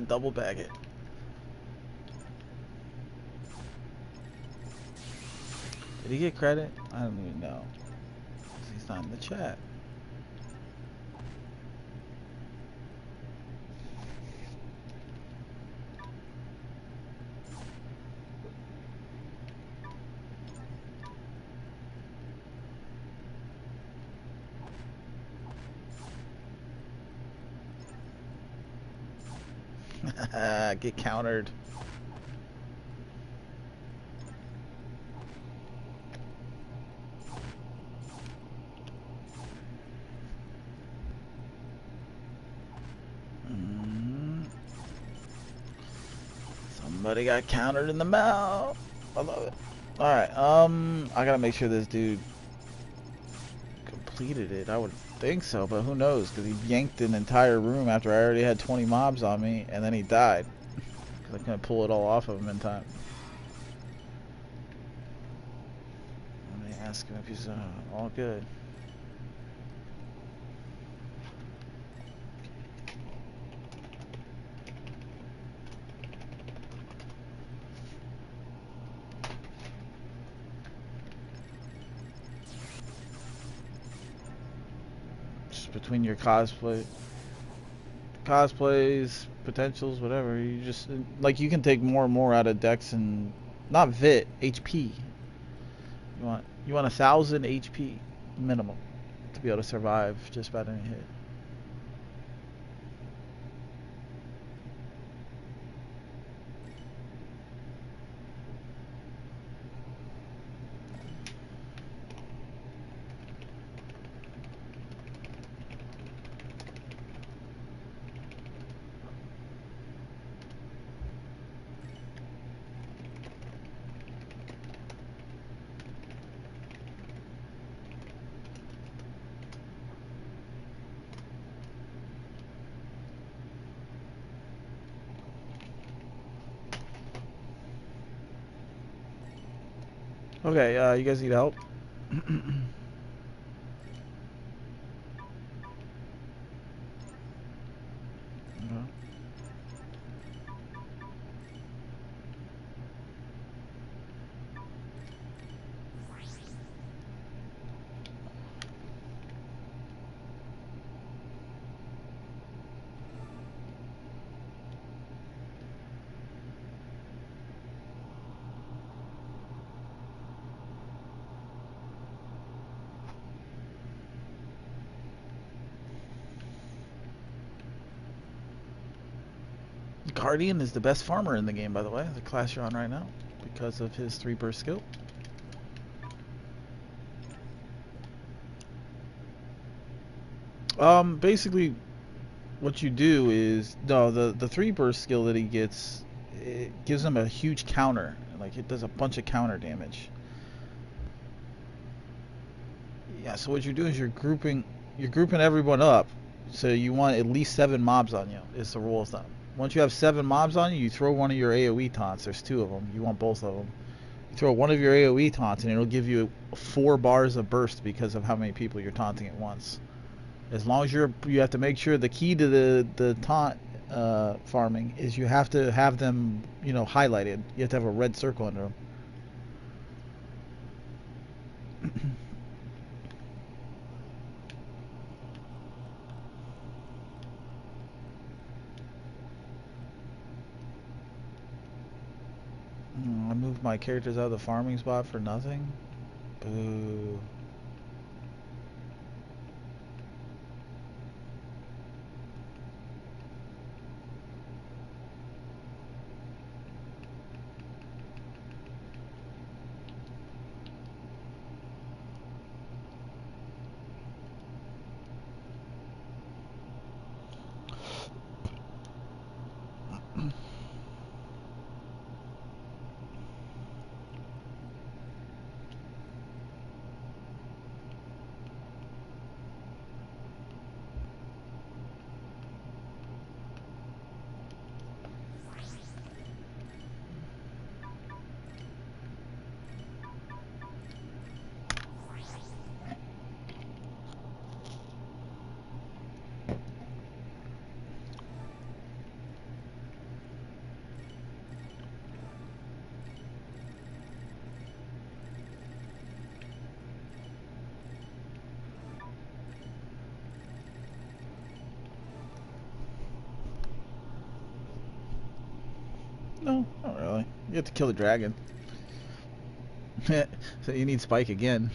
Double bag it. Did he get credit? I don't even know. He's not in the chat. Get countered. Somebody got countered in the mouth. I love it. Alright, I gotta make sure this dude completed it. I would think so, but who knows? Because he yanked an entire room after I already had 20 mobs on me, and then he died. Because I couldn't pull it all off of him in time. Let me ask him if he's all good. Between your cosplays, potentials, whatever, you just like you can take more and more out of Dex and not Vit, HP. You want 1,000 HP minimum to be able to survive just about any hit. Okay, you guys need help? Guardian is the best farmer in the game, by the way, the class you're on right now, because of his 3-burst skill. Basically, what you do is, no, the 3-burst skill that he gets, it gives him a huge counter. Like, it does a bunch of counter damage. Yeah, so what you're doing is you're grouping everyone up. So you want at least 7 mobs on you, is the rule of thumb. Once you have 7 mobs on you, you throw one of your AoE taunts. There's 2 of them. You want both of them. You throw one of your AoE taunts, and it'll give you 4 bars of burst because of how many people you're taunting at once. As long as you have to make sure the key to the taunt farming is you have to have them, highlighted. You have to have a red circle under them. I moved my characters out of the farming spot for nothing. Boo. No, not really. You have to kill the dragon. So you need Spike again.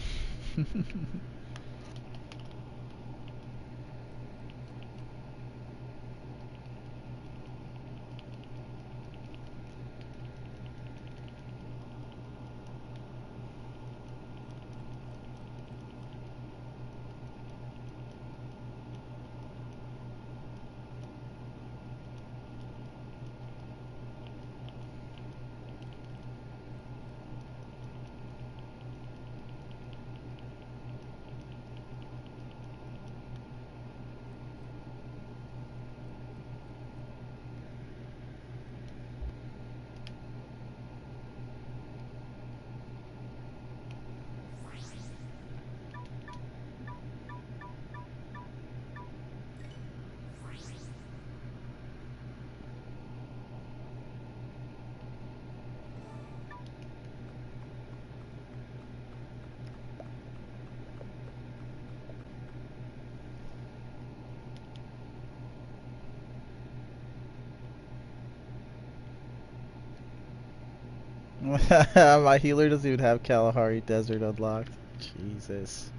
My healer doesn't even have Kalahari Desert unlocked. Jesus.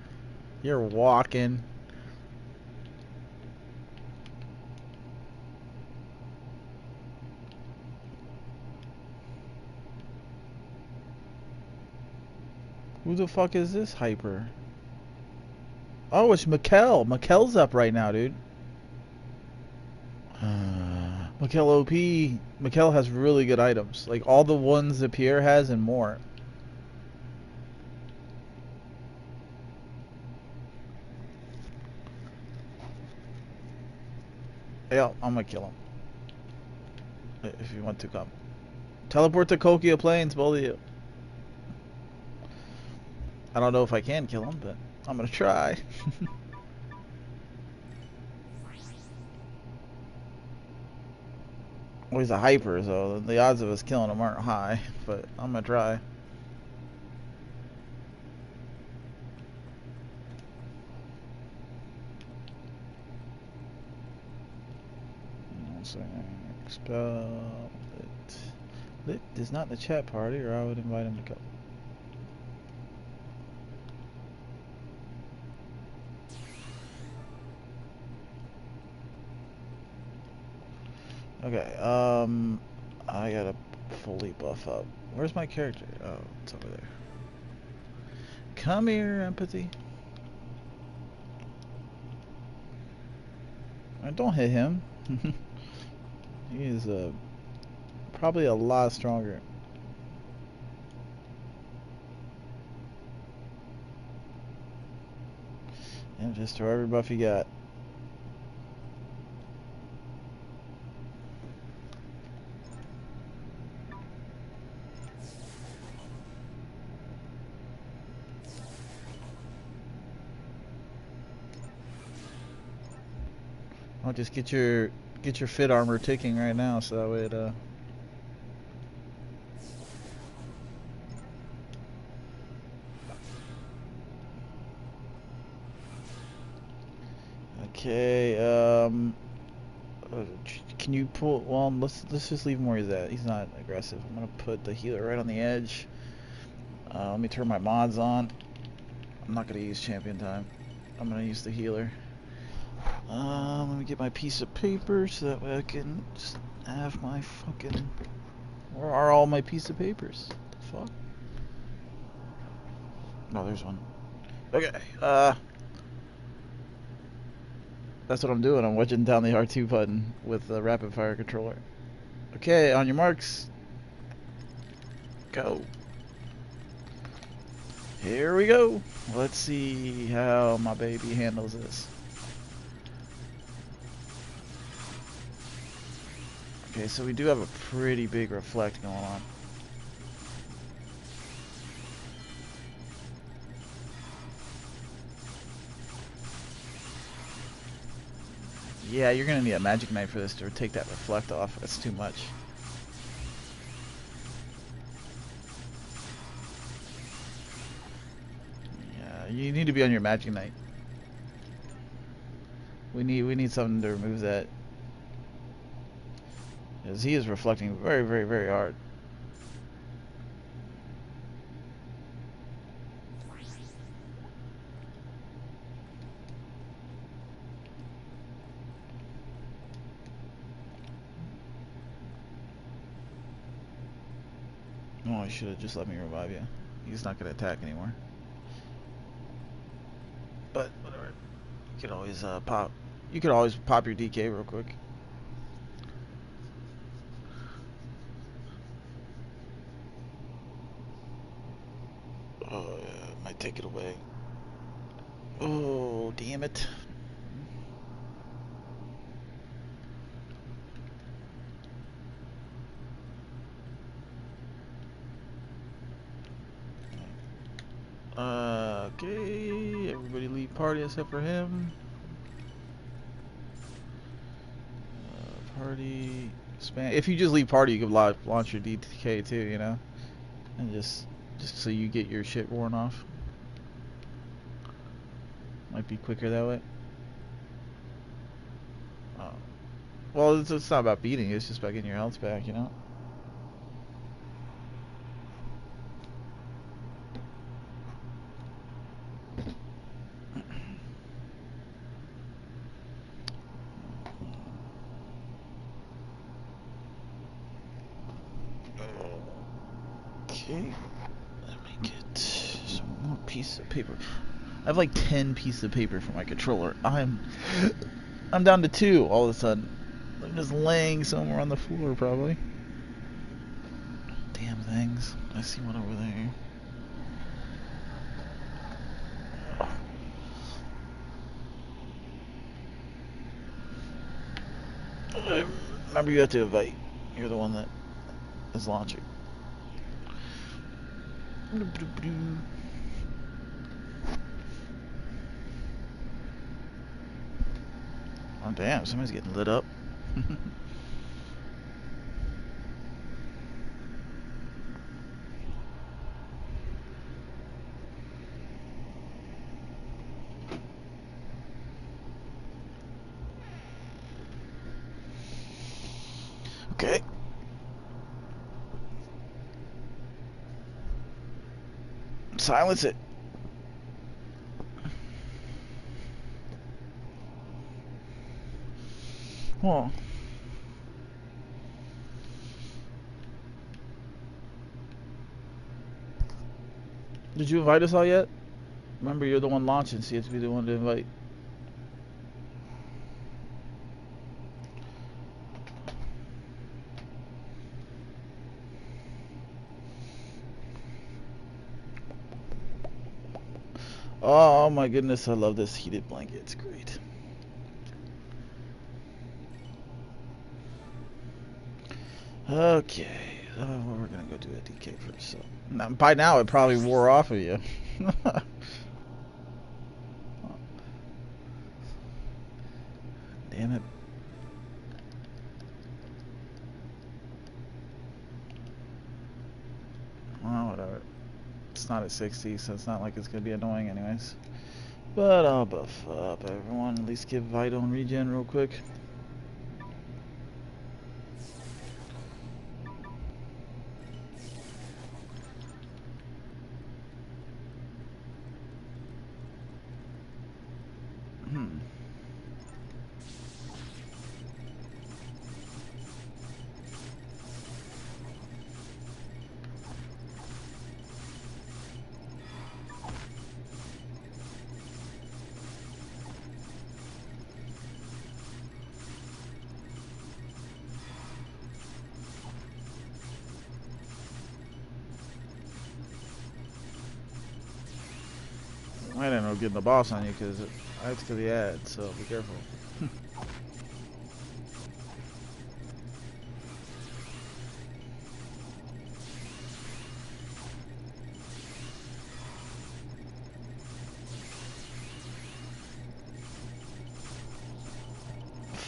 You're walking. Who the fuck is this hyper? Oh, it's Mikkel. Mikkel's up right now, dude. Mikkel OP. Mikkel has really good items. Like all the ones that Pierre has and more. Yeah, I'm gonna kill him. If you want to come. Teleport to Kokia Plains, both of you. I don't know if I can kill him, but I'm gonna try. Well, he's a hyper, so the odds of us killing him aren't high, but I'm gonna try. Expel Lit. Lit is not in the chat party, or I would invite him to come. Okay, I gotta fully buff up. Where's my character? Oh, it's over there. Come here, empathy. Don't hit him. He is probably a lot stronger. And just throw every buff you got. I'll just get your fit armor ticking right now, so that way it Okay, can you pull? Well, let's just leave him where he's at. He's not aggressive. I'm gonna put the healer right on the edge. Let me turn my mods on. I'm not gonna use champion time. I'm gonna use the healer. Let me get my piece of paper so that way I can just have my fucking. Where are all my piece of papers? The fuck? No, there's one. Okay. That's what I'm doing. I'm wedging down the R2 button with the rapid fire controller. Okay, on your marks. Go. Here we go. Let's see how my baby handles this. Okay, so we do have a pretty big reflect going on. Yeah, you're gonna need a magic knife for this to take that reflect off. That's too much. Yeah, you need to be on your magic knight. We need something to remove that. Because he is reflecting very, very, very hard. Oh, I should have just let me revive you. He's not going to attack anymore. But whatever. You could always pop. You could always pop your DK real quick. Oh, yeah, might take it away. Oh, damn it. Okay, everybody leave party except for him. Party span. If you just leave party, you can launch your DK too, you know, and just so you get your shit worn off. Might be quicker that way. Oh. Well, it's not about beating. It's just about getting your health back, you know. Okay, let me get some more pieces of paper. I have like 10 pieces of paper for my controller. I'm down to 2 all of a sudden. I'm just laying somewhere on the floor probably. Damn things. I see one over there. Remember, you have to invite. You're the one that is launching. Oh damn, somebody's getting lit up. Okay. Silence it. Oh. Did you invite us all yet? Remember, you're the one launching, so you have to be the one to invite. Oh my goodness, I love this heated blanket. It's great. Okay, well, we're gonna go do a DK first. So now, by now, it probably wore off of you. Damn it. Well, whatever. It's not at 60, so it's not like it's gonna be annoying anyways. But I'll buff up everyone. At least give Vital and regen real quick. I didn't know getting the boss on you because it adds to the ad, so be careful.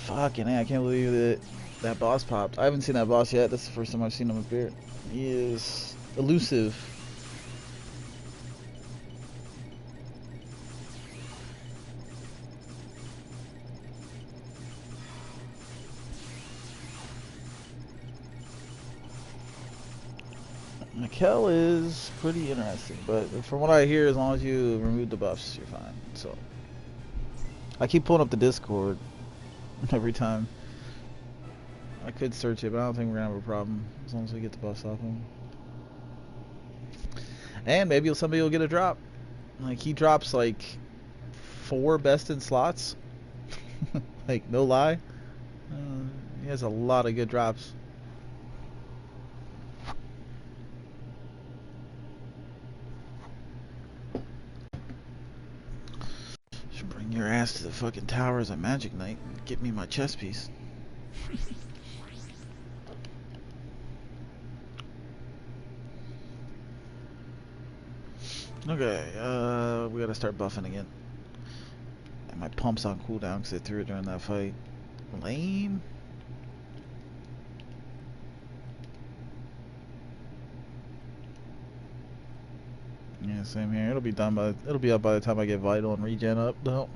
Fucking A, I can't believe that boss popped. I haven't seen that boss yet. That's the first time I've seen him appear. He is elusive. Kel is pretty interesting, but from what I hear, as long as you remove the buffs, you're fine. So I keep pulling up the Discord every time. I could search it, but I don't think we're gonna have a problem as long as we get the buffs off him. And maybe somebody will get a drop. Like, he drops like 4 best in slots. Like, no lie. He has a lot of good drops. Should bring your ass to the fucking towers at Magic Night and get me my chess piece. Okay, we gotta start buffing again. And my pump's on cooldown because I threw it during that fight. Lame. Yeah, same here. It'll be up by the time I get vital and regen up though.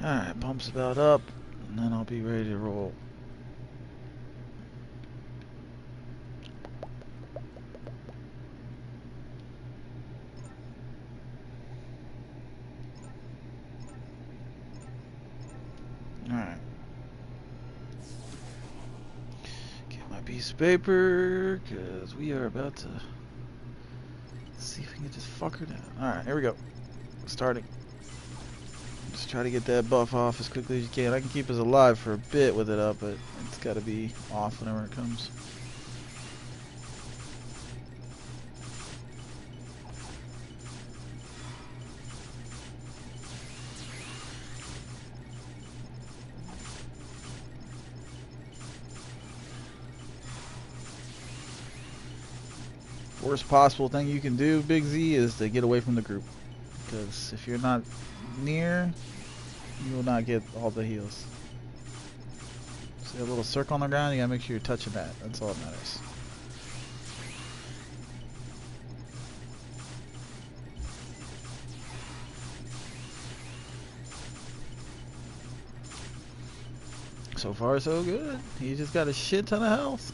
Alright, pump's about up, and then I'll be ready to roll. Alright. Get my piece of paper, because we are about to see if we can get this fucker down. Alright, here we go. Starting. Just try to get that buff off as quickly as you can. I can keep us alive for a bit with it up, but it's got to be off whenever it comes. Worst possible thing you can do, Big Z, is to get away from the group. Because if you're not near, you will not get all the heals. See a little circle on the ground? You gotta make sure you're touching that. That's all that matters. So far, so good. He just got a shit ton of health.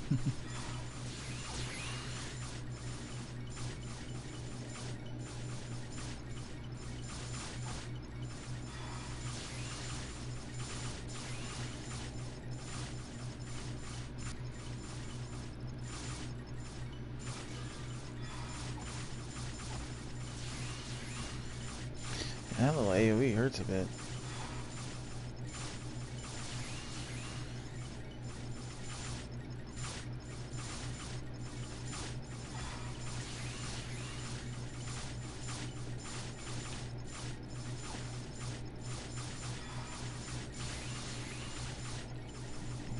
That little AoE hurts a bit.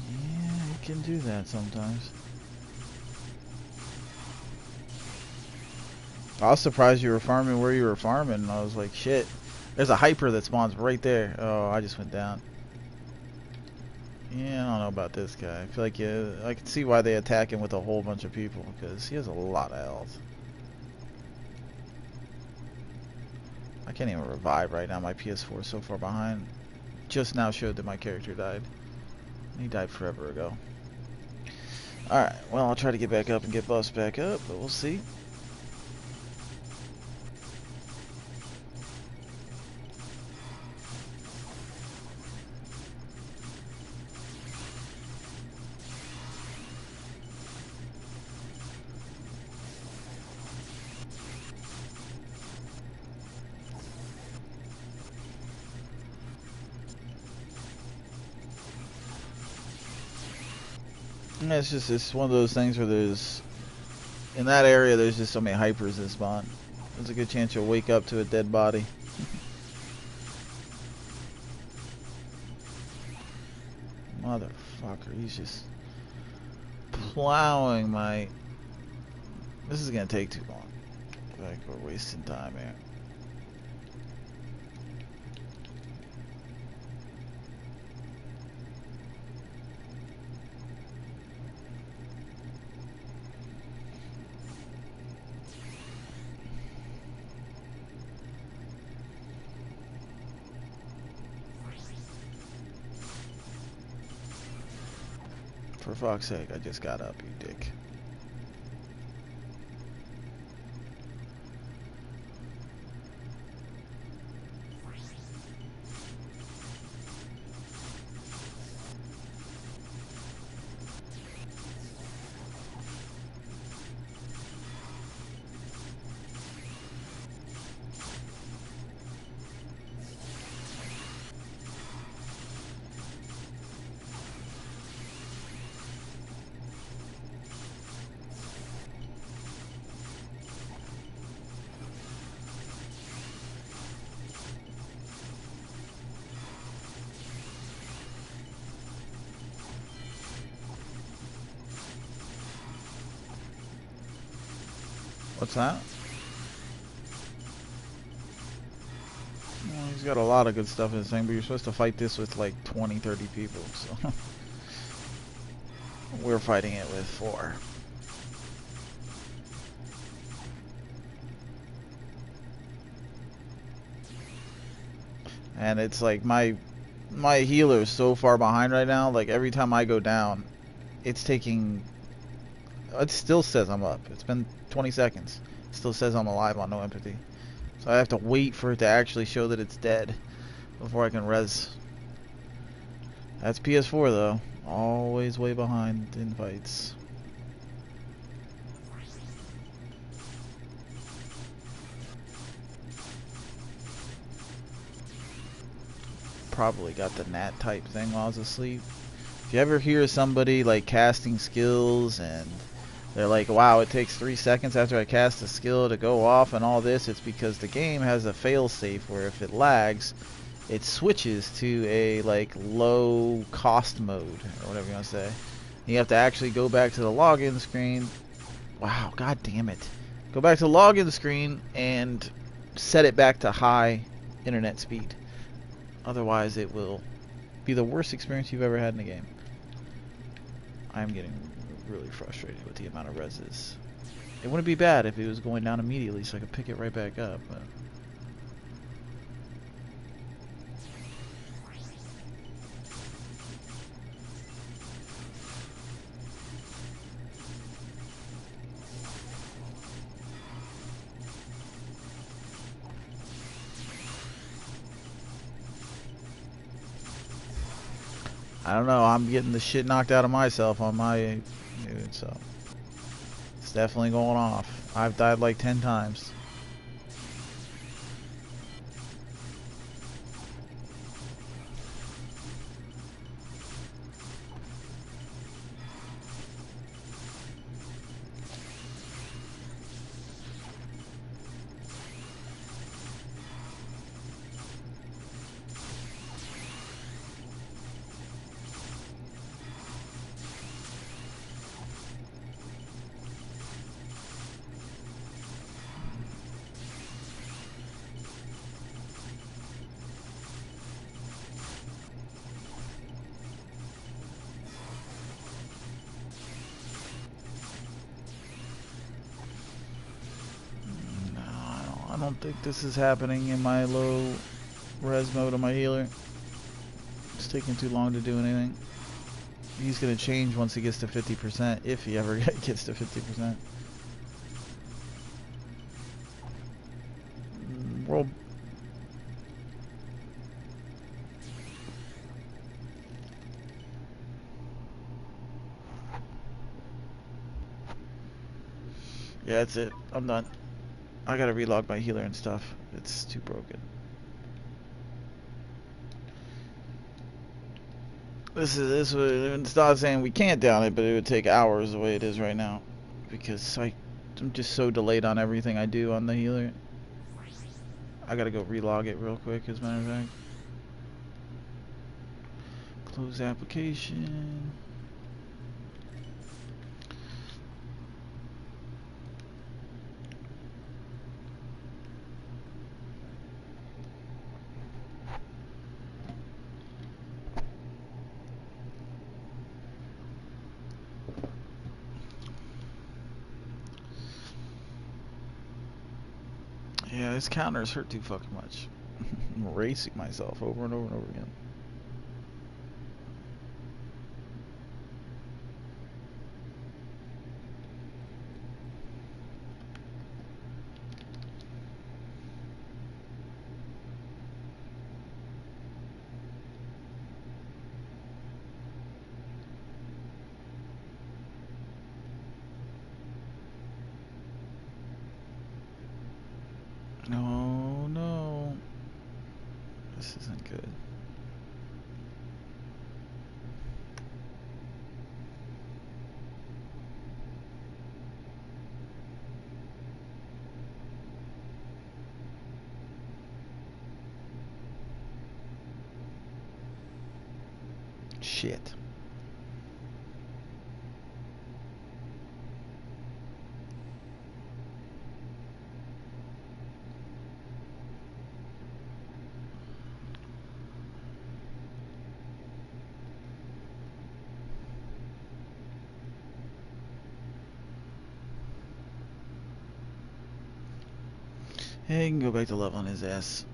Yeah, you can do that sometimes. I was surprised you were farming where you were farming. I was like, shit. There's a hyper that spawns right there. Oh, I just went down. Yeah, I don't know about this guy. I feel like I can see why they attack him with a whole bunch of people, because he has a lot of health. I can't even revive right now. My PS4 is so far behind. Just now showed that my character died. He died forever ago. Alright, well, I'll try to get back up and get buffs back up, but we'll see. Yeah, it's one of those things where there's, in that area, there's just so many hypers that spawn. There's a good chance you'll wake up to a dead body. Motherfucker, he's just plowing my... This is gonna take too long. Like, we're wasting time here. For fuck's sake, I just got up, you dick. What's that? Well, he's got a lot of good stuff in this thing, but you're supposed to fight this with like 20, 30 people, so we're fighting it with 4. And it's like my healer is so far behind right now, like every time I go down, it's taking, it still says I'm up. It's been 20 seconds. It still says I'm alive on NoEmpathy. So I have to wait for it to actually show that it's dead before I can res. That's PS4 though. Always way behind in fights. Probably got the nat type thing while I was asleep. If you ever hear somebody like casting skills and they're like, wow, it takes 3 seconds after I cast a skill to go off and all this, it's because the game has a fail-safe where if it lags, it switches to a like low cost mode or whatever you want to say. You have to actually go back to the login screen. Wow, god damn it. Go back to the login screen and set it back to high internet speed. Otherwise it will be the worst experience you've ever had in a game. I'm getting really frustrated with the amount of reses. It wouldn't be bad if it was going down immediately so I could pick it right back up, but I don't know, I'm getting the shit knocked out of myself on my dude, so it's definitely going off. I've died like 10 times. I don't think this is happening in my low res mode on my healer. It's taking too long to do anything. He's going to change once he gets to 50%, if he ever gets to 50%. World. Yeah, that's it. I'm done. I gotta relog my healer and stuff. It's too broken. This would, it's not saying we can't down it, but it would take hours the way it is right now, because I'm just so delayed on everything I do on the healer. I gotta go relog it real quick, as a matter of fact. Close application. Yeah, this counters hurt too fucking much. I'm racing myself over and over and over again. shit. Hey, he can go back to leveling his ass.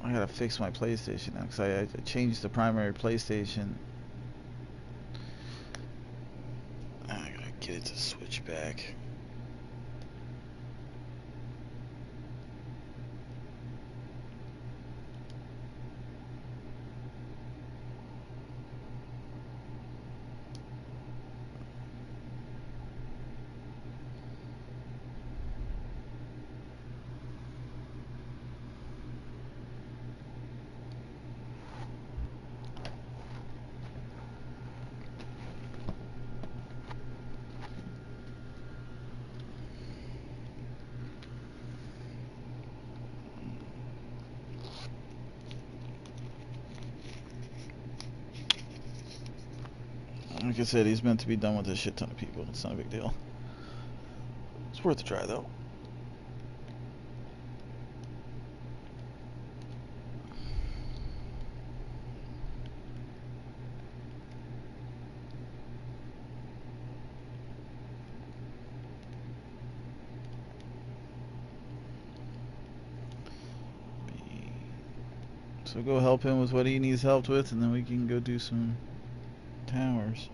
I gotta fix my PlayStation now because I changed the primary PlayStation. I gotta get it to switch back. Like I said, he's meant to be done with a shit ton of people. It's not a big deal. It's worth a try, though. So go help him with what he needs help with, and then we can go do some towers.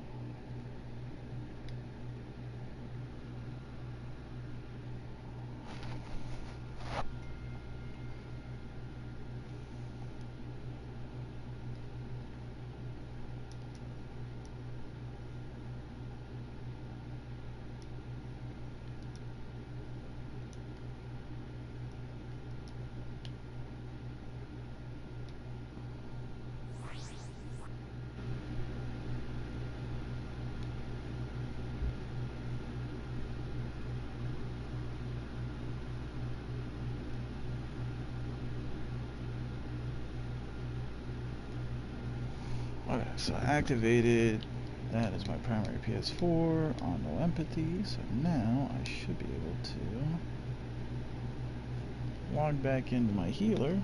Okay, so I activated that as my primary PS4 on NoEmpathy, so now I should be able to log back into my healer.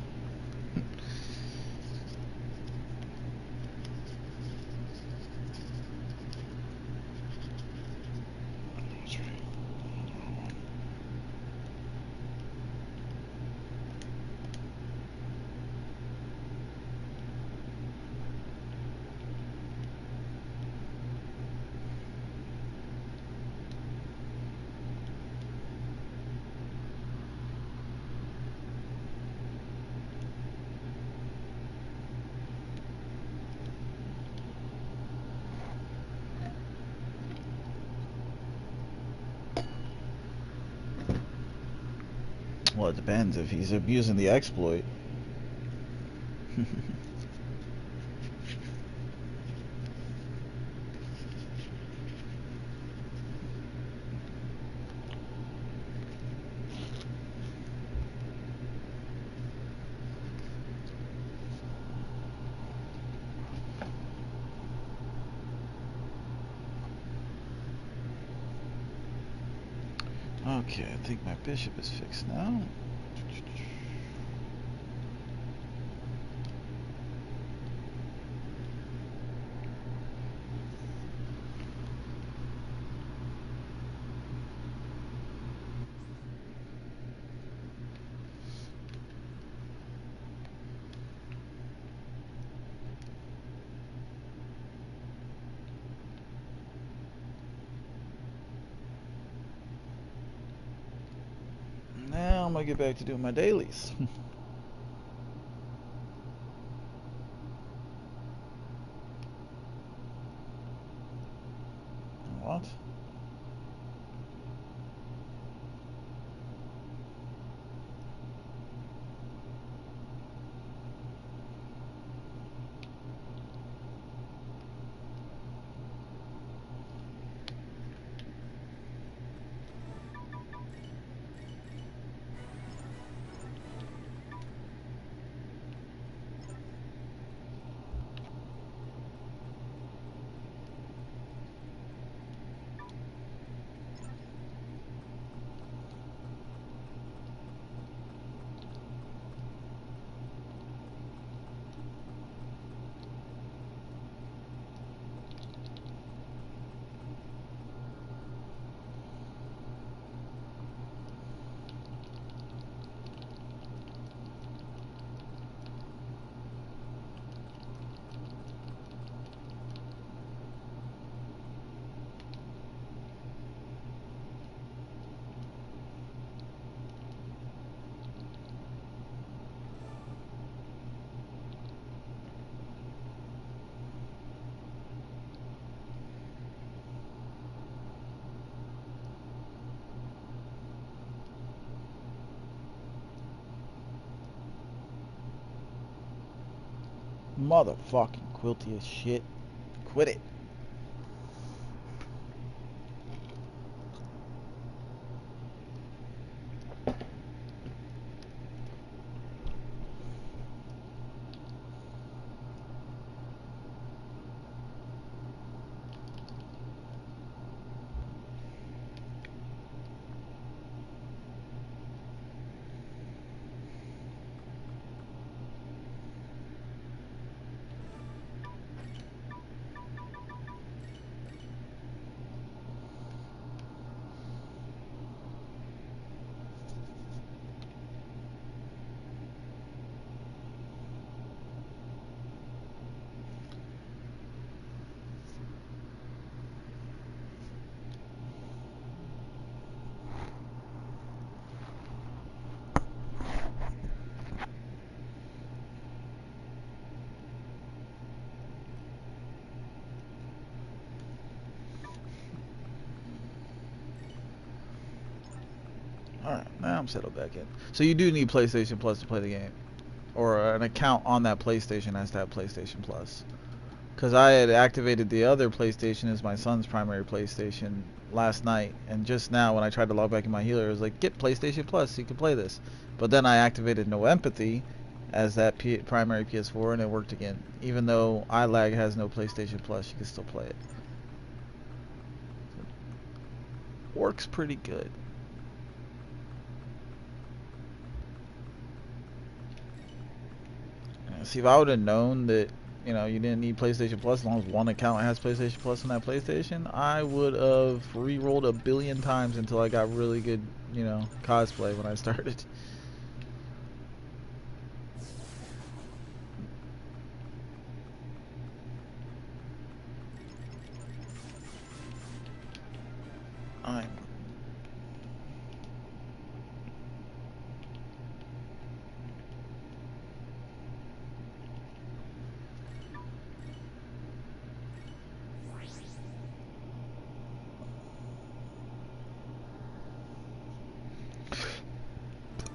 Well, it depends if he's abusing the exploit. Okay, I think my bishop is fixed now. Now I'm gonna get back to doing my dailies. What? Motherfucking quilty as shit. Quit it. Alright, now I'm settled back in. So you do need PlayStation Plus to play the game. Or an account on that PlayStation has to have PlayStation Plus. Because I had activated the other PlayStation as my son's primary PlayStation last night. And just now when I tried to log back in my healer, it was like, get PlayStation Plus so you can play this. But then I activated NoEmpathy as that primary PS4 and it worked again. Even though iLag has no PlayStation Plus, you can still play it. Works pretty good. See, if I would have known that, you know, you didn't need PlayStation Plus as long as one account has PlayStation Plus on that PlayStation, I would have re-rolled 1 billion times until I got really good, you know, cosplay when I started. I'm...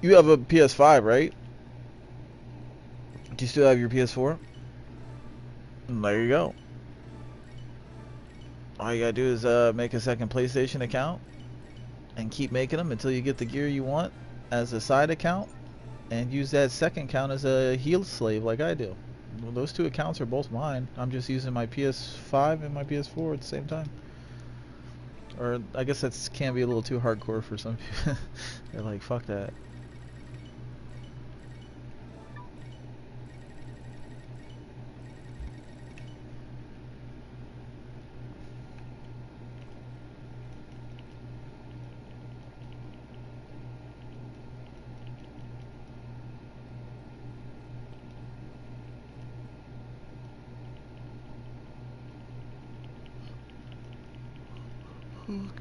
You have a PS5, right? Do you still have your PS4? There you go. All you gotta do is make a second PlayStation account and keep making them until you get the gear you want as a side account, and use that second account as a heal slave like I do. Well, those two accounts are both mine. I'm just using my PS5 and my PS4 at the same time. Or I guess that can be a little too hardcore for some people. They're like, fuck that.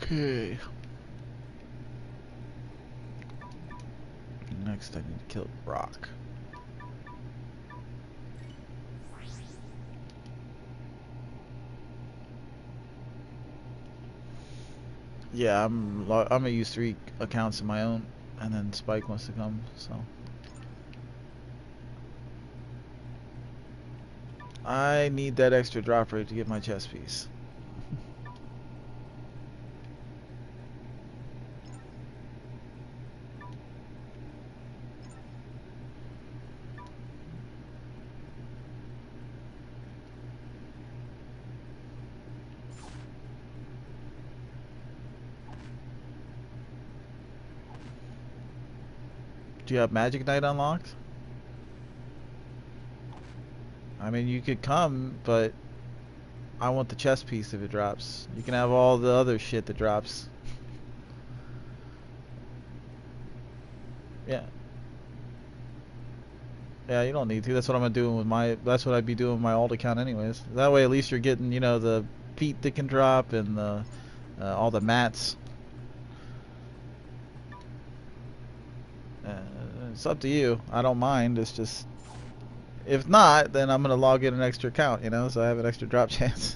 Okay. Next I need to kill Brock. Yeah, I'm gonna use 3 accounts of my own, and then Spike wants to come, so. I need that extra drop rate to get my chest piece. Do you have Magic Knight unlocked? I mean, you could come, but I want the chest piece if it drops. You can have all the other shit that drops. Yeah. Yeah, you don't need to. That's what I'm gonna do with my. That's what I'd be doing with my alt account, anyways. That way, at least you're getting, you know, the feet that can drop and the all the mats. It's up to you. I don't mind. It's just, if not, then I'm gonna log in an extra account, you know, so I have an extra drop chance.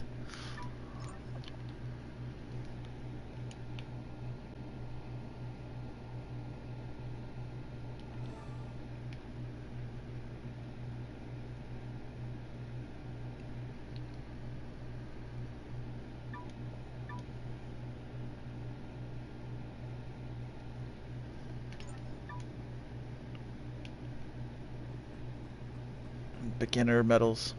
Beginner medals.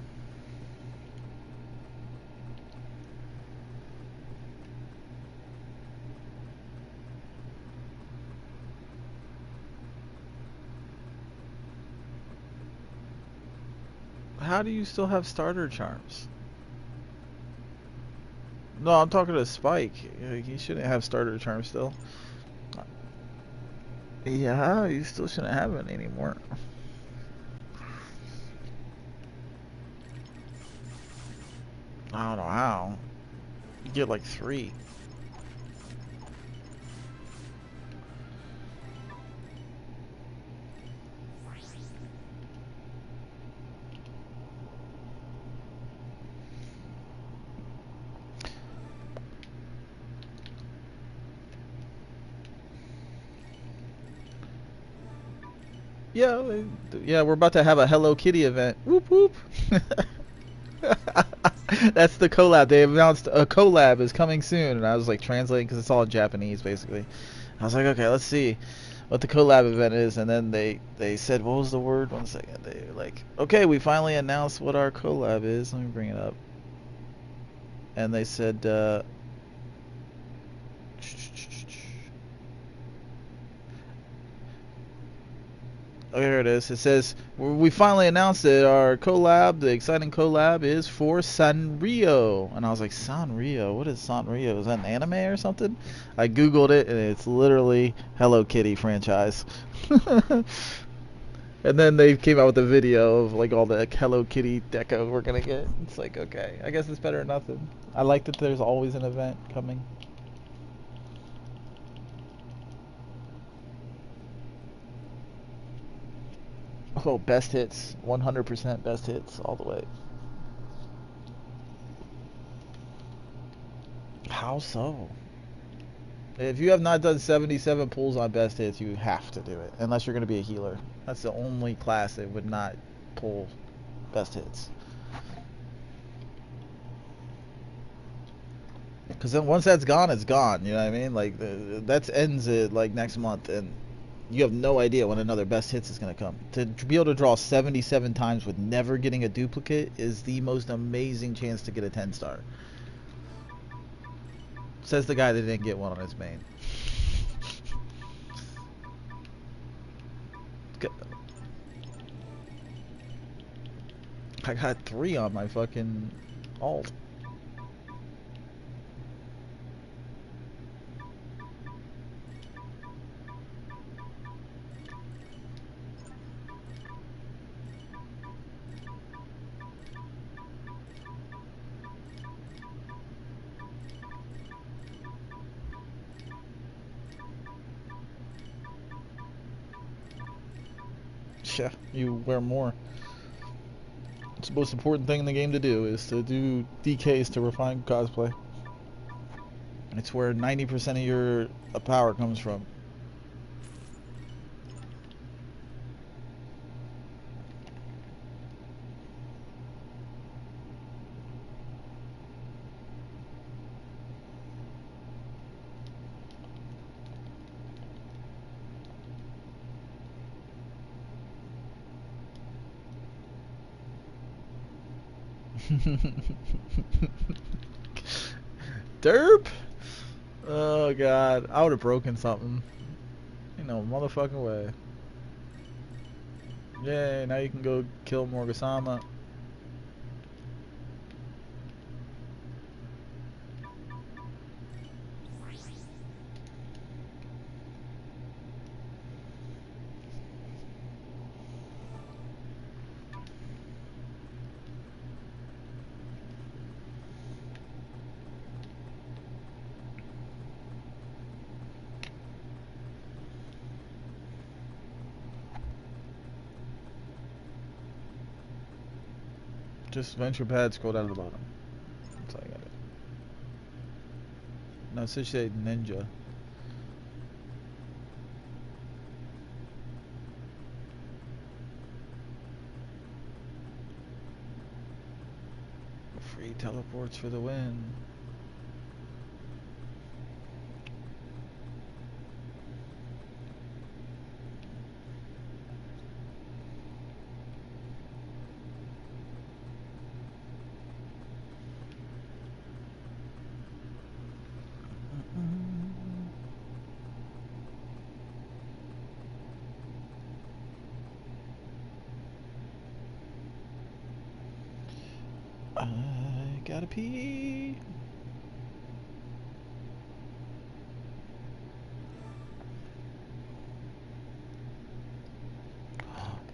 How do you still have starter charms? No, I'm talking to Spike. He shouldn't have starter charms still. Yeah, you still shouldn't have it anymore. I don't know how. You get like 3. Yeah, we're about to have a Hello Kitty event. Whoop whoop. That's the collab. They announced a collab is coming soon, and I was like translating because it's all in Japanese basically. I was like, okay, let's see what the collab event is, and then they said, what was the word? 1 second. They were like, okay, we finally announced what our collab is. Let me bring it up. And they said, oh, here it is. It says, we finally announced it. Our collab, the exciting collab, is for Sanrio. And I was like, Sanrio? What is Sanrio? Is that an anime or something? I googled it, and it's literally Hello Kitty franchise. And then they came out with a video of like all the Hello Kitty deco we're gonna get. It's like, okay, I guess it's better than nothing. I like that there's always an event coming. Oh, best hits. 100% best hits all the way. How so? If you have not done 77 pulls on best hits, you have to do it. Unless you're going to be a healer. That's the only class that would not pull best hits. Because then once that's gone, it's gone. You know what I mean? Like, that ends it like next month. And you have no idea when another best hits is going to come. To be able to draw 77 times with never getting a duplicate is the most amazing chance to get a 10-star. Says the guy that didn't get one on his main. I got 3 on my fucking alt. Yeah, you wear more. It's the most important thing in the game to do is to do DKs to refine cosplay. It's where 90% of your power comes from. Derp? Oh god, I would have broken something. You know, motherfucking way. Yay, now you can go kill Morgasama. Just venture pad, scroll down to the bottom. That's all I got it. No, it should say ninja. Free teleports for the win. Gotta pee.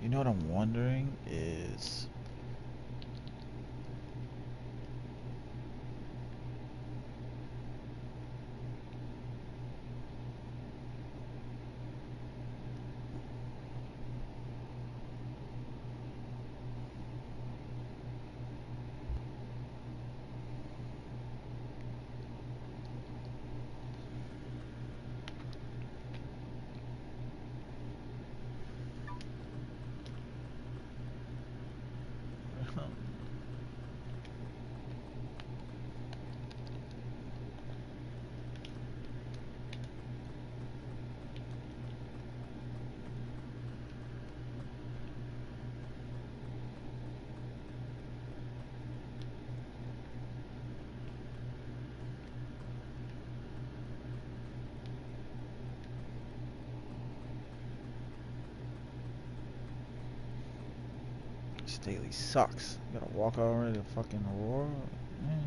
You know what I'm wondering is... This daily sucks. You gotta walk over to fucking Aurora. Man.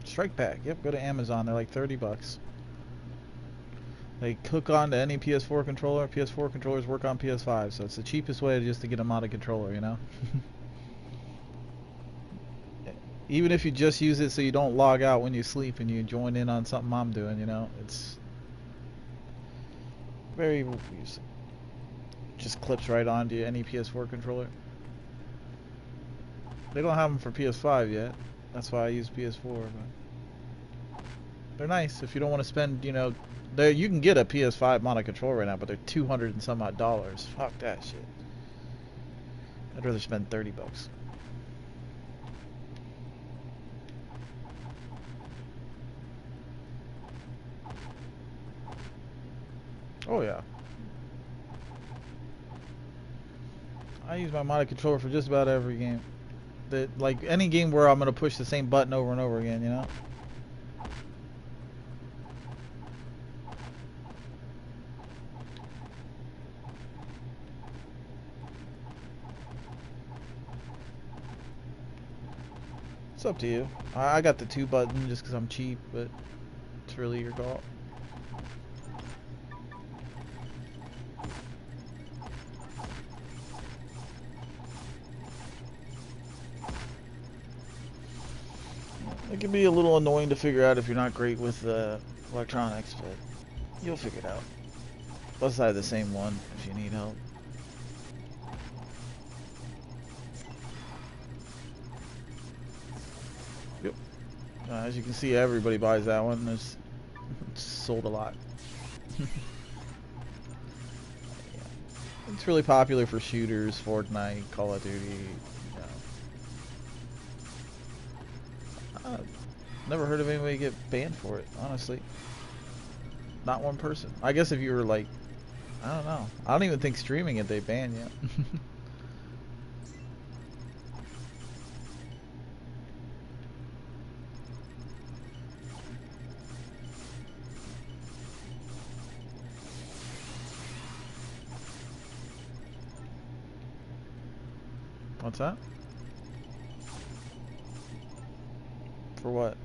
Strike Pack. Yep, go to Amazon. They're like $30. They hook on to any PS4 controller. PS4 controllers work on PS5, so it's the cheapest way just to get them out of controller, you know? Even if you just use it so you don't log out when you sleep and you join in on something I'm doing, you know? It's very... just clips right onto any PS4 controller. They don't have them for PS5 yet. That's why I use PS4, but... they're nice if you don't want to spend, you know... you can get a PS5 mono controller right now, but they're $200 and some odd dollars. Fuck that shit. I'd rather spend $30. Oh yeah. I use my mono controller for just about every game. Like any game where I'm gonna push the same button over and over again, you know? It's up to you. I got the 2 button just because I'm cheap, but it's really your call. It can be a little annoying to figure out if you're not great with electronics, but you'll figure it out. Plus I have the same one if you need help. Yep. As you can see, everybody buys that one. It's sold a lot. It's really popular for shooters, Fortnite, Call of Duty. Never heard of anybody get banned for it, honestly. Not one person. I guess if you were like, I don't know. I don't even think streaming it they ban yet. What's that? For what?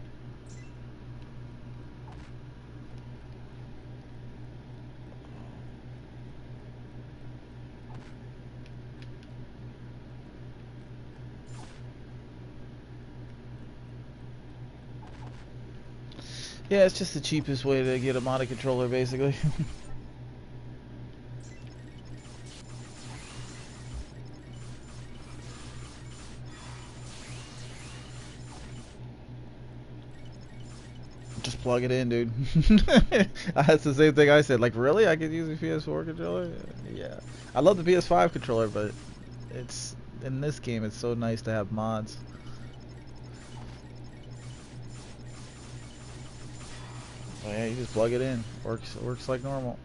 Yeah, it's just the cheapest way to get a mono controller, basically. Just plug it in, dude. That's the same thing I said. Like, really? I could use a PS4 controller? Yeah. I love the PS5 controller, but it's in this game, it's so nice to have mods. Oh, yeah, you just plug it in. Works like normal.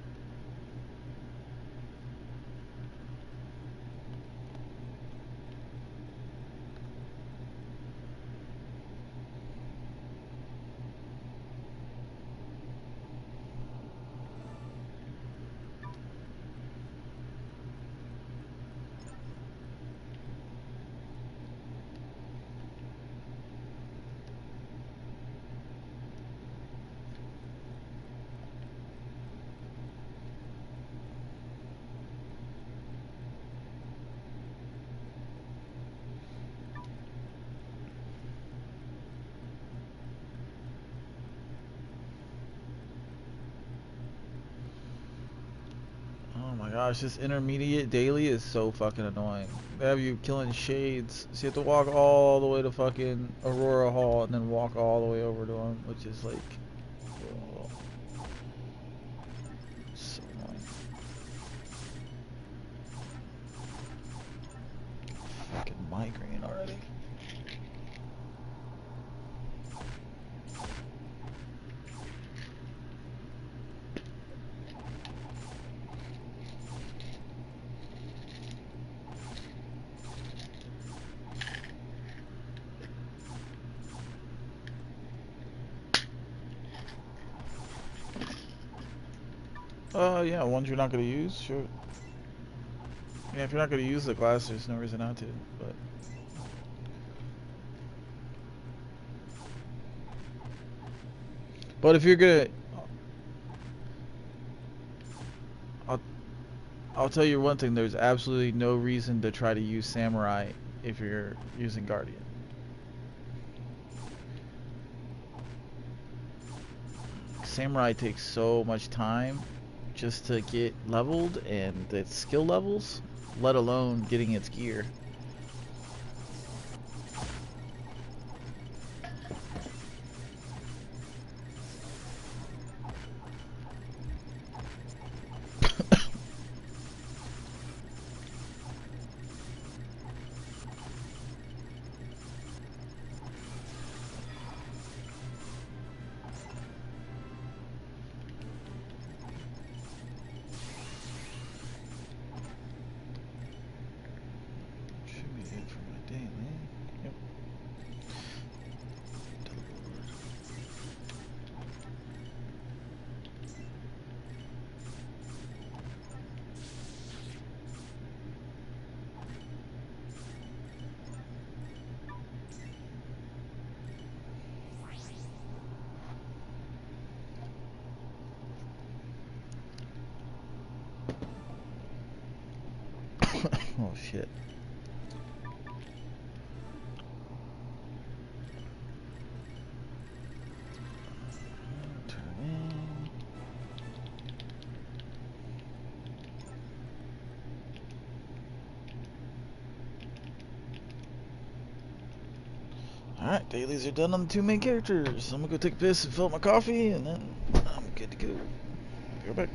gosh, this intermediate daily is so fucking annoying. They have you killing shades, so you have to walk all the way to fucking Aurora Hall and then walk all the way over to them, which is like, oh, so annoying. Fucking migraine already. Yeah, ones you're not gonna use, sure. Yeah, if you're not gonna use the glass, there's no reason not to, but if you're gonna, I'll, I'll tell you one thing, there's absolutely no reason to try to use Samurai if you're using Guardian. Samurai takes so much time just to get leveled and its skill levels, let alone getting its gear. Oh shit. Turn in. Alright, dailies are done on the two main characters. I'm gonna go take a piss and fill up my coffee, and then I'm good to go. Be right back.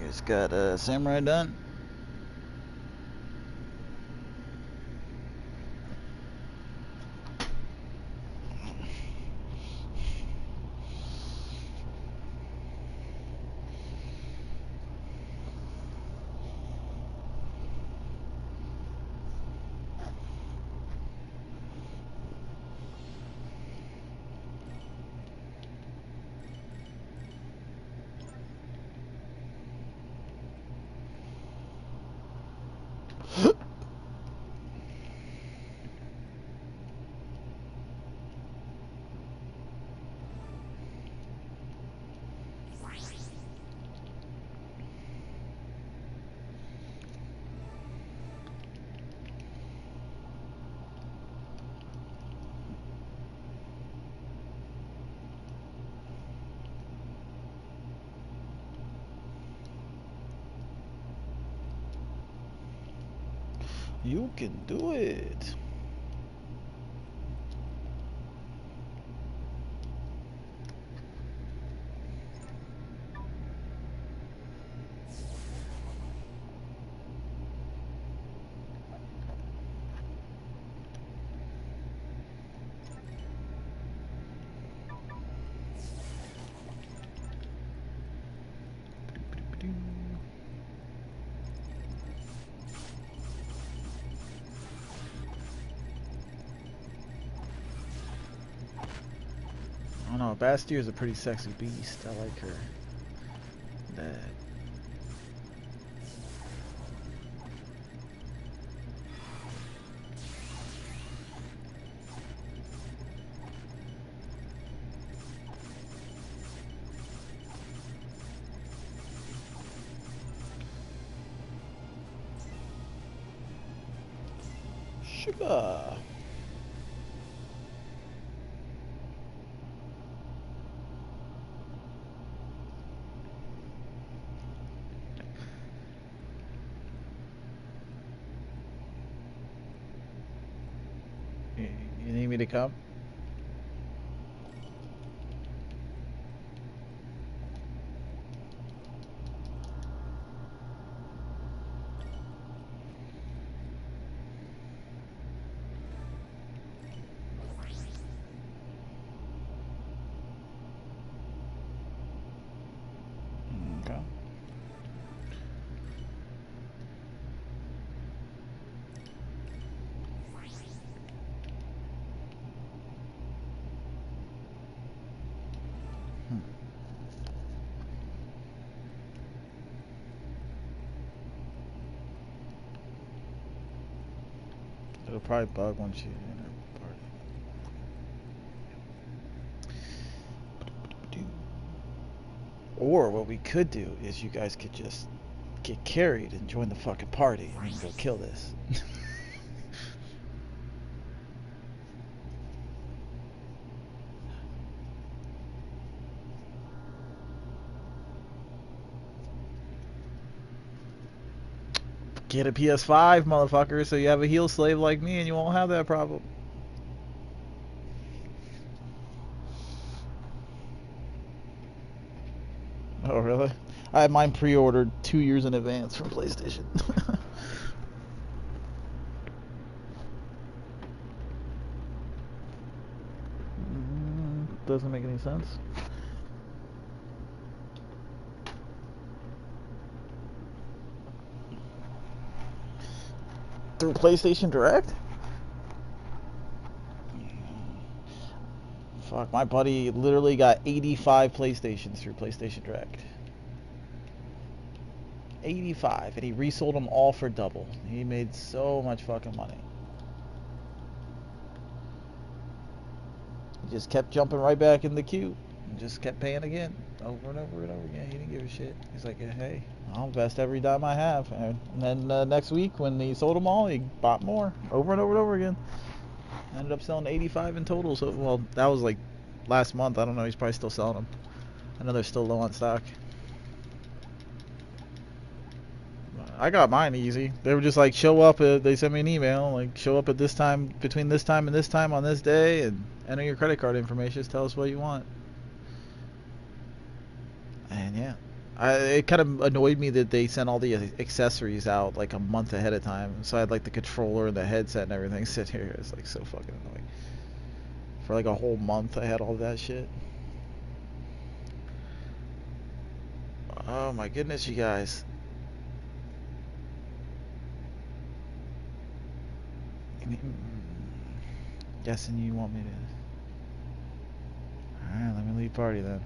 Just got Samurai done. You can do it. I don't know, Bastier's a pretty sexy beast. I like her. That. Sugar. You need me to come? Okay. It'll probably bug once you enter the party. Or what we could do is you guys could just get carried and join the fucking party and we can go kill this. Get a PS5, motherfucker, so you have a heal slave like me and you won't have that problem. Oh, really? I had mine pre-ordered 2 years in advance from PlayStation. Doesn't make any sense. Through PlayStation Direct? Fuck, my buddy literally got 85 PlayStations through PlayStation Direct. 85, and he resold them all for double. He made so much fucking money. He just kept jumping right back in the queue and just kept paying again, over and over and over again. He didn't give a shit. He's like, hey, I'll invest every dime I have. And then next week when he sold them all, he bought more, over and over and over again. Ended up selling 85 in total. So, well, that was like last month. I don't know. He's probably still selling them. I know they're still low on stock. I got mine easy. They were just like, show up. They sent me an email, like, show up at this time, between this time and this time on this day, and enter your credit card information. Just tell us what you want. And yeah, It kind of annoyed me that they sent all the accessories out like a month ahead of time. So I had like the controller and the headset and everything sit here. It's like so fucking annoying. For like a whole month I had all that shit. Oh my goodness, you guys. Guessing you want me to... Alright, let me leave party then.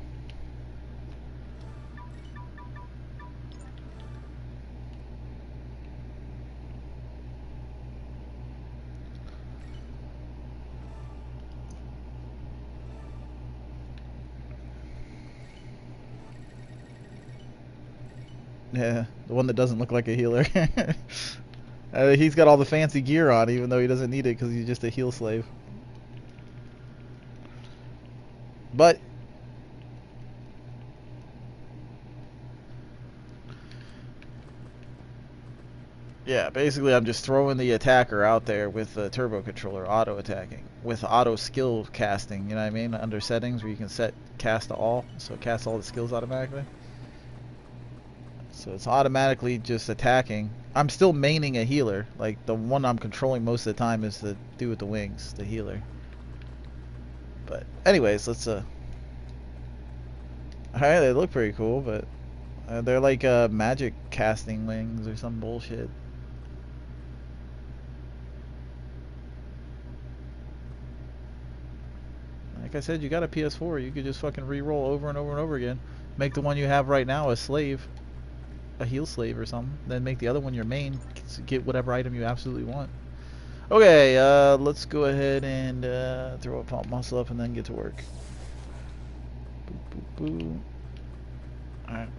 Yeah, the one that doesn't look like a healer. He's got all the fancy gear on, even though he doesn't need it because he's just a heal slave. But yeah, basically I'm just throwing the attacker out there with the turbo controller, auto attacking, with auto skill casting, you know what I mean? Under settings where you can set cast to all, so it casts all the skills automatically. So it's automatically just attacking. I'm still maining a healer. Like the one I'm controlling most of the time is the dude with the wings, the healer. But anyways, let's alright, they look pretty cool, but they're like magic casting wings or some bullshit. Like I said, you got a PS4, you could just fucking re-roll over and over and over again. Make the one you have right now a slave, a heal slave or something. Then make the other one your main, get whatever item you absolutely want. Okay, let's go ahead and throw a pump muscle up and then get to work. Boop, boop, boop. Alright.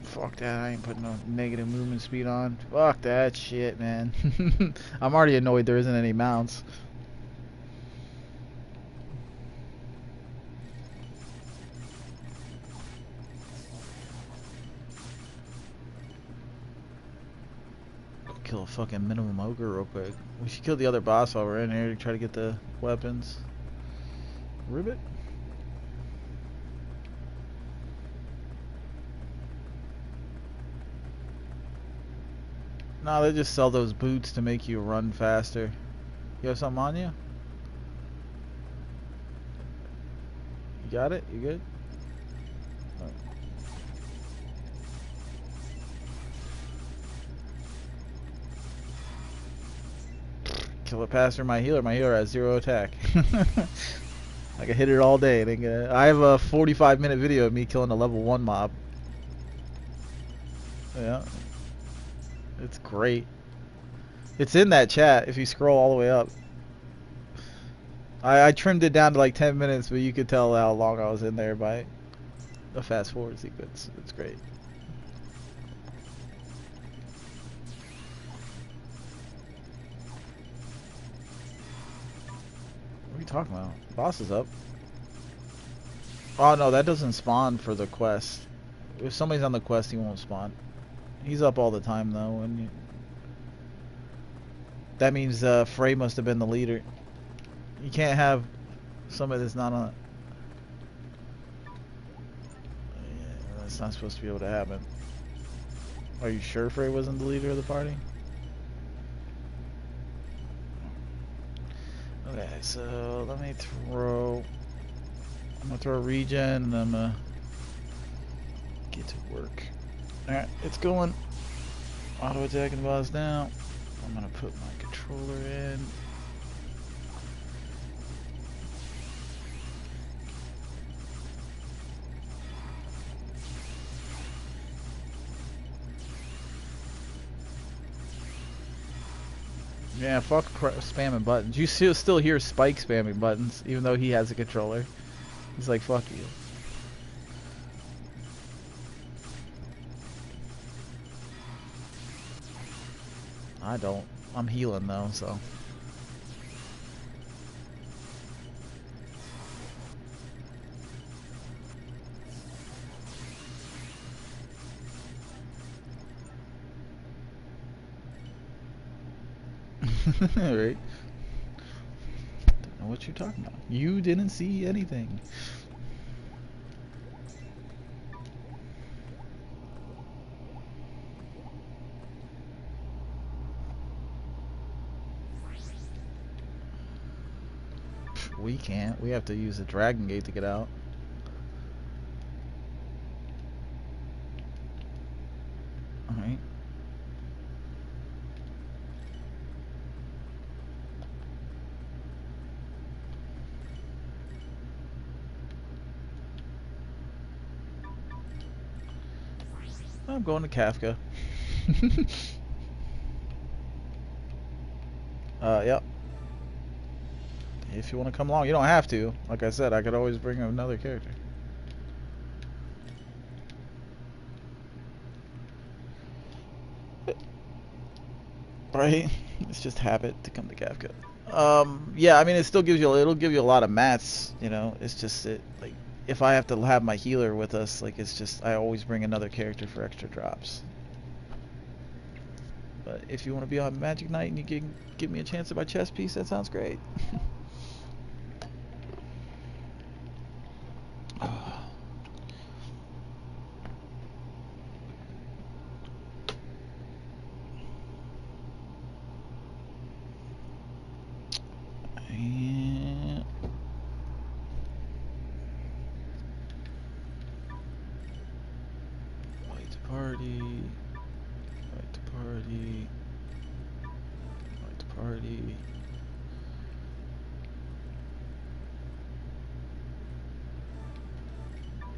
Fuck that, I ain't putting no negative movement speed on. Fuck that shit, man. I'm already annoyed there isn't any mounts. Kill a fucking minimum ogre real quick. We should kill the other boss while we're in here to try to get the weapons. Ribbit? No, they just sell those boots to make you run faster. You have something on you? You got it? You good? Right. Kill it past my healer. My healer has 0 attack. I can hit it all day. I have a 45-minute video of me killing a level 1 mob. Yeah. It's great. It's in that chat if you scroll all the way up. I trimmed it down to like 10 minutes, but you could tell how long I was in there by the fast forward sequence. It's great. What are you talking about? Boss is up. Oh no, that doesn't spawn for the quest. If somebody's on the quest, he won't spawn. He's up all the time though, and that means Frey must have been the leader. You can't have somebody that's not on. Yeah, that's not supposed to be able to happen. Are you sure Frey wasn't the leader of the party? Okay, so let me throw. I'm gonna throw a regen, and I'm gonna get to work. Alright, it's going. Auto attacking the boss now. I'm gonna put my controller in. Yeah, fuck spamming buttons. You still hear Spike spamming buttons, even though he has a controller. He's like, fuck you. I don't. I'm healing though, so. Right? Don't know what you're talking about. You didn't see anything. We can't. We have to use the Dragon Gate to get out. Alright. I'm going to Kafka. Yep. If you want to come along, you don't have to. Like I said, I could always bring another character. Right? It's just habit to come to Kafka. Yeah, I mean, it still gives you, it'll give you a lot of mats, you know. It's just like, if I have to have my healer with us, like, it's just, I always bring another character for extra drops. But if you want to be on Magic Night and you can give me a chance at my chess piece, that sounds great. And white to party, white to party, white to party.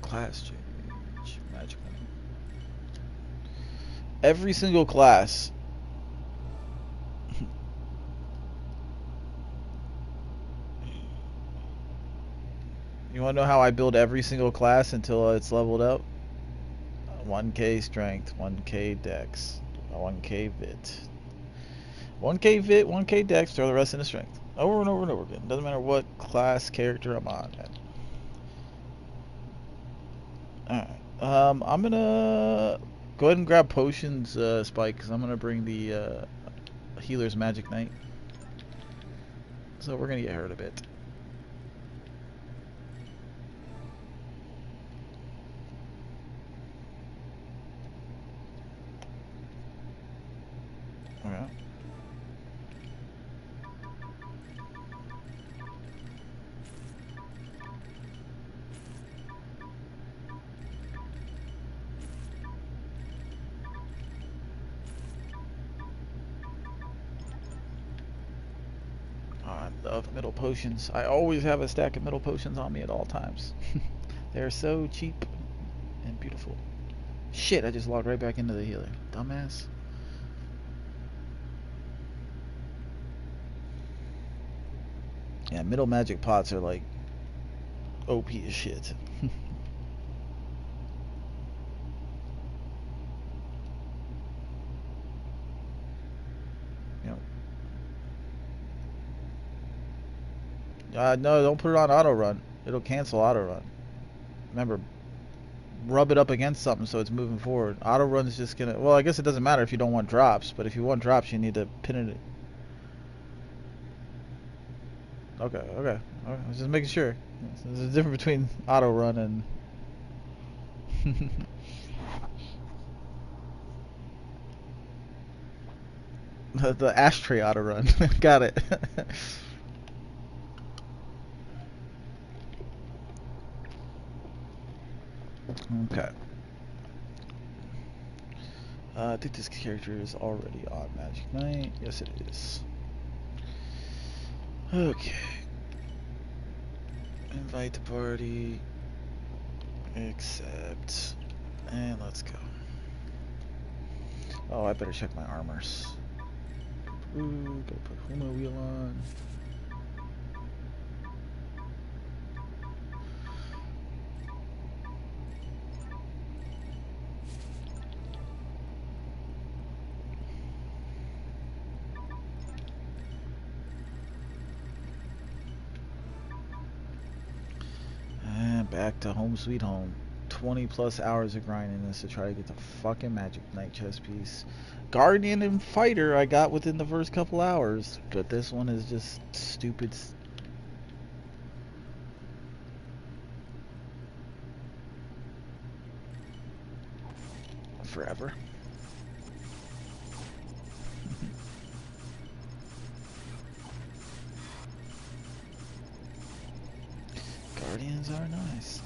Class change, Magic Night. Every single class. You want to know how I build every single class until it's leveled up? 1k strength, 1k dex, 1k vit. 1k vit, 1k dex, throw the rest into strength. Over and over and over again. Doesn't matter what class character I'm on. Alright. I'm gonna go ahead and grab potions, Spike, because I'm gonna bring the healer's Magic Knight. So we're gonna get hurt a bit. Alright. I love middle potions. I always have a stack of middle potions on me at all times. They're so cheap and beautiful. Shit, I just logged right back into the healer. Dumbass. Yeah, middle magic pots are like OP as shit. Yep. No, don't put it on auto run. It'll cancel auto run. Remember, rub it up against something so it's moving forward. Auto run's just gonna. Well, I guess it doesn't matter if you don't want drops, but if you want drops, you need to pin it. Okay, okay. I was just making sure. There's a difference between auto run and. The ashtray auto run. Got it. Okay. I think this character is already on Magic Knight. Yes, it is. Okay. Invite to party. Accept. And let's go. Oh, I better check my armors. Ooh, gotta put Huma wheel on. And back to home sweet home. 20 plus hours of grinding this to try to get the fucking Magic Knight chess piece. Guardian and Fighter I got within the first couple hours, but this one is just stupid. Forever. Guardians are nice.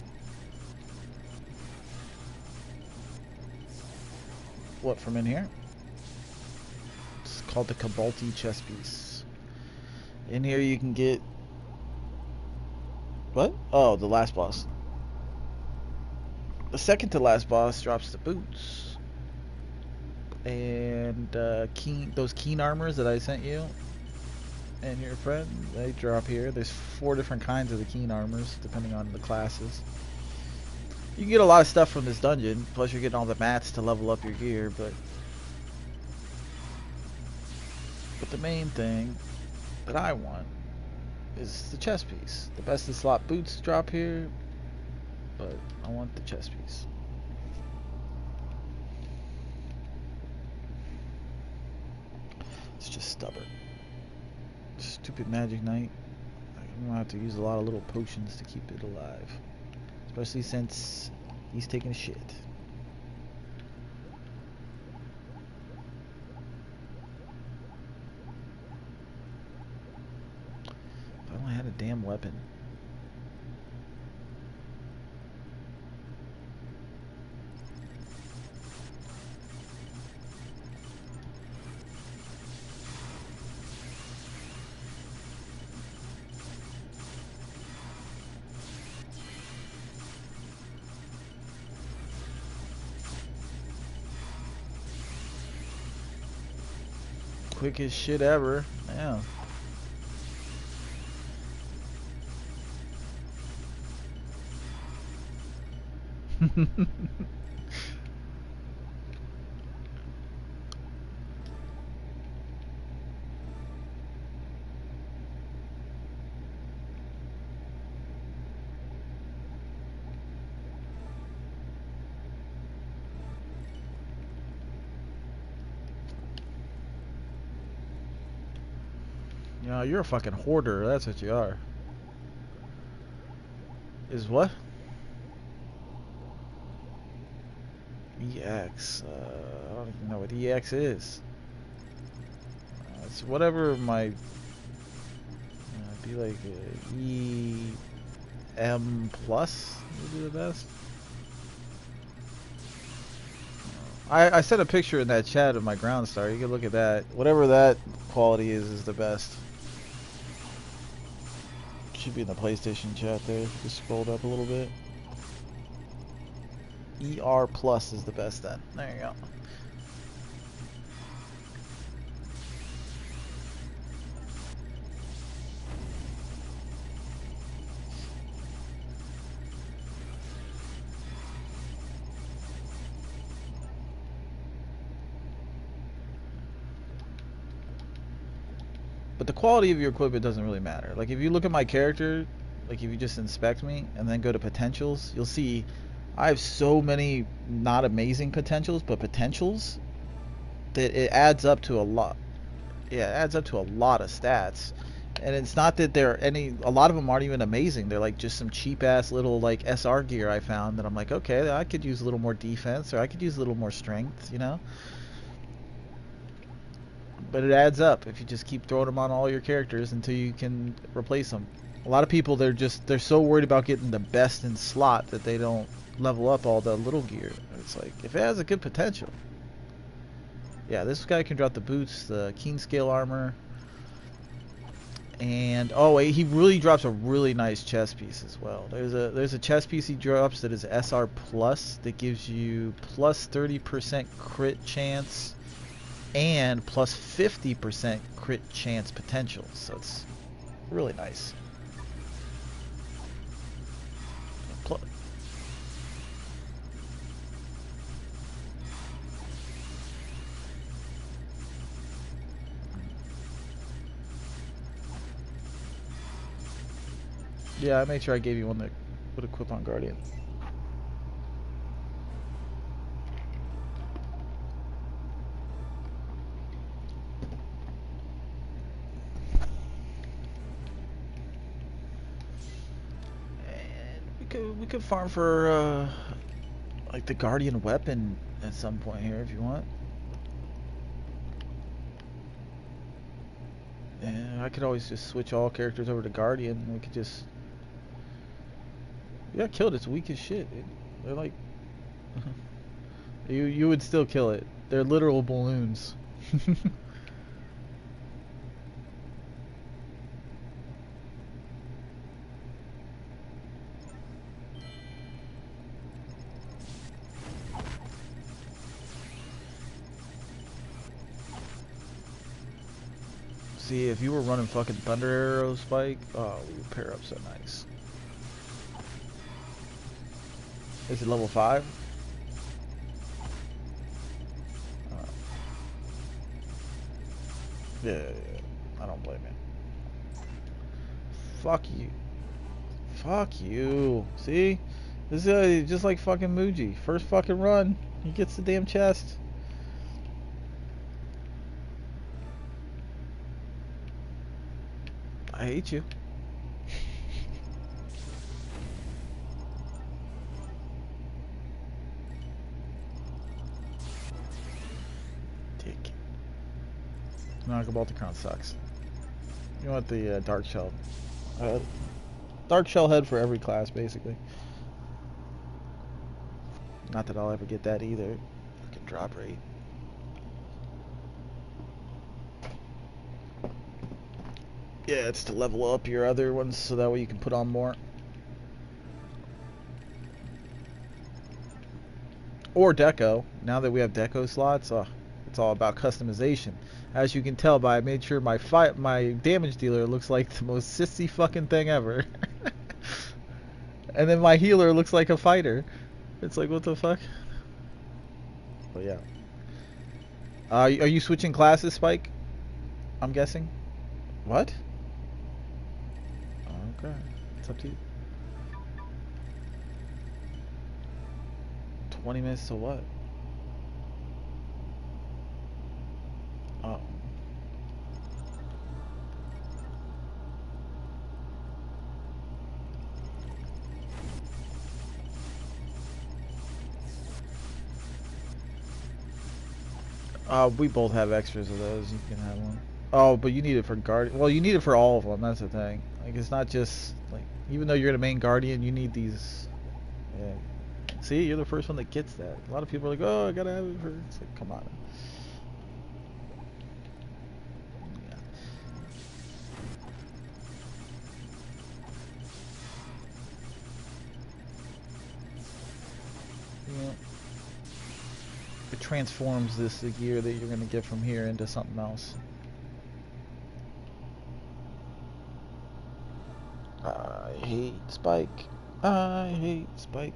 What, from in here? It's called the Cabalti chess piece. In here you can get... What? Oh, the last boss. The second to last boss drops the boots. And those keen armors that I sent you and your friend, they drop here. There's 4 different kinds of the keen armors, depending on the classes. You can get a lot of stuff from this dungeon, plus you're getting all the mats to level up your gear, but the main thing that I want is the chest piece. The best of slot boots drop here, but I want the chest piece. It's just stubborn. Stupid Magic Knight. I'm gonna have to use a lot of little potions to keep it alive. Especially since he's taking a shit. If I only had a damn weapon. Quickest shit ever. Yeah. You know, you're a fucking hoarder. That's what you are. Is what? EX. I don't even know what EX is. It's whatever my... it'd be like EM plus would be the best. I sent a picture in that chat of my ground star. You can look at that. Whatever that quality is the best. Should be in the PlayStation chat there. If you just scrolled up a little bit. ER plus is the best then. There you go. But the quality of your equipment doesn't really matter. Like if you look at my character, like if you just inspect me and then go to potentials, you'll see I have so many not amazing potentials, but potentials that it adds up to a lot. Yeah, it adds up to a lot of stats. And it's not that a lot of them aren't even amazing. They're like just some cheap ass little like SR gear I found that I'm like, okay, I could use a little more defense or I could use a little more strength, you know? But it adds up if you just keep throwing them on all your characters until you can replace them. A lot of people, they're so worried about getting the best in slot that they don't level up all the little gear. It's like, if it has a good potential. Yeah, this guy can drop the boots, the keen scale armor. And, oh wait, he really drops a really nice chest piece as well. There's a chest piece he drops that is SR plus that gives you plus 30% crit chance and plus 50% crit chance potential, so it's really nice. Yeah, I made sure I gave you one that would equip on Guardian. We could farm for like the Guardian weapon at some point here if you want. Yeah, I could always just switch all characters over to Guardian. We could just. You got killed. It's weak as shit, dude. They're like. You would still kill it. They're literal balloons. See, if you were running fucking Thunder Arrow Spike, oh, we would pair up so nice. Is it level 5? Yeah, I don't blame you. Fuck you. Fuck you. See? This is just like fucking Muji. First fucking run, he gets the damn chest. I hate you. Dick. Knockabout the crown sucks. You want the dark shell. Dark shell head for every class, basically. Not that I'll ever get that either. Fucking drop rate. Yeah, it's to level up your other ones so that way you can put on more. Or deco. Now that we have deco slots, it's all about customization. As you can tell by I made sure my damage dealer looks like the most sissy fucking thing ever. And then my healer looks like a fighter. It's like, what the fuck? But yeah. Are you switching classes, Spike? I'm guessing. What? Okay. It's up to you. 20 minutes to what? Oh. We both have extras of those. You can have one. Oh, but you need it for Guardian. Well, you need it for all of them. That's the thing. Like, it's not just like, even though you're the main Guardian, you need these. Yeah. See, you're the first one that gets that. A lot of people are like, oh, I gotta have it for. It's like, come on. Yeah. It transforms this gear that you're gonna get from here into something else. I hate Spike. I hate Spike.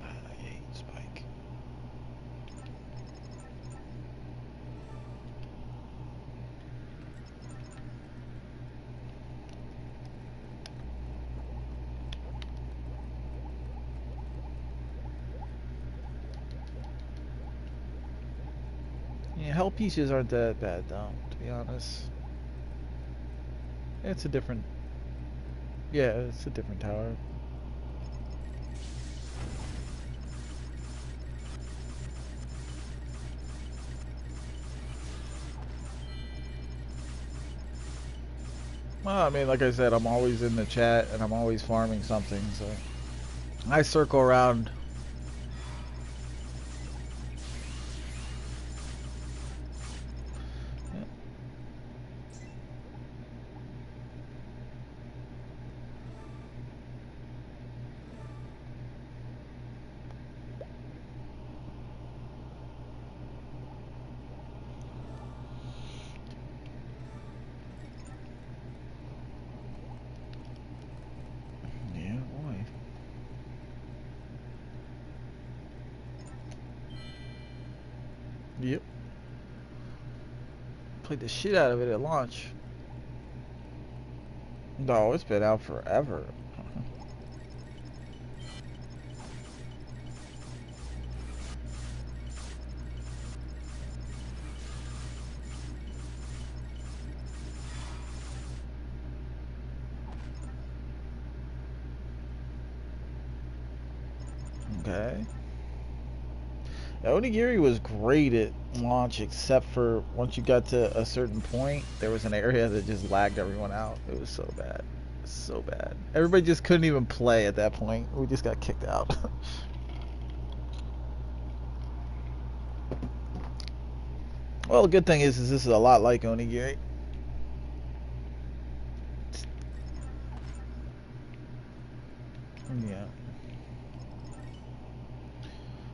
I hate Spike. Yeah, hell pieces aren't that bad though, to be honest. It's a different. Yeah, it's a different tower. Well, I mean, like I said, I'm always in the chat and I'm always farming something, so I circle around. Yep. Played the shit out of it at launch. No, it's been out forever. Okay. Onigiri was great at launch, except for once you got to a certain point, there was an area that just lagged everyone out. It was so bad. So bad. Everybody just couldn't even play at that point. We just got kicked out. Well, the good thing is this is a lot like Onigiri. Yeah.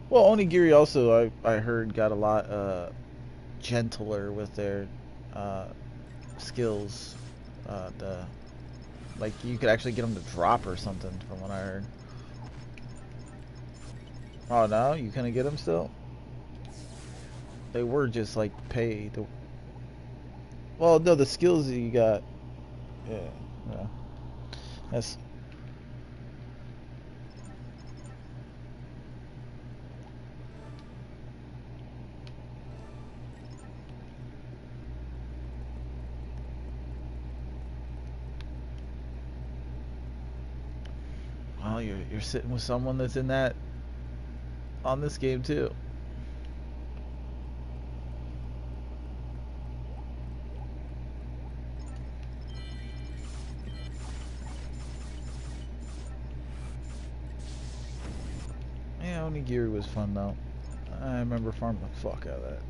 Well, Onigiri also, I heard, got a lot gentler with their uh, skills. Like you could actually get them to drop or something, from what I heard. Oh no, you couldn't get them still? They were just like paid. Well, no, the skills that you got. Yeah, yeah. That's. Well, you're sitting with someone that's in that on this game too. Yeah, Onigiri was fun though. I remember farming the fuck out of that.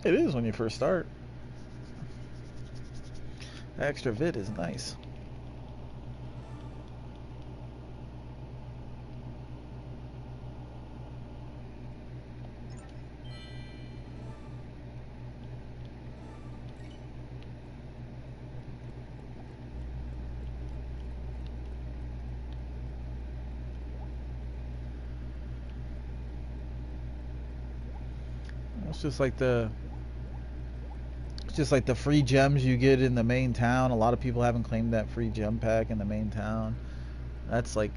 It is when you first start. That extra vid is nice. It's just like the free gems you get in the main town. A lot of people haven't claimed that free gem pack in the main town. That's like,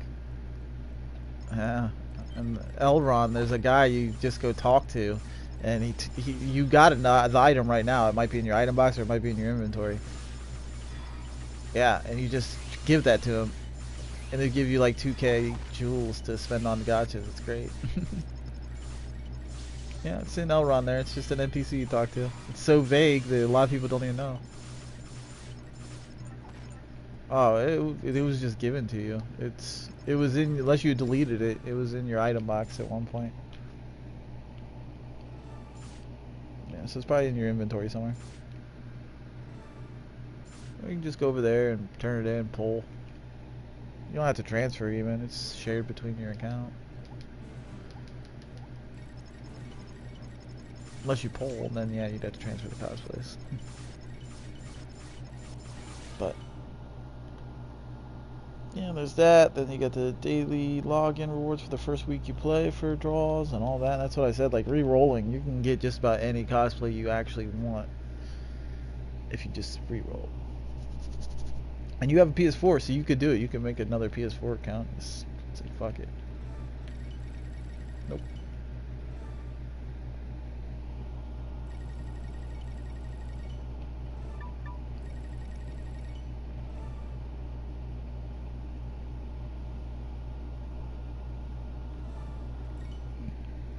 yeah. And Elrond, there's a guy you just go talk to, and you got it, the item right now. It might be in your item box or it might be in your inventory. Yeah, and you just give that to him, and they give you like 2k jewels to spend on gotchas. It's great. Yeah, it's in Elrond there. It's just an NPC you talk to. It's so vague that a lot of people don't even know. Oh, it was just given to you. It was in, unless you deleted it, it was in your item box at one point. Yeah, so it's probably in your inventory somewhere. Or you can just go over there and turn it in, pull. You don't have to transfer even. It's shared between your account. Unless you pull, then yeah, you'd have to transfer the Power's place. But yeah, there's that. Then you get the daily login rewards for the first week you play for draws and all that. That's what I said. Like re-rolling, you can get just about any cosplay you actually want if you just re-roll. And you have a PS4, so you could do it. You could make another PS4 account. Just say fuck it. Nope.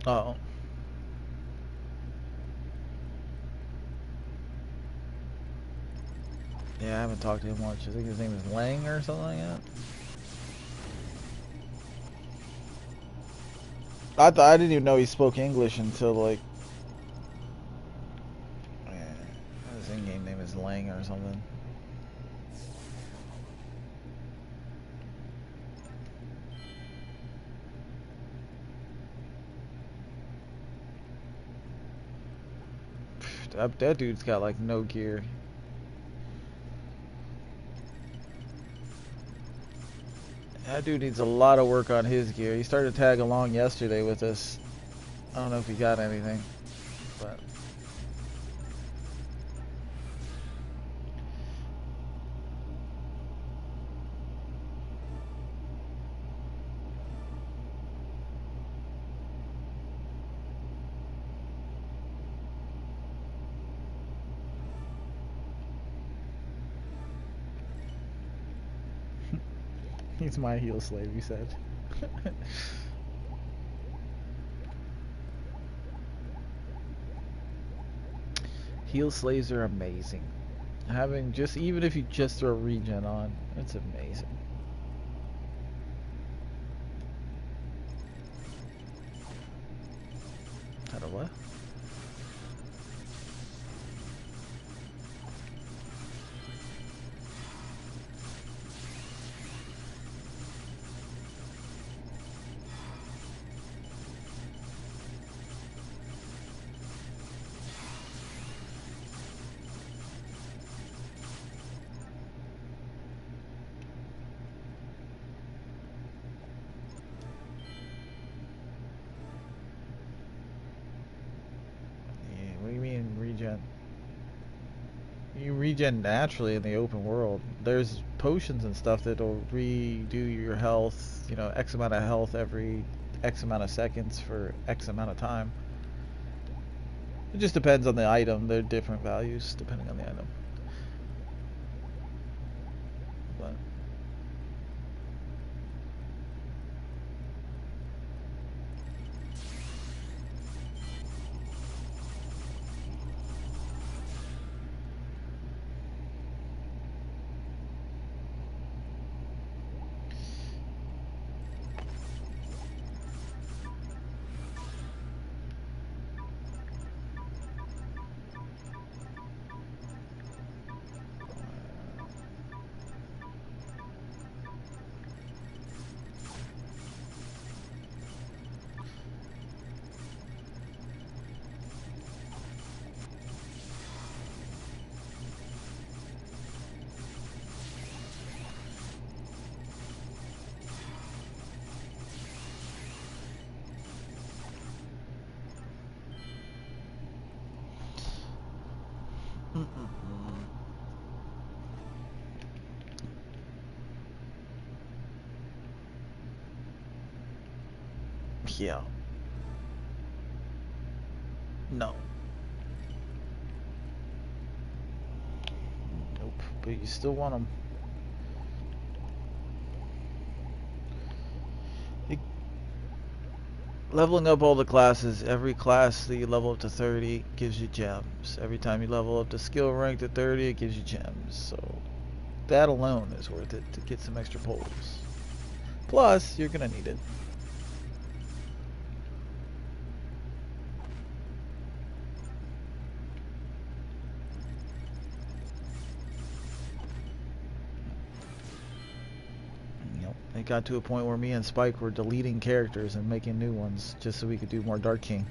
Uh oh. Yeah, I haven't talked to him much. I think his name is Lang or something like that. I didn't even know he spoke English until like, yeah, his in-game name is Lang or something. That dude's got like no gear. That dude needs a lot of work on his gear. He started to tag along yesterday with us. I don't know if he got anything, but he's my heel slave, you said. Heel slaves are amazing. Having just, even if you just throw regen on, it's amazing. How to what? You regen naturally in the open world. There's potions and stuff that'll redo your health, you know, X amount of health every X amount of seconds for X amount of time. It just depends on the item. They're different values depending on the item. But yeah. No. Nope. But you still want them. Leveling up all the classes, every class that you level up to 30 gives you gems. Every time you level up to skill rank to 30, it gives you gems. So that alone is worth it to get some extra pulls. Plus, you're gonna need it. It got to a point where me and Spike were deleting characters and making new ones just so we could do more Dark King.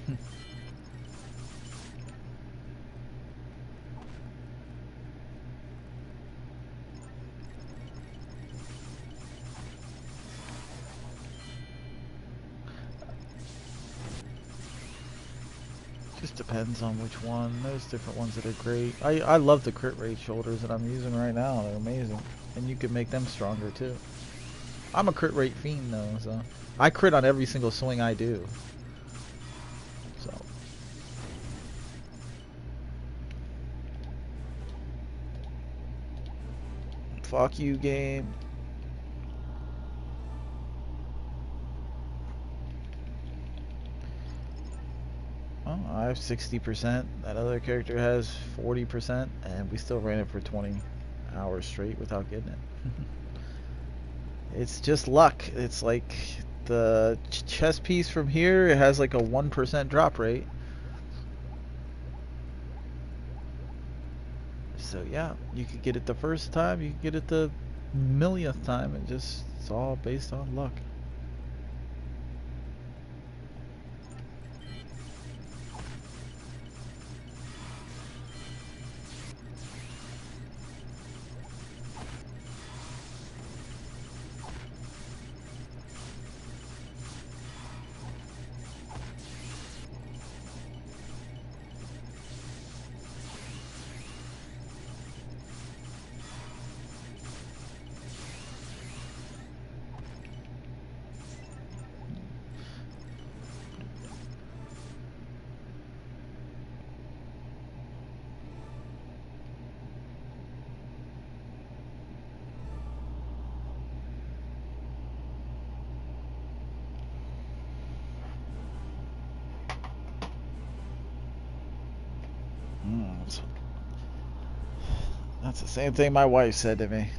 Just depends on which one. There's different ones that are great. I love the crit rate shoulders that I'm using right now. They're amazing. And you can make them stronger too. I'm a crit rate fiend though, so I crit on every single swing I do. So fuck you, game. Oh, I have 60%. That other character has 40%, and we still ran it for 20 hours straight without getting it. It's just luck. It's like the chess piece from here, it has like a 1% drop rate. So yeah, you could get it the first time, you could get it the millionth time. It's all based on luck. That's the same thing my wife said to me.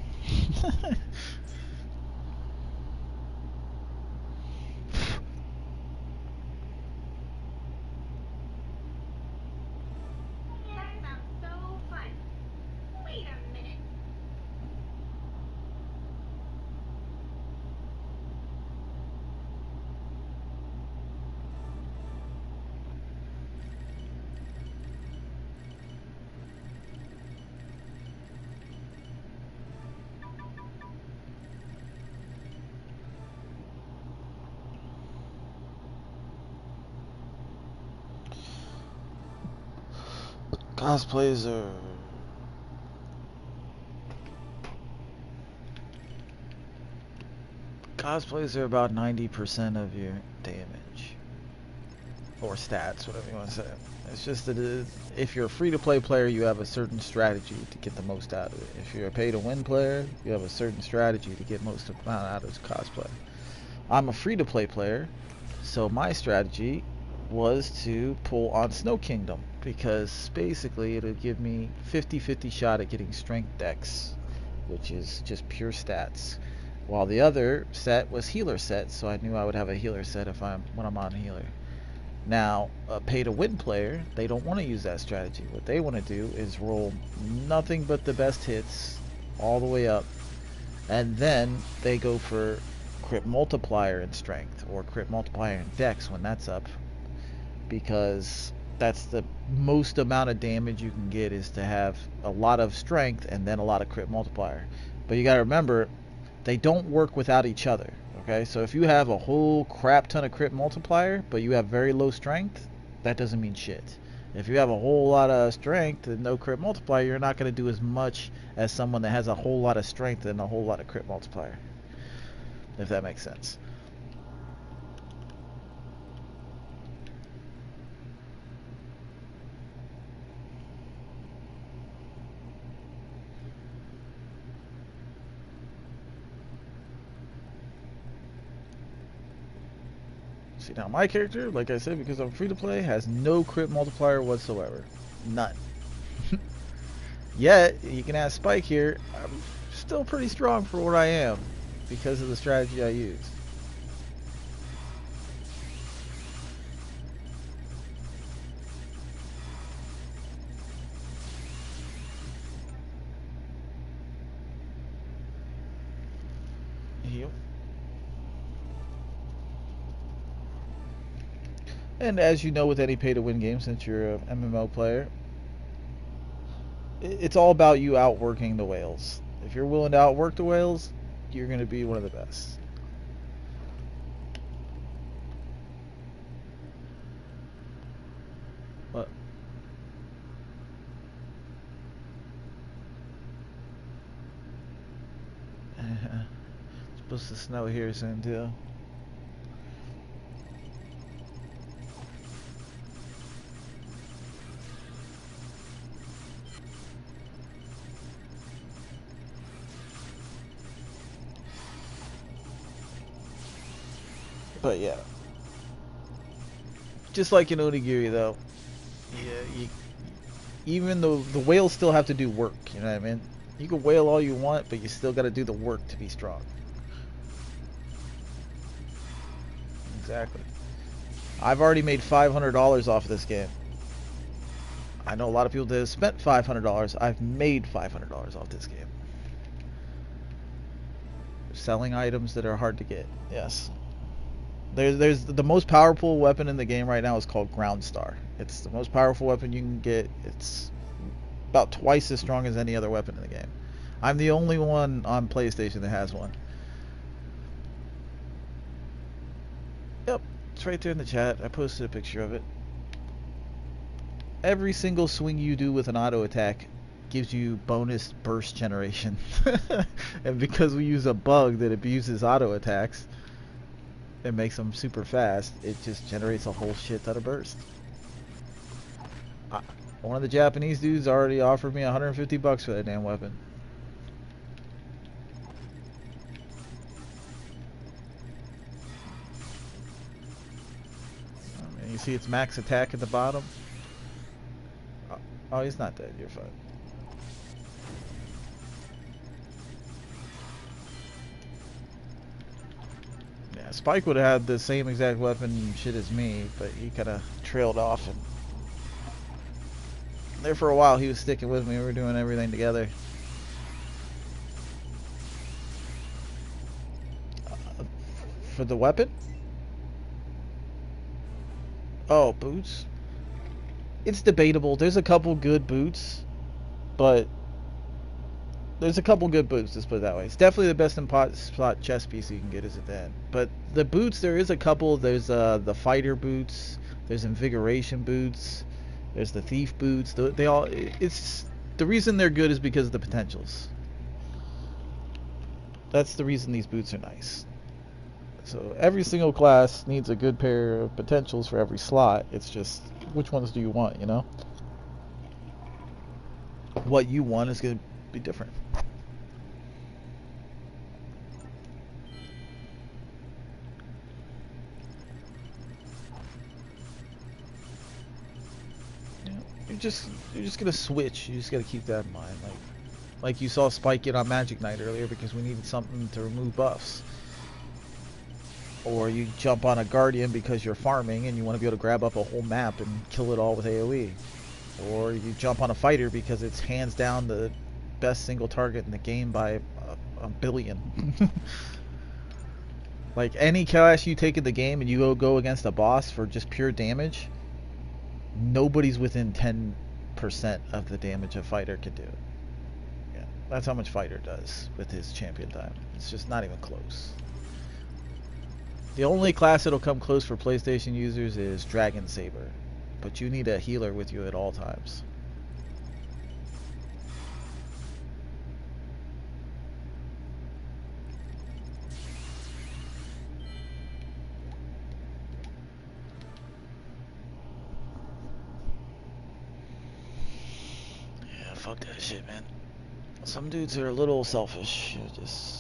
Cosplays are about 90% of your damage. Or stats, whatever you want to say. It's just that if you're a free-to-play player, you have a certain strategy to get the most out of it. If you're a pay-to-win player, you have a certain strategy to get most amount out of cosplay. I'm a free-to-play player, so my strategy was to pull on Snow Kingdom, because basically it'll give me 50-50 shot at getting strength dex, which is just pure stats. While the other set was healer set, so I knew I would have a healer set when I'm on healer. Now, a pay-to-win player, they don't want to use that strategy. What they want to do is roll nothing but the best hits all the way up, and then they go for crit multiplier in strength or crit multiplier in dex when that's up, because that's the most amount of damage you can get, is to have a lot of strength and then a lot of crit multiplier. But you gotta remember, they don't work without each other. Okay, so if you have a whole crap ton of crit multiplier but you have very low strength, that doesn't mean shit. If you have a whole lot of strength and no crit multiplier, you're not going to do as much as someone that has a whole lot of strength and a whole lot of crit multiplier, if that makes sense. See, now my character, like I said, because I'm free to play, has no crit multiplier whatsoever. None. Yet, you can ask Spike here, I'm still pretty strong for what I am, because of the strategy I use. Yep. And as you know, with any pay-to-win game, since you're an MMO player, it's all about you outworking the whales. If you're willing to outwork the whales, you're going to be one of the best. What? It's supposed to snow here soon too. But yeah, just like in Onigiri though, yeah, even though the whales still have to do work, you know what I mean? You can whale all you want, but you still got to do the work to be strong. Exactly. I've already made $500 off of this game. I know a lot of people that have spent $500. I've made $500 off this game. Selling items that are hard to get. Yes. There's the most powerful weapon in the game right now is called Ground Star. It's the most powerful weapon you can get. It's about twice as strong as any other weapon in the game. I'm the only one on PlayStation that has one. Yep, it's right there in the chat. I posted a picture of it. Every single swing you do with an auto attack gives you bonus burst generation. And because we use a bug that abuses auto attacks, it makes them super fast, it just generates a whole shit ton of burst. One of the Japanese dudes already offered me $150 for that damn weapon. You see its max attack at the bottom? Oh, he's not dead. You're fine. Yeah, Spike would have had the same exact weapon shit as me, but he kind of trailed off. And there for a while, he was sticking with me. We were doing everything together. For the weapon? Oh, boots? It's debatable. There's a couple good boots, but there's a couple good boots, let's put it that way. It's definitely the best in spot chest piece you can get is at that. But the boots, there is a couple. There's the fighter boots. There's invigoration boots. There's the thief boots. They all. It's the reason they're good is because of the potentials. That's the reason these boots are nice. So every single class needs a good pair of potentials for every slot. It's just which ones do you want, you know? What you want is going to be different. You're just gonna switch. You just gotta keep that in mind. Like you saw Spike get on Magic Knight earlier because we needed something to remove buffs. Or you jump on a Guardian because you're farming and you want to be able to grab up a whole map and kill it all with AoE. Or you jump on a fighter because it's hands down the best single target in the game by a billion. Like any class you take in the game and you go against a boss for just pure damage, nobody's within 10% of the damage a fighter can do. Yeah, that's how much fighter does with his champion time. It's just not even close. The only class that'll come close for PlayStation users is Dragon Saber, but you need a healer with you at all times. Yeah, fuck that shit, man. Some dudes are a little selfish. Just...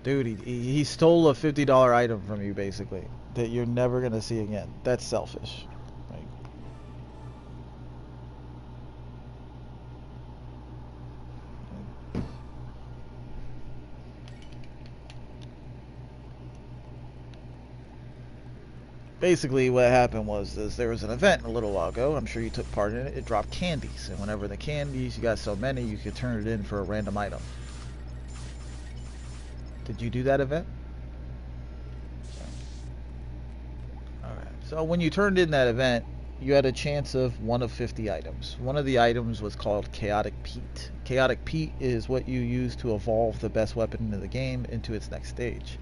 Dude, he stole a $50 item from you, basically, that you're never going to see again. That's selfish. Like, basically, what happened was there was an event a little while ago. I'm sure you took part in it. It dropped candies, and whenever the candies, you got so many, you could turn it in for a random item. Did you do that event? Alright, so when you turned in that event, you had a chance of one of 50 items. One of the items was called Chaotic Pete. Chaotic Pete is what you use to evolve the best weapon in the game into its next stage.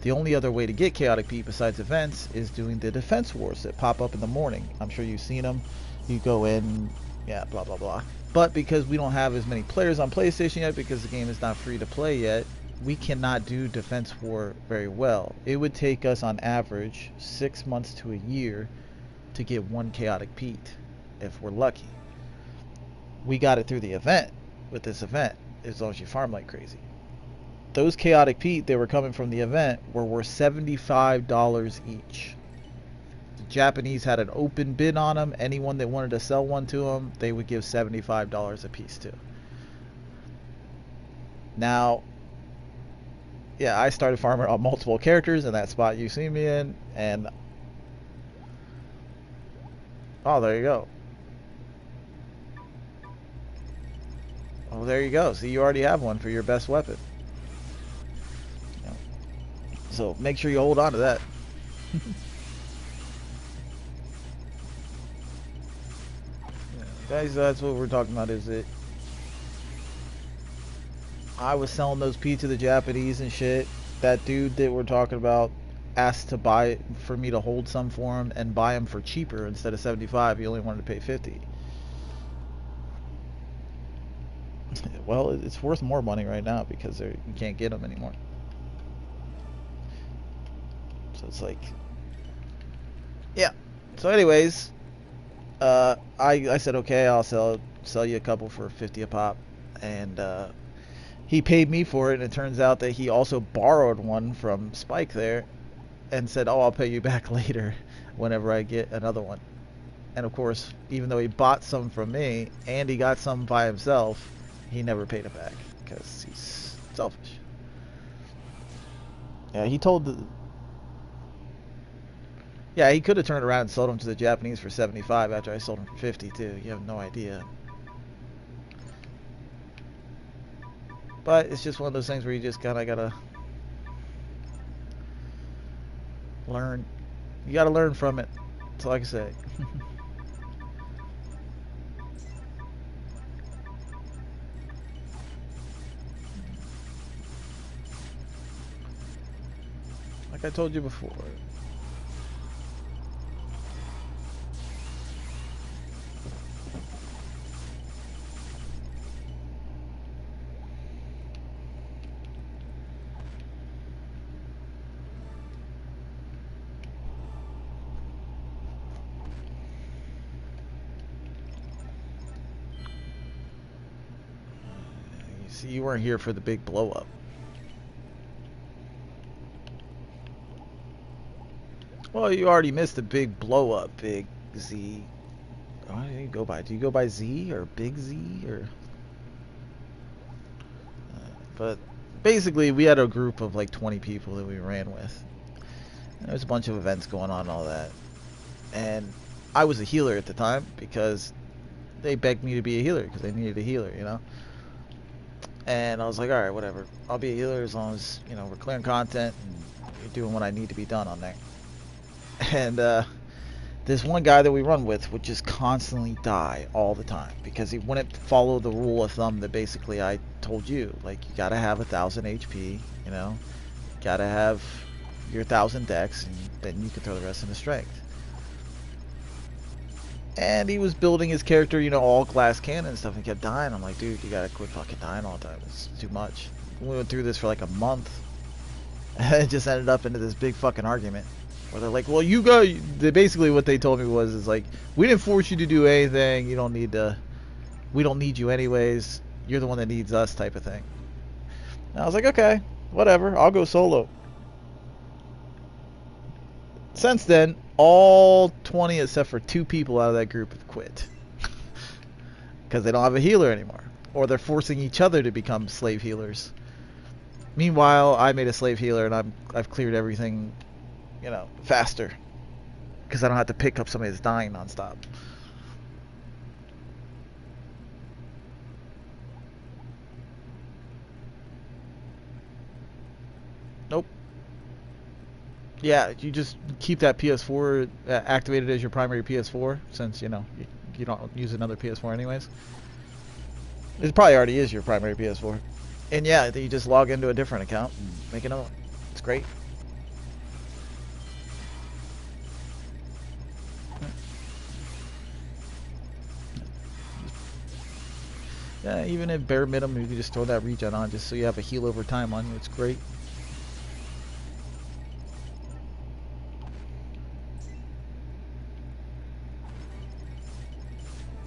The only other way to get Chaotic Pete besides events is doing the defense wars that pop up in the morning. I'm sure you've seen them. You go in, yeah, blah blah blah. But because we don't have as many players on PlayStation yet, because the game is not free to play yet, we cannot do defense war very well. It would take us on average 6 months to a year to get one Chaotic Pete if we're lucky. We got it through the event with this event as long as you farm like crazy. Those Chaotic Pete that were coming from the event were worth $75 each. The Japanese had an open bid on them. Anyone that wanted to sell one to them, they would give $75 a piece to. Now, yeah, I started farming on multiple characters in that spot you see me in, and oh, there you go. Oh, there you go. See, you already have one for your best weapon. So make sure you hold on to that. Yeah, guys, that's what we're talking about, is it? I was selling those P to the Japanese and shit. That dude that we're talking about asked to buy for me to hold some for him and buy them for cheaper instead of 75. He only wanted to pay 50. Well, it's worth more money right now because you can't get them anymore. So it's like, yeah. So anyways, I said okay, I'll sell you a couple for 50 a pop, and he paid me for it, and it turns out that he also borrowed one from Spike there and said, oh, I'll pay you back later whenever I get another one. And of course, even though he bought some from me and he got some by himself, he never paid it back because he's selfish. Yeah, he told the... Yeah, he could have turned around and sold them to the Japanese for 75 after I sold them for 50 too. You have no idea. But it's just one of those things where you just kind of gotta learn. You gotta learn from it. That's all I can say. Like I told you before. See, you weren't here for the big blow up. Well, you already missed the big blow up, Big Z. What do you go by? Do you go by Z or Big Z or? But basically, we had a group of like 20 people that we ran with. And there was a bunch of events going on and all that. And I was a healer at the time because they begged me to be a healer because they needed a healer, you know. And I was like, all right, whatever. I'll be a healer as long as, you know, we're clearing content and you're doing what I need to be done on there. And this one guy that we run with would just constantly die all the time because he wouldn't follow the rule of thumb that basically I told you. Like, you gotta have 1,000 HP, you know, gotta have your 1,000 dex, and then you can throw the rest into strength. And he was building his character, you know, all glass cannon and stuff, and kept dying. I'm like, dude, you gotta quit fucking dying all the time. It's too much. We went through this for like a month, and it just ended up into this big fucking argument. Where they're like, well, you go. Basically, what they told me was, is like, we didn't force you to do anything. You don't need to. We don't need you anyways. You're the one that needs us, type of thing. And I was like, okay, whatever. I'll go solo. Since then, all 20 except for 2 people out of that group have quit because they don't have a healer anymore, or they're forcing each other to become slave healers. Meanwhile, I made a slave healer, and I've cleared everything, you know, faster because I don't have to pick up somebody that's dying nonstop. Nope. Yeah, you just keep that PS4 activated as your primary PS4 since, you know, you don't use another PS4 anyways. It probably already is your primary PS4. And yeah, you just log into a different account and make another one. It's great. Yeah, even at bare minimum, you can just throw that regen on just so you have a heal over time on you. It's great.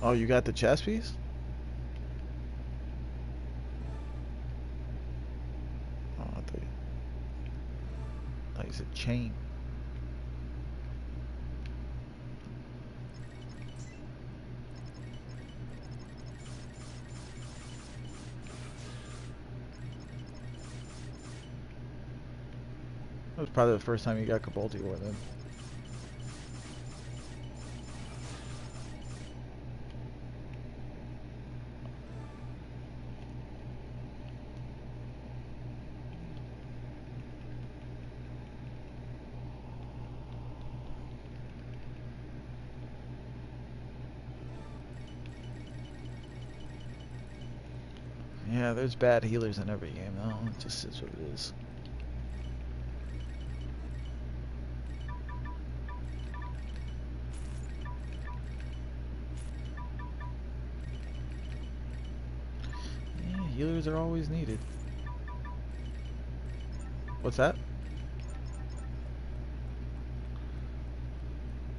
Oh, you got the chest piece? Oh, I thought you said chain. That was probably the first time you got Kabolti ore then. Yeah, there's bad healers in every game though. It just is what it is. Yeah, healers are always needed. What's that?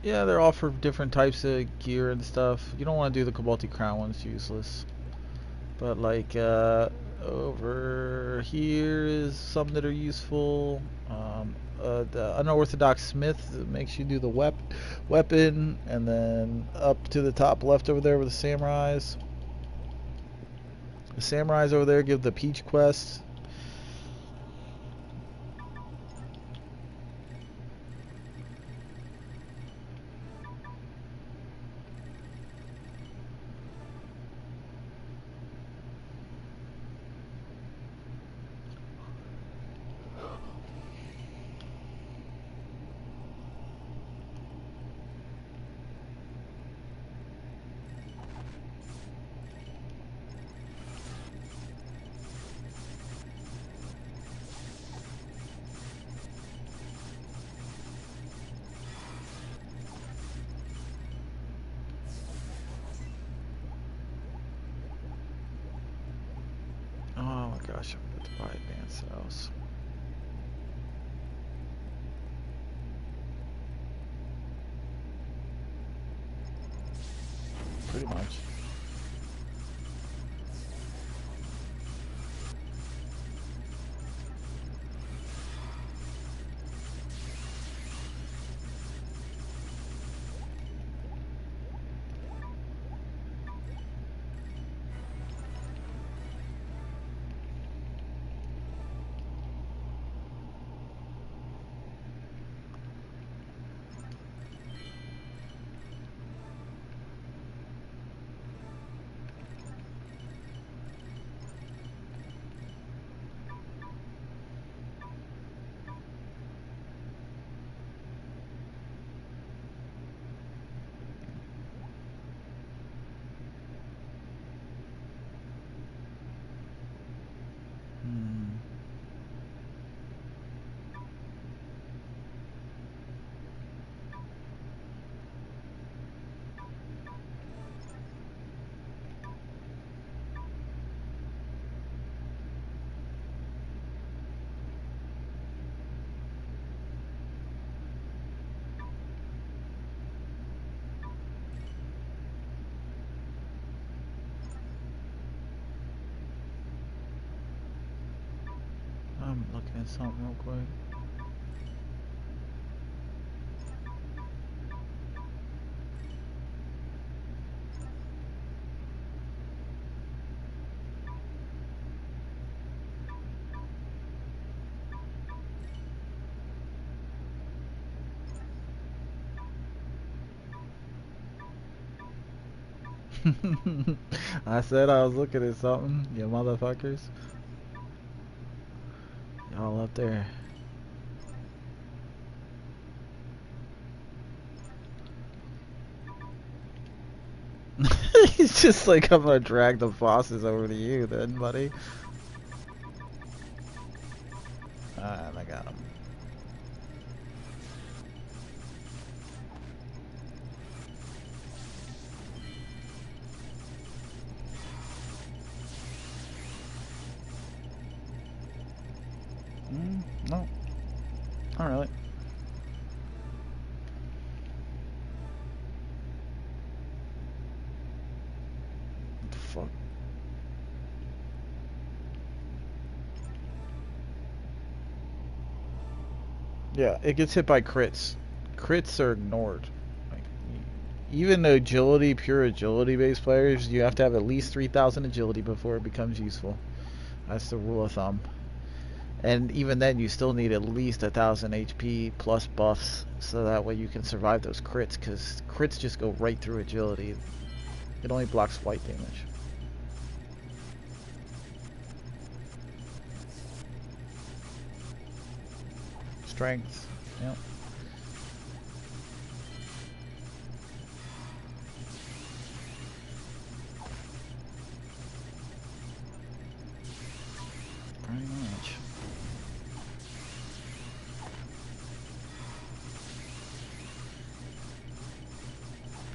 Yeah, they're all for different types of gear and stuff. You don't want to do the Kabolti Crown one, it's useless. But like, Over here is some that are useful. The unorthodox smith makes you do the weapon, and then up to the top left over there with the samurais. The samurais over there give the peach quest. Oh my gosh, I'm about to buy advanced house. Pretty much. I'm looking at something real quick. I said I was looking at something, you motherfuckers. Y'all up there. He's just like, I'm gonna drag the bosses over to you then, buddy. Alright, I got him. No. Not really. What the fuck? Yeah, it gets hit by crits. Crits are ignored. Like, even agility, pure agility based players, you have to have at least 3,000 agility before it becomes useful. That's the rule of thumb. And even then, you still need at least 1,000 HP plus buffs, so that way you can survive those crits, because crits just go right through agility. It only blocks white damage. Strength, yep. Pretty much.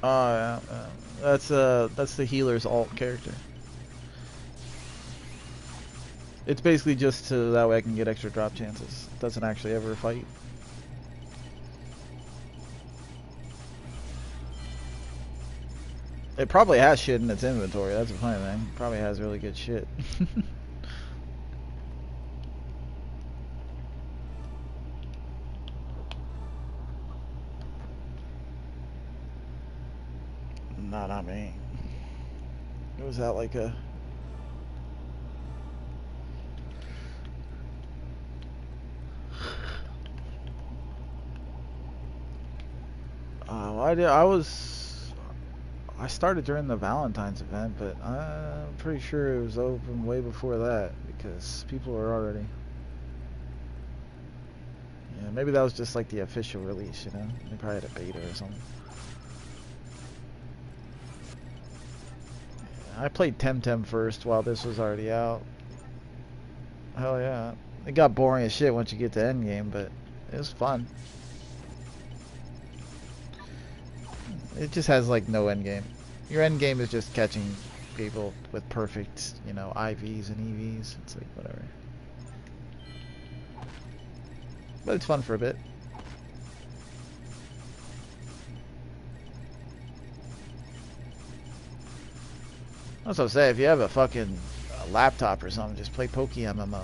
Oh yeah, that's the healer's alt character. It's basically just so that way I can get extra drop chances. It doesn't actually ever fight. It probably has shit in its inventory. That's the funny thing. It probably has really good shit. Was that like a... I started during the Valentine's event, but I'm pretty sure it was open way before that because people were already... Yeah, maybe that was just like the official release, you know? They probably had a beta or something. I played Temtem first while this was already out. Hell yeah. It got boring as shit once you get to endgame, but it was fun. It just has like no endgame. Your endgame is just catching people with perfect, you know, IVs and EVs. It's like whatever. But it's fun for a bit. That's what I'm saying. If you have a fucking laptop or something, just play Poke MMO.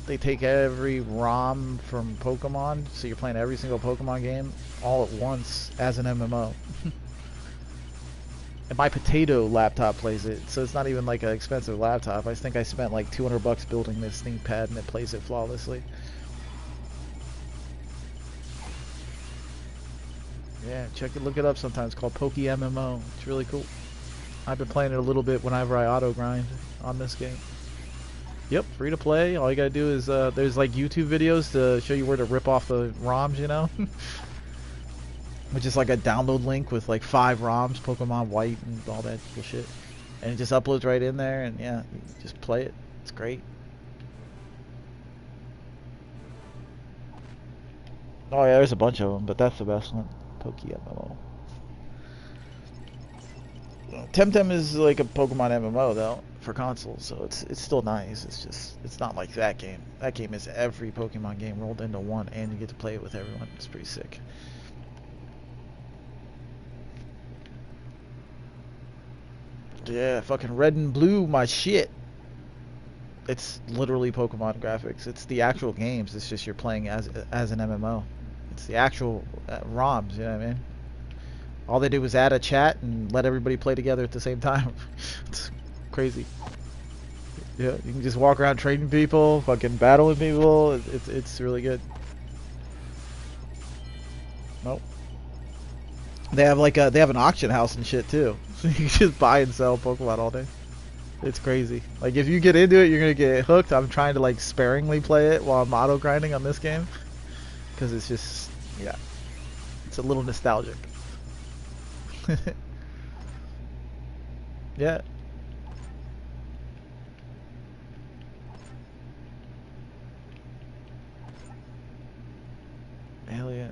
They take every ROM from Pokemon, so you're playing every single Pokemon game all at once as an MMO. And my potato laptop plays it, so it's not even like an expensive laptop. I think I spent like $200 building this ThinkPad, and it plays it flawlessly. Yeah, check it, look it up sometimes. It's called Poke MMO. It's really cool. I've been playing it a little bit whenever I auto grind on this game. Yep, free to play. All you gotta do is there's like YouTube videos to show you where to rip off the ROMs, you know, which is like a download link with like 5 ROMs, Pokemon White and all that bullshit, and it just uploads right in there, and yeah, you just play it. It's great. Oh yeah, there's a bunch of them, but that's the best one. Poke MMO. Temtem is like a Pokemon MMO though for consoles, so it's still nice. It's just it's not like that game. That game is every Pokemon game rolled into one, and you get to play it with everyone. It's pretty sick. Yeah, fucking red and blue, my shit. It's literally Pokemon graphics. It's the actual games. It's just you're playing as an MMO. It's the actual ROMs. You know what I mean? All they did was add a chat and let everybody play together at the same time. It's crazy. Yeah, you can just walk around trading people, fucking battling people. It's really good. Nope. They have like they have an auction house and shit too. So you can just buy and sell Pokemon all day. It's crazy. Like if you get into it, you're gonna get hooked. I'm trying to like sparingly play it while I'm auto grinding on this game because it's just yeah, it's a little nostalgic. Yeah. Hell yeah.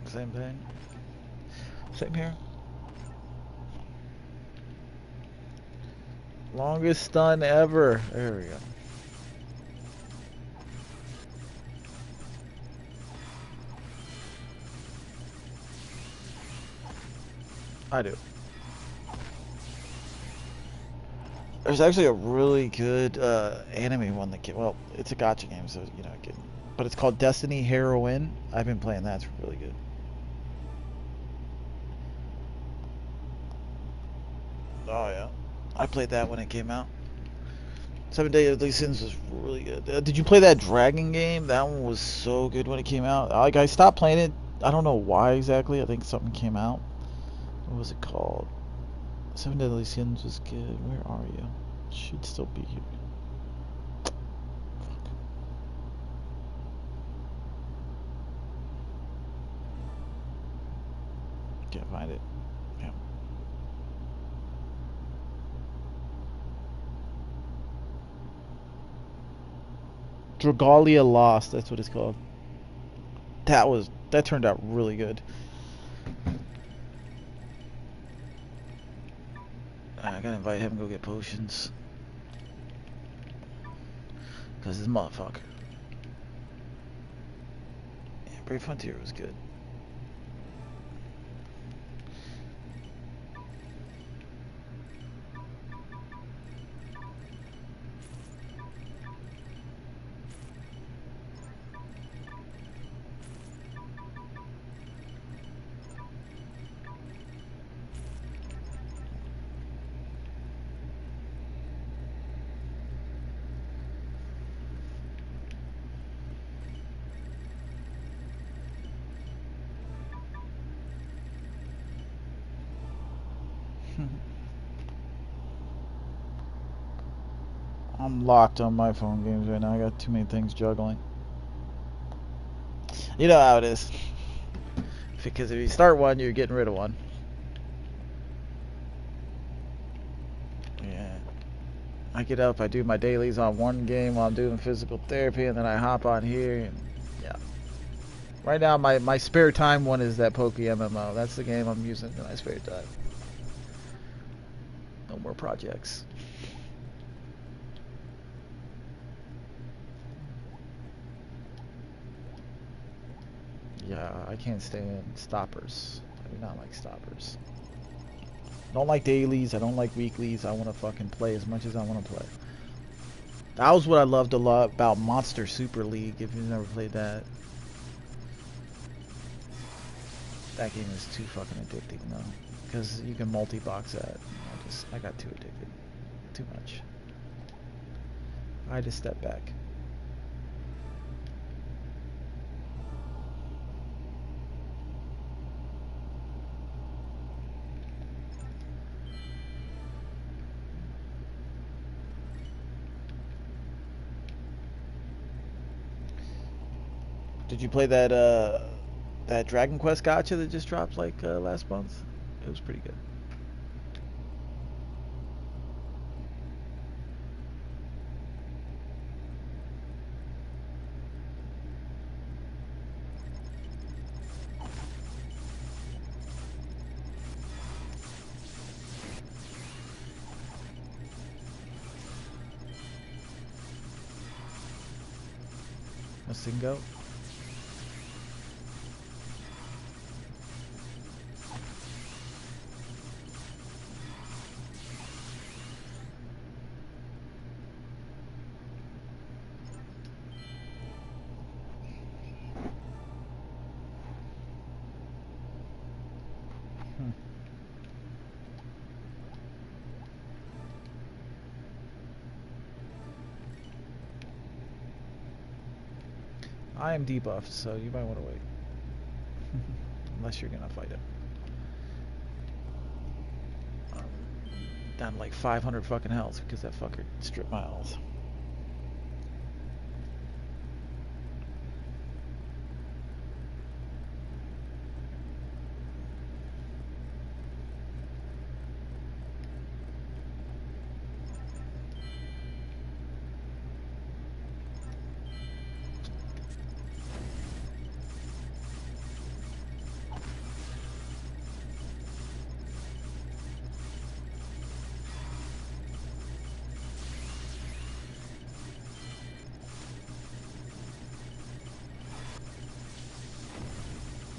Same thing. Same here. Longest stun ever. There we go. I do. There's actually a really good anime one that came. Well, it's a gacha game, so you know, but it's called Destiny Heroine. I've been playing that. It's really good. Oh yeah, I played that when it came out. 7 Days Sins was really good. Did you play that Dragon game? That one was so good when it came out. Like I stopped playing it. I don't know why exactly. I think something came out. What was it called? 7 Deadly Sins was good. Where are you? Should still be here. Fuck. Can't find it. Yeah. Dragalia Lost. That's what it's called. That turned out really good. I gotta invite him to go get potions. Cause this motherfucker. Yeah, Brave Frontier was good. I'm locked on my phone games right now. I got too many things juggling. You know how it is. Because if you start one, you're getting rid of one. Yeah. I get up, I do my dailies on one game while I'm doing physical therapy, and then I hop on here. And yeah. Right now, my spare time one is that Poke MMO. That's the game I'm using in my spare time. No more projects. Yeah, I can't stand stoppers. I do not like stoppers. I don't like dailies. I don't like weeklies. I want to fucking play as much as I want to play. That was what I loved a lot about Monster Super League, if you've never played that. That game is too fucking addicting though. Because you can multi-box that. I got too addicted. Too much. I had to step back. Did you play that Dragon Quest gacha that just dropped like last month? It was pretty good. Masingo. I am debuffed, so you might want to wait. Unless you're gonna fight it. Down to like 500 fucking health because that fucker stripped my health.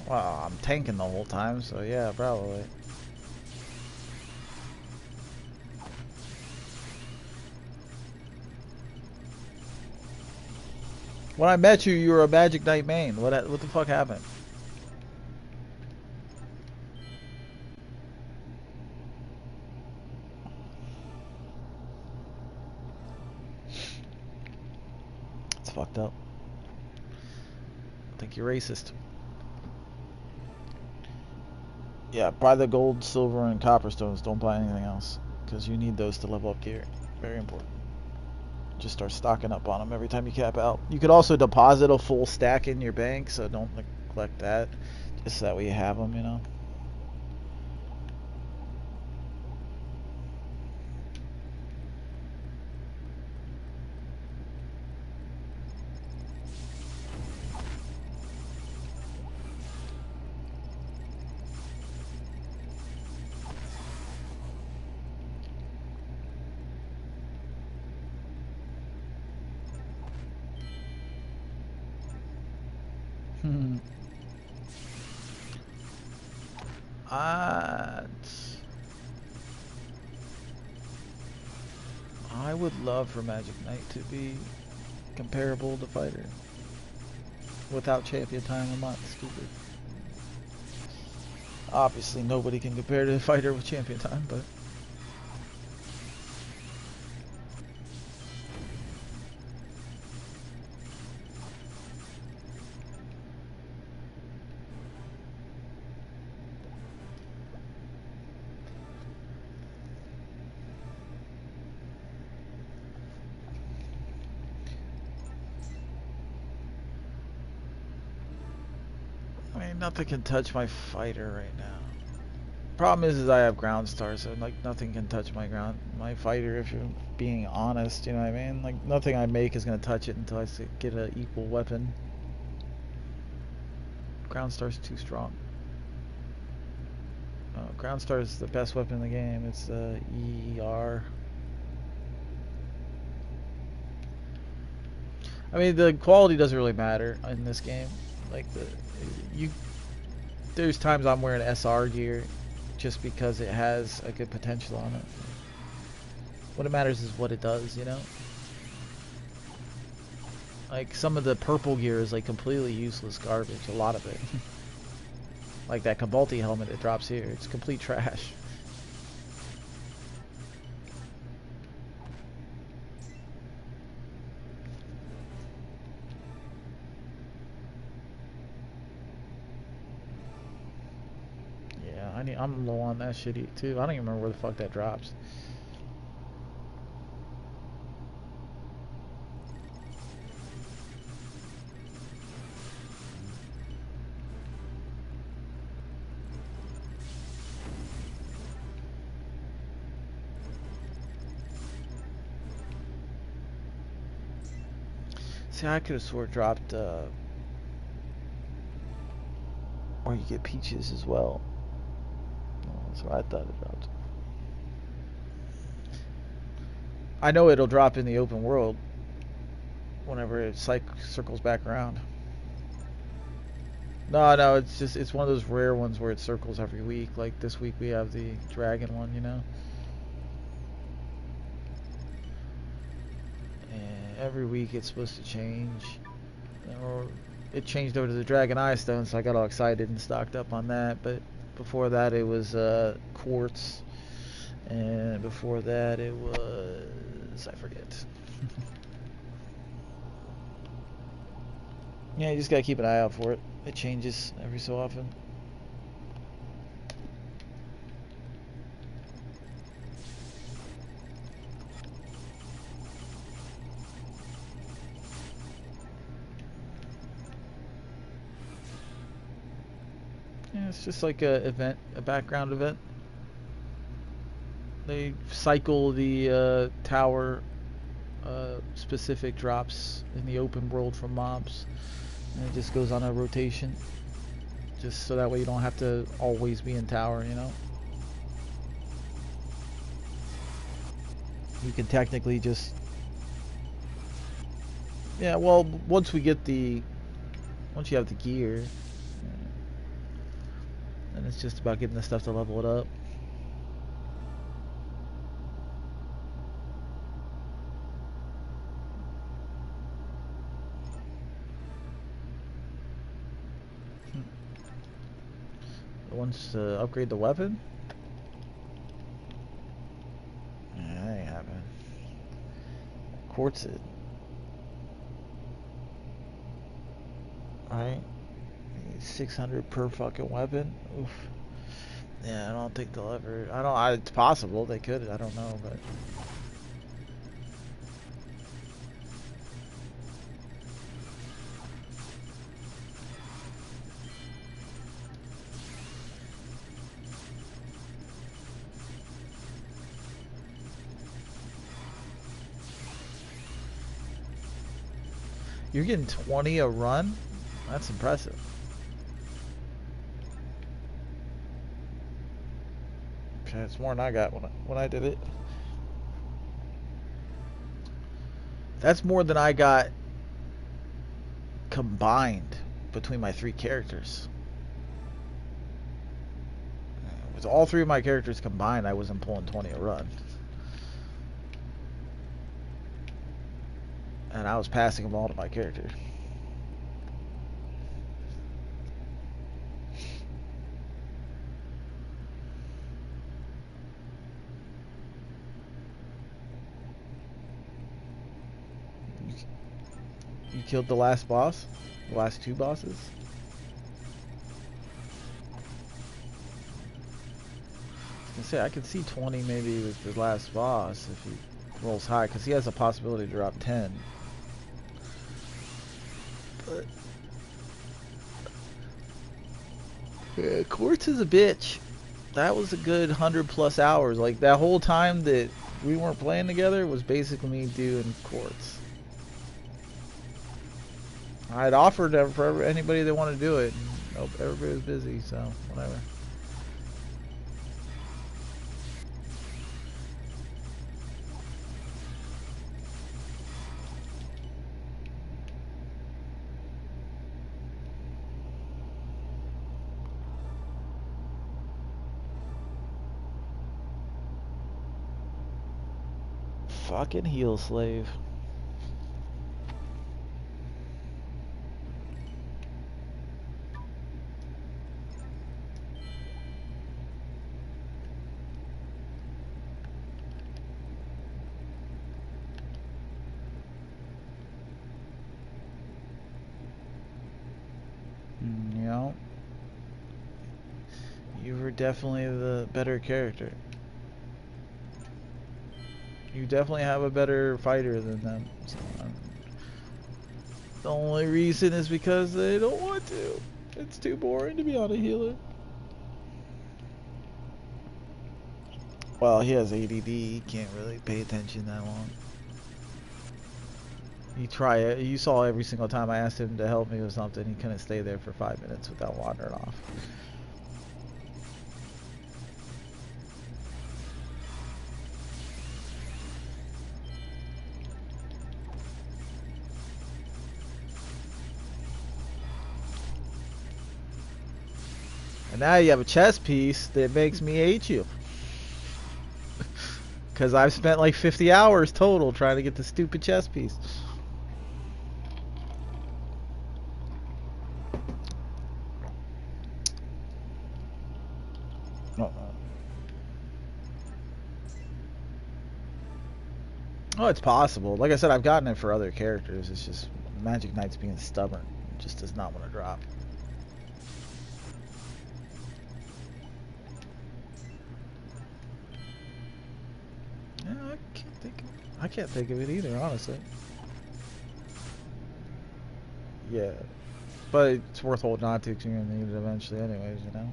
Well, I'm tanking the whole time, so yeah, probably. When I met you, you were a Magic Knight main. What the fuck happened? It's fucked up. I think you're racist. Yeah, buy the gold, silver, and copper stones. Don't buy anything else. Because you need those to level up gear. Very important. Just start stocking up on them every time you cap out. You could also deposit a full stack in your bank, so don't neglect that. Just so that way you have them, you know. I would love for Magic Knight to be comparable to Fighter. Without champion time, I'm not stupid. Obviously, nobody can compare to Fighter with champion time, but... nothing can touch my fighter right now. Problem is I have ground stars, so like nothing can touch my fighter. If you're being honest, you know what I mean. Like nothing I make is gonna touch it until I get an equal weapon. Ground star's too strong. Ground star is the best weapon in the game. It's ER. I mean, the quality doesn't really matter in this game. Like there's times I'm wearing SR gear just because it has a good potential on it. What it matters is what it does, you know? Like some of the purple gear is like completely useless garbage, a lot of it. Like that Cabalti helmet that drops here, it's complete trash. I'm low on that shit too. I don't even remember where the fuck that drops. See, I could have swore it dropped or you get peaches as well. That's what I thought it dropped. I know it'll drop in the open world whenever it circles back around. No, it's one of those rare ones where it circles every week. Like this week we have the dragon one, you know. And every week it's supposed to change. Or it changed over to the Dragon Eye Stone, so I got all excited and stocked up on that. But before that it was quartz, and before that it was, I forget. Yeah, you just gotta keep an eye out for it. It changes every so often. Yeah, it's just like a background event. They cycle the tower specific drops in the open world from mobs, and it just goes on a rotation, just so that way you don't have to always be in tower, you know. You can technically just, yeah, well, once you have the gear, then it's just about getting the stuff to level it up. Once to upgrade the weapon? Yeah, that ain't happening. Quartz it. Alright. 600 per fucking weapon. Oof. Yeah, I don't think they'll ever. It's possible they could. I don't know, but. You're getting 20 a run? That's impressive. Okay, it's more than I got when I did it. That's more than I got combined between my 3 characters. With all 3 of my characters combined, I wasn't pulling 20 a run. And I was passing them all to my character. You killed the last boss? The last 2 bosses? I was gonna say, I could see 20 maybe with the last boss if he rolls high, because he has a possibility to drop 10. But Yeah, Quartz is a bitch. That was a good 100+ hours. Like that whole time that we weren't playing together was basically me doing Quartz. I'd offered for anybody that wanted to do it. And nope, everybody was busy, so whatever. Fucking heel slave. You know, you were definitely the better character. You definitely have a better fighter than them. So, the only reason is because they don't want to. It's too boring to be on a healer. Well, he has ADD. He can't really pay attention that long. You try it. You saw every single time I asked him to help me with something, he couldn't stay there for 5 minutes without wandering off. And now you have a chess piece that makes me hate you. Because I've spent like 50 hours total trying to get the stupid chess piece. Oh, it's possible. Like I said, I've gotten it for other characters. It's just Magic Knight's being stubborn. It just does not want to drop. Yeah, I can't think of it either, honestly. Yeah. But it's worth holding on to because you're going to need it eventually anyways, you know?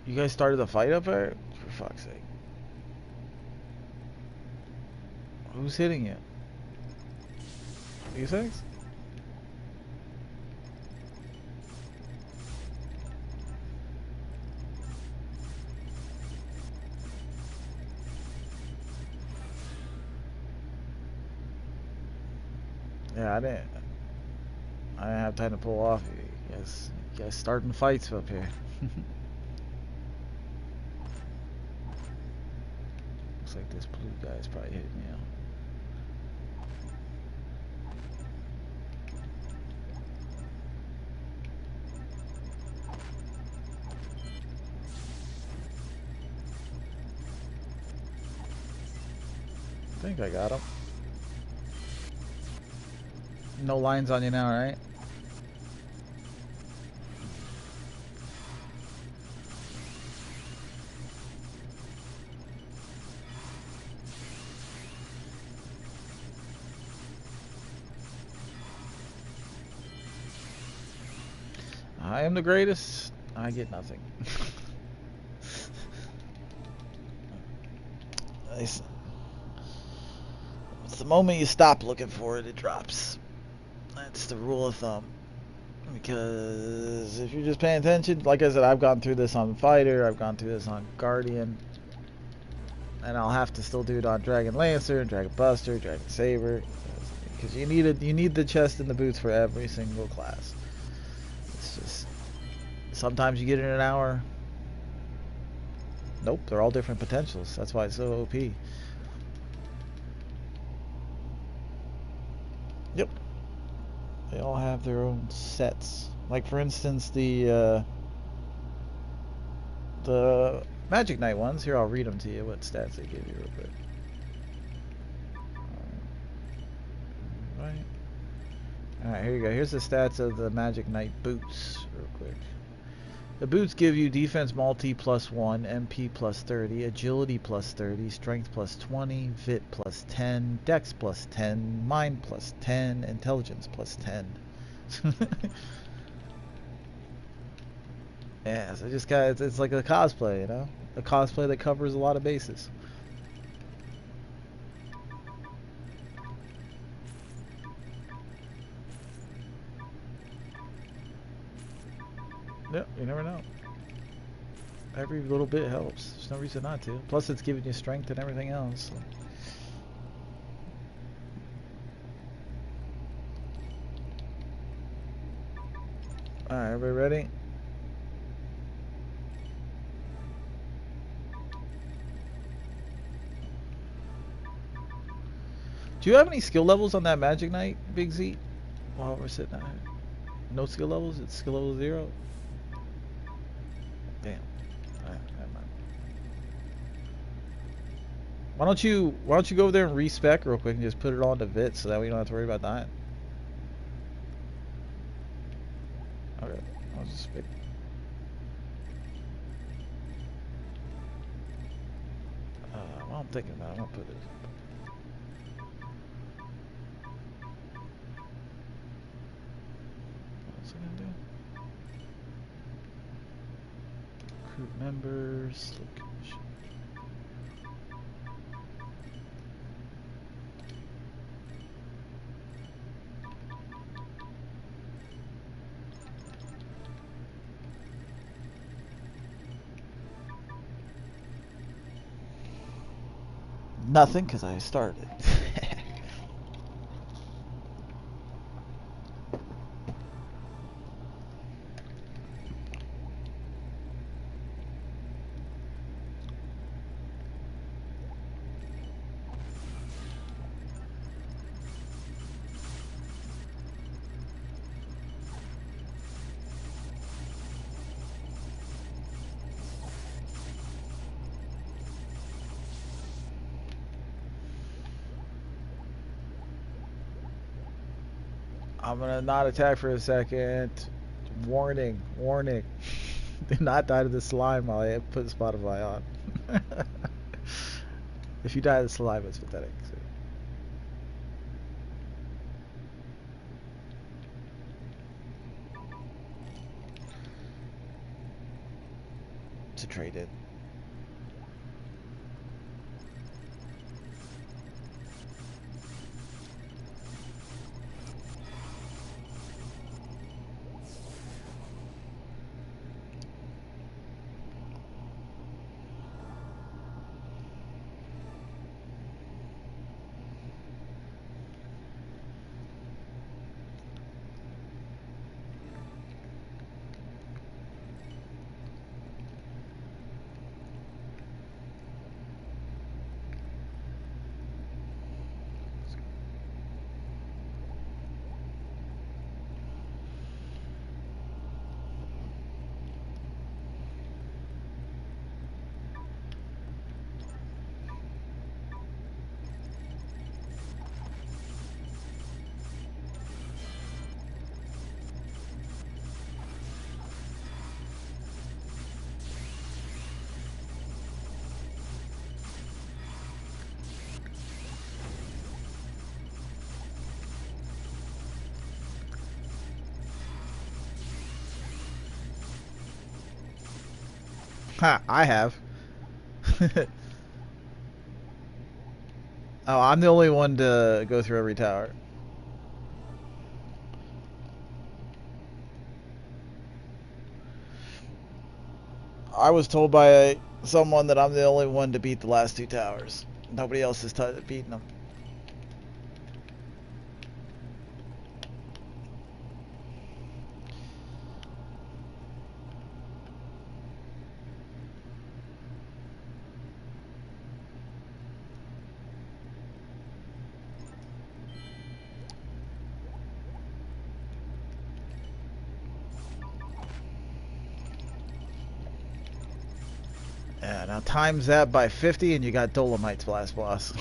You guys started the fight up there? For fuck's sake. Who's hitting you? You things? Yeah, I didn't have time to pull off. You guys starting fights up here. Looks like this blue guy's probably hitting me out. I think I got him. No lines on you now, right? I am the greatest. I get nothing. It's the moment you stop looking for it, it drops. That's the rule of thumb. Because if you're just paying attention, like I said, I've gone through this on Fighter, I've gone through this on Guardian, and I'll have to still do it on Dragon Lancer, Dragon Buster, Dragon Saber, because you need the chest and the boots for every single class. It's just sometimes you get it in an hour. Nope, they're all different potentials. That's why it's so OP. Yep. They all have their own sets. Like for instance, the Magic Knight ones. Here, I'll read them to you. What stats they give you real quick. Alright, here you go. Here's the stats of the Magic Knight boots real quick. The boots give you defense multi +1, MP +30, agility +30, strength +20, vit +10, dex +10, mind +10, intelligence +10. Yeah, so just got it's like a cosplay, you know, a cosplay that covers a lot of bases. Yeah, you never know. Every little bit helps. There's no reason not to. Plus, it's giving you strength and everything else. So. All right, everybody ready? Do you have any skill levels on that Magic Knight, Big Z? While we're sitting out here. No skill levels? It's skill level 0? Damn. Alright, never mind. Why don't you go over there and respec real quick and just put it all into VIT so that we don't have to worry about dying? Okay. I'll just spec. Well, I'm thinking about it. I'm gonna put it. What's it gonna do? Recruit members. Location. Nothing, because I started. I'm gonna not attack for a second. Warning, warning. Do not die to the slime while I put Spotify on. If you die to the slime, it's pathetic. So. To trade it. Ha, I have. Oh, I'm the only one to go through every tower. I was told by someone that I'm the only one to beat the last 2 towers. Nobody else has beaten them. Yeah, now times that by 50 and you got Dolomite's Blast Boss.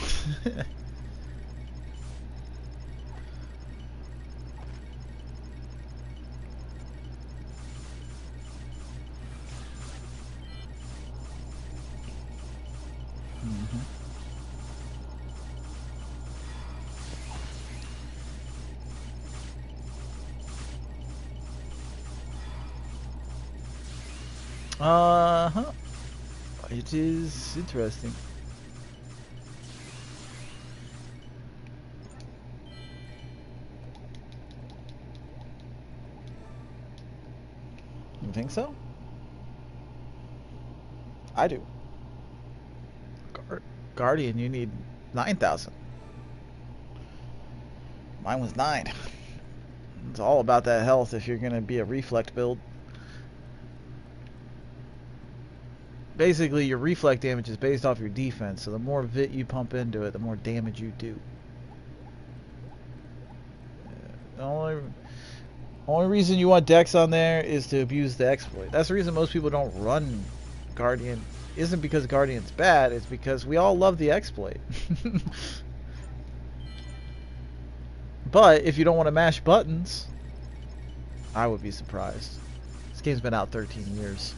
Uh-huh. It is interesting. You think so? I do. Guardian, you need 9,000. Mine was 9. It's all about that health if you're going to be a reflect build. Basically, your reflect damage is based off your defense, so the more vit you pump into it, the more damage you do. The only reason you want Dex on there is to abuse the exploit. That's the reason most people don't run Guardian. Isn't because Guardian's bad, it's because we all love the exploit. But if you don't want to mash buttons, I would be surprised. This game's been out 13 years.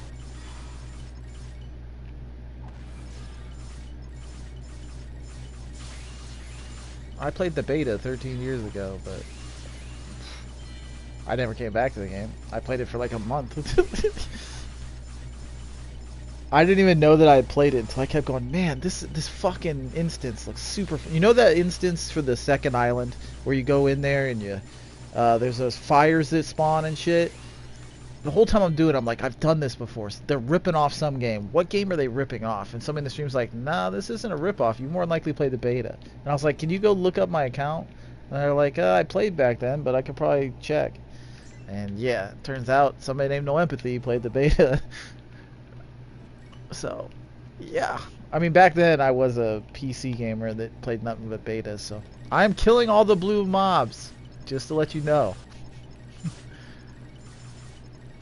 I played the beta 13 years ago, but I never came back to the game. I played it for like a month. I didn't even know that I had played it until I kept going, man, this fucking instance looks super fun. You know that instance for the second island where you go in there and you there's those fires that spawn and shit? The whole time I'm doing it, I'm like, I've done this before. They're ripping off some game. What game are they ripping off? And somebody in the stream's like, nah, this isn't a rip-off. You more than likely played the beta. And I was like, can you go look up my account? And they're like, I played back then, but I could probably check. And yeah, it turns out somebody named NoEmpathy played the beta. So, yeah. I mean, back then I was a PC gamer that played nothing but beta, so. I'm killing all the blue mobs, just to let you know.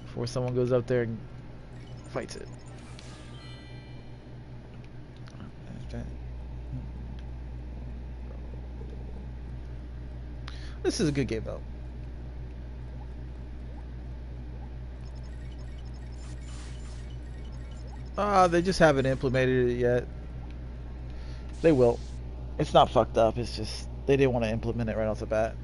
Before someone goes up there and fights it. This is a good game though. They just haven't implemented it yet. They will. It's not fucked up, it's just they didn't want to implement it right off the bat.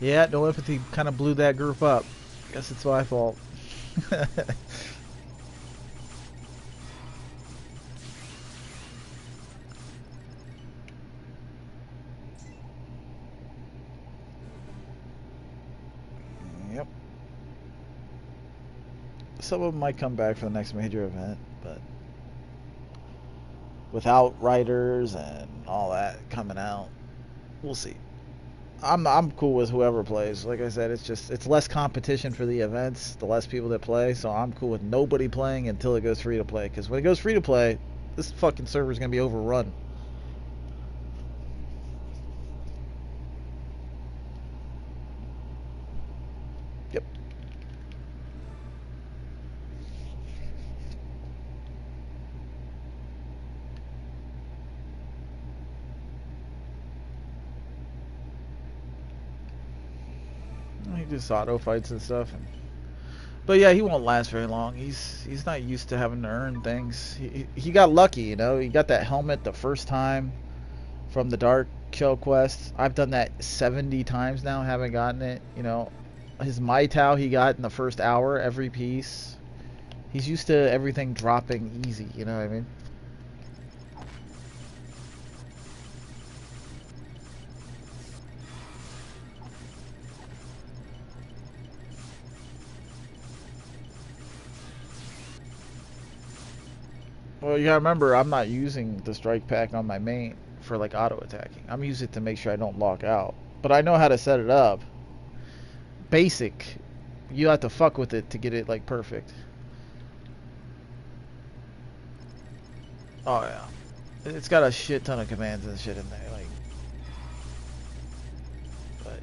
Yeah, NoEmpathy kind of blew that group up. Guess it's my fault. Yep. Some of them might come back for the next major event, but without writers and all that coming out, we'll see. I'm cool with whoever plays. Like I said, it's less competition for the events, the less people that play. So I'm cool with nobody playing until it goes free to play. Because when it goes free to play, this fucking server's gonna be overrun. Yep. He just auto fights and stuff. But yeah, he won't last very long. He's not used to having to earn things. He got lucky, you know. He got that helmet the first time from the Dark Shell quest. I've done that 70 times now, haven't gotten it. You know, his Mai Tao he got in the first hour every piece. He's used to everything dropping easy. You know what I mean? Well, you gotta remember, I'm not using the strike pack on my main for like auto attacking. I'm using it to make sure I don't lock out. But I know how to set it up. Basic. You have to fuck with it to get it like perfect. Oh yeah. It's got a shit ton of commands and shit in there. Like, but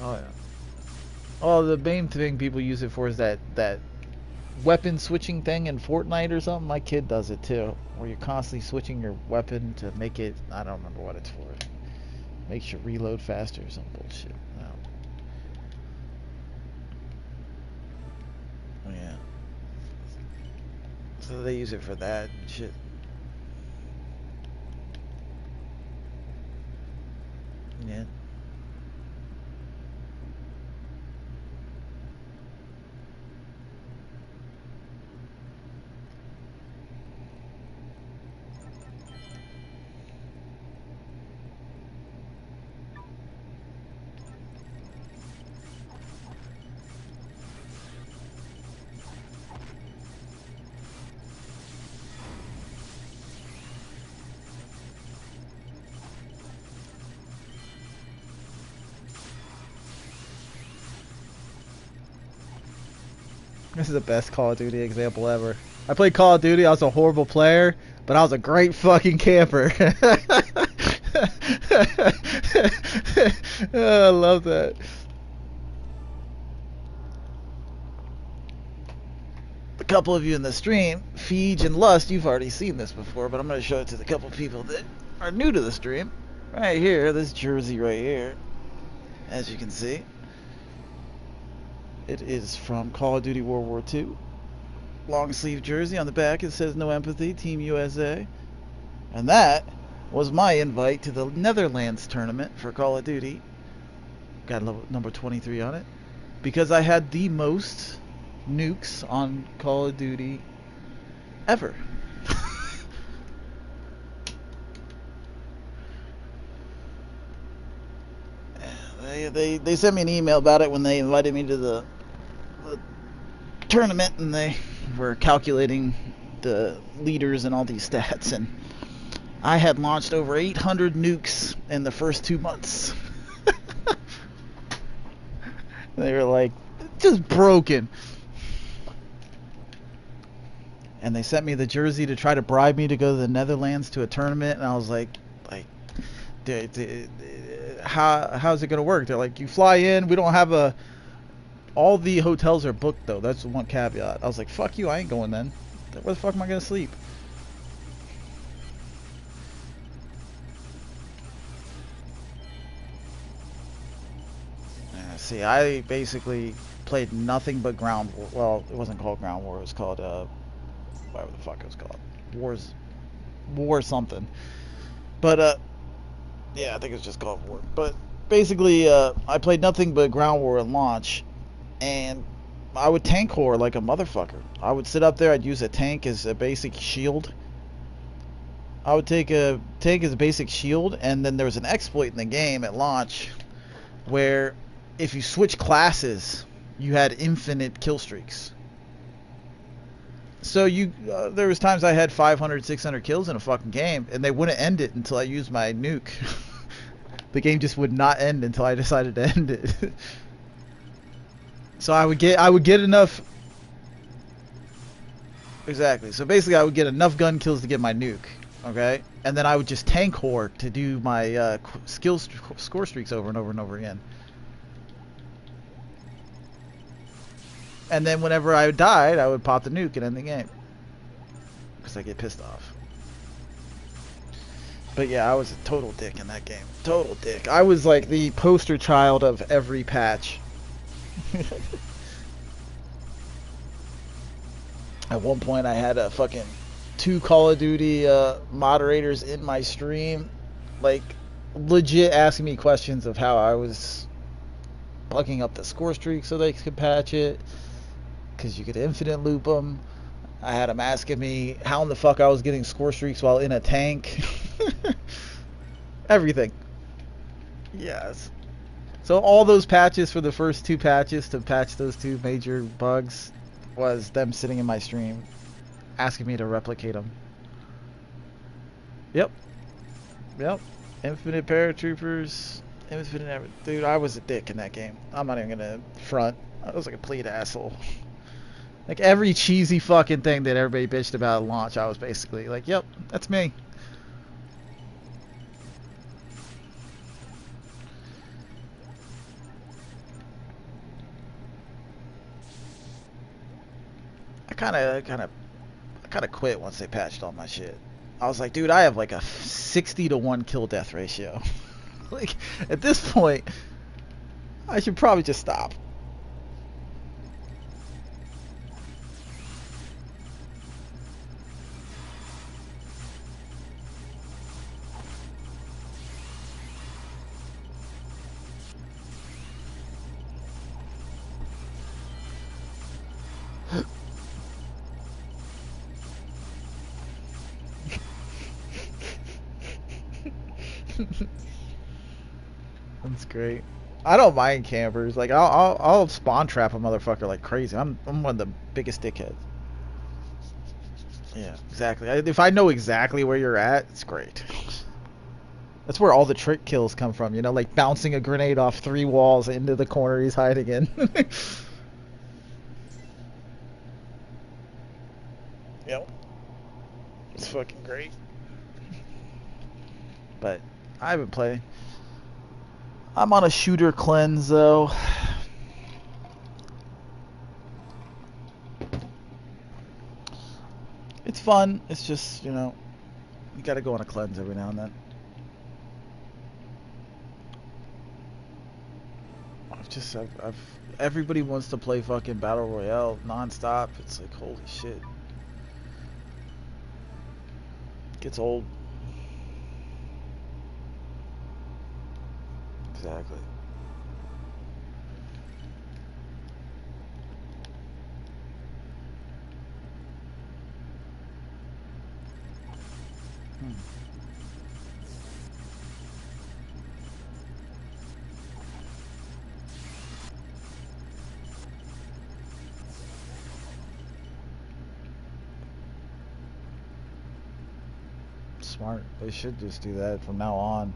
oh yeah. Oh, the main thing people use it for is that weapon switching thing in Fortnite or something. My kid does it too, where you're constantly switching your weapon to make it. I don't remember what it's for. Makes you reload faster or some bullshit. No. Yeah. So they use it for that and shit. Yeah. This is the best Call of Duty example ever. I played Call of Duty, I was a horrible player, but I was a great fucking camper. Oh, I love that. A couple of you in the stream, Feege and Lust, you've already seen this before, but I'm going to show it to the couple people that are new to the stream. Right here, this jersey right here, as you can see. It is from Call of Duty World War II. Long sleeve jersey. On the back it says No Empathy, Team USA. And that was my invite to the Netherlands tournament for Call of Duty. Got number 23 on it. Because I had the most nukes on Call of Duty ever. They sent me an email about it when they invited me to the tournament, and they were calculating the leaders and all these stats, and I had launched over 800 nukes in the first 2 months. They were like, just broken. And they sent me the jersey to try to bribe me to go to the Netherlands to a tournament, and I was like, how's it gonna work? They're like, you fly in, we don't have a. All the hotels are booked though. That's the one caveat. I was like, fuck you, I ain't going then. Where the fuck am I gonna sleep? See, I basically played nothing but ground war. Well, it wasn't called ground war. It was called whatever the fuck it was called. War something. But yeah, I think it was just called war. But basically, I played nothing but ground war and launch, and I would tank whore like a motherfucker. I would sit up there. I'd use a tank as a basic shield. I would take a tank as a basic shield, and then there was an exploit in the game at launch where if you switch classes, you had infinite kill streaks. So there was times I had 500, 600 kills in a fucking game, and they wouldn't end it until I used my nuke. The game just would not end until I decided to end it. So I would get enough. Exactly. So basically, I would get enough gun kills to get my nuke. Okay, and then I would just tank whore to do my score streaks over and over and over again. And then whenever I died, I would pop the nuke and end the game. Because I get pissed off. But yeah, I was a total dick in that game. Total dick. I was like the poster child of every patch. At one point I had a fucking 2 Call of Duty moderators in my stream. Like, legit asking me questions of how I was bugging up the score streak so they could patch it. Because you could infinite loop them. I had them asking me how in the fuck I was getting score streaks while in a tank. Everything. Yes. So all those patches for the first 2 patches to patch those 2 major bugs was them sitting in my stream asking me to replicate them. Yep. Infinite paratroopers. Infinite everything. Dude, I was a dick in that game. I'm not even gonna front. I was a complete asshole. Like every cheesy fucking thing that everybody bitched about at launch, I was basically like, yep, that's me. kind of quit once they patched all my shit. I was like, dude, I have like a 60 to 1 kill death ratio. Like, at this point, I should probably just stop. That's great. I don't mind campers. Like I'll spawn trap a motherfucker like crazy. I'm one of the biggest dickheads. Yeah, exactly. If I know exactly where you're at, it's great. That's where all the trick kills come from. You know, like bouncing a grenade off 3 walls into the corner he's hiding in. Yep. It's fucking great. But I haven't played. I'm on a shooter cleanse though. It's fun. It's just, you know, you gotta go on a cleanse every now and then. I've everybody wants to play fucking Battle Royale non-stop. It's like, holy shit. It gets old. Exactly. Smart. They should just do that from now on.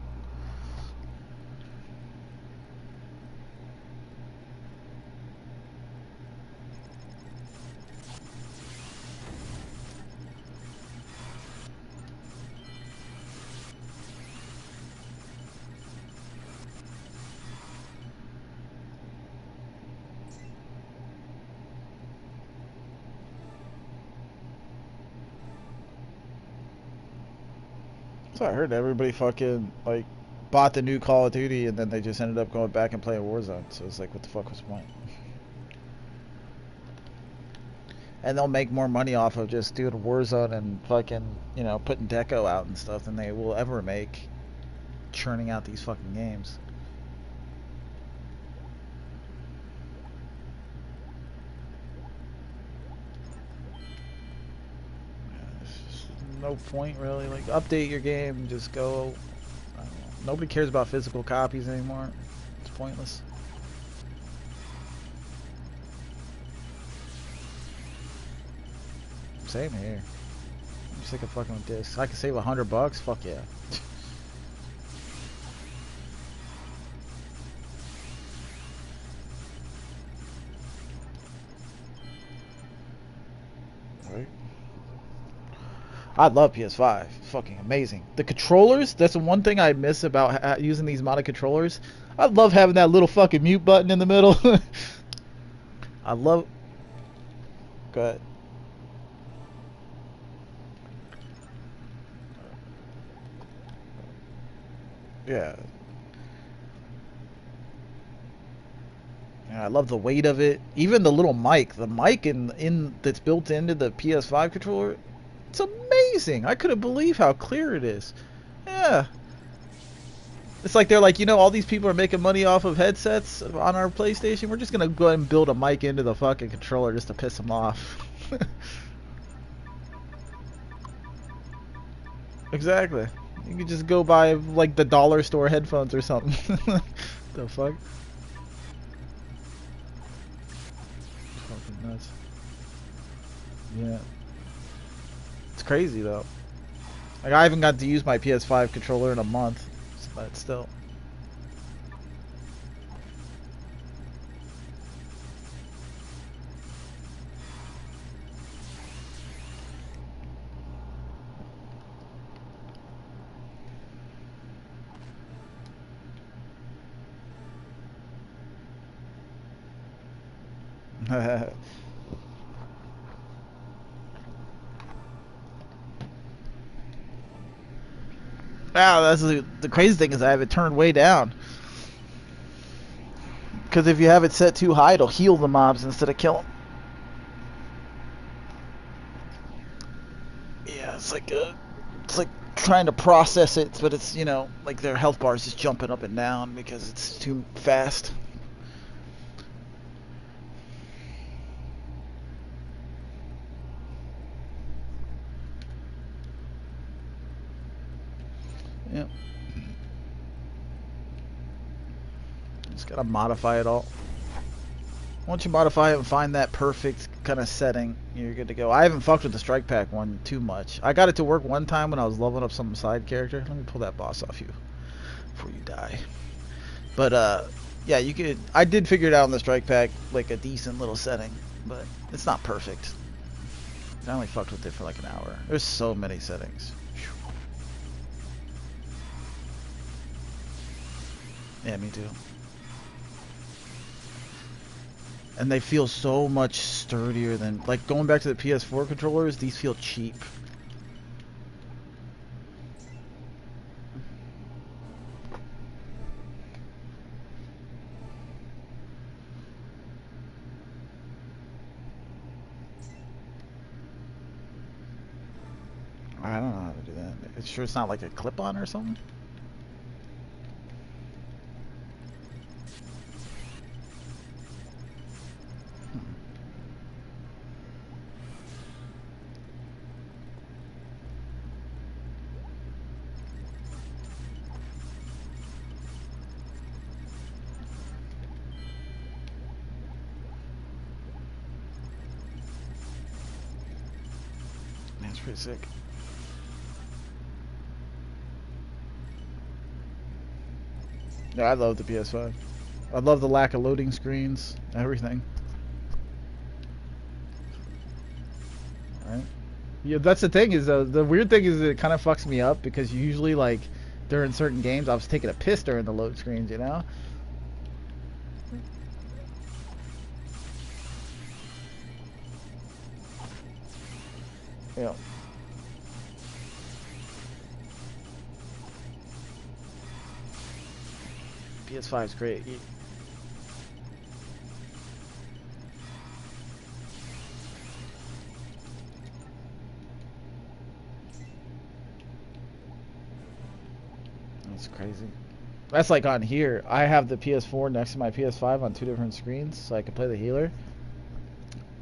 So I heard everybody fucking like bought the new Call of Duty and then they just ended up going back and playing Warzone. So it's like, what the fuck was the point? And they'll make more money off of just doing Warzone and fucking, you know, putting deco out and stuff than they will ever make churning out these fucking games. No point really. Like, update your game, just go. I don't know. Nobody cares about physical copies anymore. It's pointless. Same here. I'm sick of fucking with this. I can save $100. Fuck yeah. Right. I love PS5. It's fucking amazing. The controllers, that's the one thing I miss about using these modded controllers. I love having that little fucking mute button in the middle. I love... Go ahead. Yeah. Yeah, I love the weight of it. Even the little mic. The mic in that's built into the PS5 controller, it's amazing. I couldn't believe how clear it is. Yeah. It's like they're like, you know, all these people are making money off of headsets on our PlayStation. We're just going to go ahead and build a mic into the fucking controller just to piss them off. Exactly. You could just go buy like the dollar store headphones or something. The fuck? Fucking nuts. Yeah. It's crazy though. Like, I haven't got to use my PS5 controller in a month, but still. Wow, that's the crazy thing is I have it turned way down. Because if you have it set too high, it'll heal the mobs instead of kill them. Yeah, it's like trying to process it, but it's, you know, like their health bar is just jumping up and down because it's too fast. Yep. Just gotta modify it all. Once you modify it and find that perfect kind of setting, you're good to go. I haven't fucked with the strike pack one too much. I got it to work one time when I was leveling up some side character. Let me pull that boss off you before you die. But yeah, you could. I did figure it out in the strike pack, like a decent little setting, but it's not perfect. I only fucked with it for like an hour. There's so many settings. Yeah, me too. And they feel so much sturdier than, like, going back to the PS4 controllers, these feel cheap. I don't know how to do that. It's sure it's not like a clip-on or something? Man, it's pretty sick. Yeah, I love the PS5. I love the lack of loading screens, everything. Alright. Yeah, that's the thing is, the weird thing is it kind of fucks me up because usually, like, during certain games, I was taking a piss during the load screens, you know? Yeah. PS5 is great. That's crazy. That's like on here. I have the PS4 next to my PS5 on two different screens so I can play the healer.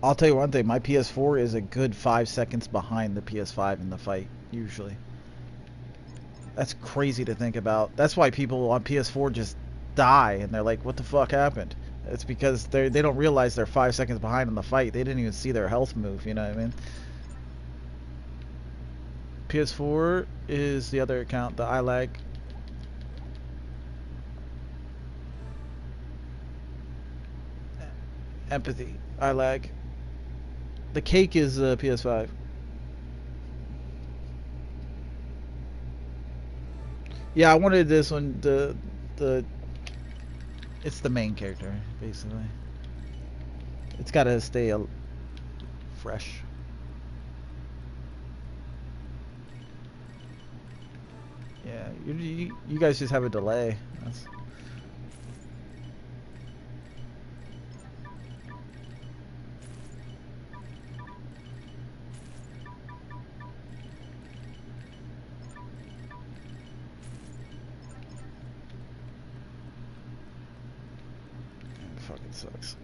I'll tell you one thing, my PS4 is a good 5 seconds behind the PS5 in the fight, usually. That's crazy to think about. That's why people on PS4 just die and they're like, what the fuck happened? It's because they don't realize they're 5 seconds behind in the fight. They didn't even see their health move, you know what I mean? PS4 is the other account, the iLag. Empathy, iLag. The cake is PS5. Yeah, I wanted this one. It's the main character, basically. It's got to stay fresh. Yeah, you guys just have a delay. That's... It fucking sucks.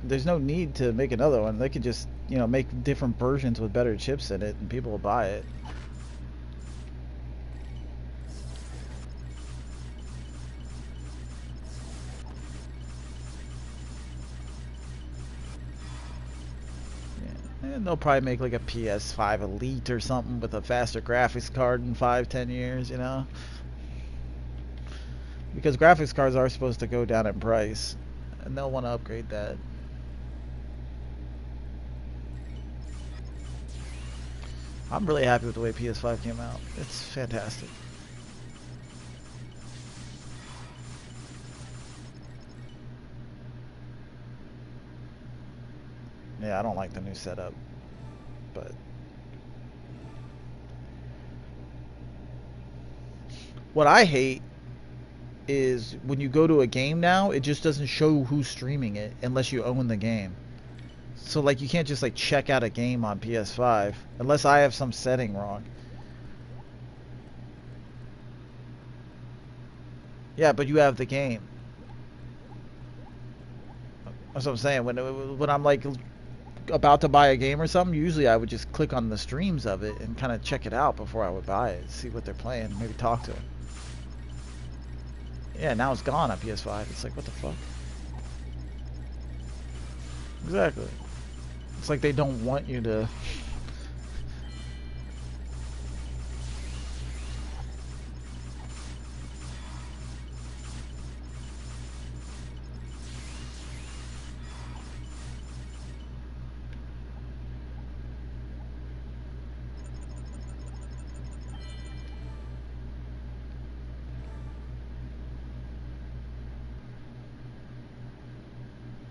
There's no need to make another one. They could just, you know, make different versions with better chips in it and people will buy it. Yeah. And they'll probably make like a PS5 Elite or something with a faster graphics card in 5-10 years, you know? Because graphics cards are supposed to go down in price and they'll want to upgrade that. I'm really happy with the way PS5 came out. It's fantastic. Yeah, I don't like the new setup, but what I hate is when you go to a game now, it just doesn't show who's streaming it unless you own the game. So like you can't just like check out a game on PS5 unless I have some setting wrong. Yeah, but you have the game. That's what I'm saying. When I'm like about to buy a game or something, usually I would just click on the streams of it and kind of check it out before I would buy it, see what they're playing, maybe talk to them. Yeah, now it's gone on PS5. It's like, what the fuck? Exactly. It's like they don't want you to...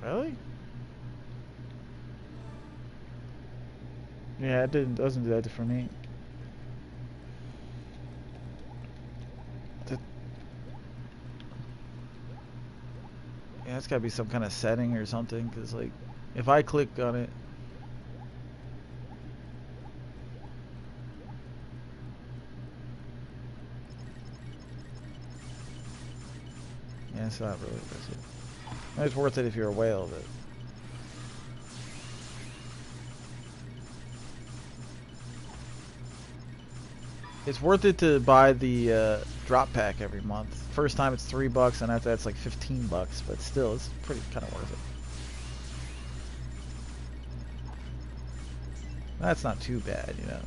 Really? Yeah, doesn't do that for me. Yeah, it's gotta be some kind of setting or something, because like, if I click on it... Yeah, it's not really worth it. It's worth it if you're a whale, but... It's worth it to buy the drop pack every month. First time it's $3, and after that's like $15. But still, it's pretty kind of worth it. That's not too bad, you know.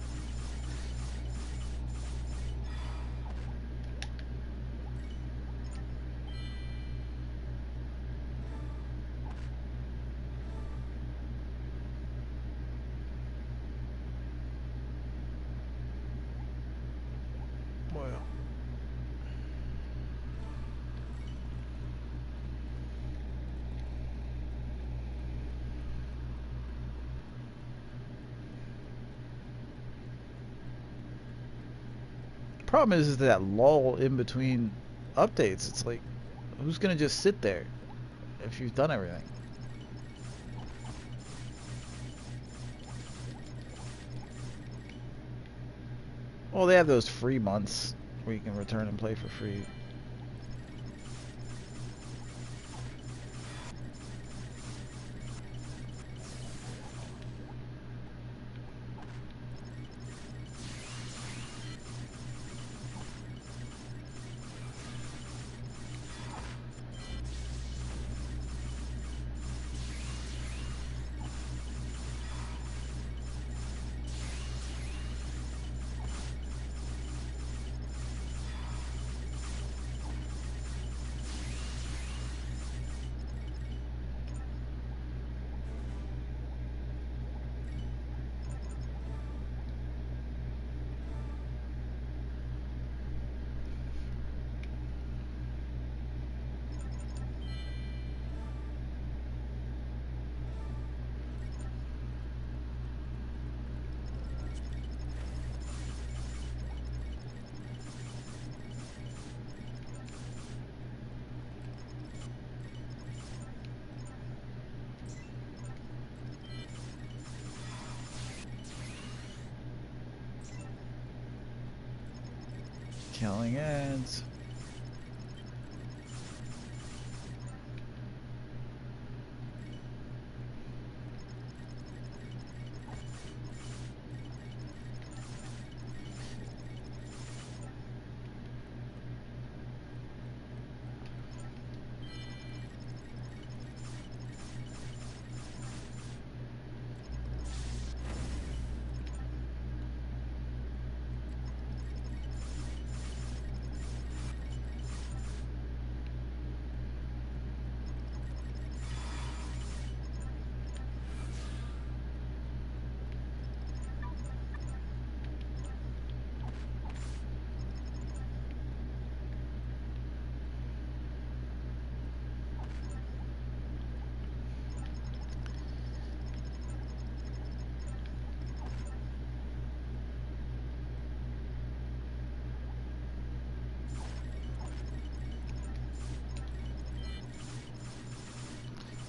Problem is that lull in between updates. It's like, who's gonna just sit there if you've done everything? Well, they have those free months where you can return and play for free. Killing ads.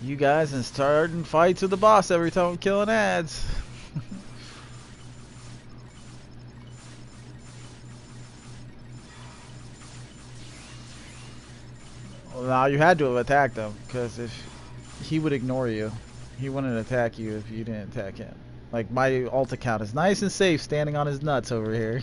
You guys and starting fights with the boss every time I'm killing ads. Well, now you had to have attacked him, because if he would ignore you, he wouldn't attack you if you didn't attack him. Like, my alt account is nice and safe standing on his nuts over here.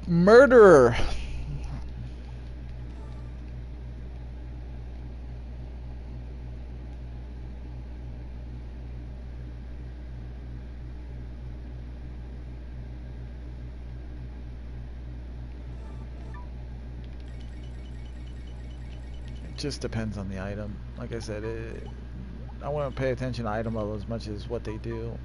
Murderer. It just depends on the item. Like I said, I wouldn't pay attention to item level as much as what they do.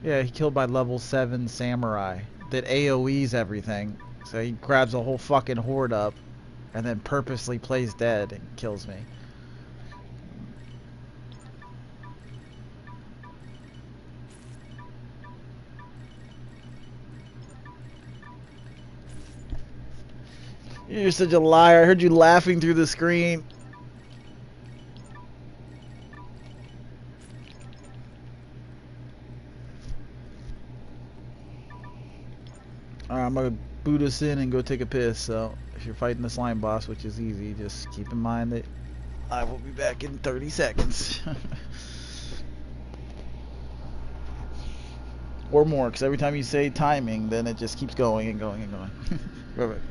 Yeah, he killed my level 7 samurai that AoEs everything. So he grabs a whole fucking horde up and then purposely plays dead and kills me. You're such a liar. I heard you laughing through the screen. Alright, I'm gonna boot us in and go take a piss. So if you're fighting the slime boss, which is easy, just keep in mind that I will be back in 30 seconds. Or more, because every time you say timing, then it just keeps going and going and going. Perfect.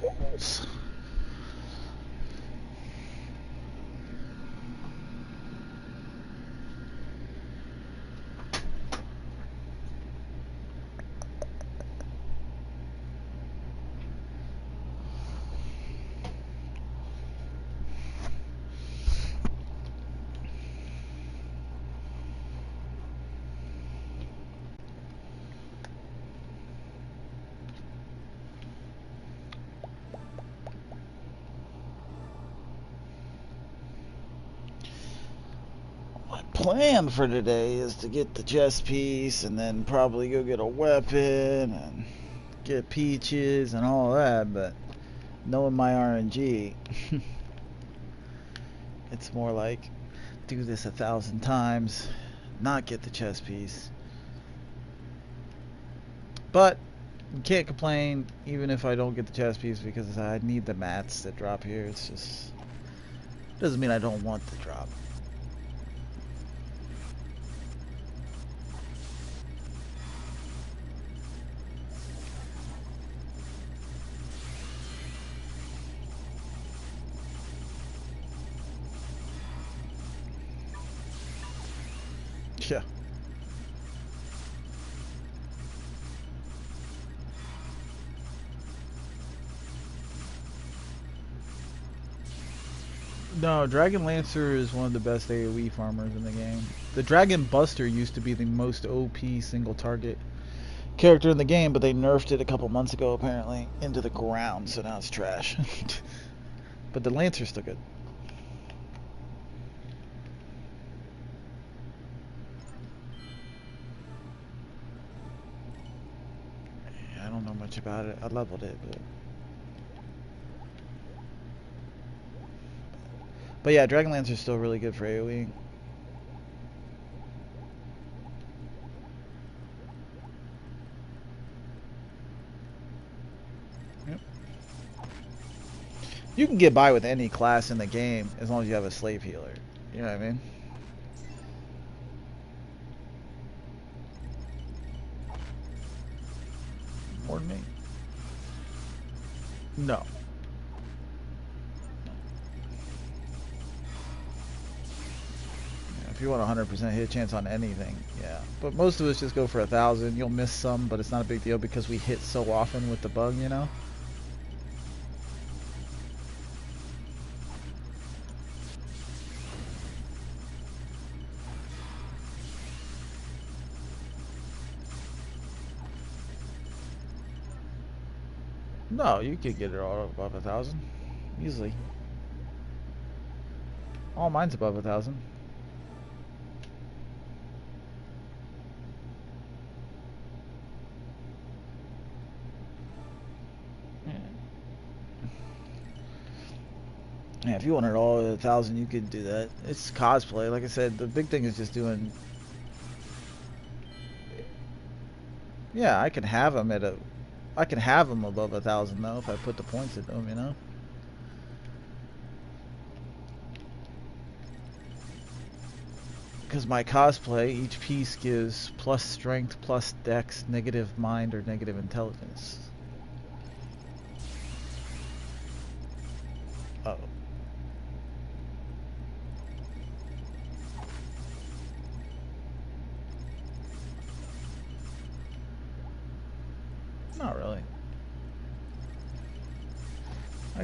Balls. plan for today is to get the chest piece and then probably go get a weapon and get peaches and all that, but knowing my RNG, it's more like do this 1,000 times, not get the chest piece. But you can't complain even if I don't get the chest piece because I need the mats that drop here. It's just doesn't mean I don't want the drop. Yeah. No, Dragon Lancer is one of the best AoE farmers in the game. The Dragon Buster used to be the most OP single target character in the game, but they nerfed it a couple months ago apparently into the ground, so now it's trash. But the Lancer's still good. Yeah, I don't know much about it. I leveled it, but yeah, Dragon Lancer's still really good for AoE. Yep. You can get by with any class in the game as long as you have a slave healer. You know what I mean? More than me. No. If you want 100% hit chance on anything, yeah. But most of us just go for 1,000. You'll miss some, but it's not a big deal because we hit so often with the bug, you know? No, you could get it all above 1,000. Easily. All mine's above 1,000. Yeah, if you wanted all 1,000, you could do that. It's cosplay. Like I said, the big thing is just doing... Yeah, I can have them at a... I can have them above 1,000 though if I put the points into them, you know? Because my cosplay, each piece gives plus strength, plus dex, negative mind, or negative intelligence. Uh oh. Not really. Like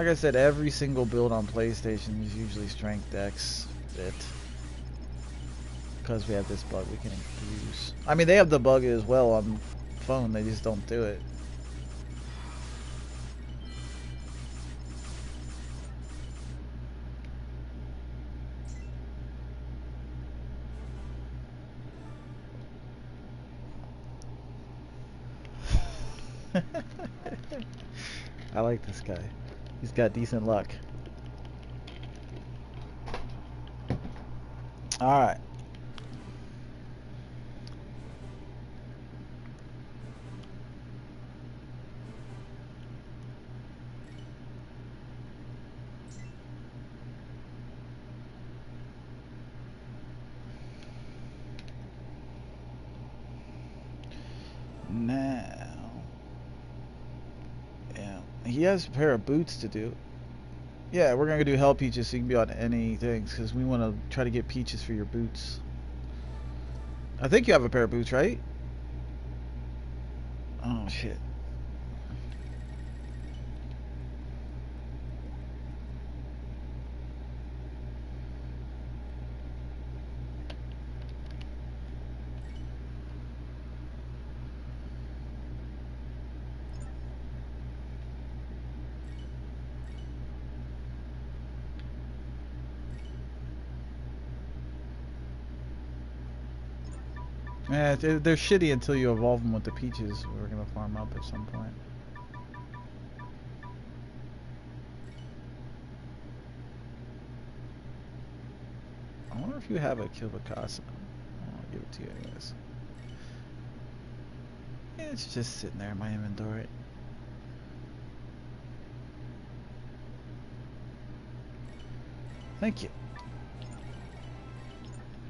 I said, every single build on PlayStation is usually strength dex fit. Because we have this bug we can use. I mean, they have the bug as well on phone, they just don't do it. I like this guy. He's got decent luck. Alright. Now, yeah, he has a pair of boots to do. Yeah, we're gonna do hell peaches so you can be on any things because we want to try to get peaches for your boots. I think you have a pair of boots, right? Oh shit. Yeah, they're shitty until you evolve them with the peaches we're gonna farm up at some point. I wonder if you have a Kibakasa. I'll give it to you anyways. Yeah, it's just sitting there in my inventory. Thank you.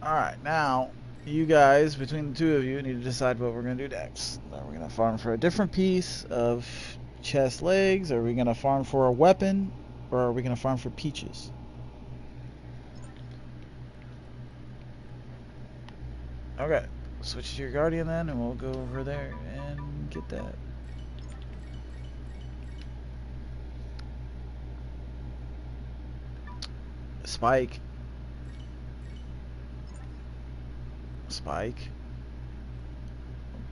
Alright, now you guys, between the two of you, need to decide what we're going to do next. Are we going to farm for a different piece of chest legs? Are we going to farm for a weapon? Or are we going to farm for peaches? Okay, switch to your guardian then, and we'll go over there and get that. Spike. Spike.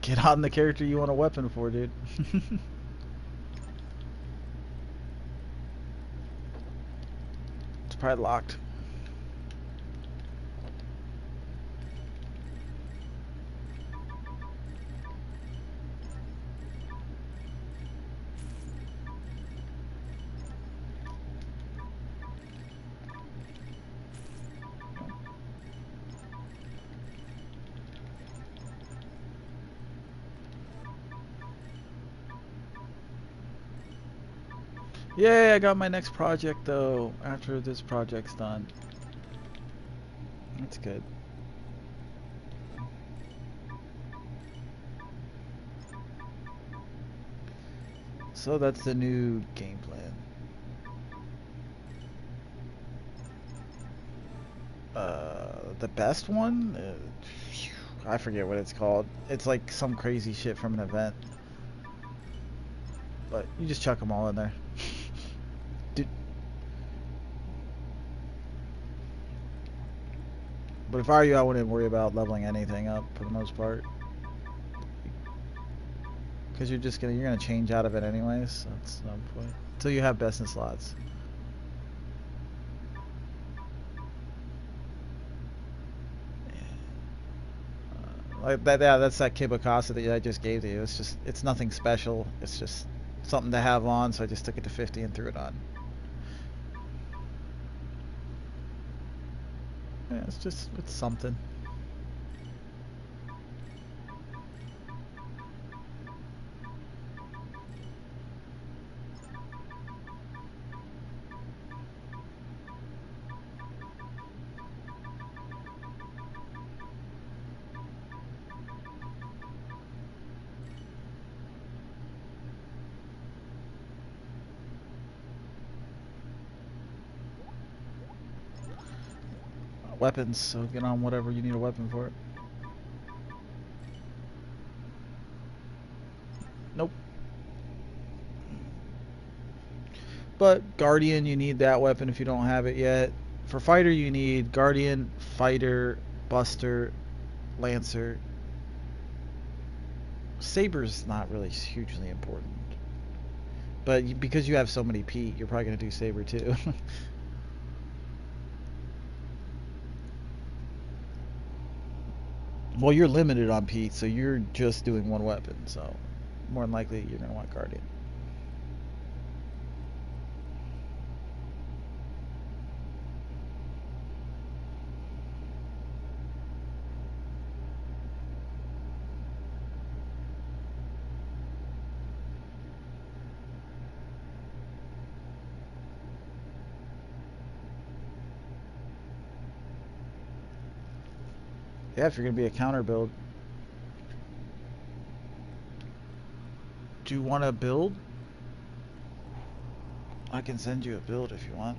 Get on the character you want a weapon for, dude. It's probably locked. Yay, I got my next project though, after this project's done. That's good. So that's the new game plan. The best one? I forget what it's called. It's like some crazy shit from an event. But you just chuck them all in there. Dude. But if I were you, I wouldn't worry about leveling anything up for the most part. Because you're gonna change out of it anyways, so that's no point. Until you have best in slots. Like that, yeah, that's that Kibakasa that I just gave to you. It's nothing special. It's just something to have on, so I just took it to 50 and threw it on. Yeah, it's something. Weapons, so get on whatever you need a weapon for it. Nope. But Guardian, you need that weapon if you don't have it yet. For Fighter, you need Guardian, Fighter, Buster, Lancer. Saber's not really hugely important. But because you have so many Pete, you're probably going to do Saber too. Well, you're limited on Pete, so you're just doing one weapon. So more than likely, you're going to want Guardian. Yeah, if you're going to be a counter build. Do you want to build? I can send you a build if you want.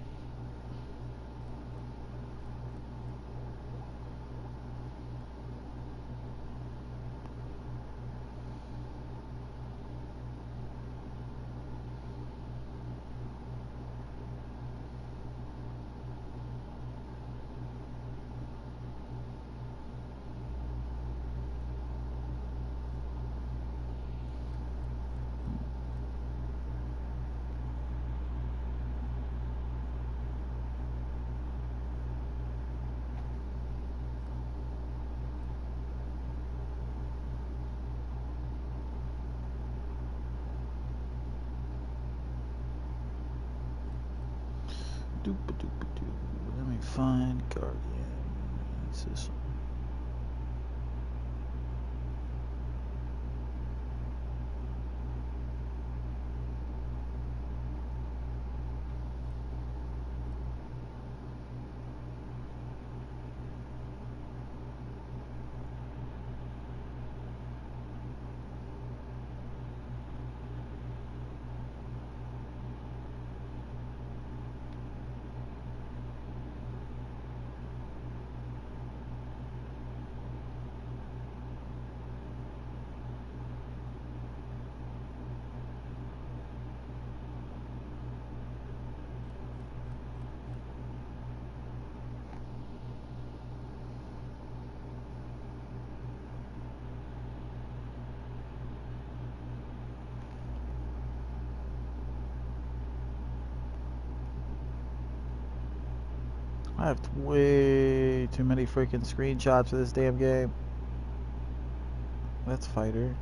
Let me find Guardian. What's this one? I have way too many freaking screenshots of this damn game. That's fighter.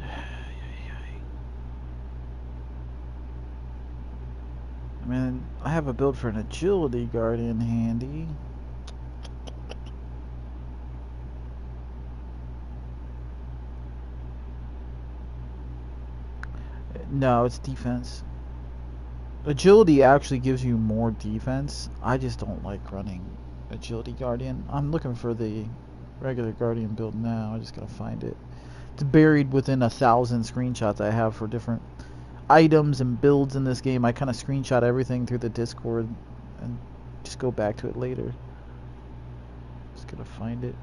I mean, I have a build for an agility guardian handy. No, it's defense. Agility actually gives you more defense. I just don't like running agility guardian. I'm looking for the regular guardian build now. I just gotta find it. It's buried within 1,000 screenshots I have for different items and builds in this game. I kind of screenshot everything through the Discord and just go back to it later. Just gotta find it.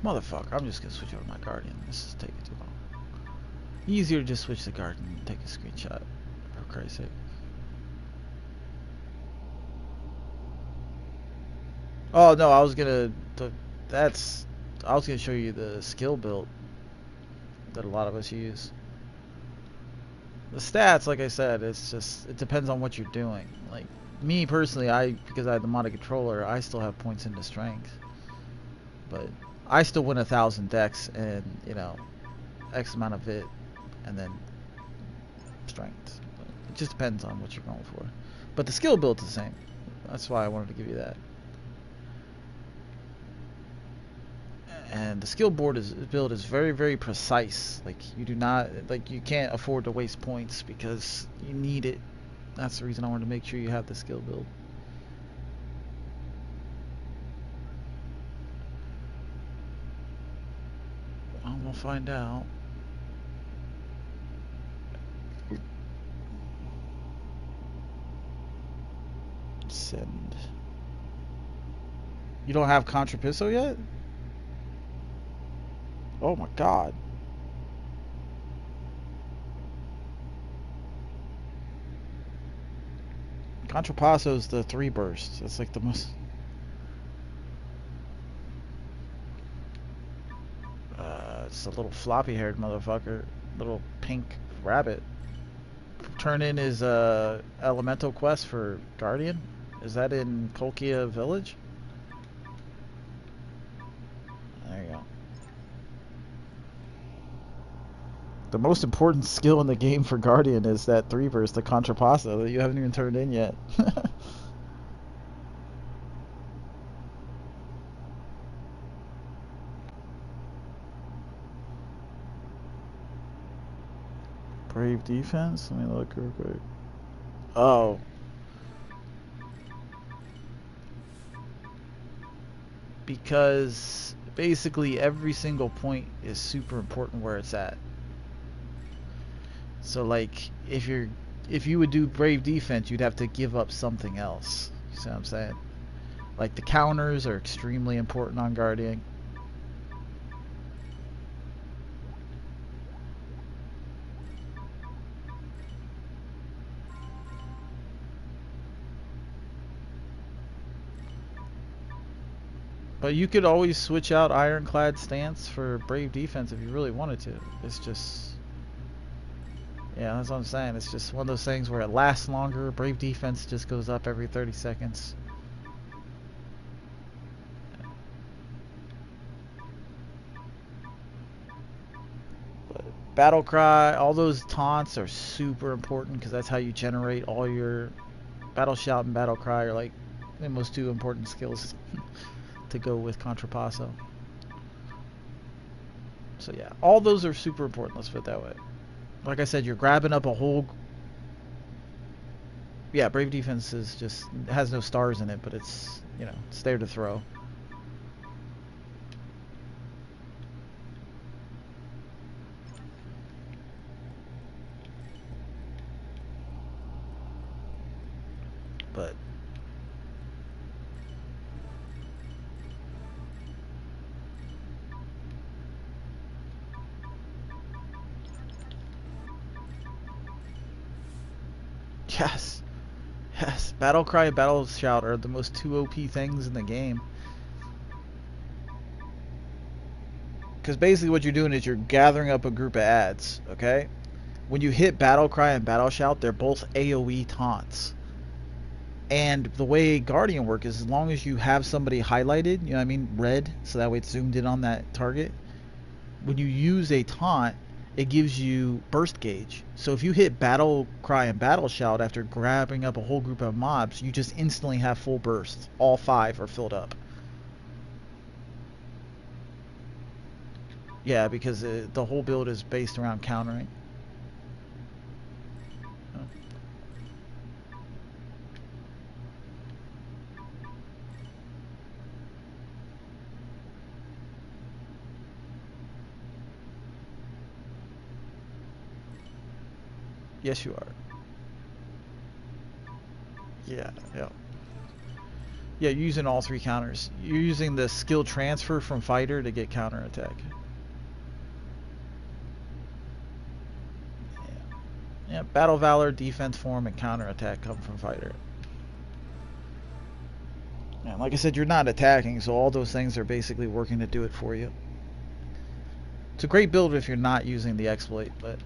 Motherfucker, I'm just gonna switch over my guardian. This is taking too long. Easier to just switch the guardian and take a screenshot, for Christ's sake. Oh no, I was gonna show you the skill build that a lot of us use. The stats, like I said, it depends on what you're doing. Like me personally, because I have the modded controller, I still have points into strength. But I still win 1,000 dex and, you know, X amount of it, and then strength. It just depends on what you're going for. But the skill build's the same. That's why I wanted to give you that. And the skill build is very, very precise. Like you can't afford to waste points because you need it. That's the reason I wanted to make sure you have the skill build. Well, we'll find out. Send. You don't have Contrapisso yet? Oh my god. Contrapasso's the 3 burst. That's like the most... it's a little floppy haired motherfucker. Little pink rabbit. Turn in his elemental quest for Guardian. Is that in Kolkia Village? There you go. The most important skill in the game for Guardian is that 3 burst, the Contrapasso, that you haven't even turned in yet. Brave defense? Let me look real quick. Oh. Because basically every single point is super important where it's at. So like if you would do brave defense, you'd have to give up something else. You see what I'm saying? Like the counters are extremely important on guarding. But you could always switch out Ironclad stance for brave defense if you really wanted to. It's just, yeah, that's what I'm saying. It's just one of those things where it lasts longer. Brave defense just goes up every 30 seconds. But battle cry, all those taunts are super important because that's how you generate all your battle shout and battle cry are like the most two important skills to go with Contrapasso. So yeah, all those are super important, let's put it that way. Like I said, you're grabbing up a whole... Yeah, brave defense is just... has no stars in it, but it's, you know, it's there to throw. But... Yes. Yes. Battle Cry and Battle Shout are the most two OP things in the game. Because basically what you're doing is you're gathering up a group of ads, okay? When you hit Battle Cry and Battle Shout, they're both AoE taunts. And the way Guardian work is as long as you have somebody highlighted, you know what I mean, red, so that way it's zoomed in on that target. When you use a taunt, it gives you burst gauge. So if you hit Battle Cry and Battle Shout after grabbing up a whole group of mobs, you just instantly have full burst. All 5 are filled up. Yeah, because the whole build is based around countering. Yes, you are. Yeah, yeah. Yeah, you're using all 3 counters. You're using the skill transfer from fighter to get counter attack. Yeah, Battle Valor, defense form, and counter attack come from fighter. And like I said, you're not attacking, so all those things are basically working to do it for you. It's a great build if you're not using the exploit, but...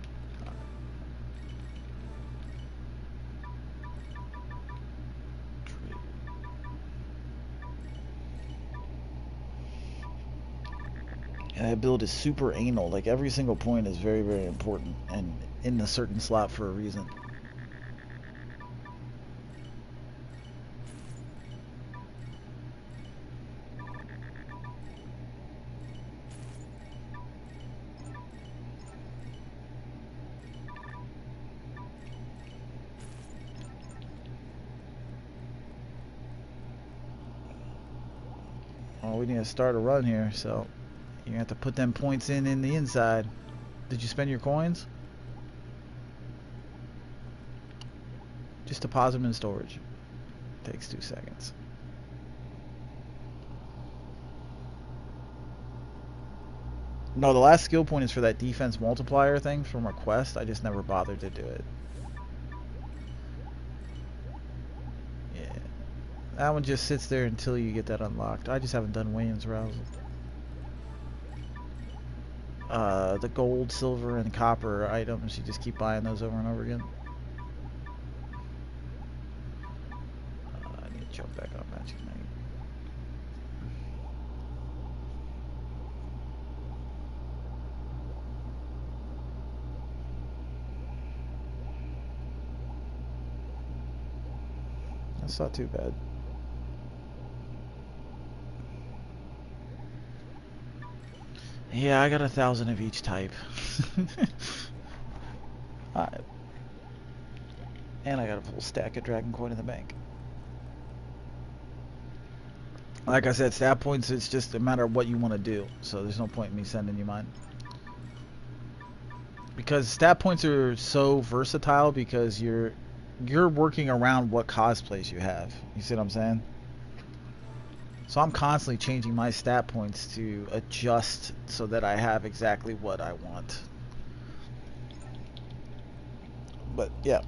And that build is super anal. Like every single point is very, very important and in a certain slot for a reason. Well, we need to start a run here, so you have to put them points in the inside. Did you spend your coins? Just deposit them in storage. Takes 2 seconds. No, the last skill point is for that defense multiplier thing from Request. I just never bothered to do it. Yeah. That one just sits there until you get that unlocked. I just haven't done Williams Rousel. The gold, silver, and copper items, you just keep buying those over and over again. I need to jump back on Magic Knight. That's not too bad. Yeah, I got 1,000 of each type. Alright. And I got a full stack of Dragon Coin in the bank. Like I said, stat points, it's just a matter of what you want to do. So there's no point in me sending you mine. Because stat points are so versatile because you're working around what cosplays you have. You see what I'm saying? So I'm constantly changing my stat points to adjust so that I have exactly what I want. But yeah,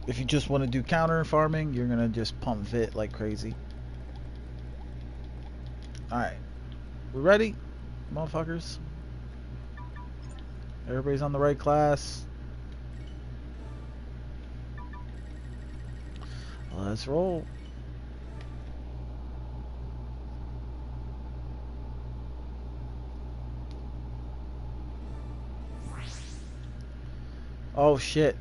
if you just want to do counter farming, you're gonna just pump Vit like crazy. Alright. We ready? Motherfuckers? Everybody's on the right class. Let's roll. Oh shit.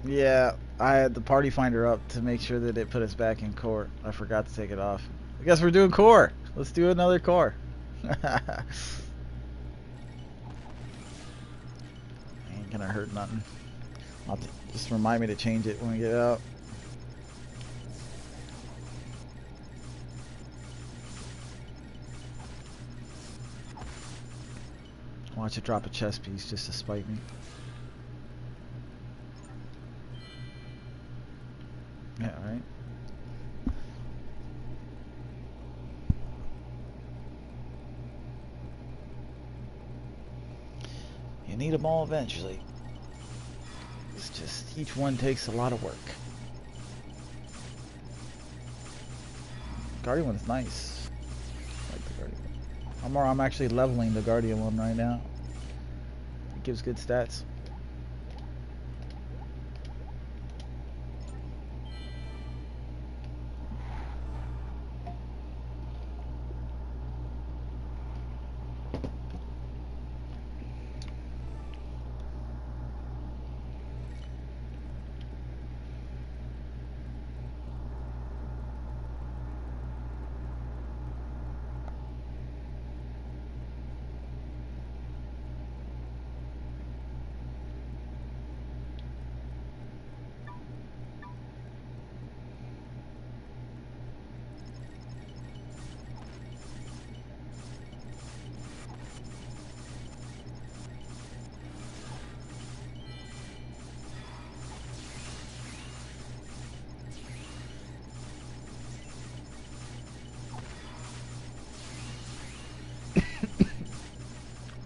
Yeah, I had the party finder up to make sure that it put us back in core. I forgot to take it off. I guess we're doing core. Let's do another core. Ain't gonna hurt nothing. Just remind me to change it when we get out. Watch it drop a chest piece just to spite me. Yeah, right. You need them all eventually. It's just each one takes a lot of work. Guardian one's nice. I like the Guardian one. I'm actually leveling the Guardian one right now. It gives good stats.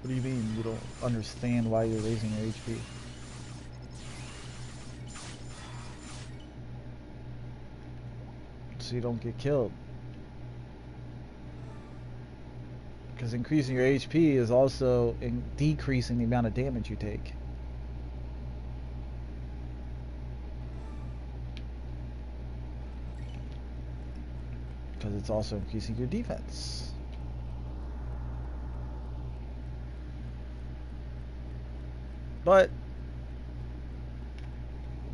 What do you mean you don't understand why you're raising your HP? So you don't get killed. Because increasing your HP is also decreasing the amount of damage you take. Because it's also increasing your defense. But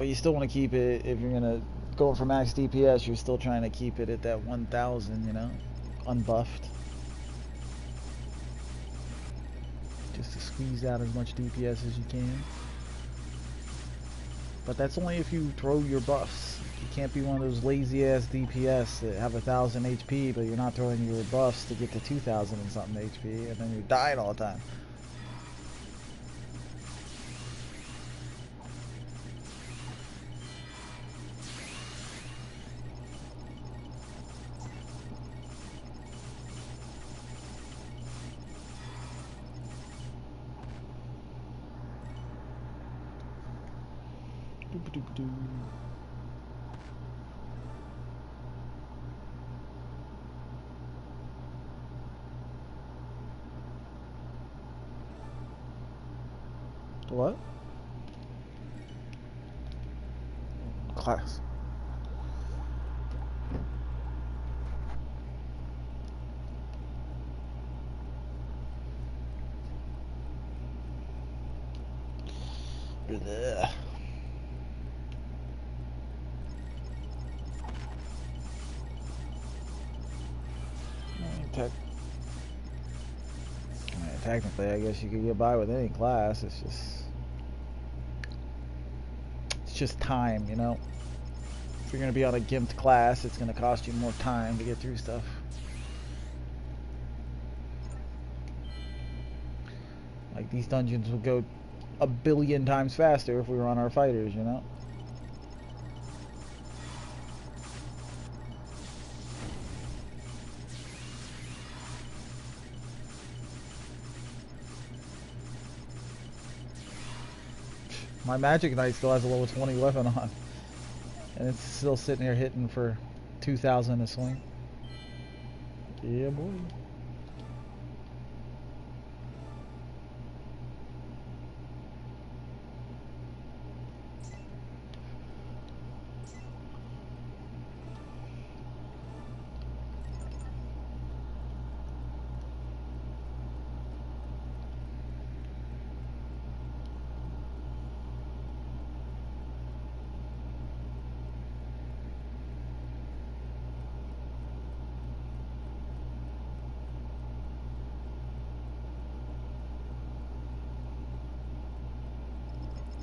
you still want to keep it, if you're gonna go for max DPS, you're still trying to keep it at that 1000, you know, unbuffed. Just to squeeze out as much DPS as you can. But that's only if you throw your buffs. You can't be one of those lazy ass DPS that have 1000 HP, but you're not throwing your buffs to get to 2000 and something HP, and then you're dying all the time. What? Class. Blech. Technically, I guess you could get by with any class. It's just time, you know. If you're gonna be on a gimped class, it's gonna cost you more time to get through stuff. Like these dungeons will go a billion times faster if we were on our fighters, you know? My Magic Knight still has a level 20 weapon on. And it's still sitting here hitting for 2,000 a swing. Yeah, boy.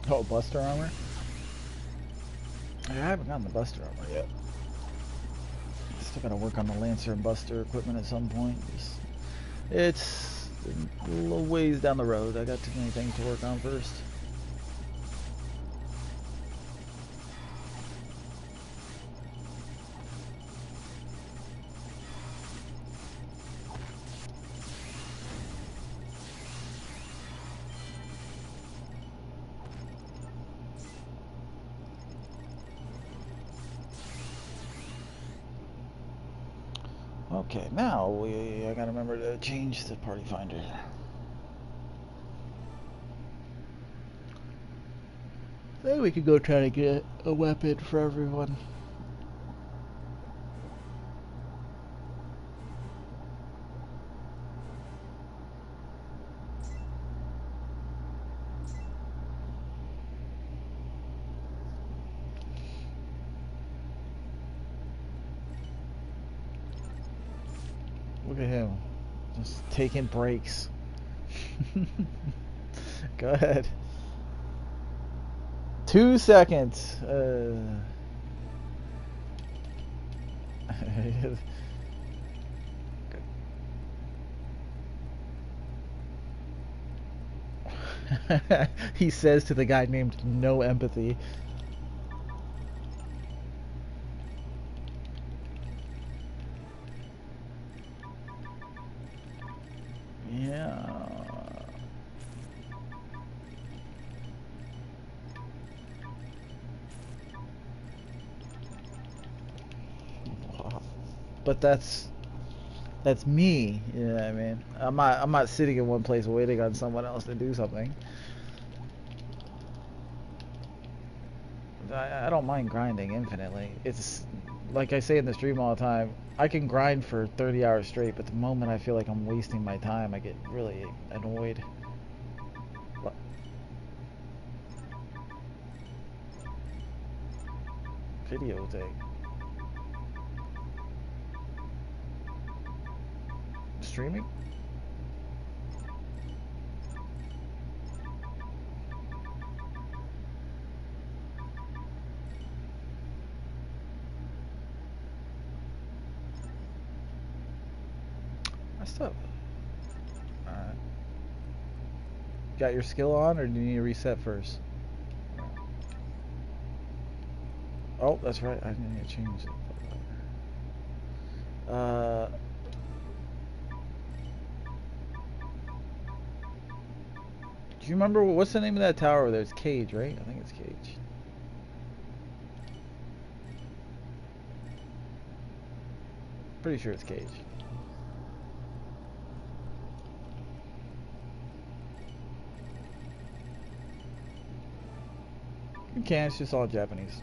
Oh, Buster armor? I haven't gotten the Buster armor yet. Still gotta work on the Lancer and Buster equipment at some point. It's a little ways down the road. I got too many things to work on first. Okay, now I gotta remember to change the party finder. Then we could go try to get a weapon for everyone. Look at him, just taking breaks. Go ahead. 2 seconds. He says to the guy named NoEmpathy. Yeah. But that's me. You know what I mean? I'm not sitting in one place waiting on someone else to do something. I don't mind grinding infinitely. It's like I say in the stream all the time, I can grind for 30 hours straight, but the moment I feel like I'm wasting my time, I get really annoyed. What? Video take. Streaming? Up. Alright. Got your skill on, or do you need to reset first? Oh, that's right. I need to change it. Do you remember what's the name of that tower? There's Cage, right? I think it's Cage. Pretty sure it's Cage. You can, it's just all Japanese.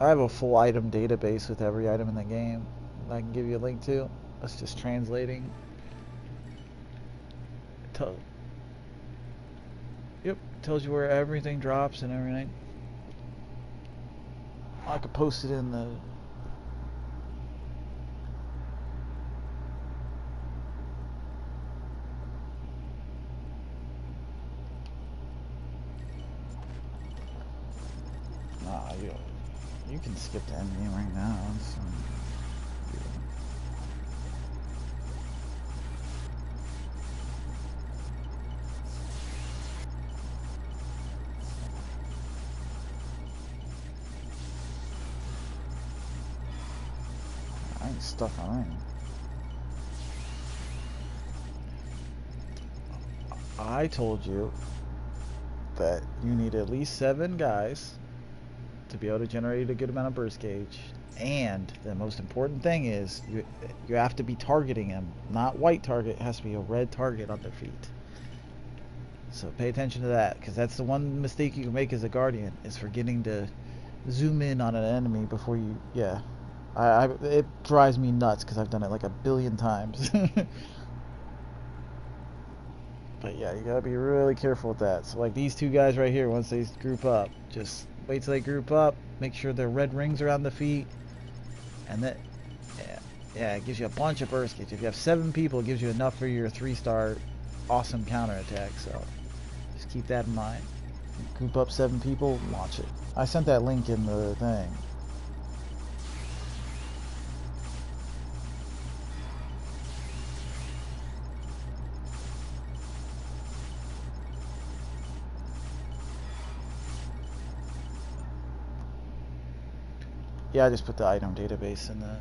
I have a full item database with every item in the game that I can give you a link to. That's just translating. Yep, tells you where everything drops and everything. I could post it in the... Nah, you can skip the end game right now. So... stuff on it. I told you that you need at least 7 guys to be able to generate a good amount of burst gauge, and the most important thing is you have to be targeting them. Not white target, it has to be a red target on their feet. So pay attention to that, because that's the one mistake you can make as a guardian, is forgetting to zoom in on an enemy before you, yeah. It drives me nuts because I've done it like a billion times. But yeah, you gotta be really careful with that. So like these 2 guys right here, once they group up, just wait till they group up, make sure their red rings around the feet, and then yeah, it gives you a bunch of burst gauge. If you have 7 people, it gives you enough for your 3-star awesome counterattack. So just keep that in mind. Group up 7 people, launch it. I sent that link in the thing. Yeah, I just put the item database in the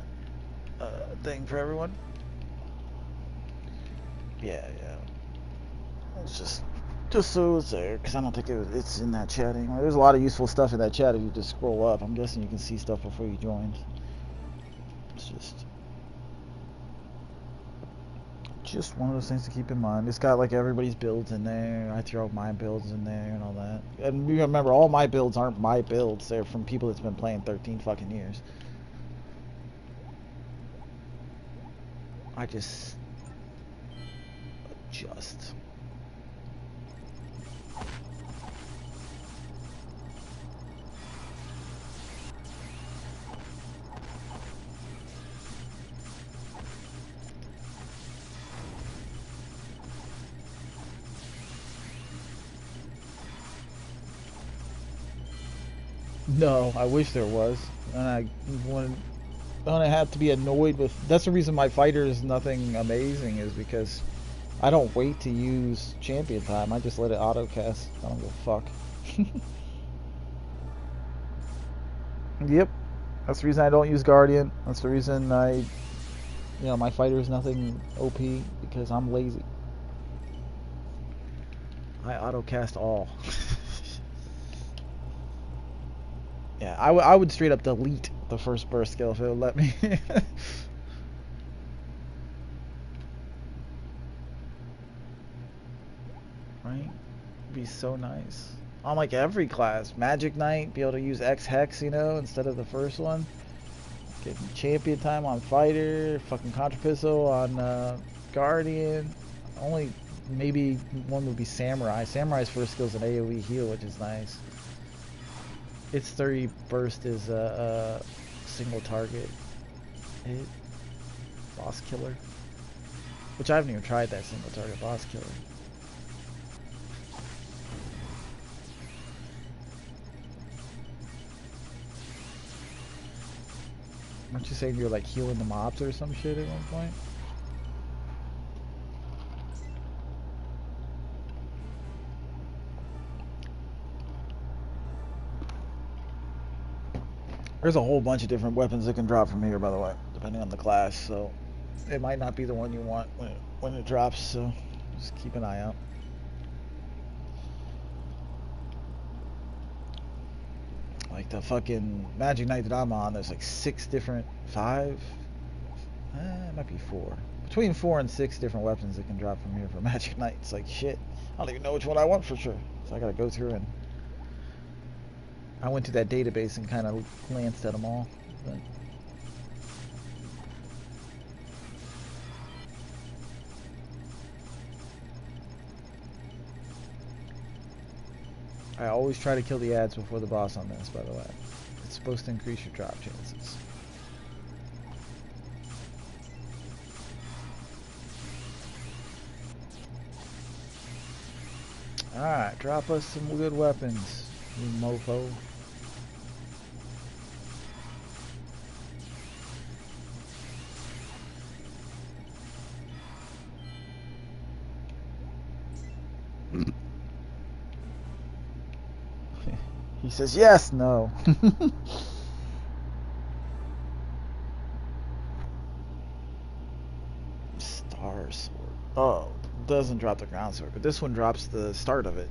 thing for everyone. Yeah. It's just so it's there, because I don't think it's in that chat anymore. There's a lot of useful stuff in that chat if you just scroll up. I'm guessing you can see stuff before you joined. It's just one of those things to keep in mind. It's got like everybody's builds in there. I throw my builds in there and all that. And remember, all my builds aren't my builds. They're from people that's been playing 13 fucking years. I just adjust. No, I wish there was. And I have to be annoyed with. That's the reason my fighter is nothing amazing, is because I don't wait to use champion time. I just let it auto cast. I don't give a fuck. Yep, that's the reason I don't use guardian. That's the reason my fighter is nothing OP, because I'm lazy. I auto cast all. Yeah, I would straight up delete the first burst skill if it would let me. Right? Be so nice. On like every class. Magic Knight, be able to use X Hex, instead of the first one. Getting champion time on fighter, fucking Contrapisso on guardian. Only maybe one would be Samurai. Samurai's first skill is an AoE heal, which is nice. Its 30 burst is a single target hit. Boss killer. Which I haven't even tried that single target boss killer. Aren't you saying you're like healing the mobs or some shit at one point? There's a whole bunch of different weapons that can drop from here, by the way, depending on the class, so it might not be the one you want when it drops, so just keep an eye out. Like the fucking Magic Knight that I'm on, there's like 5, it might be 4. Between 4 and 6 different weapons that can drop from here for Magic Knight. It's like, shit, I don't even know which one I want for sure. So I gotta go through and I went to that database and kind of glanced at them all. But I always try to kill the ads before the boss on this, by the way. It's supposed to increase your drop chances. Alright, drop us some good weapons, you mofo. He says yes, no. Oh, doesn't drop the ground sword, but this one drops the start of it.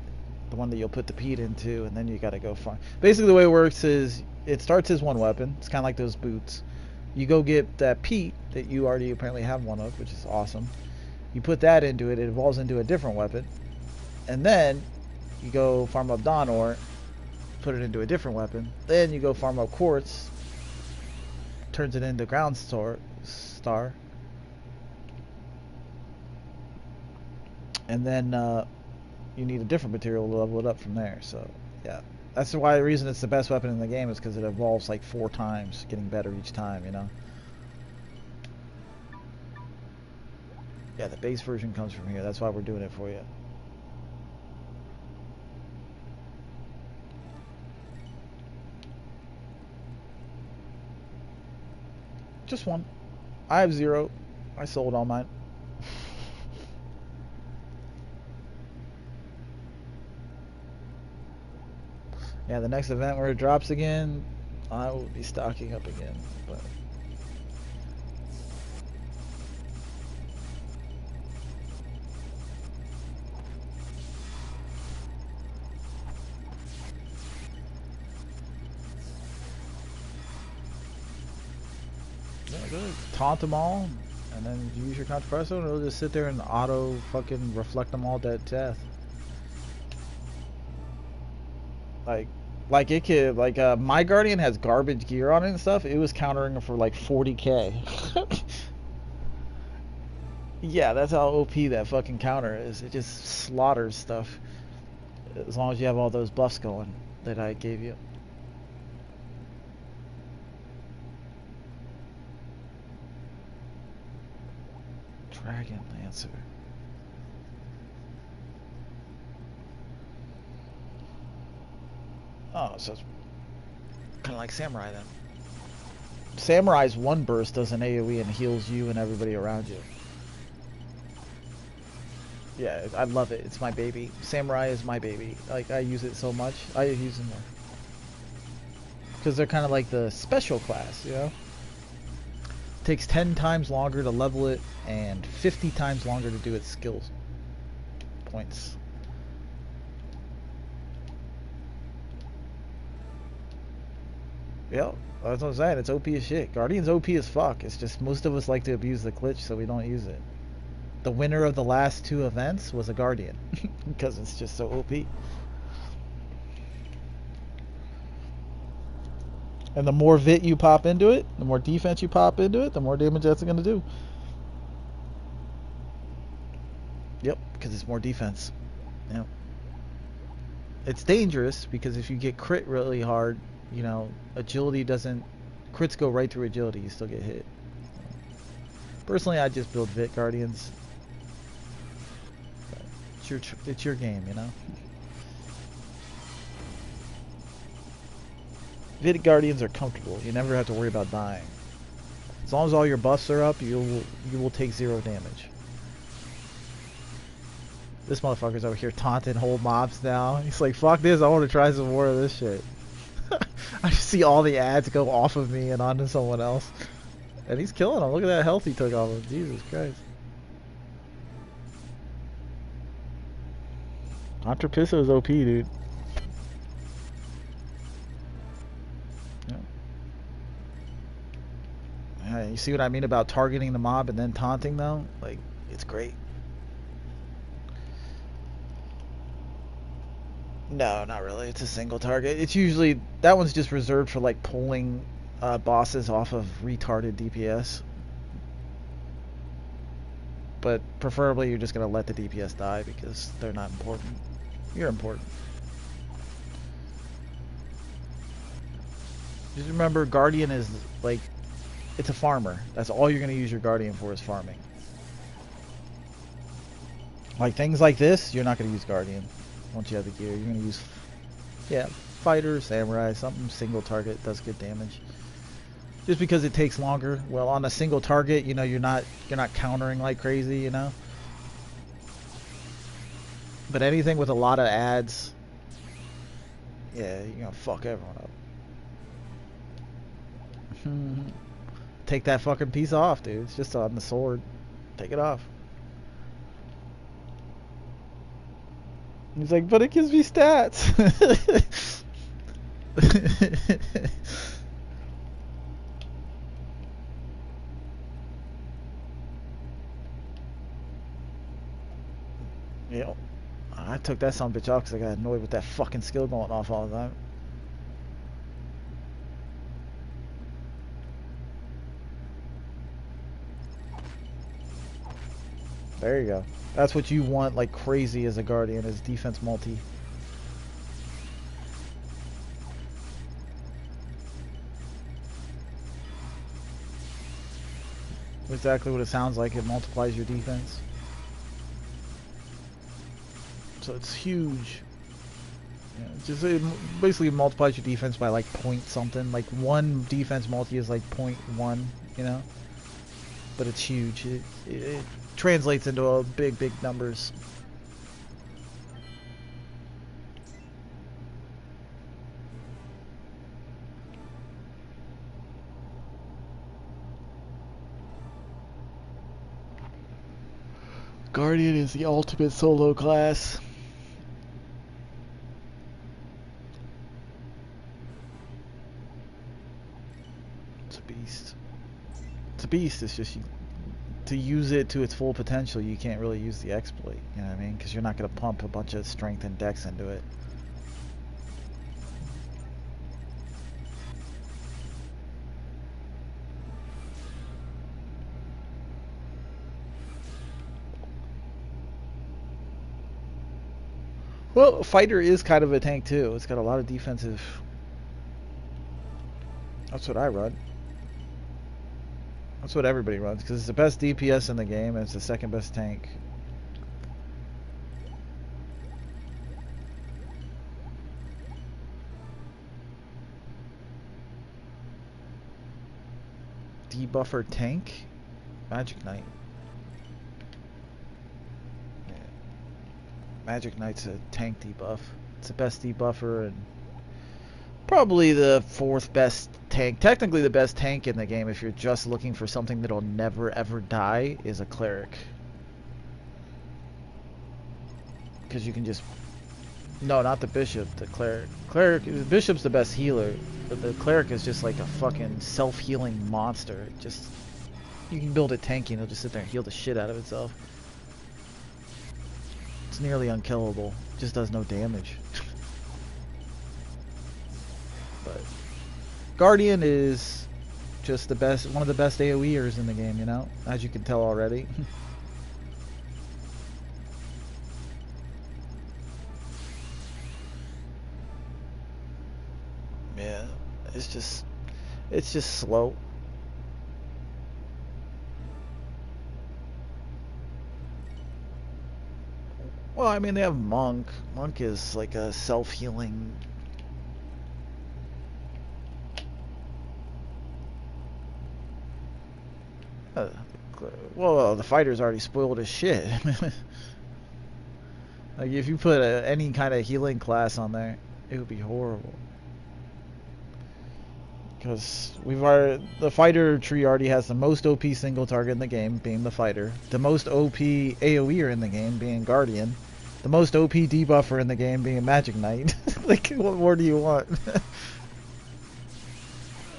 The one that you'll put the peat into, and then you gotta go farm. Basically, the way it works is it starts as one weapon. It's kind of like those boots. You go get that peat that you already apparently have one of, which is awesome. You put that into it, it evolves into a different weapon. And then you go farm up dawn ore, put it into a different weapon. Then you go farm up quartz, turns it into ground star. And then you need a different material to level it up from there. So yeah, that's why the reason it's the best weapon in the game is because it evolves like 4 times, getting better each time, you know. Yeah, the base version comes from here. That's why we're doing it for you. Just one. I have 0. I sold all mine. Yeah, the next event where it drops again, I will be stocking up again. But yeah, good. Taunt them all, and then use your contrapresso, and it'll just sit there and auto fucking reflect them all to death. Like it could, like my Guardian has garbage gear on it and stuff. It was countering for like 40k. Yeah, that's how OP that fucking counter is. It just slaughters stuff. As long as you have all those buffs going that I gave you. Dragon Lancer. Oh, so it's kind of like Samurai then. Samurai's one burst does an AoE and heals you and everybody around you. Yeah, I love it. It's my baby. Samurai is my baby. Like, I use it so much. I use them more. Because they're kind of like the special class, you know? Takes 10 times longer to level it and 50 times longer to do its skills points. Yep, that's what I'm saying. It's OP as shit. Guardian's OP as fuck. It's just most of us like to abuse the glitch, so we don't use it. The winner of the last 2 events was a Guardian because it's just so OP. And the more vit you pop into it, the more defense you pop into it, the more damage that's going to do. Yep, because it's more defense. Yep. It's dangerous because if you get crit really hard, you know, agility doesn't... Crits go right through agility, you still get hit. Personally, I just build Vit Guardians. It's your game, you know? Vit Guardians are comfortable. You never have to worry about dying. As long as all your buffs are up, you will take 0 damage. This motherfucker's over here taunting whole mobs now. He's like, fuck this, I want to try some more of this shit. I see all the ads go off of me and onto someone else. And he's killing him. Look at that health he took off him. Jesus Christ. Contrapisso is OP, dude. Yeah, you see what I mean about targeting the mob and then taunting though? Like, it's great. No, not really. It's a single target. It's usually... That one's just reserved for like pulling bosses off of retarded DPS. But preferably you're just going to let the DPS die because they're not important. You're important. Just remember, Guardian is like... It's a farmer. That's all you're going to use your Guardian for is farming. Like things like this, you're not going to use Guardian. Once you have the gear, you're going to use, yeah, fighter, samurai, something single target, does good damage. Just because it takes longer. Well, on a single target, you know, you're not countering like crazy, you know. But anything with a lot of ads, yeah, you're going to fuck everyone up. Take that fucking piece off, dude. It's just on the sword. Take it off. He's like, but it gives me stats. Yeah, I took that son of a bitch off because I got annoyed with that fucking skill going off all the time. There you go. That's what you want like crazy as a guardian, is defense multi. Exactly what it sounds like. It multiplies your defense. So it's huge. Yeah, just it basically multiplies your defense by like point something. Like one defense multi is like 0.1, you know. But it's huge. It translates into a big numbers. Guardian is the ultimate solo class. It's a beast. It's a beast. It's just to use it to its full potential, you can't really use the exploit. You know what I mean? Because you're not going to pump a bunch of strength and dex into it. Well, fighter is kind of a tank too. It's got a lot of defensive. That's what I run. That's what everybody runs because it's the best DPS in the game and it's the second best tank. Debuffer tank? Magic Knight. Yeah. Magic Knight's a tank debuff. It's the best debuffer and probably the fourth best tank. Technically the best tank in the game if you're just looking for something that'll never ever die is a cleric. Because you can just... No, not the bishop, the cleric. The bishop's the best healer, but the cleric is just like a fucking self-healing monster. Just... You can build it tanky and it'll just sit there and heal the shit out of itself. It's nearly unkillable. It just does no damage. But Guardian is just the best, one of the best AoEers in the game, you know, as you can tell already. Yeah, it's just slow. Well, I mean, they have Monk. Monk is like a self-healing. Well, the fighter's already spoiled as shit. Like, if you put any kind of healing class on there, it would be horrible. Because the fighter tree already has the most OP single target in the game, being the fighter. The most OP AoEer in the game, being Guardian. The most OP debuffer in the game, being Magic Knight. Like, what more do you want?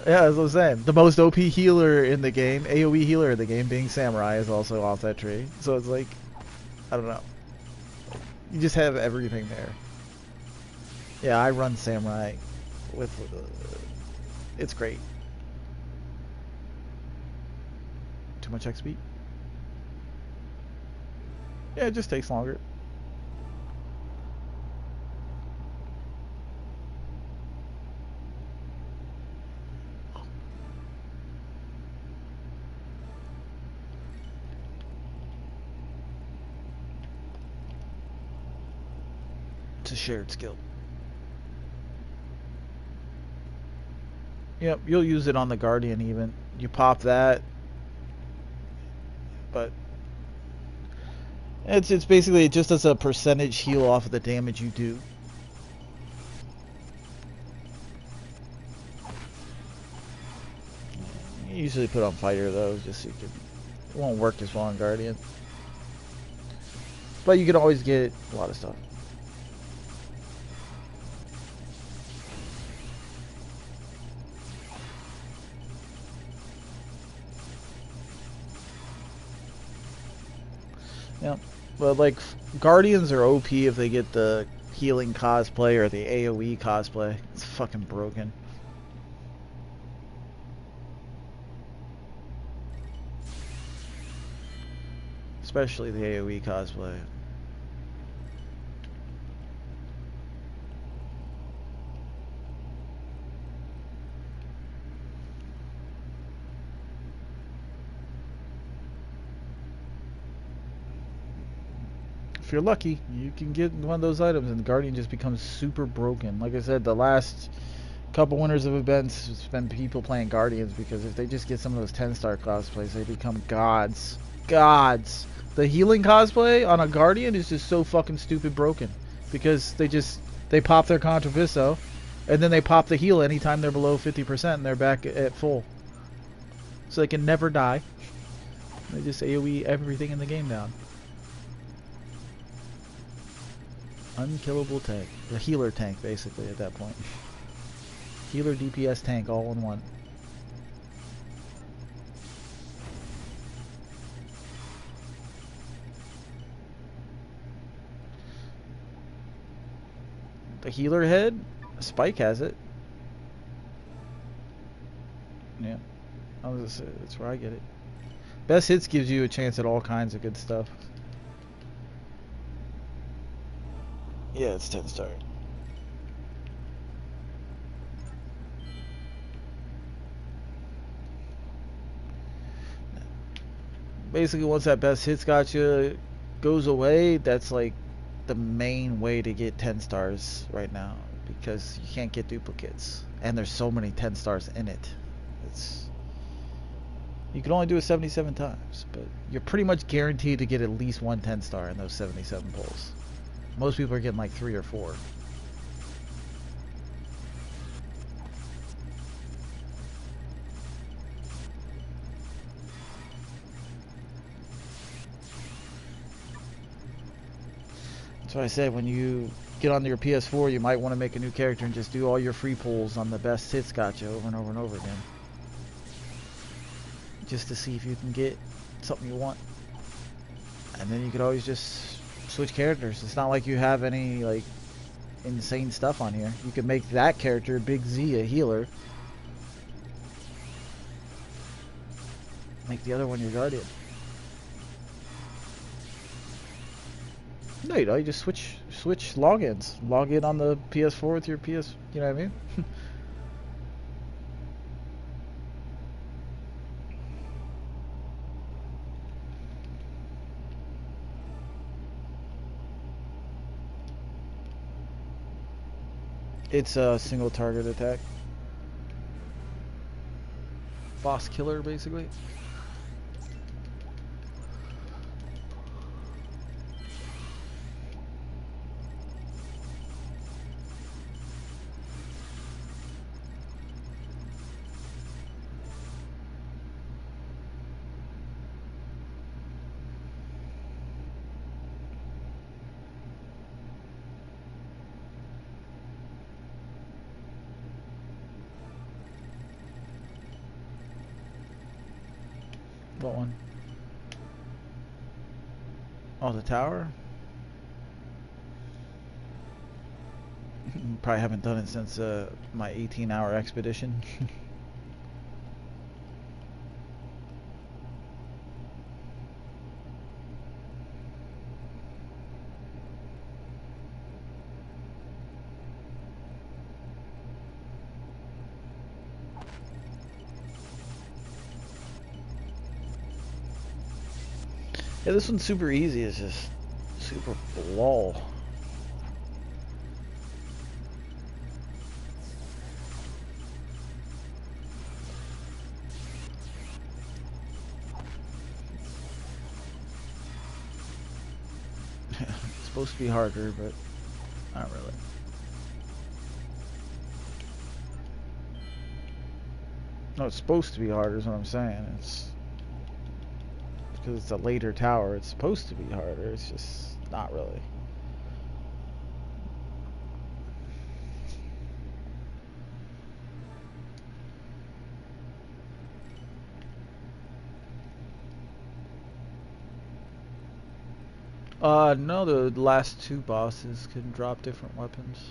Yeah, that's what I'm saying. The most OP healer in the game, AoE healer in the game, being Samurai, is also off that tree. So it's like, I don't know. You just have everything there. Yeah, I run Samurai with... it's great. Too much XP? Yeah, it just takes longer. It's a shared skill. Yep, you'll use it on the Guardian even. You pop that, but it's basically just as a percentage heal off of the damage you do. You usually put on Fighter though, just so you can, it won't work as well on Guardian. But you can always get a lot of stuff. Yep. But like Guardians are OP if they get the healing cosplay or the AoE cosplay. It's fucking broken. Especially the AoE cosplay. If you're lucky, you can get one of those items and the Guardian just becomes super broken. Like I said, the last couple winners of events, it's been people playing Guardians because if they just get some of those 10-star cosplays, they become gods. Gods! The healing cosplay on a Guardian is just so fucking stupid broken. Because they pop their Contraviso, and then they pop the heal anytime they're below 50% and they're back at full. So they can never die. They just AoE everything in the game down. Unkillable tank. The healer tank, basically, at that point. Healer, DPS, tank, all in one. The healer head? Spike has it. Yeah. I was gonna say, that's where I get it. Best hits gives you a chance at all kinds of good stuff. Yeah, it's 10-star. Basically, once that best hits gotcha goes away, that's like the main way to get 10 stars right now, because you can't get duplicates, and there's so many 10 stars in it. You can only do it 77 times, but you're pretty much guaranteed to get at least one 10 star in those 77 pulls. Most people are getting like 3 or 4. That's why I said when you get onto your PS4, you might want to make a new character and just do all your free pulls on the best hits gotcha over and over and over again. Just to see if you can get something you want. And then you could always just switch characters. It's not like you have any like insane stuff on here. You could make that character Big Z a healer. Make the other one your guardian. No, you just switch logins. Log in on the PS4 with your PS. You know what I mean? It's a single target attack. Boss killer, basically. What one? Oh, the tower? Probably haven't done it since my 18-hour expedition. Yeah, this one's super easy. It's just super lol. It's supposed to be harder, but not really. No, it's supposed to be harder is what I'm saying. It's because it's a later tower. It's supposed to be harder. It's just not really. No, the last two bosses can drop different weapons.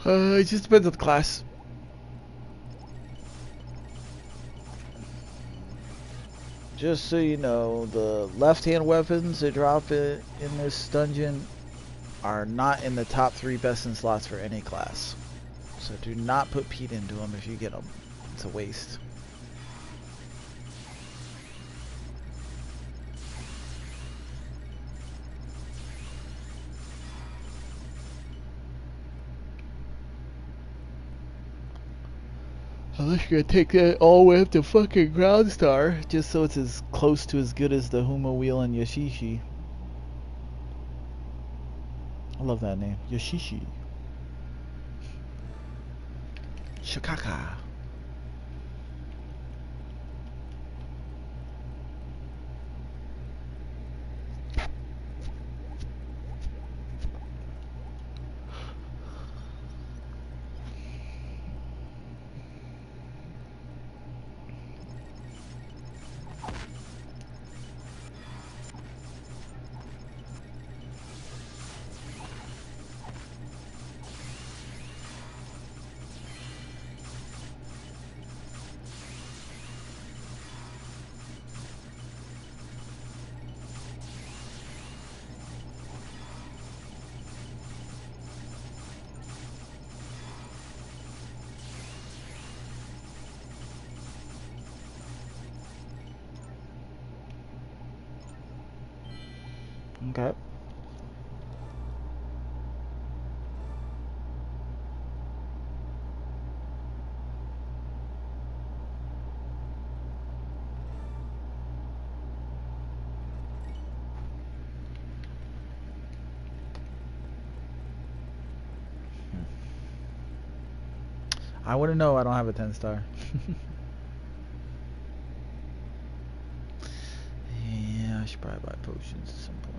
It just depends on the class. Just so you know, the left-hand weapons that drop it in this dungeon are not in the top 3 best in slots for any class. So do not put Pete into them if you get them. It's a waste. Unless you're gonna take that all the way up to fucking Ground Star, just so it's as close to as good as the Huma Wheel and Yashishi. I love that name. Yashishi. Shikaka. Okay. I wouldn't know. I don't have a 10-star. Yeah, I should probably buy potions at some point.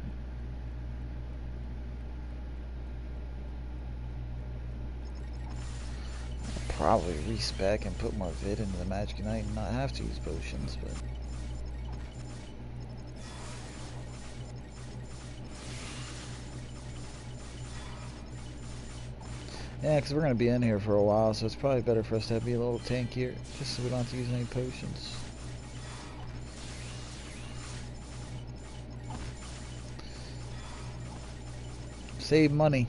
Probably respec and put more vid into the Magic Knight and not have to use potions, but yeah, because we're going to be in here for a while, so it's probably better for us to be a little tankier, just so we don't have to use any potions. Save money.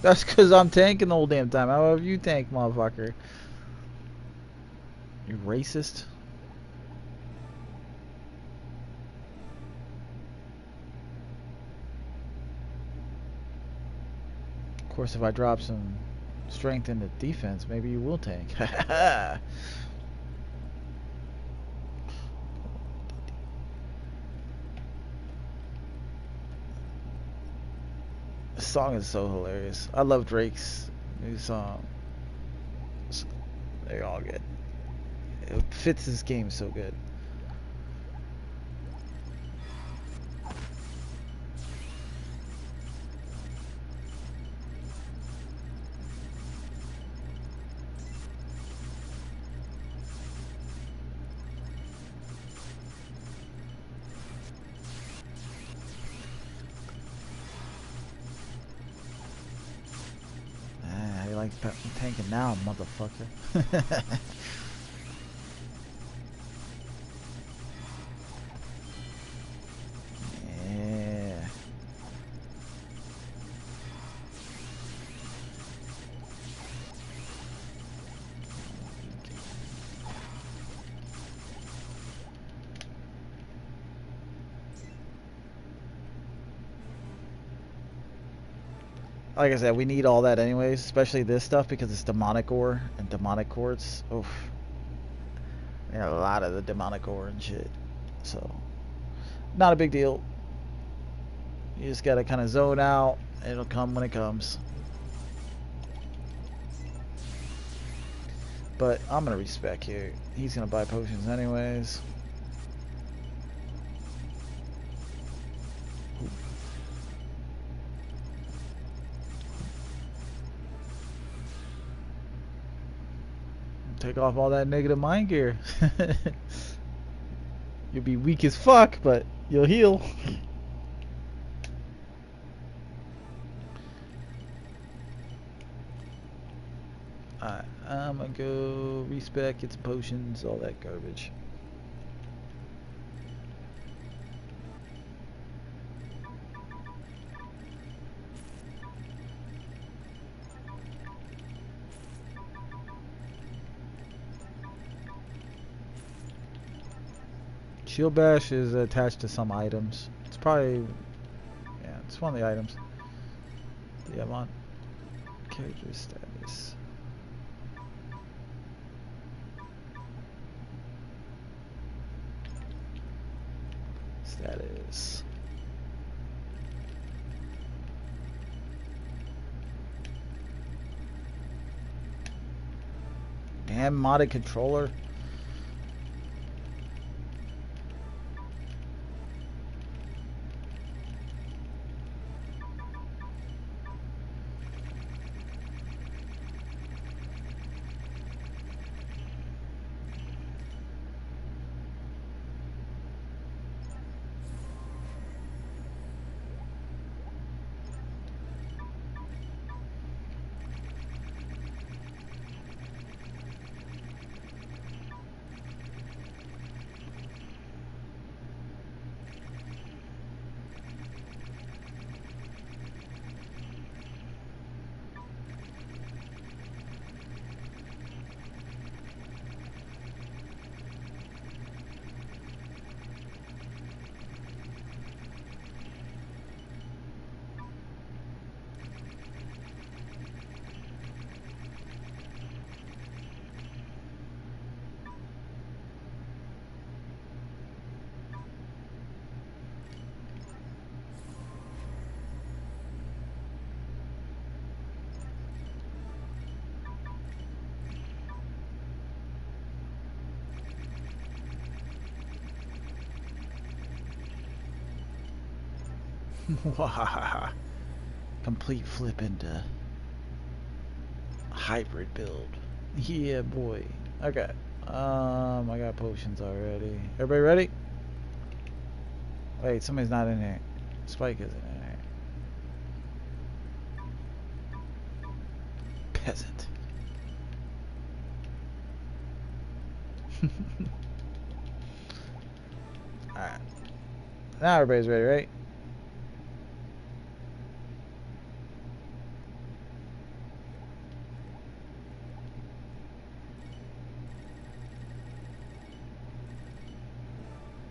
That's because I'm tanking the whole damn time. However you tank, motherfucker. You racist. Of course, if I drop some strength into defense, maybe you will tank. This song is so hilarious. I love Drake's new song. They're all good. It fits this game so good. How you like tanking now, motherfucker? Yeah. Like I said, we need all that anyways, especially this stuff because it's demonic ore and demonic quartz. Oof. We have a lot of the demonic ore and shit. So, not a big deal. You just gotta kind of zone out. It'll come when it comes. But I'm gonna respec here. He's gonna buy potions anyways. Take off all that negative mind gear. You'll be weak as fuck, but you'll heal. Alright, I'm gonna go respec, get some potions, all that garbage. Shield bash is attached to some items. It's probably, yeah, it's one of the items. Yeah, I'm on character status. Status. Damn modded controller. Complete flip into hybrid build. Yeah, boy. Okay. I got potions already. Everybody ready? Wait, somebody's not in here. Spike isn't in here. Peasant. Alright. Now everybody's ready, right?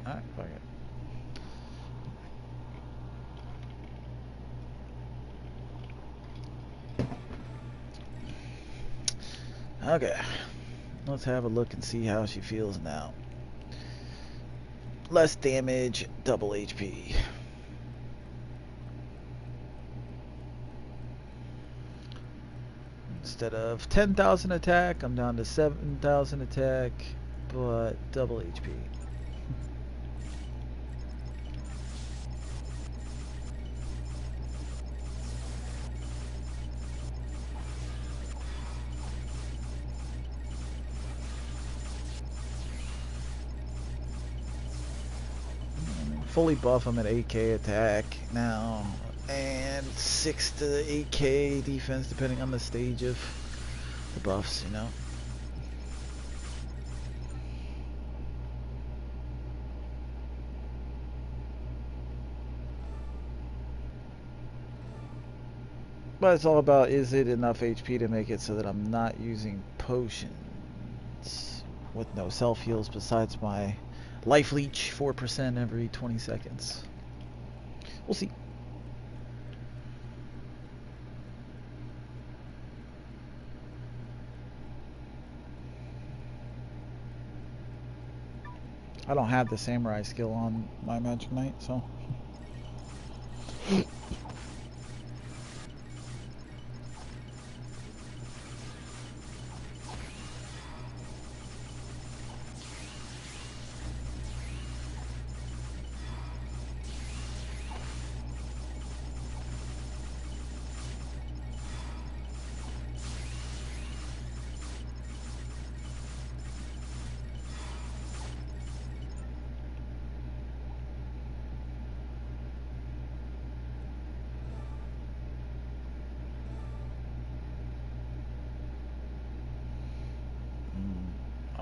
Alright, fuck it. Okay. Let's have a look and see how she feels now. Less damage, double HP. Instead of 10,000 attack, I'm down to 7,000 attack, but double HP. Fully buff, I'm at 8k attack now, and 6 to 8k defense depending on the stage of the buffs, you know. But it's all about, is it enough HP to make it so that I'm not using potions with no self heals besides my life leech, 4% every 20 seconds. We'll see. I don't have the samurai skill on my magic knight, so.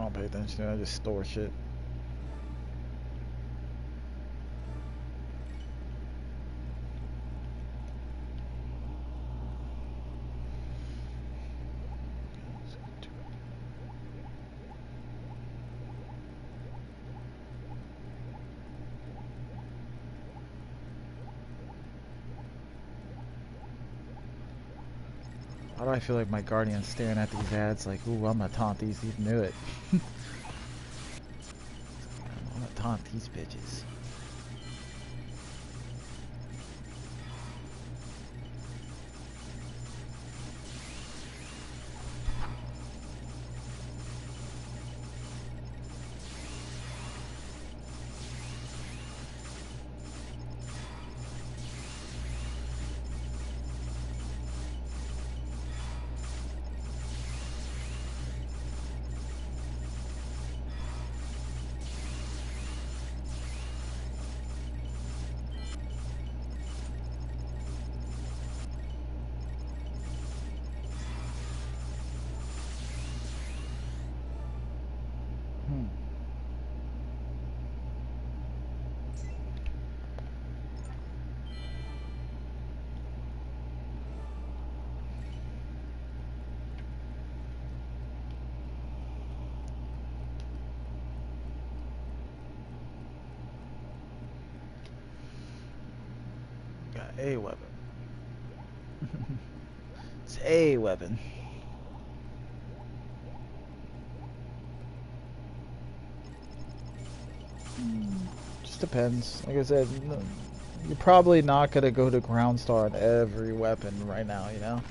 don't pay attention to it. I just store shit. Why do I feel like my guardian's staring at these ads like, ooh, I'm gonna taunt these, he knew it. I'm gonna taunt these bitches. Got a weapon. It's a weapon. Just depends. Like I said, you're probably not gonna go to ground star on every weapon right now, you know?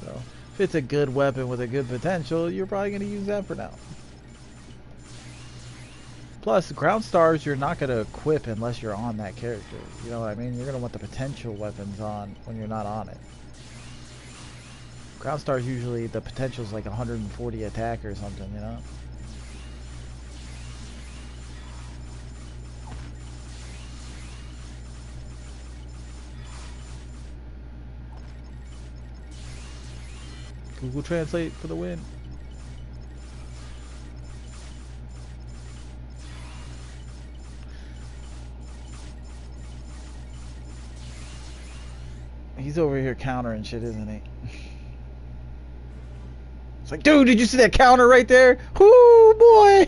So if it's a good weapon with a good potential, you're probably gonna use that for now. Plus, ground stars you're not gonna equip unless you're on that character. You know what I mean? You're gonna want the potential weapons on when you're not on it. Ground stars usually the potential's like 140 attack or something, you know? Google Translate for the win. He's over here countering shit, isn't he? It's like, dude, did you see that counter right there? Whoo, boy!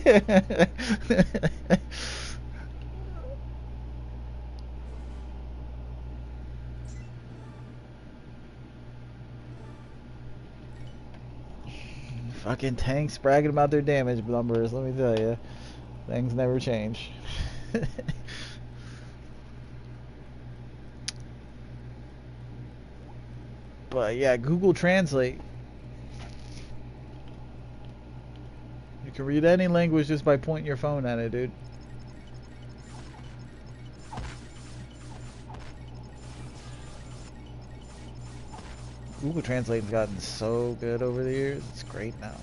Fucking tanks bragging about their damage numbers, let me tell you. Things never change. But yeah, Google Translate. You can read any language just by pointing your phone at it, dude. Google Translate's gotten so good over the years. It's great now.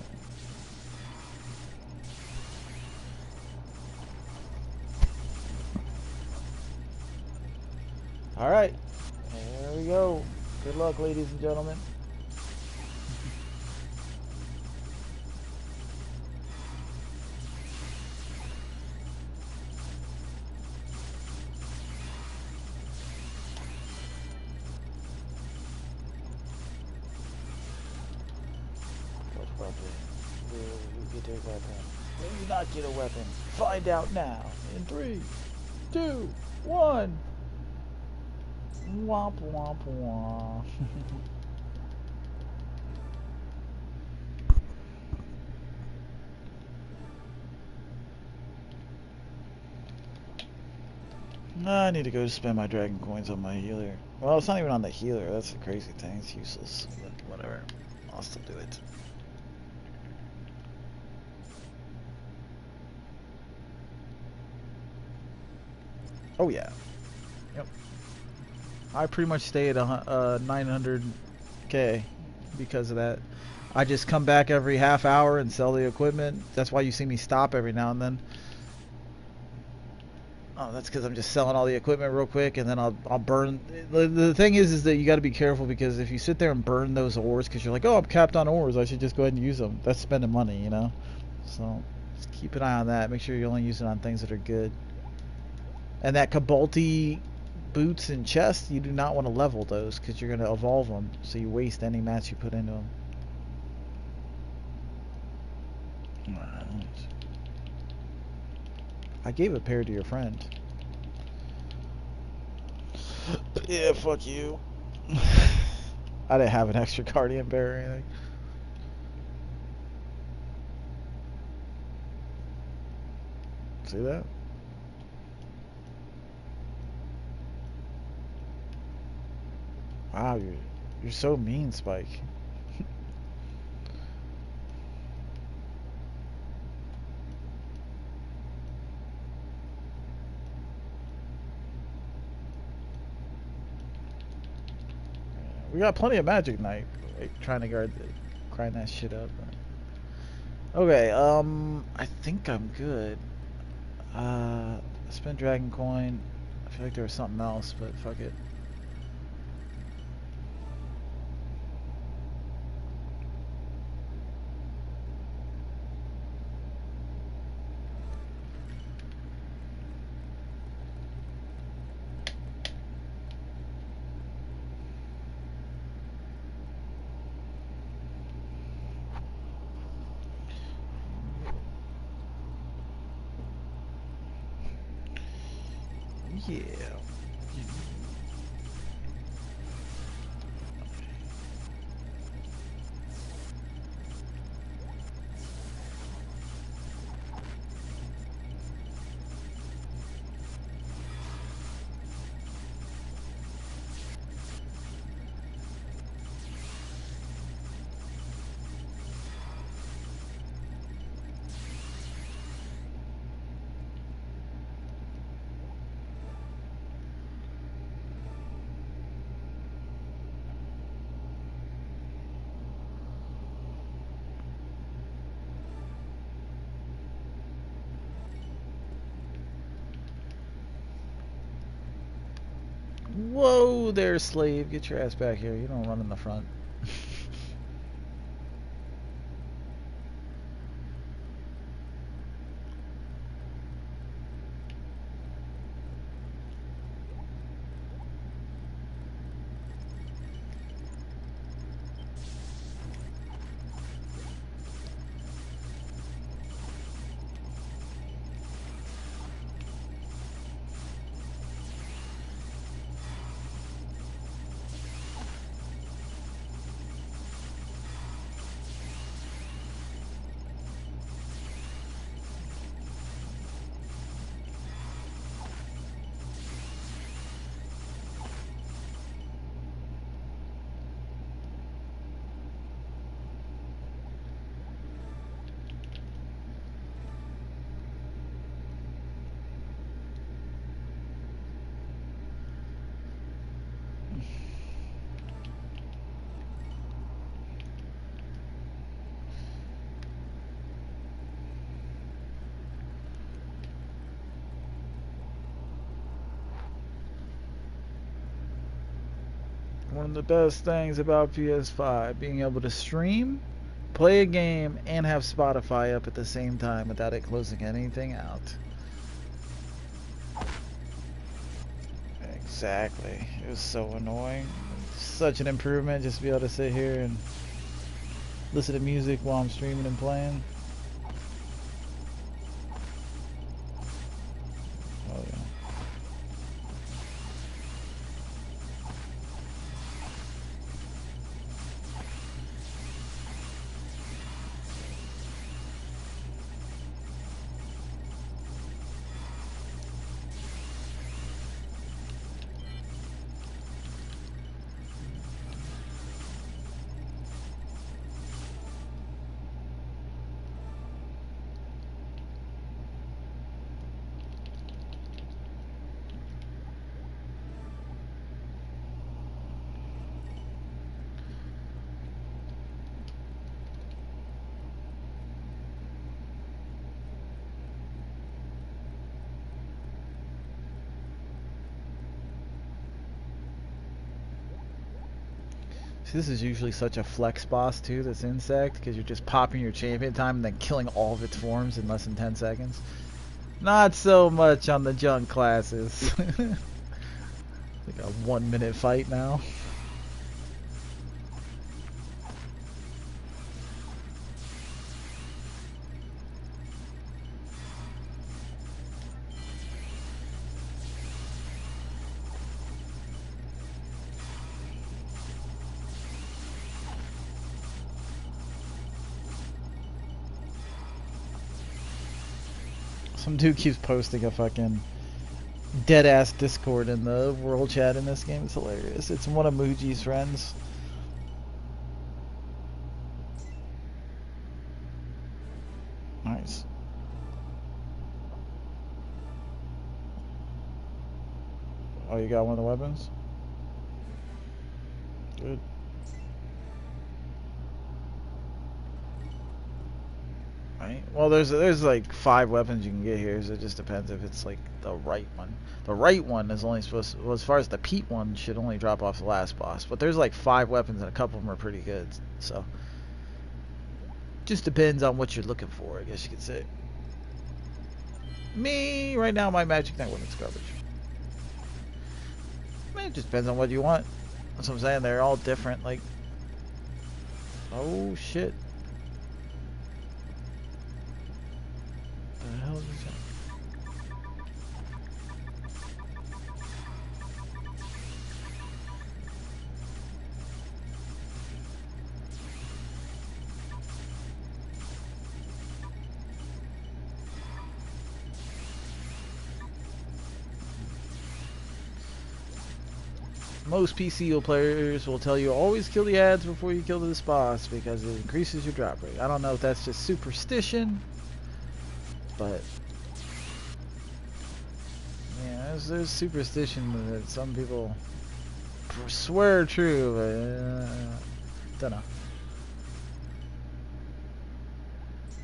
Alright. There we go. Good luck, ladies and gentlemen. You get a weapon. Will you not get a weapon? Find out now. In 3, 2, 1. Womp womp womp. I need to go spend my dragon coins on my healer. Well, it's not even on the healer. That's the crazy thing. It's useless. But whatever. I'll still do it. Oh yeah. Yep. I pretty much stay at 900k because of that. I just come back every half hour and sell the equipment. That's why you see me stop every now and then. Oh, that's because I'm just selling all the equipment real quick, and then I'll burn. The thing is that you got to be careful, because if you sit there and burn those ores because you're like, oh, I'm capped on ores, I should just go ahead and use them. That's spending money, you know. So Keep an eye on that. Make sure you only use it on things that are good. And that Cabalti boots and chest, you do not want to level those because you're going to evolve them. So you waste any mats you put into them. I gave a pair to your friend. Yeah, fuck you. I didn't have an extra Guardian bear or anything. See that? Wow, you're so mean, Spike. We got plenty of Magic Knight. Like, trying to grind that shit up. Okay, I think I'm good. Spend Dragon Coin. I feel like there was something else, but fuck it. Yeah. Whoa there, slave. Get your ass back here. You don't run in the front. One of the best things about PS5, being able to stream, play a game, and have Spotify up at the same time without it closing anything out. Exactly. It was so annoying. Such an improvement just to be able to sit here and listen to music while I'm streaming and playing. Oh yeah. This is usually such a flex boss too, this insect, because you're just popping your champion time and then killing all of its forms in less than 10 seconds. Not so much on the junk classes. Like a 1 minute fight now. Some dude keeps posting a fucking dead ass Discord in the world chat in this game. It's hilarious. It's one of Muji's friends. Nice. Oh, you got one of the weapons? Good. Right. Well, there's like 5 weapons you can get here, so it just depends if it's like the right one. The right one is only supposed to, well, as far as the Pete one, should only drop off the last boss. But there's like 5 weapons and a couple of them are pretty good. So just depends on what you're looking for, I guess you could say. Me, right now, my Magic Knight weapon's garbage. I mean, it just depends on what you want. That's what I'm saying. They're all different. Like, oh shit. The hell is that? Most PC players will tell you always kill the ads before you kill this boss because it increases your drop rate. I don't know if that's just superstition, but yeah, there's superstition that some people swear true, but don't know.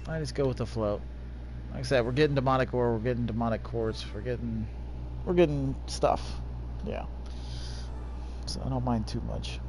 I just go with the flow. Like I said, we're getting demonic ore, we're getting demonic quartz, we're getting stuff. Yeah. So I don't mind too much.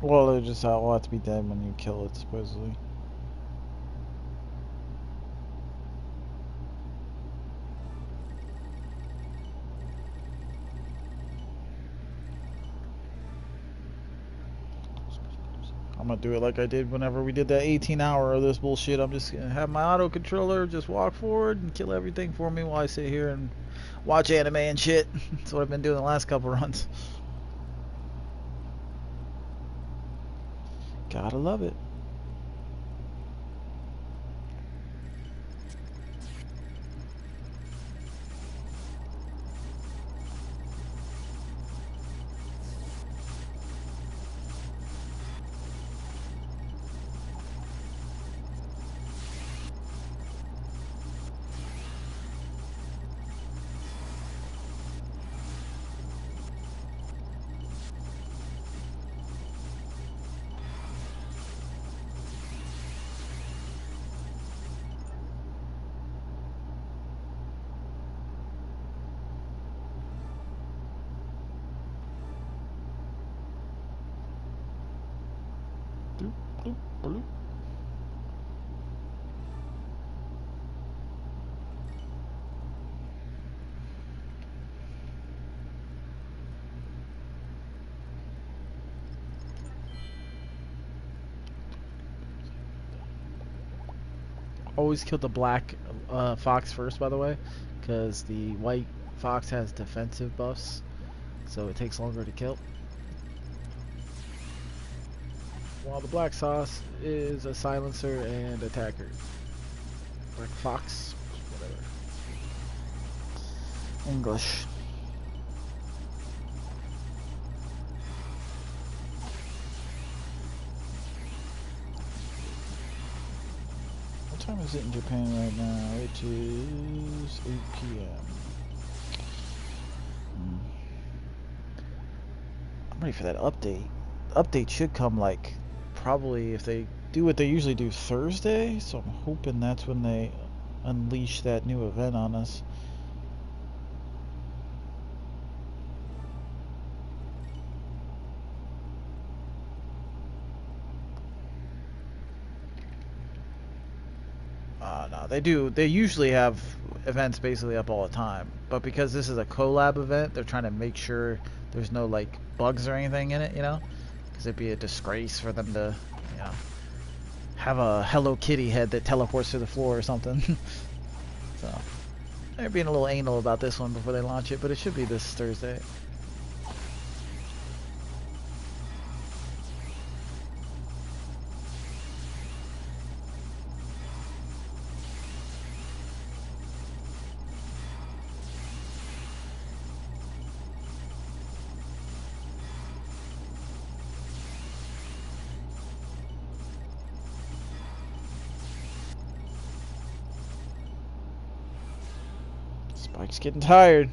Well, they're just will have to be dead when you kill it, supposedly. I'm gonna do it like I did whenever we did that 18-hour of this bullshit. I'm just gonna have my auto controller just walk forward and kill everything for me while I sit here and watch anime and shit. That's what I've been doing the last couple runs. Gotta love it. Always kill the black fox first, by the way, because the white fox has defensive buffs, so it takes longer to kill. While the black sauce is a silencer and attacker. Black fox, whatever. English. is it in Japan right now? It is 8 p.m. I'm ready for that update. The update should come like probably if they do what they usually do Thursday, so I'm hoping that's when they unleash that new event on us. No, they do. They usually have events basically up all the time, but because this is a collab event, they're trying to make sure there's no like bugs or anything in it, you know, because it'd be a disgrace for them to, you know, have a Hello Kitty head that teleports to the floor or something. So they're being a little anal about this one before they launch it, but it should be this Thursday. Spike's getting tired.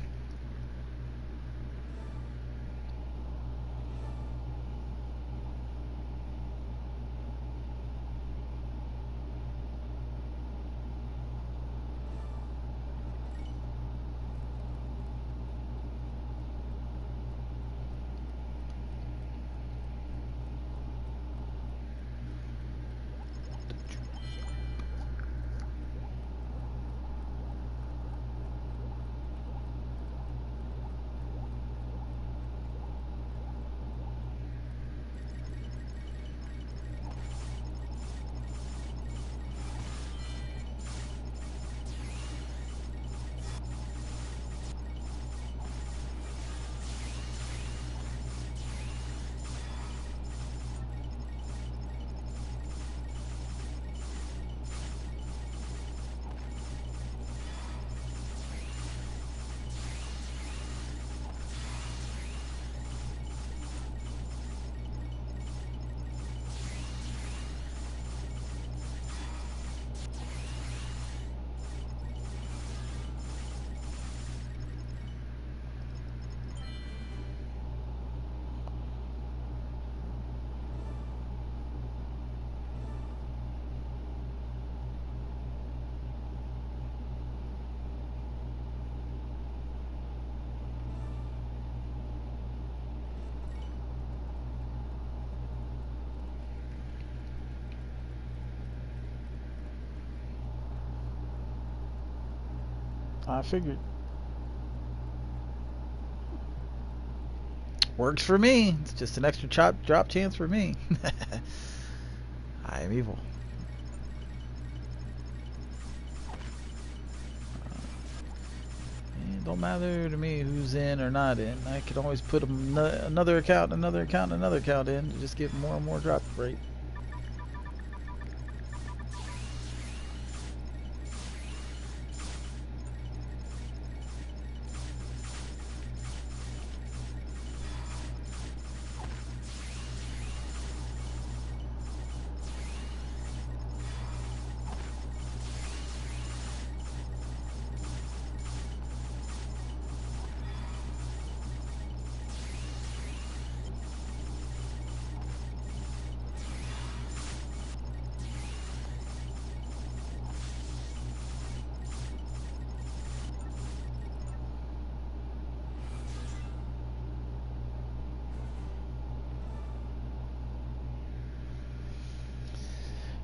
I figured. Works for me. It's just an extra drop chance for me. I am evil. It don't matter to me who's in or not in. I can always put another account, another account, another account in to just get more and more drop rate.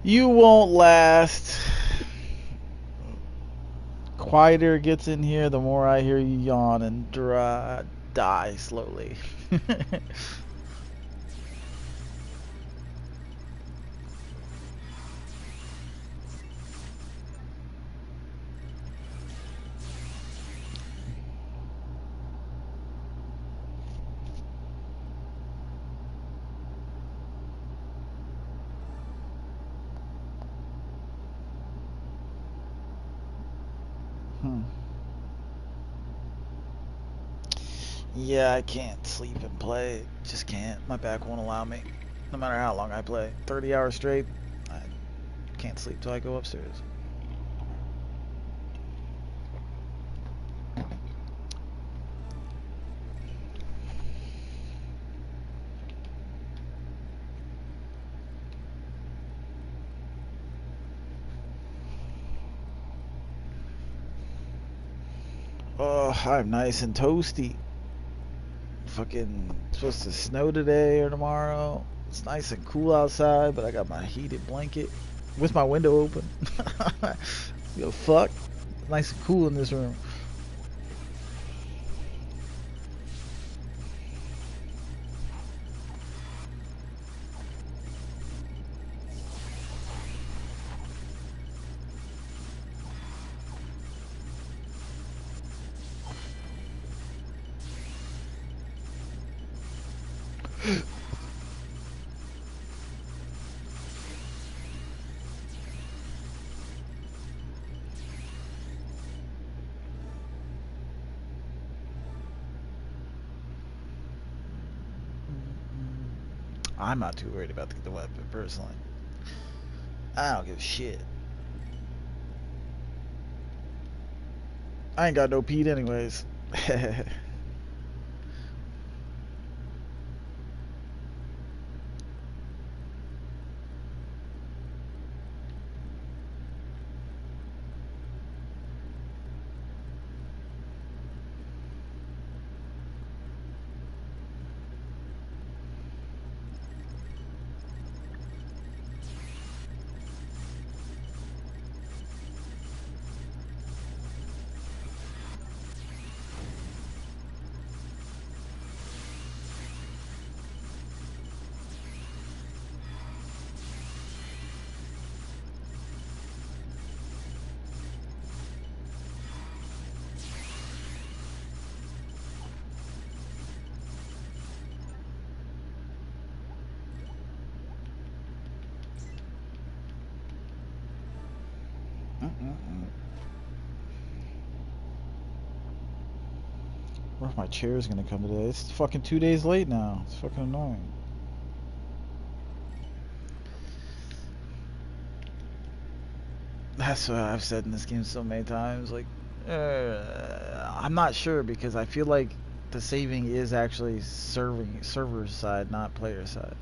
You won't last. Quieter it gets in here, the more I hear you yawn and die slowly. Yeah, I can't sleep and play. Just can't. My back won't allow me. No matter how long I play. 30 hours straight, I can't sleep till I go upstairs. Oh, I'm nice and toasty. Fucking supposed to snow today or tomorrow. It's nice and cool outside, but I got my heated blanket with my window open. Yo, fuck. It's nice and cool in this room. I'm not too worried about the weapon, personally. I don't give a shit. I ain't got no Pete anyways. Wonder if my chair is gonna come today. It's fucking 2 days late now. It's fucking annoying. That's what I've said in this game so many times. Like, I'm not sure because I feel like the saving is actually server side, not player side.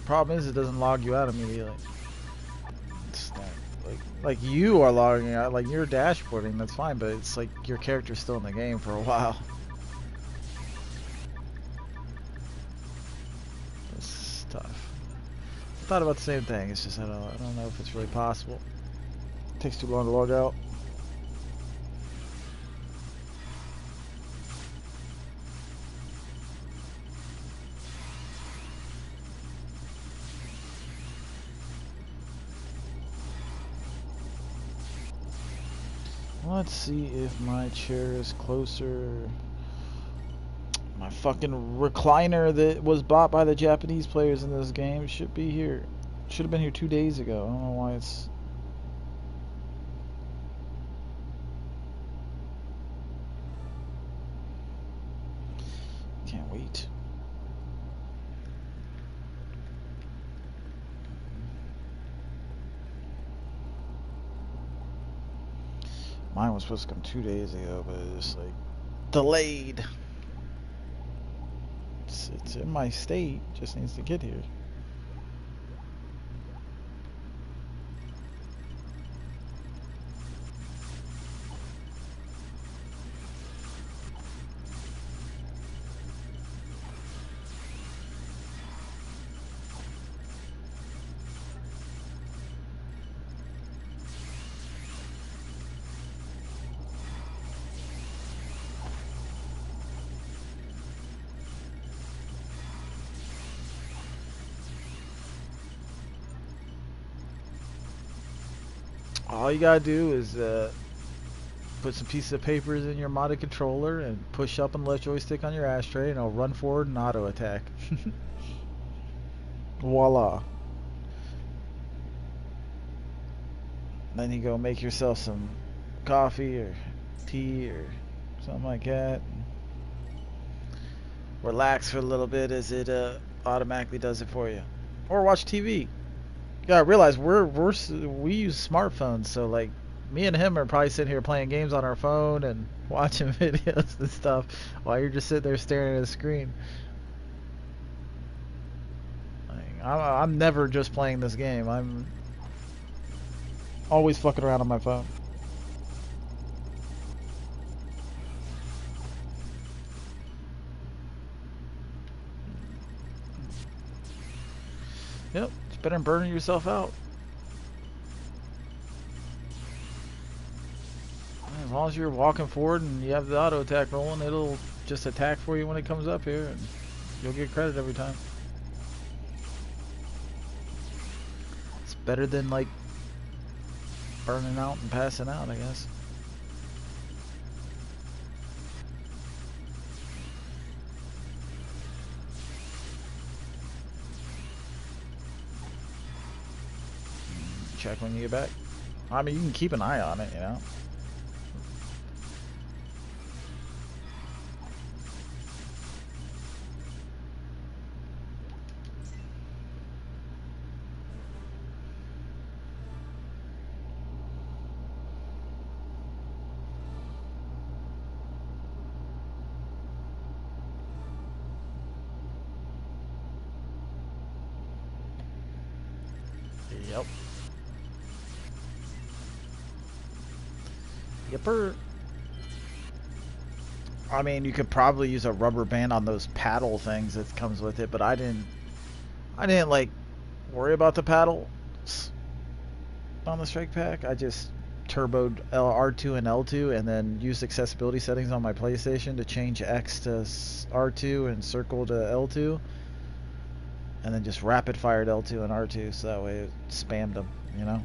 Problem is, it doesn't log you out immediately. It's not, like you are logging out, like you're dashboarding, that's fine, but it's like your character's still in the game for a while. It's tough. I thought about the same thing. It's just I don't know if it's really possible. It takes too long to log out. Let's see if my chair is closer. My fucking recliner that was bought by the Japanese players in this game should be here. Should have been here 2 days ago. I don't know why it's... Can't wait. Mine was supposed to come 2 days ago, but it's like delayed. It's in my state, just needs to get here. All you gotta do is put some pieces of papers in your modded controller and push up and left joystick on your ashtray and it'll run forward and auto attack. Voila. Then you go make yourself some coffee or tea or something like that. Relax for a little bit as it automatically does it for you. Or watch TV. You gotta realize we use smartphones, so like Me and him are probably sitting here playing games on our phone and watching videos and stuff while you're just sitting there staring at a screen. I'm never just playing this game. I'm always fucking around on my phone. Yep, it's better than burning yourself out. As long as you're walking forward and you have the auto attack rolling, it'll just attack for you when it comes up here, and you'll get credit every time. It's better than like burning out and passing out, I guess. Check when you get back. I mean, you can keep an eye on it, you know. Yep. Yepper. I mean, you could probably use a rubber band on those paddle things that comes with it, but I didn't like worry about the paddle on the strike pack. I just turboed R2 and L2 and then used accessibility settings on my PlayStation to change X to R2 and circle to L2, and then just rapid fired L2 and R2 so that way it spammed them, you know.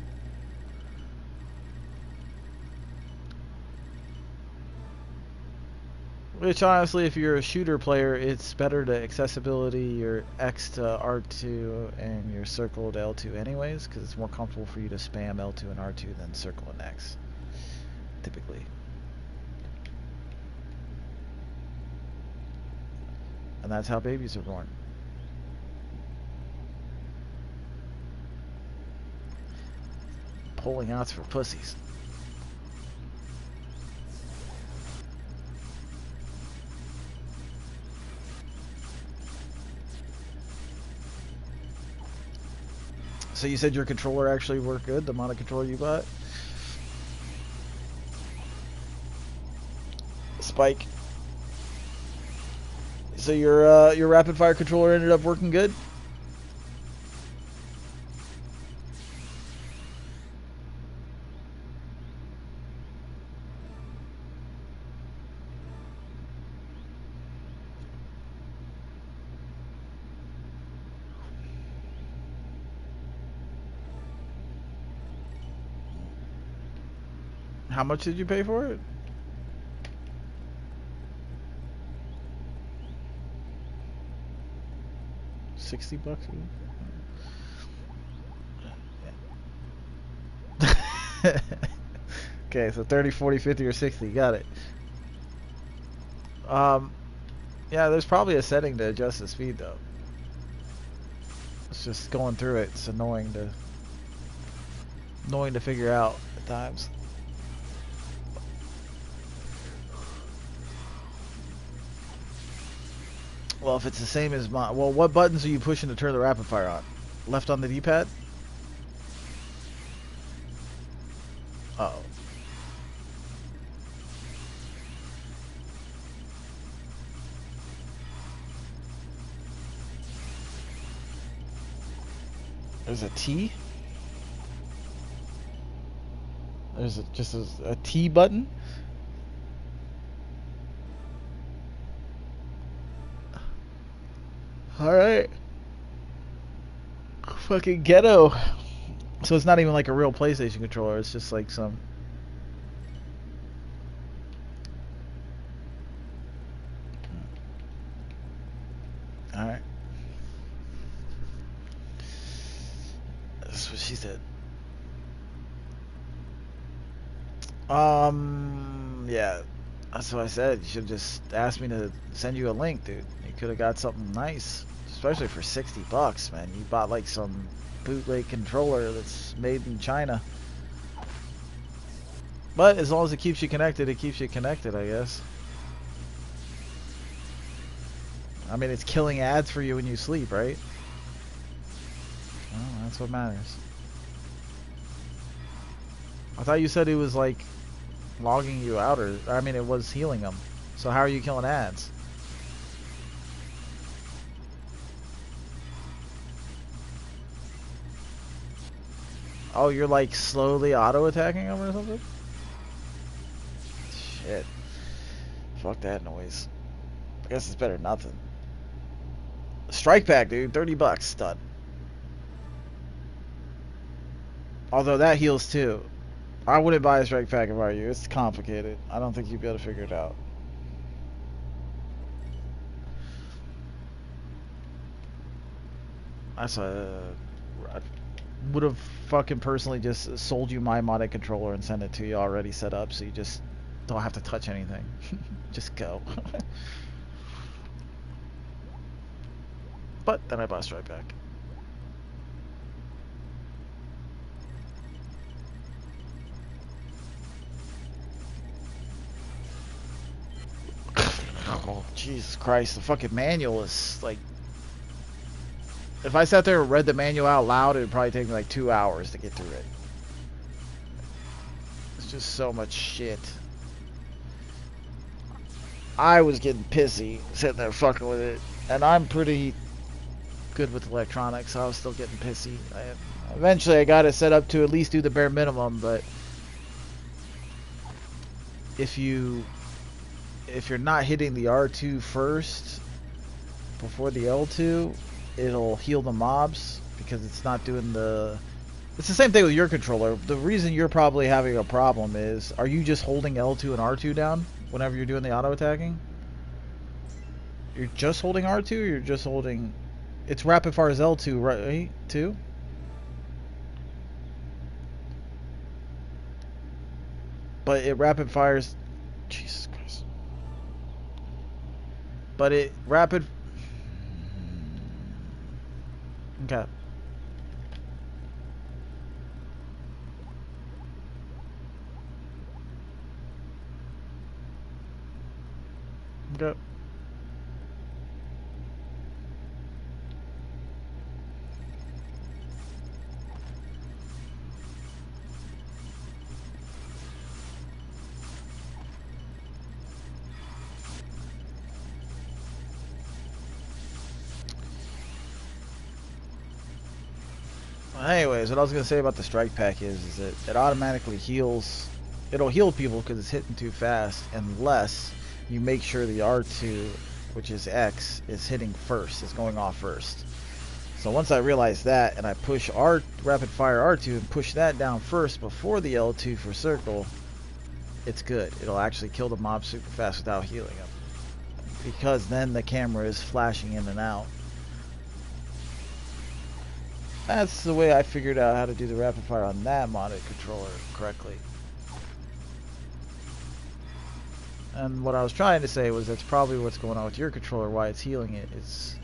Which honestly, if you're a shooter player, it's better to accessibility your X to R2 and your circle to L2 anyways, because it's more comfortable for you to spam L2 and R2 than circle and X, typically. And that's how babies are born. Pulling outs for pussies. So you said your controller actually worked good, the mono controller you bought? Spike. So your rapid fire controller ended up working good? How much did you pay for it? $60? Okay, so 30, 40, 50, or 60. Got it. Yeah, there's probably a setting to adjust the speed though. It's just going through it. It's annoying to figure out at times. Well, if it's the same as mine, well, what buttons are you pushing to turn the rapid fire on? Left on the D-pad? Uh oh. There's a T? There's just a T button? Alright. Fucking ghetto. So it's not even like a real PlayStation controller, it's just like some... Alright. That's what she said. Yeah. That's what I said. You should just ask me to send you a link, dude. You could have got something nice. Especially for $60, man. You bought like some bootleg controller that's made in China. But as long as it keeps you connected, it keeps you connected, I guess. I mean, it's killing ads for you when you sleep, right? Well, that's what matters. I thought you said it was like logging you out, or I mean, it was healing them. So how are you killing ads? Oh, you're like slowly auto-attacking them or something? Shit. Fuck that noise. I guess it's better than nothing. Strike pack, dude. $30. Done. Although that heals too. I wouldn't buy a strike pack if I were you. It's complicated. I don't think you'd be able to figure it out. I would have fucking personally just sold you my modded controller and sent it to you already set up, so you just don't have to touch anything. Just go. But then I bought a strike pack. Oh, Jesus Christ, the fucking manual is like... If I sat there and read the manual out loud, it would probably take me like 2 hours to get through it. It's just so much shit. I was getting pissy sitting there fucking with it. And I'm pretty good with electronics, so I was still getting pissy. Eventually I got it set up to at least do the bare minimum, but... If you're not hitting the R2 first before the L2, it'll heal the mobs because it's not doing the... It's the same thing with your controller. The reason you're probably having a problem is, are you just holding L2 and R2 down whenever you're doing the auto attacking? You're just holding R2 or you're just holding... It's rapid fire as L2, right? Too? But it rapid fires... Jesus Christ. But it rapid... Okay. Okay. Anyways, what I was going to say about the strike pack is that it automatically heals. It'll heal people because it's hitting too fast, unless you make sure the R2, which is X, is hitting first, is going off first. So once I realize that, and I push rapid fire R2 and push that down first before the L2 for circle, it's good. It'll actually kill the mob super fast without healing them, because then the camera is flashing in and out. That's the way I figured out how to do the rapid fire on that modded controller correctly. And what I was trying to say was that's probably what's going on with your controller, why it's healing it. It's...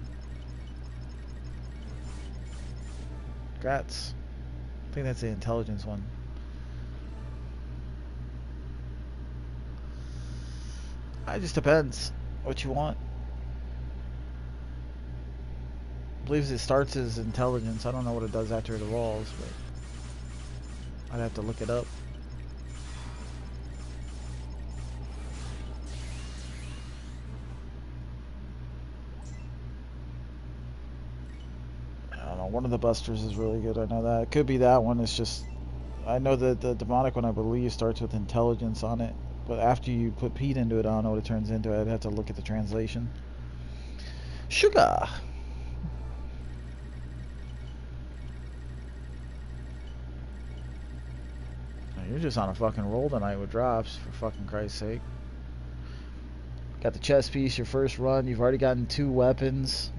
Grats. I think that's the intelligence one. It just depends what you want. I believe it starts as intelligence. I don't know what it does after it evolves, but I'd have to look it up. I don't know. One of the busters is really good. I know that. It could be that one. It's just... I know that the demonic one, I believe, starts with intelligence on it. But after you put Pete into it, I don't know what it turns into. I'd have to look at the translation. Sugar! You're just on a fucking roll tonight with drops, for fucking Christ's sake. Got the chest piece, your first run. You've already gotten 2 weapons.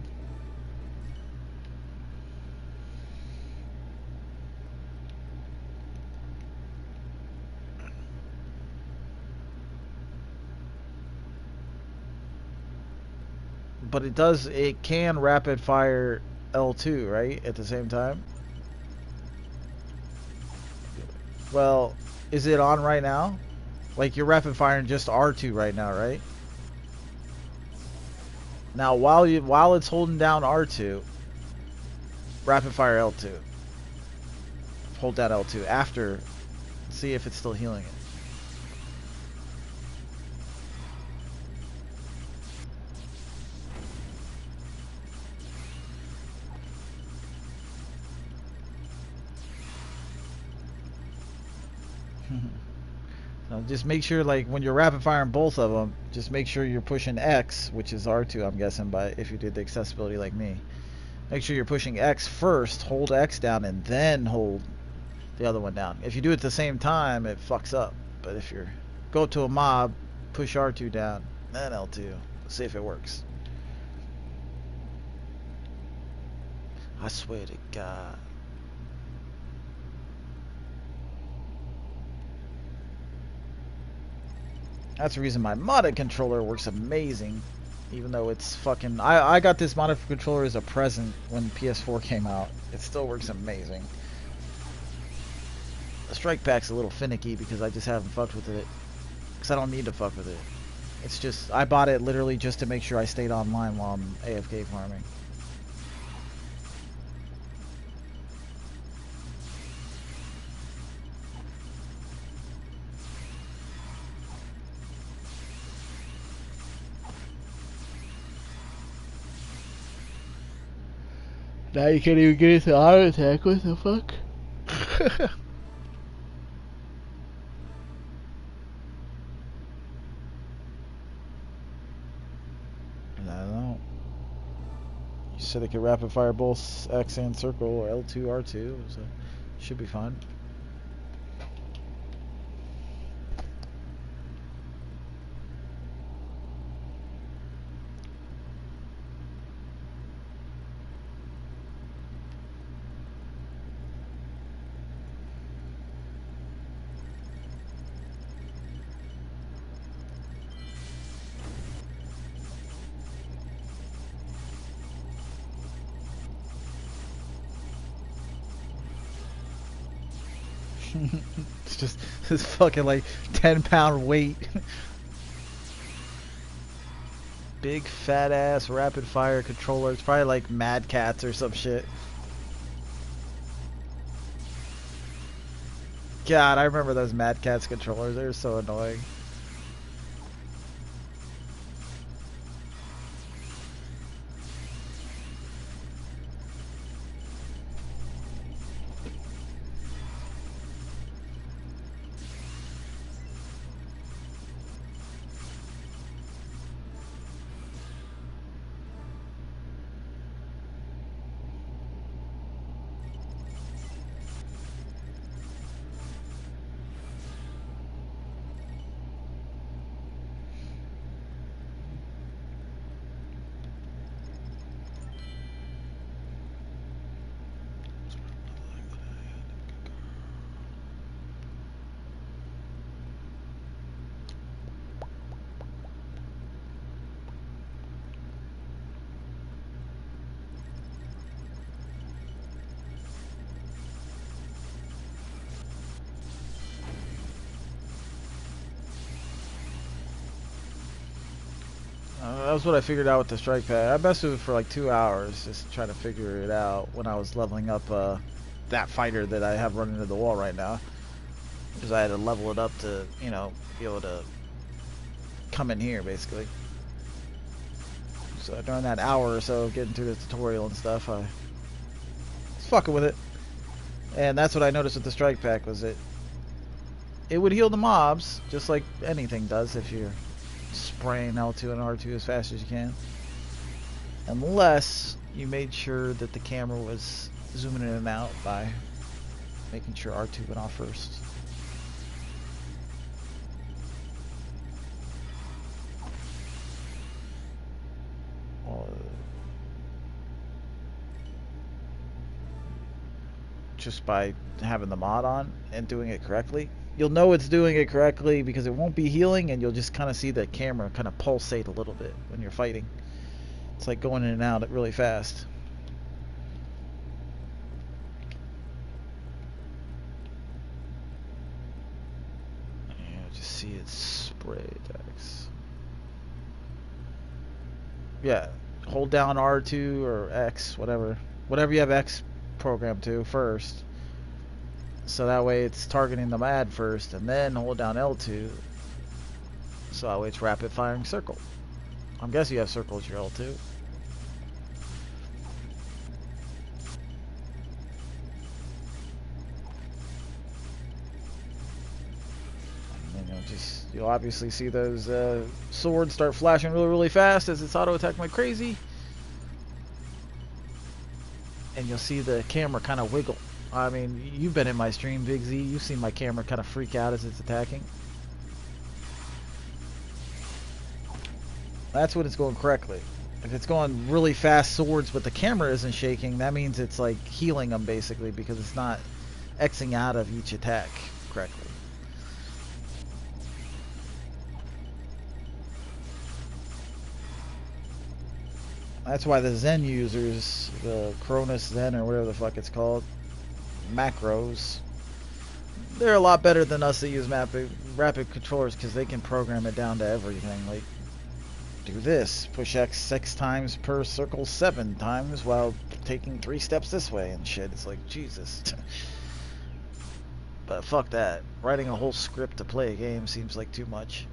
But it can rapid fire L2, right? At the same time? Well, is it on right now? Like you're rapid firing just R2 right now, right? Now while it's holding down R2, rapid fire L2. Hold down L2 after, see if it's still healing it. Now just make sure, like when you're rapid firing both of them, just make sure you're pushing X, which is R2, I'm guessing, by if you did the accessibility like me. Make sure you're pushing X first, hold X down, and then hold the other one down. If you do it at the same time, it fucks up. But if you're go to a mob, push R2 down, then L2. See if it works. I swear to God. That's the reason my modded controller works amazing. Even though it's fucking... I got this modded controller as a present when PS4 came out. It still works amazing. The strike pack's a little finicky because I just haven't fucked with it. Because I don't need to fuck with it. It's just... I bought it literally just to make sure I stayed online while I'm AFK farming. Now you can't even get into auto attack. What the fuck? I don't know. You said it could rapid fire both X and circle or L2, R2, so should be fine. It's just this fucking like 10-pound weight. Big fat ass rapid fire controller. It's probably like Mad Cats or some shit. God, I remember those Mad Cats controllers. They were so annoying. That was what I figured out with the strike pad. I messed with it for like 2 hours just trying to figure it out when I was leveling up that fighter that I have running into the wall right now. Because I had to level it up to, you know, be able to come in here basically. So during that hour or so of getting through the tutorial and stuff, I was fucking with it. And that's what I noticed with the strike pack was it would heal the mobs just like anything does if you're spraying L2 and R2 as fast as you can, unless you made sure that the camera was zooming in and out by making sure R2 went off first. Just by having the mod on and doing it correctly. You'll know it's doing it correctly because it won't be healing, and you'll just kind of see the camera kind of pulsate a little bit when you're fighting. It's like going in and out really fast. Yeah, just see its spray attacks. Yeah, hold down R2 or X, whatever you have X programmed to first, so that way it's targeting the MAD first, and then hold down L2, so that way it's rapid firing circle. I'm guessing you have circle as your L2. You'll obviously see those swords start flashing really, really fast as it's auto-attacked like crazy. And you'll see the camera kind of wiggle. I mean, you've been in my stream, Big Z. You've seen my camera kind of freak out as it's attacking. That's when it's going correctly. If it's going really fast swords but the camera isn't shaking, that means it's like healing them basically, because it's not Xing out of each attack correctly. That's why the Zen users, the Cronus Zen or whatever the fuck it's called, macros, they're a lot better than us that use rapid controllers, because they can program it down to everything. Like, do this, push X 6 times per circle 7 times while taking 3 steps this way and shit. It's like, Jesus. But fuck that. Writing a whole script to play a game seems like too much.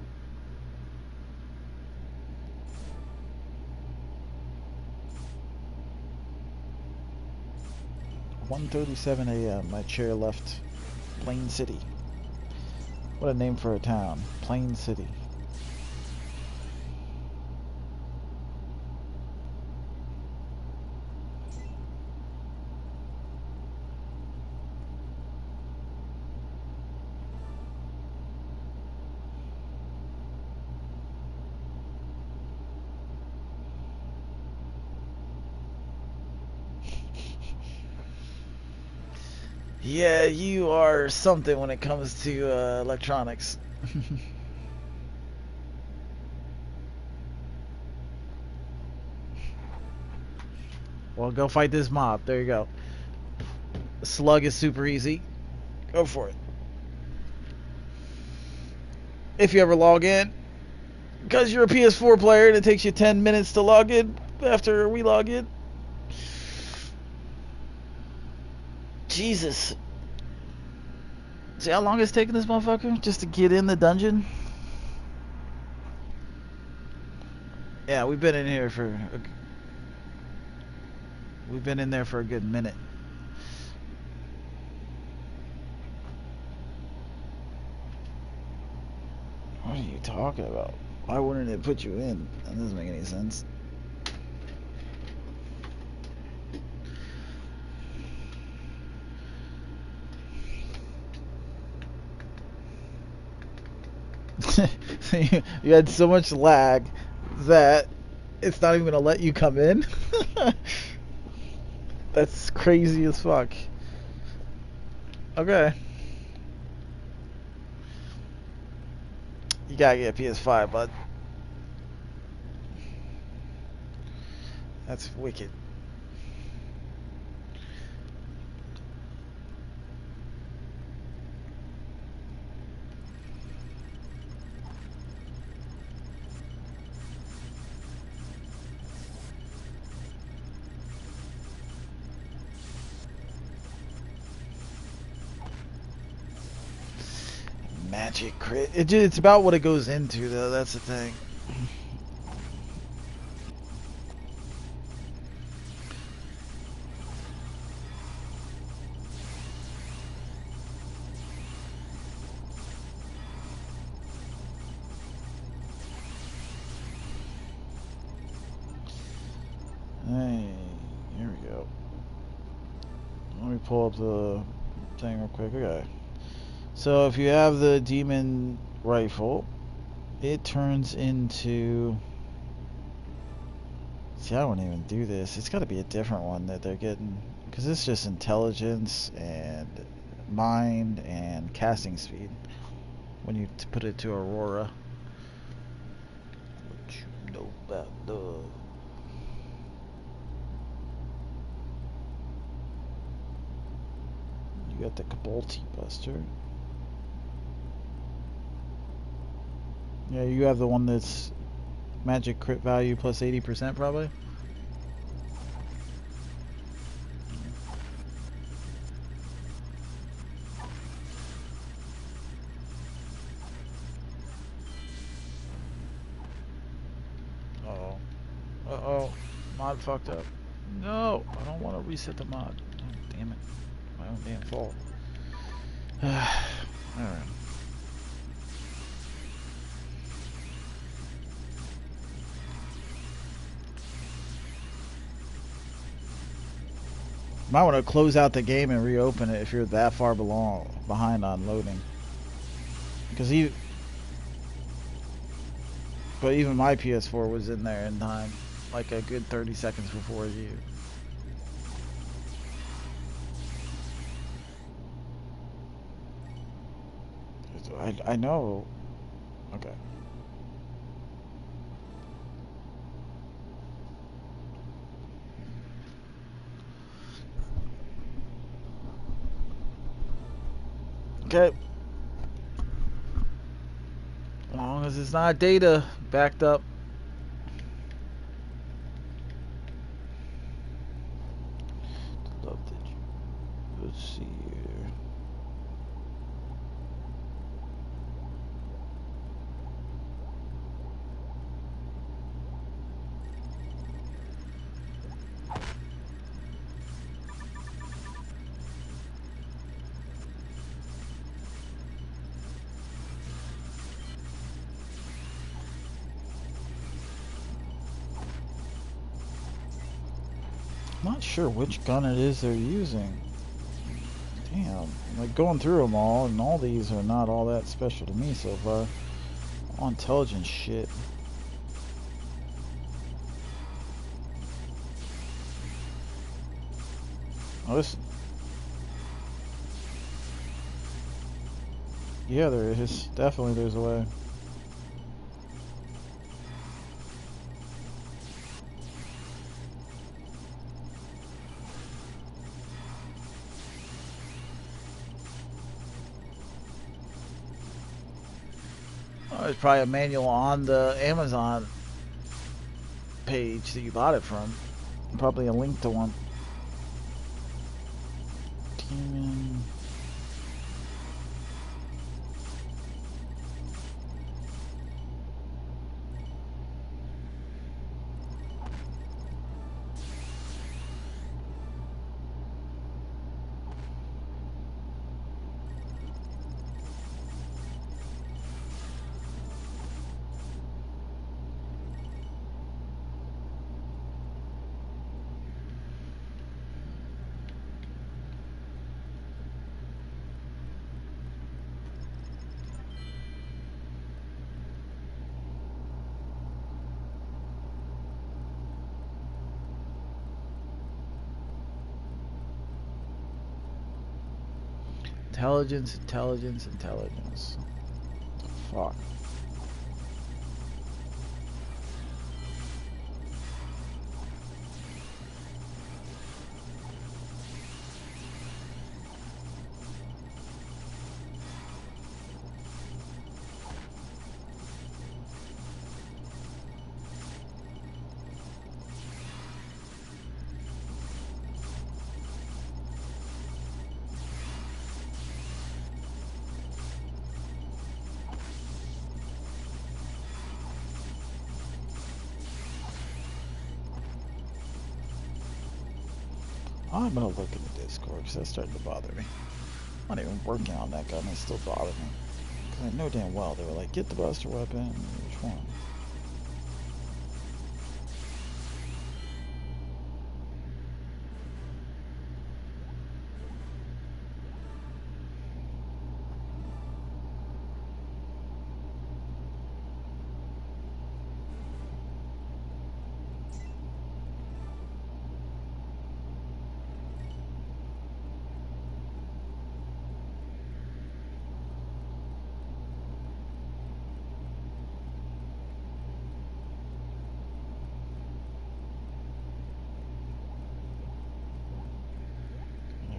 1:37 a.m. My chair left Plain City. What a name for a town. Plain City. Yeah, you are something when it comes to electronics. Well, go fight this mob. There you go. The slug is super easy. Go for it. If you ever log in, because you're a PS4 player and it takes you 10 minutes to log in after we log in. Jesus. See how long it's taking this motherfucker just to get in the dungeon? Yeah, we've been in here for we've been in there for a good minute. What are you talking about? Why wouldn't it put you in? That doesn't make any sense. You had so much lag that it's not even gonna let you come in. That's crazy as fuck. Okay. You gotta get a PS5, bud. That's wicked. Magic crit. It's about what it goes into, though. That's the thing. Hey, here we go. Let me pull up the thing real quick. Okay. So if you have the demon rifle, it turns into... See, I wouldn't even do this. It's got to be a different one that they're getting, because it's just intelligence and mind and casting speed when you put it to Aurora. What you know about love? You got the Cabolti Buster. Yeah, you have the one that's magic crit value plus 80% probably. Uh-oh. Uh-oh. Mod fucked up. No! I don't want to reset the mod. Oh, damn it. My own damn fault. Alright. Might want to close out the game and reopen it if you're that far behind on loading. Because even my PS4 was in there in time, like a good 30 seconds before you. I know. Okay. Okay. As long as it's not data backed up. Let's see here. I'm not sure which gun it is they're using. Damn, I'm like going through them all, and all these are not all that special to me so far. All intelligence shit. Oh, this. Yeah, there is. Definitely there's a way. Oh, there's probably a manual on the Amazon page that you bought it from. Probably a link to one. Demon. Intelligence, intelligence, intelligence. What the fuck? I'm gonna look in the Discord because that's starting to bother me. I'm not even working on that gun, it's still bothering me. Because I know damn well they were like, get the Buster weapon, which one?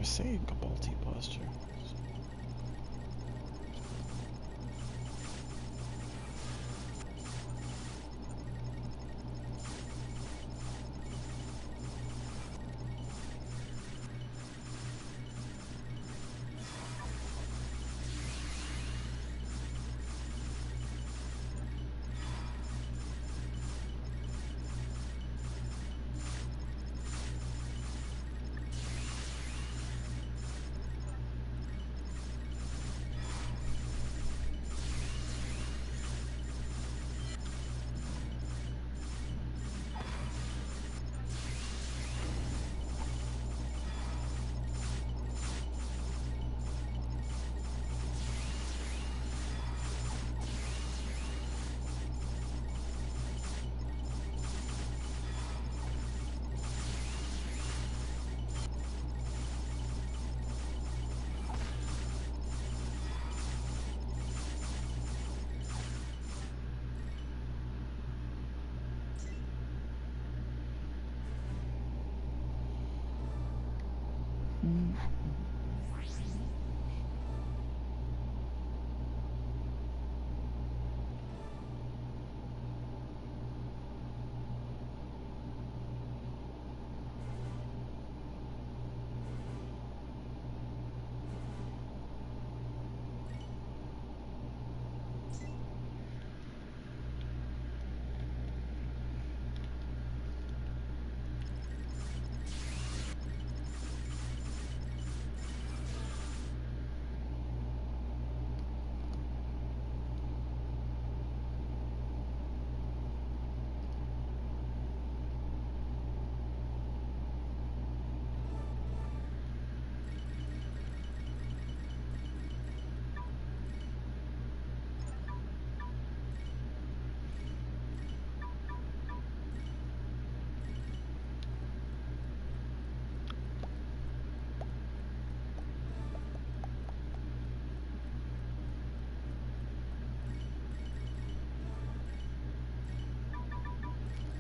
Saying Cabalti Buster.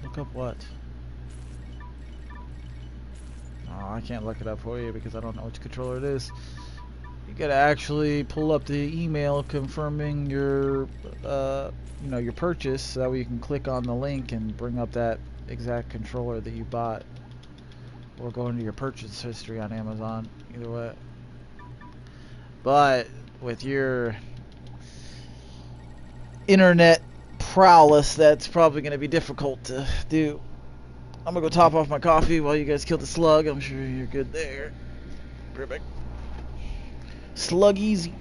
Look up what? Oh, I can't look it up for you because I don't know which controller it is. You gotta actually pull up the email confirming your, you know, your purchase, so that way you can click on the link and bring up that exact controller that you bought, or go into your purchase history on Amazon. Either way. But with your internet prowess, that's probably going to be difficult to do. I'm going to go top off my coffee while you guys kill the slug. I'm sure you're good there. Perfect. Slug easy.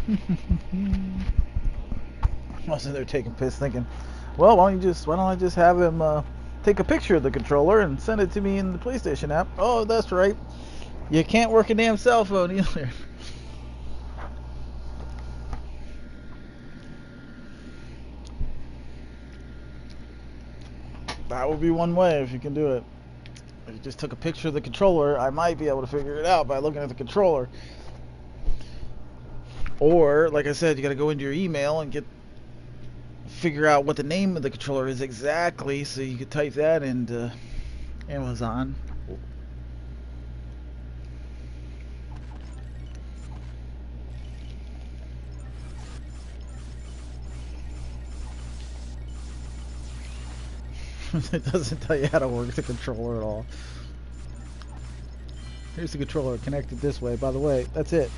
I was in there taking piss thinking, well, why don't I just have him take a picture of the controller and send it to me in the PlayStation app. Oh, that's right. You can't work a damn cell phone either. That would be one way if you can do it. If you just took a picture of the controller, I might be able to figure it out by looking at the controller. Or, like I said, you got to go into your email and figure out what the name of the controller is exactly, so you could type that into Amazon. It doesn't tell you how to work the controller at all. Here's the controller connected this way, by the way. That's it.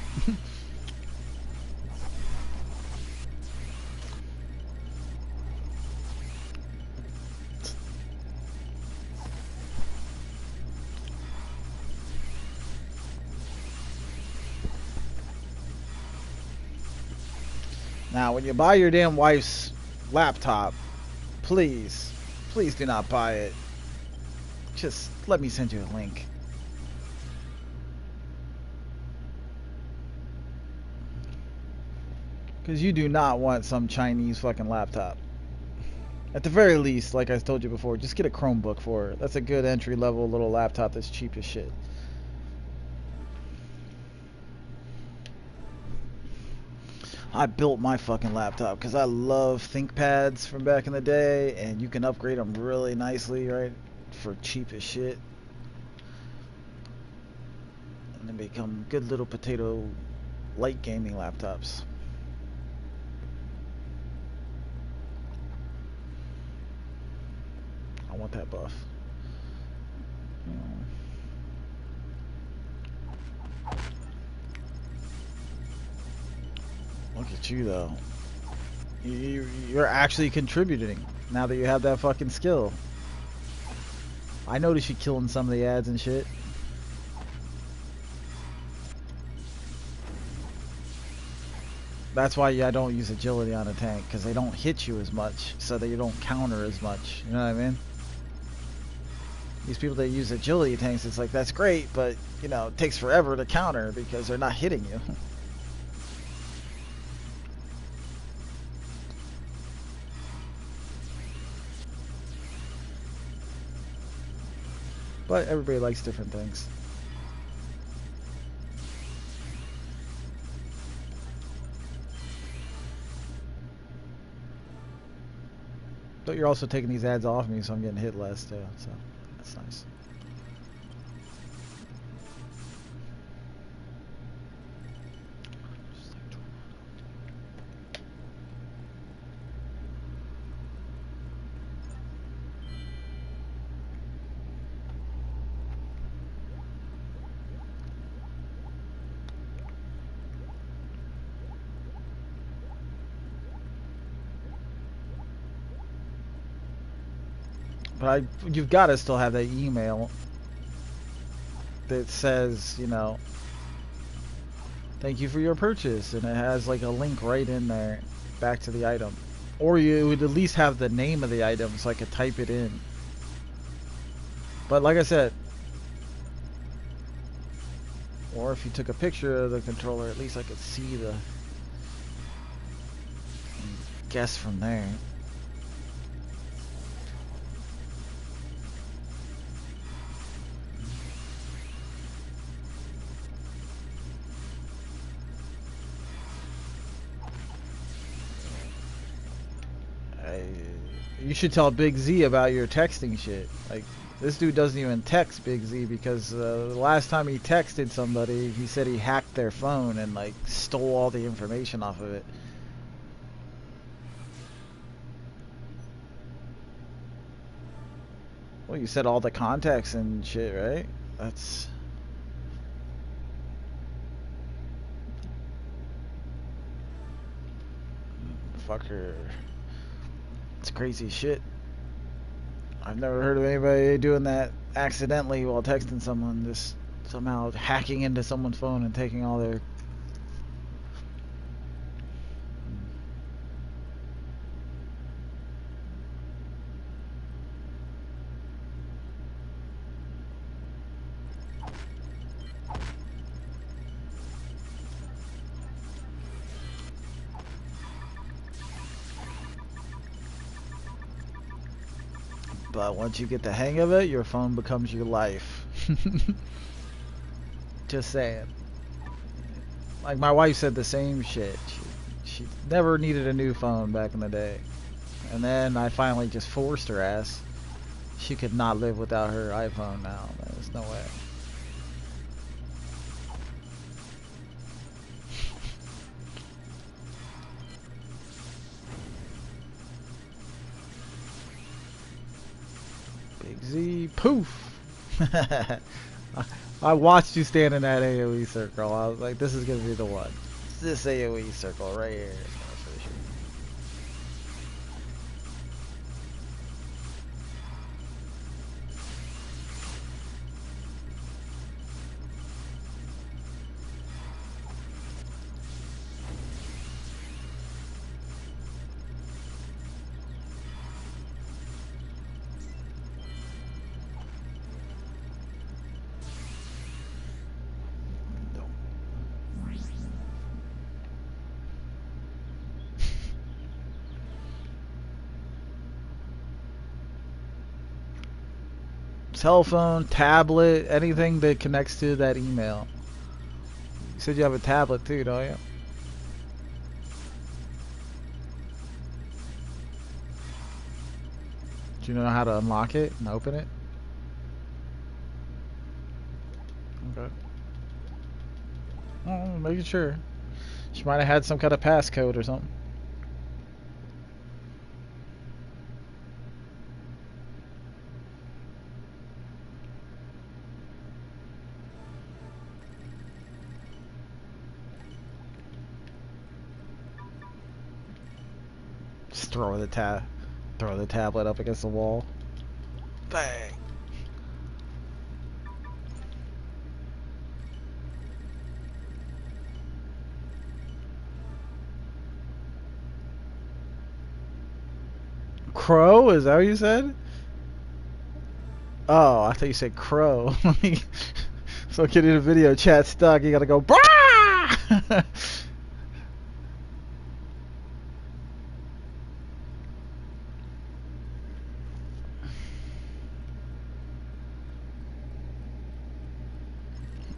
Now, when you buy your damn wife's laptop, please, please do not buy it. Just let me send you a link. Because you do not want some Chinese fucking laptop. At the very least, like I told you before, just get a Chromebook for it. That's a good entry-level little laptop that's cheap as shit. I built my fucking laptop because I love ThinkPads from back in the day, and you can upgrade them really nicely, right, for cheap as shit. And they become good little potato light gaming laptops. I want that buff. Look at you though. You're actually contributing now that you have that fucking skill. I noticed you killing some of the ads and shit. That's why I don't use agility on a tank, because they don't hit you as much, so that you don't counter as much. You know what I mean? These people that use agility tanks, it's like, that's great, but, you know, it takes forever to counter because they're not hitting you. But everybody likes different things. But you're also taking these ads off me, so I'm getting hit less too, so that's nice. But you've got to still have that email that says, you know, thank you for your purchase, and it has like a link right in there back to the item. Or you would at least have the name of the item so I could type it in. But like I said, or if you took a picture of the controller, at least I could see the guess from there. You should tell Big Z about your texting shit. Like, this dude doesn't even text Big Z because the last time he texted somebody, he said he hacked their phone and like stole all the information off of it. Well, you said all the contacts and shit, right? That's... fucker. It's crazy shit. I've never heard of anybody doing that accidentally while texting someone, just somehow hacking into someone's phone and taking all their... But once you get the hang of it, your phone becomes your life. Just saying. Like, my wife said the same shit. She never needed a new phone back in the day. And then I finally just forced her ass. She could not live without her iPhone now. There's no way. Big Z, poof! I watched you stand in that AoE circle. I was like, this is gonna be the one. This AoE circle right here. For sure. Cell phone, tablet, anything that connects to that email. You said you have a tablet too, don't you? Do you know how to unlock it and open it? Okay. Oh, making sure. She might have had some kind of passcode or something. Just throw the tablet up against the wall. Bang. Crow? Is that what you said? Oh, I thought you said crow. So getting the video chat stuck, you gotta go brah!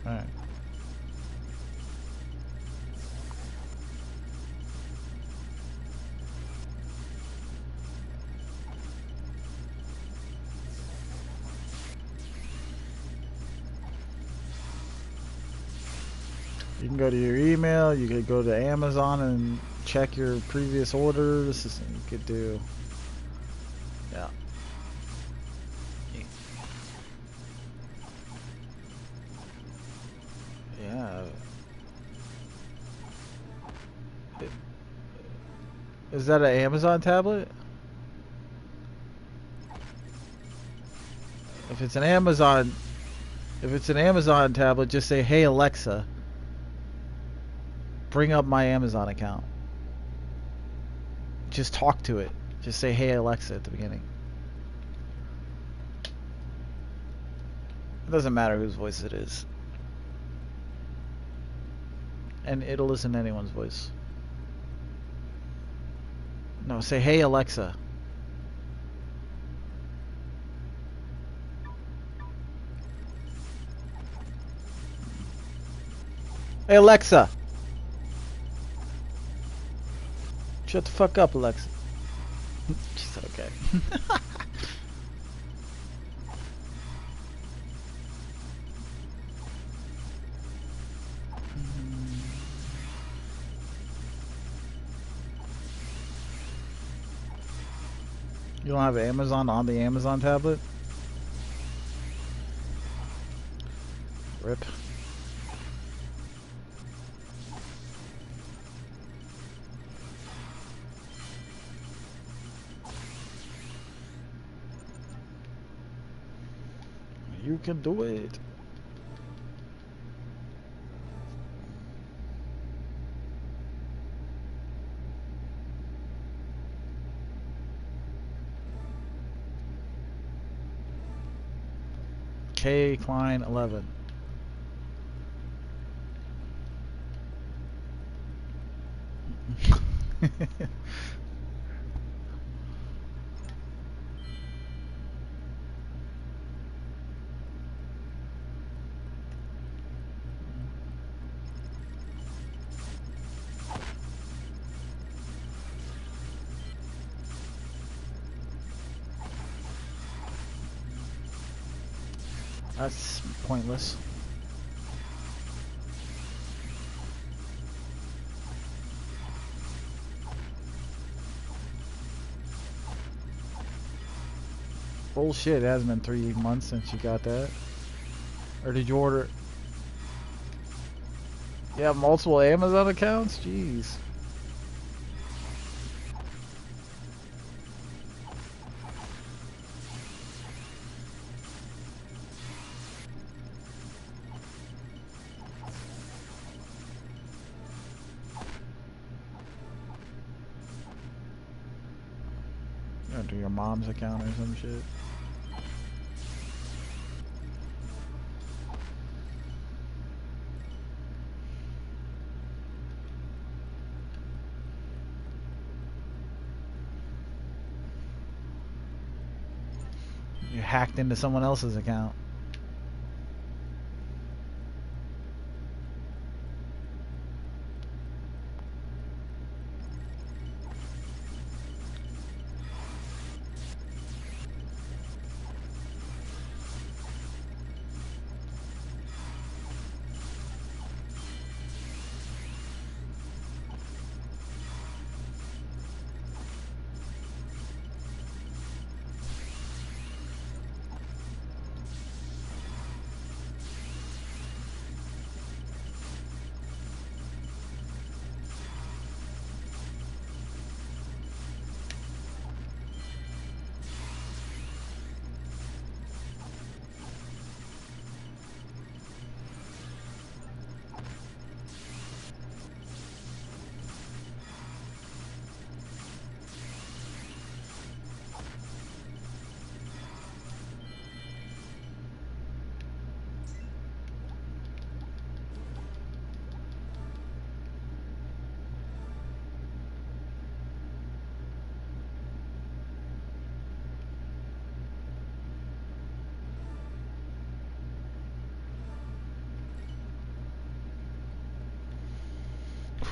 Alright. You can go to your email, you could go to Amazon and check your previous orders. This is what you could do. Yeah. Yeah. Is that an Amazon tablet? If it's an Amazon tablet, just say, "Hey Alexa, bring up my Amazon account." Just talk to it. Just say, "Hey Alexa" at the beginning. It doesn't matter whose voice it is. And it'll listen to anyone's voice. No, say, "Hey Alexa." Hey Alexa. Shut the fuck up, Alexa. She's okay. You don't have Amazon on the Amazon tablet? Rip. You can do it. K Klein 11. That's pointless. Bullshit, it hasn't been 3 months since you got that. Or did you order? You have multiple Amazon accounts? Jeez. You gotta do your mom's account or some shit. You hacked into someone else's account.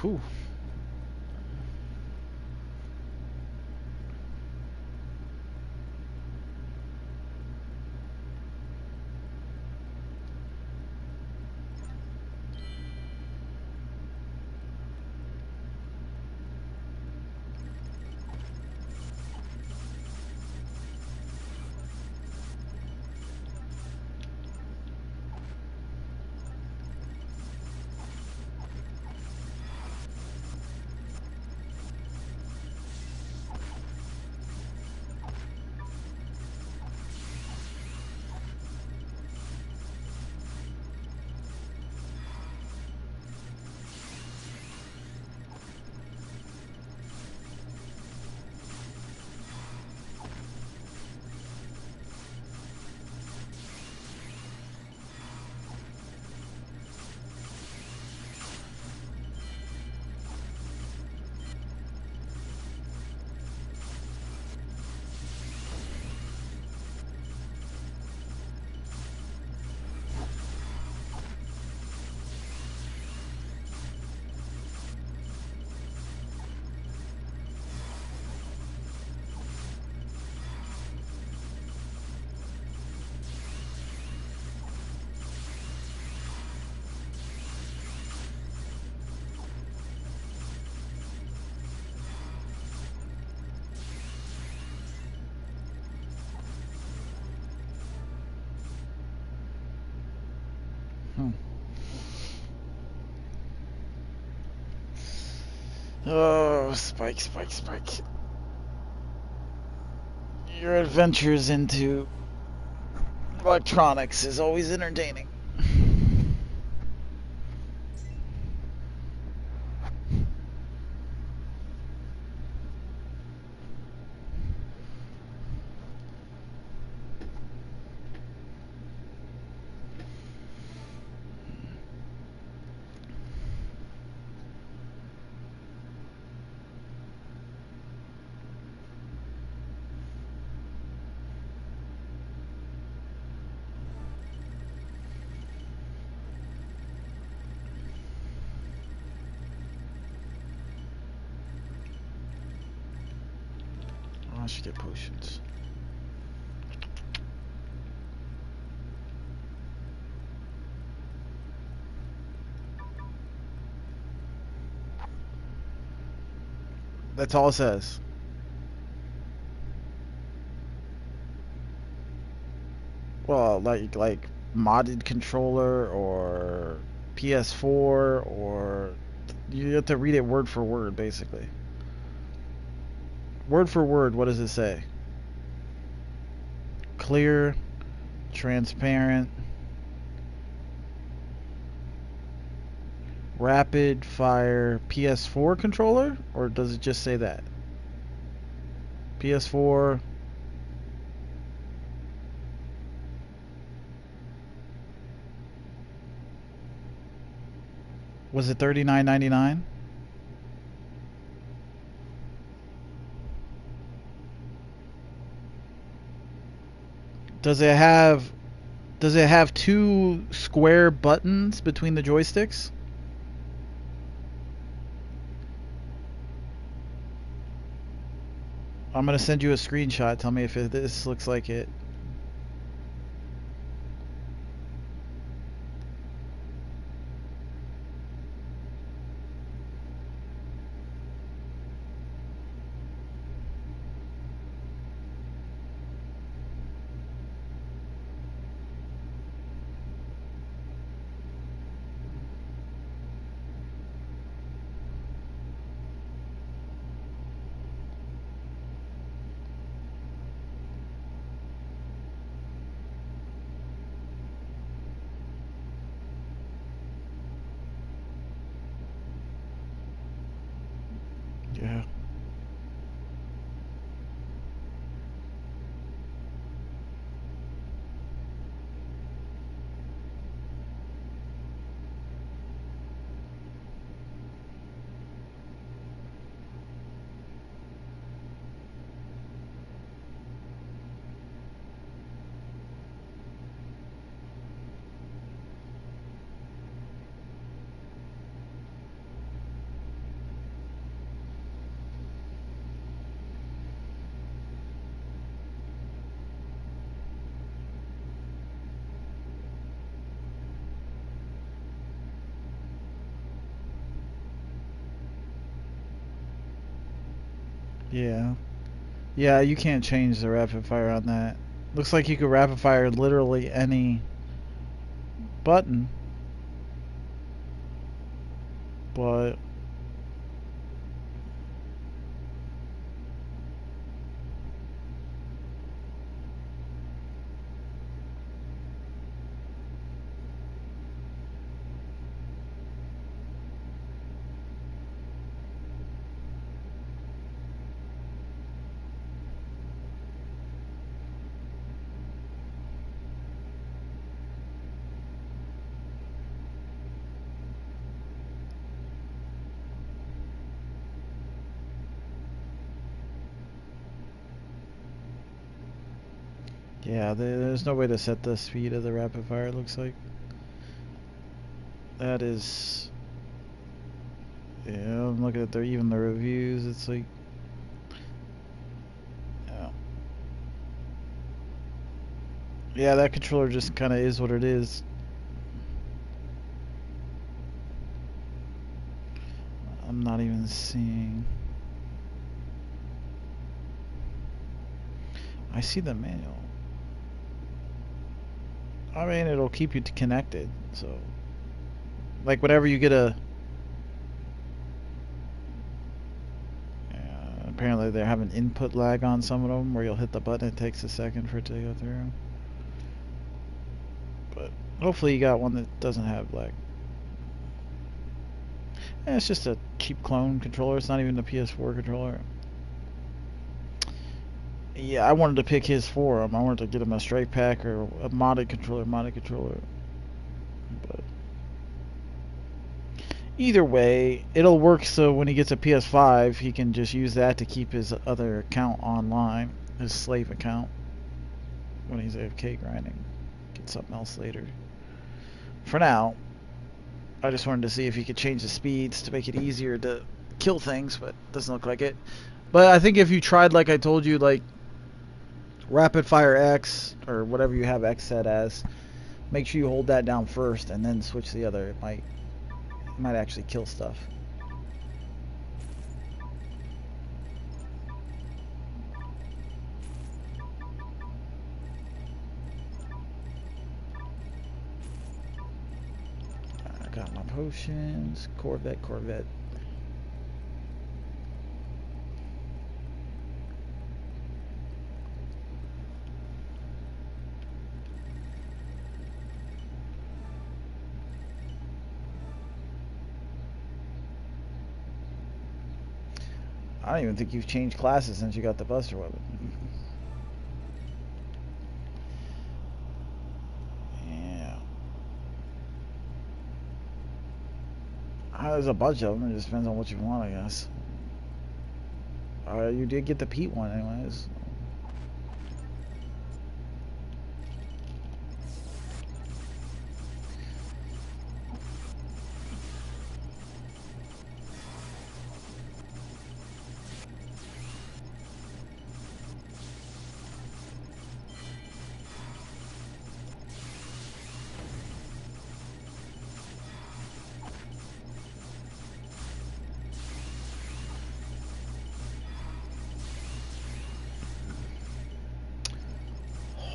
Whew. Oh, Spike, Spike, Spike. Your adventures into electronics is always entertaining. I should get potions. That's all it says. Well, like modded controller or PS4 or you have to read it word for word basically. Word for word, what does it say? Clear, transparent, rapid fire PS4 controller, or does it just say that? PS4. Was it $39.99? Does it have two square buttons between the joysticks? I'm gonna send you a screenshot. Tell me if this looks like it. Yeah. Yeah. Yeah, you can't change the rapid fire on that. Looks like you could rapid fire literally any button, but yeah, there's no way to set the speed of the rapid fire, it looks like. That is... Yeah, I'm looking at even the reviews, it's like... Yeah, yeah, that controller just kind of is what it is. I'm not even seeing... I see the manual. I mean, it'll keep you connected, so... Like, whenever you get a... Apparently they're having input lag on some of them, where you'll hit the button, it takes a second for it to go through. But hopefully you got one that doesn't have lag. Yeah, it's just a cheap clone controller, it's not even a PS4 controller. Yeah, I wanted to pick his for him. I wanted to get him a straight pack or a modded controller. But either way, it'll work so when he gets a PS5, he can just use that to keep his other account online, his slave account, when he's AFK grinding. Get something else later. For now, I just wanted to see if he could change the speeds to make it easier to kill things, but doesn't look like it. But I think if you tried, like I told you, like Rapid Fire X or whatever you have X set as, make sure you hold that down first and then switch the other. It might actually kill stuff. I got my potions. Corvette. I don't even think you've changed classes since you got the Buster Weapon. Yeah. There's a bunch of them. It just depends on what you want, I guess. You did get the Pete one anyways.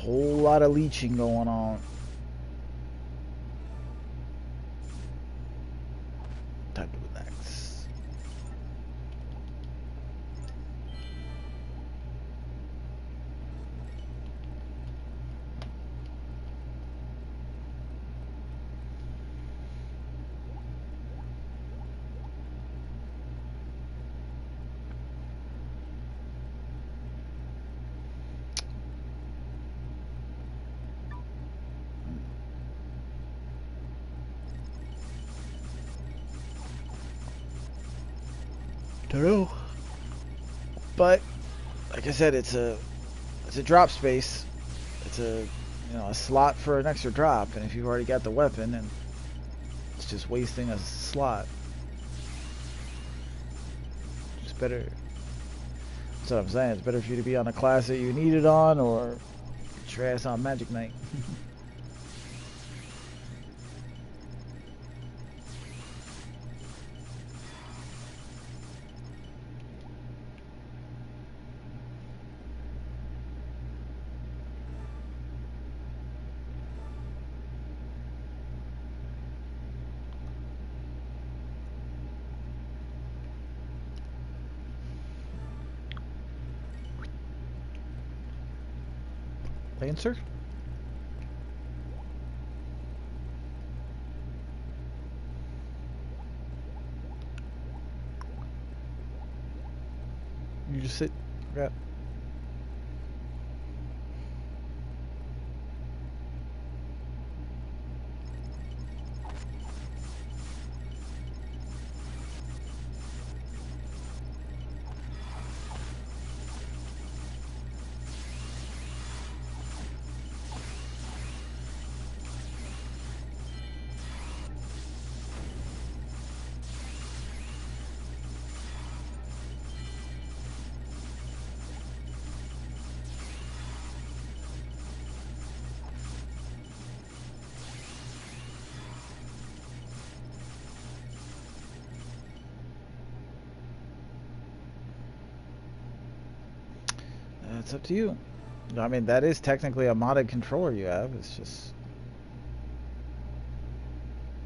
whole lot of leeching going on. Time to relax. Don't know. But like I said, it's a drop space. It's a a slot for an extra drop, and if you've already got the weapon, and it's just wasting a slot. It's better. That's what I'm saying. It's better for you to be on a class that you need it on, or get your ass on Magic Knight. Lancer? You just sit. Yeah. It's up to you. I mean, that is technically a modded controller you have. It's just...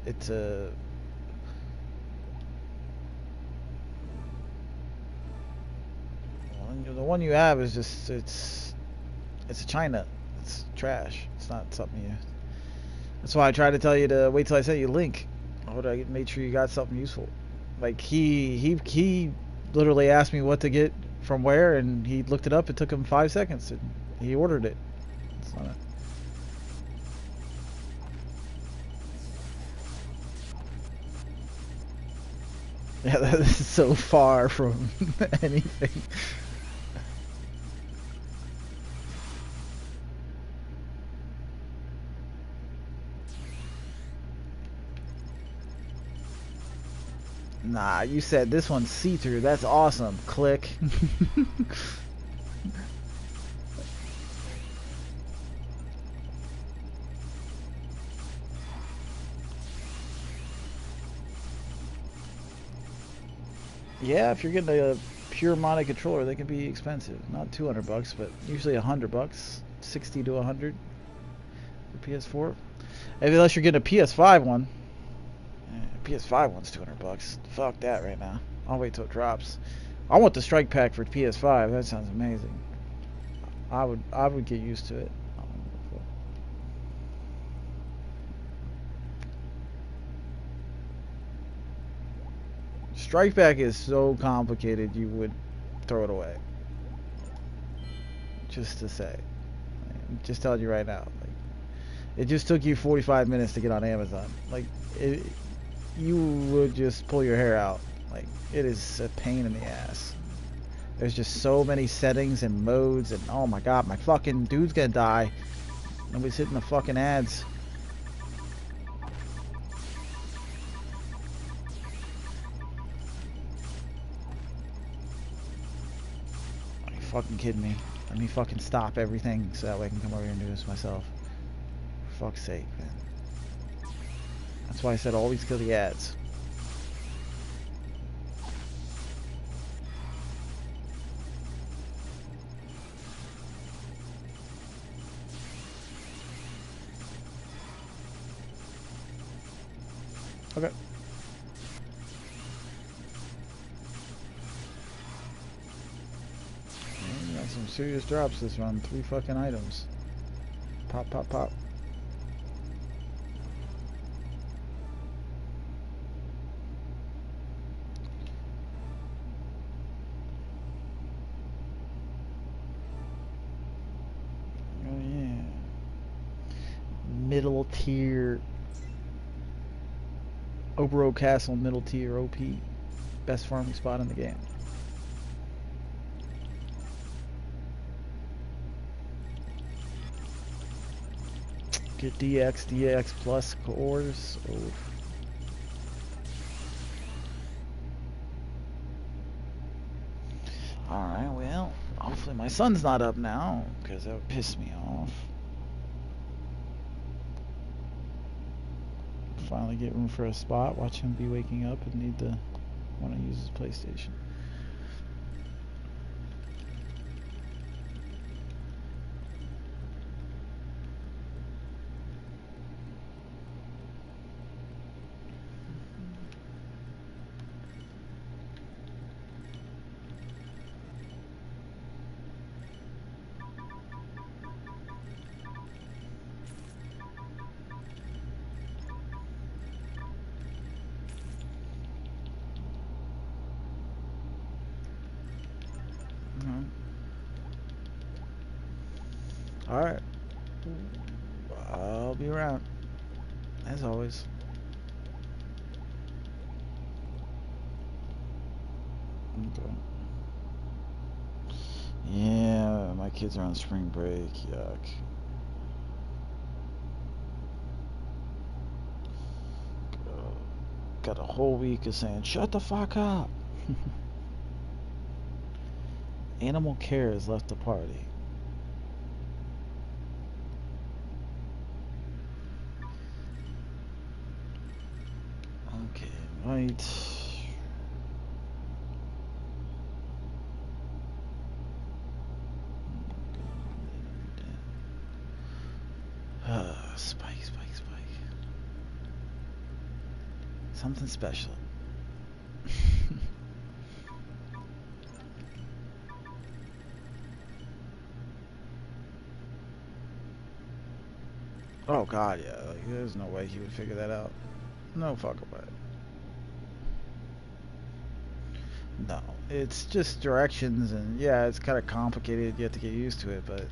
It's a... Well, the one you have is just... It's a China. It's trash. It's not something you... That's why I tried to tell you to wait till I sent you a link. I would have made sure you got something useful. Like, he literally asked me what to get from where, and he looked it up. It took him 5 seconds, and he ordered it. It's not yeah, that is so far from anything. Nah, you said this one's see-through. That's awesome. Click. Yeah, if you're getting a pure modded controller, they can be expensive. Not $200, but usually $100, 60 to 100 for PS4. Unless you're getting a PS5 one. PS5 one's $200. Fuck that right now. I'll wait till it drops. I want the strike pack for PS5. That sounds amazing. I would get used to it. Strike pack is so complicated you would throw it away. Just to say. I'm just telling you right now. Like, it just took you 45 minutes to get on Amazon. Like, you would just pull your hair out. Like, it is a pain in the ass. There's just so many settings and modes, and oh my god, my fucking dude's gonna die. Nobody's hitting the fucking ads. Are you fucking kidding me? Let me fucking stop everything so that way I can come over here and do this myself. For fuck's sake, man. That's why I said always kill the ads. Okay. Man, got some serious drops this run. 3 fucking items. Pop, pop, pop. Oh yeah. Middle tier. Obro Castle, middle tier OP. Best farming spot in the game. Get DX plus cores. Oh. Alright, well, hopefully my son's not up now, because that would piss me off. Finally get room for a spot, watch him be waking up and need to want to use his PlayStation. Alright. I'll be around. As always. Okay. Yeah, my kids are on spring break. Yuck. Got a whole week of saying, shut the fuck up. Animal care has left the party. Okay, right. Spike. Something special. Oh god, yeah. Like, there's no way he would figure that out. No fucking way. No, it's just directions, and yeah, it's kind of complicated. You have to get used to it, but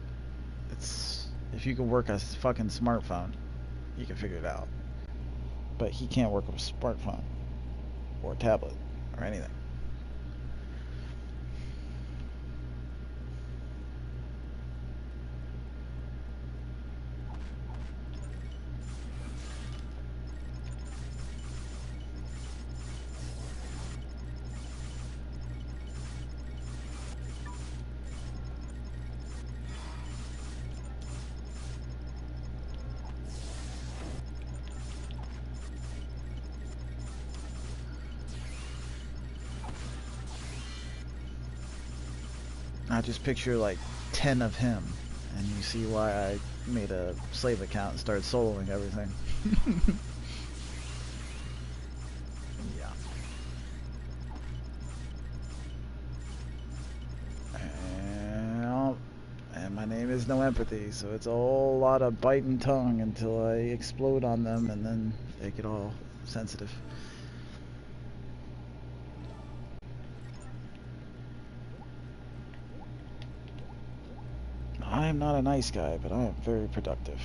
it's if you can work a fucking smartphone, you can figure it out. But he can't work with a smartphone or a tablet or anything. I just picture like 10 of him, and you see why I made a slave account and started soloing everything. Yeah. And my name is NoEmpathy, so it's a whole lot of biting tongue until I explode on them, and then they get all sensitive. I'm not a nice guy, but I am very productive.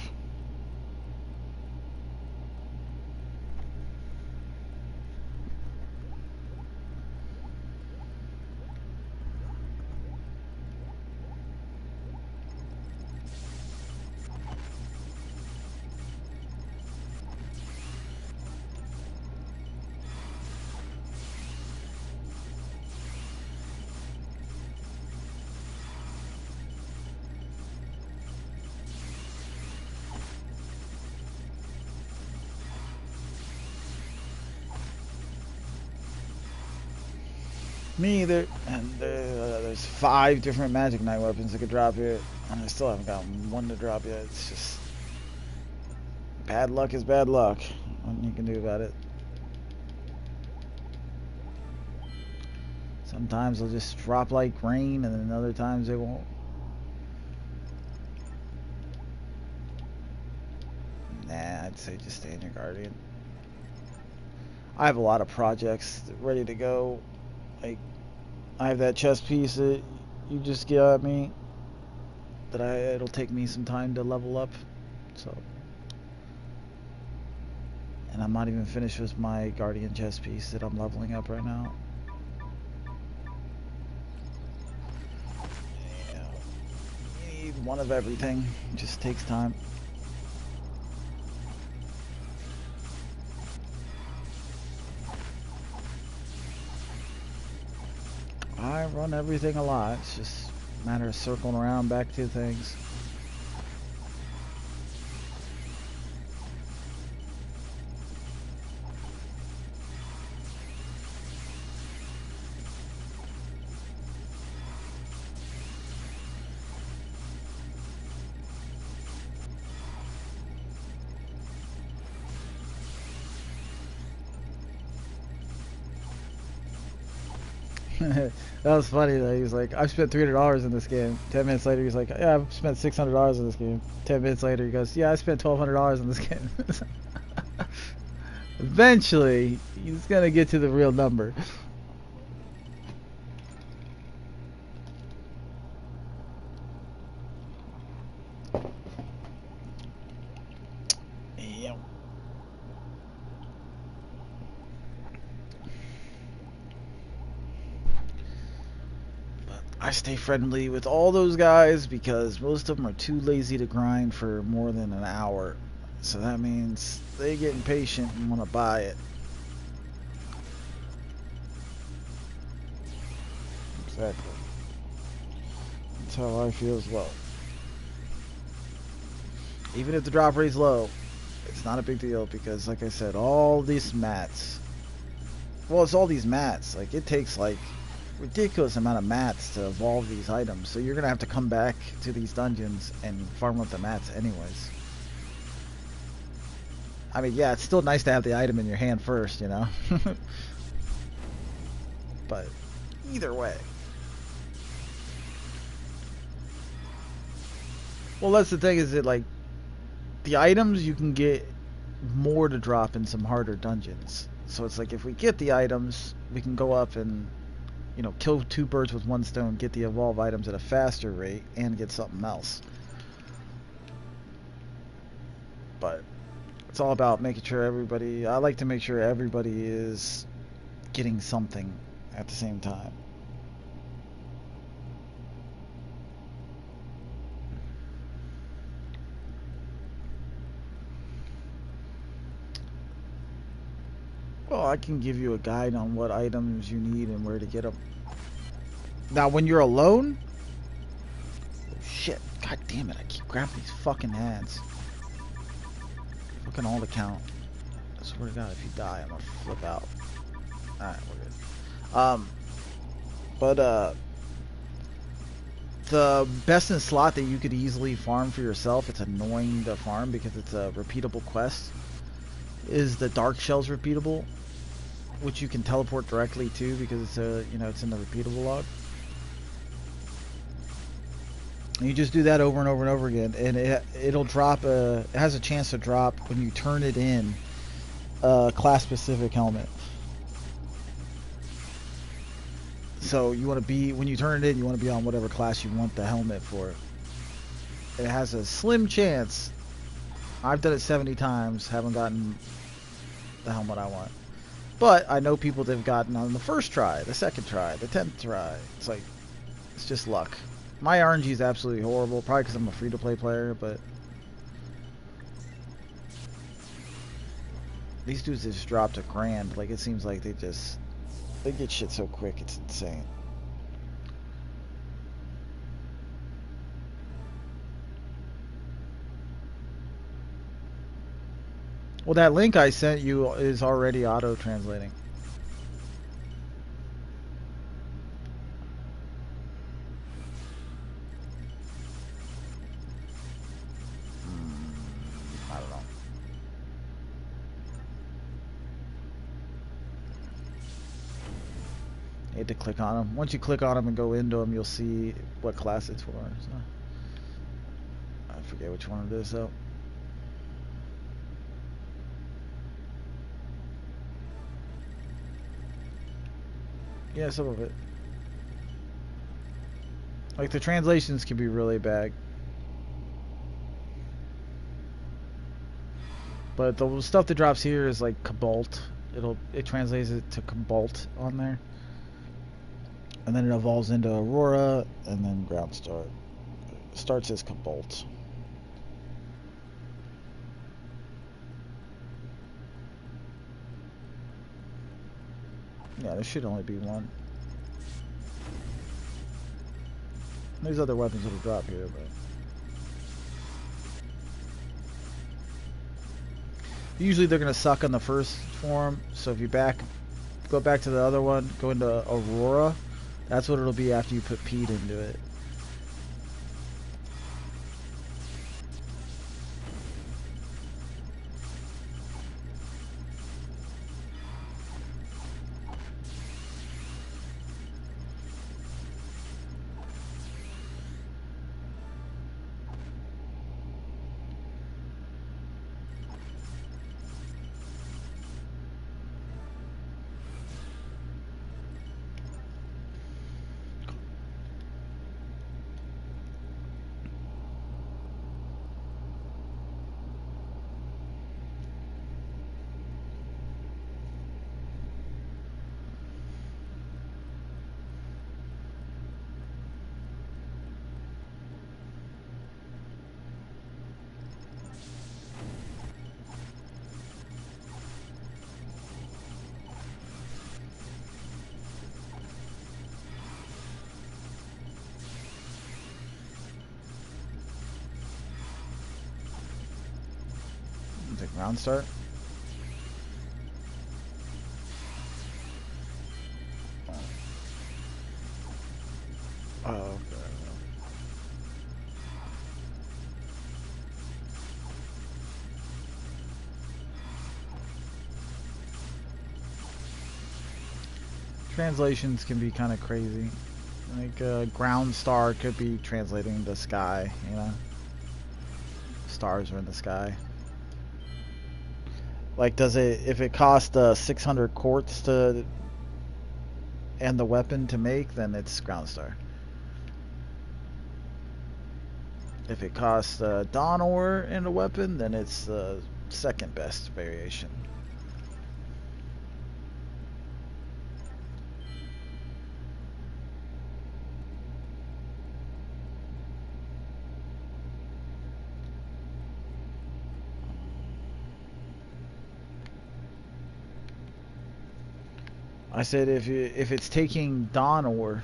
Me either, and there's 5 different Magic Knight weapons that could drop here, and I still haven't gotten one to drop yet. It's just bad luck is bad luck. Nothing you can do about it. Sometimes they'll just drop like rain, and then other times they won't. Nah, I'd say just stay in your Guardian. I have a lot of projects ready to go. Like, I have that chess piece that you just got me. It'll take me some time to level up. So, and I'm not even finished with my Guardian chess piece that I'm leveling up right now. Yeah, you need one of everything. It just takes time. I run everything a lot. It's just a matter of circling around back to things. That was funny though. He was like, I've spent $300 in this game. 10 minutes later, he's like, yeah, I've spent $600 in this game. 10 minutes later, he goes, yeah, I spent $1,200 in this game. Eventually, he's gonna get to the real number. Yeah. I stay friendly with all those guys because most of them are too lazy to grind for more than an hour. So that means they get impatient and want to buy it. Exactly. That's how I feel as well. Even if the drop rate's low, it's not a big deal because, like I said, all these mats. Well, it's all these mats. Like, it takes like ridiculous amount of mats to evolve these items, so you're gonna have to come back to these dungeons and farm up the mats anyways. I mean, yeah, it's still nice to have the item in your hand first, you know. But either way, well, that's the thing, is that like the items you can get more to drop in some harder dungeons. So it's like if we get the items, we can go up and, you know, kill two birds with one stone, get the evolve items at a faster rate, and get something else. But it's all about making sure everybody, I like to make sure everybody is getting something at the same time. Well, I can give you a guide on what items you need and where to get them. Now, when you're alone... Oh, shit. God damn it. I keep grabbing these fucking ads. Fucking all the count. I swear to God, if you die, I'm gonna flip out. Alright, we're good. The best in slot that you could easily farm for yourself, it's annoying to farm because it's a repeatable quest, is the Dark Shells repeatable, which you can teleport directly to because it's a, you know, it's in the repeatable log. And you just do that over and over and over again, and it'll drop it has a chance to drop when you turn it in a class specific helmet. So you want to be, when you turn it in, you want to be on whatever class you want the helmet for. It has a slim chance. I've done it 70 times, haven't gotten the helmet I want. But I know people that have gotten on the first try, the second try, the 10th try. It's like, it's just luck. My RNG is absolutely horrible, probably because I'm a free-to-play player, but these dudes just dropped $1,000. Like, it seems like they get shit so quick, it's insane. Well, that link I sent you is already auto-translating. I don't know. had to click on them. Once you click on them and go into them, you'll see what class it's for. So, I forget which one it is though. Yeah, some of it. Like the translations can be really bad. But the stuff that drops here is like Cobalt. It translates it to Cobalt on there. And then it evolves into Aurora and then Ground Star. It starts as Cobalt. Yeah, there should only be one. There's other weapons that'll drop here, but usually they're gonna suck on the first form. So if you go back to the other one, go into Aurora, that's what it'll be after you put Pete into it. Ground start. Oh, okay. Translations can be kind of crazy. Like ground star could be translating the sky, you know? Stars are in the sky. Like, if it costs 600 quartz to and the weapon to make, then it's ground star. If it costs dawn ore and a weapon, then it's the second best variation. I said if it's taking dawn ore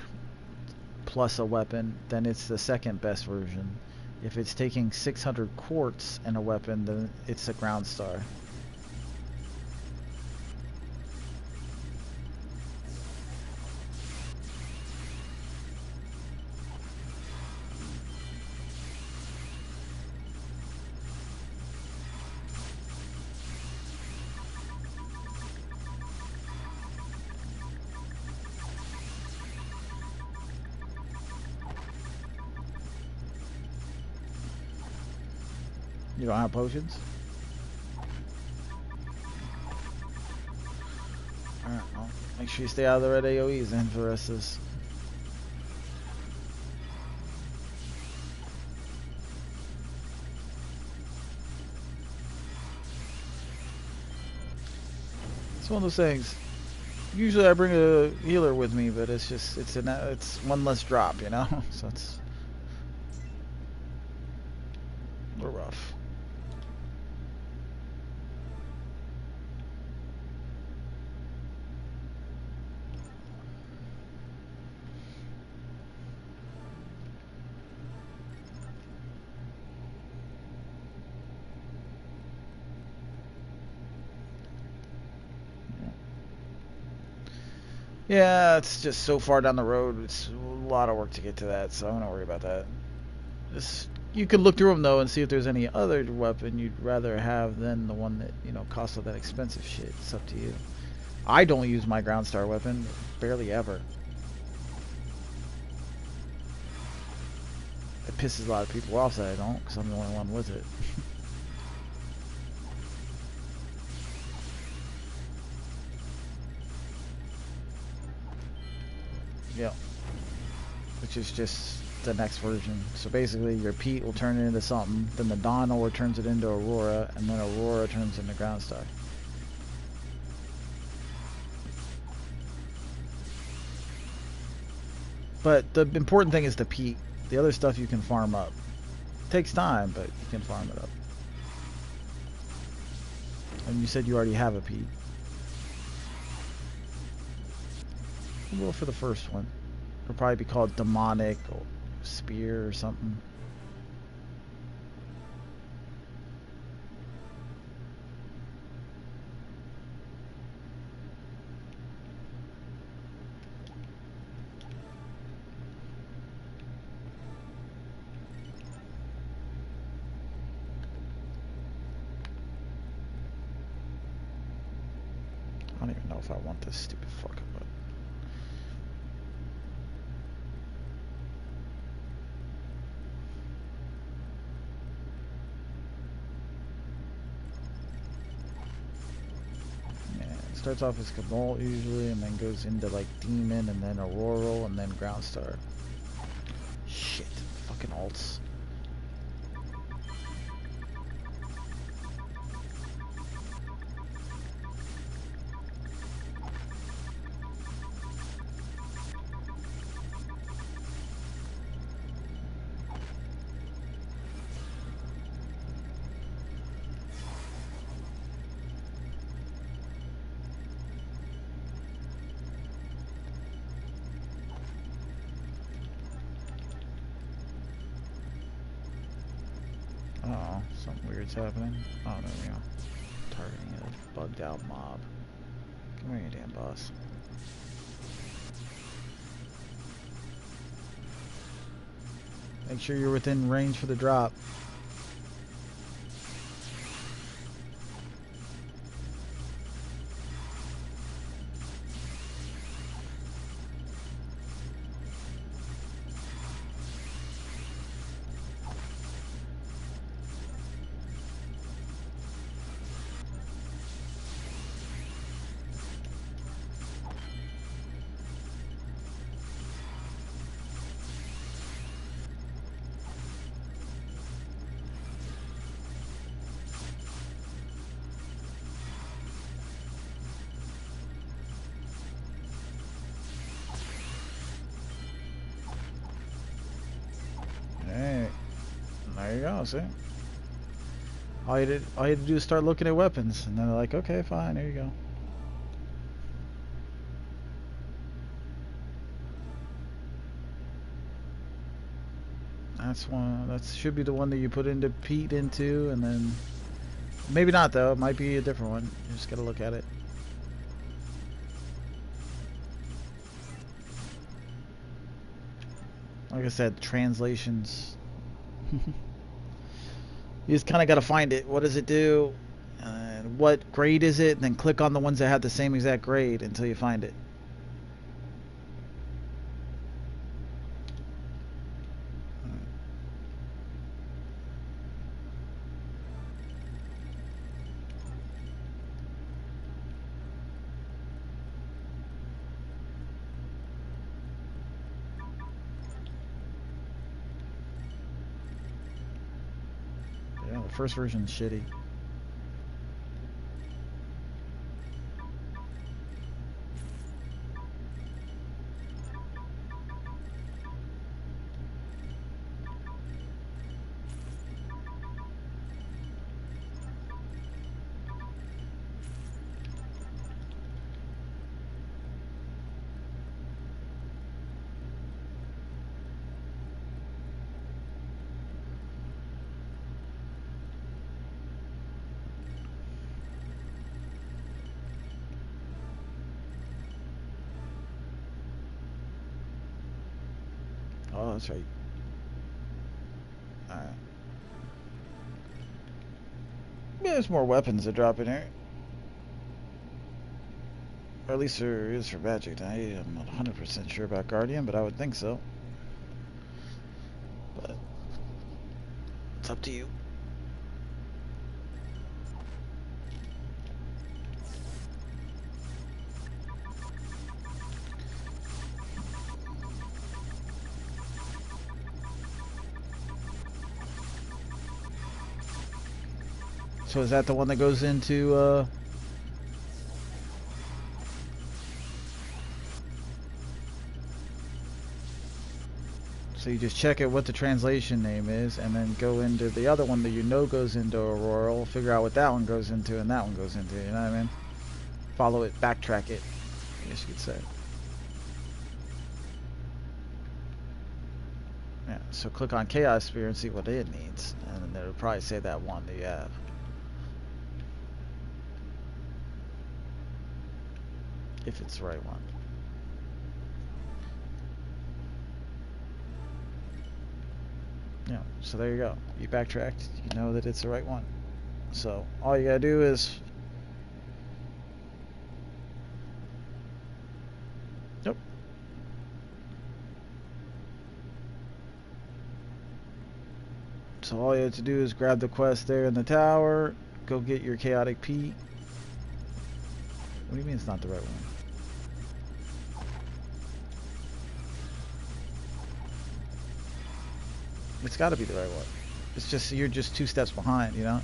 plus a weapon, then it's the second best version. If it's taking 600 quartz and a weapon, then it's a ground star. You don't have potions? Alright, well, make sure you stay out of the red AoEs then for the rest of this. It's one of those things. Usually I bring a healer with me, but it's just, it's one less drop, you know? So it's a little rough. Yeah, it's just so far down the road. It's a lot of work to get to that, so I'm not worried about that. You could look through them though and see if there's any other weapon you'd rather have than the one that, you know, costs all that expensive shit. It's up to you. I don't use my ground star weapon barely ever. It pisses a lot of people off that I don't, because I'm the only one with it. Yep. Which is just the next version. So basically your Pete will turn it into something, then the Donald turns it into Aurora, and then Aurora turns into Ground Star. But the important thing is the Pete. The other stuff you can farm up. It takes time, but you can farm it up. And you said you already have a Pete. Well, for the first one. It'll probably be called Demonic or Spear or something. I don't even know if I want this stupid fucking button. Yeah, it starts off as Cabal usually, and then goes into like Demon, and then Auroral, and then Ground Star. Shit, fucking alts. Uh-oh, something weird's happening. Oh, there we go. Targeting a bugged out mob. Come here, you damn boss. Make sure you're within range for the drop. Hey, there you go, see? All you had to do is start looking at weapons, and then they're like, okay, fine, there you go. That's one. That should be the one that you put into Pete into, and then maybe not though. It might be a different one. You just gotta look at it. Like I said, translations. You just kind of got to find it. What does it do? What grade is it? And then click on the ones that have the same exact grade until you find it. Yeah, the first version's shitty. Oh, that's right. Alright. Yeah, there's more weapons that drop in here. Or at least there is for Magic. I am not 100% sure about Guardian, but I would think so. But It's up to you. So is that the one that goes into so you just check it what the translation name is and then go into the other one that you know goes into Aurora, figure out what that one goes into and that one goes into, you know what I mean? Follow it, backtrack it, I guess you could say. Yeah, so click on Chaos Sphere and see what it needs, and then it'll probably say that one that you have. If it's the right one. Yeah, so there you go. You backtracked, you know that it's the right one. So all you gotta do is nope. So all you have to do is grab the quest there in the tower, go get your chaotic Pete. What do you mean it's not the right one? It's got to be the right one. It's just you're just 2 steps behind, you know?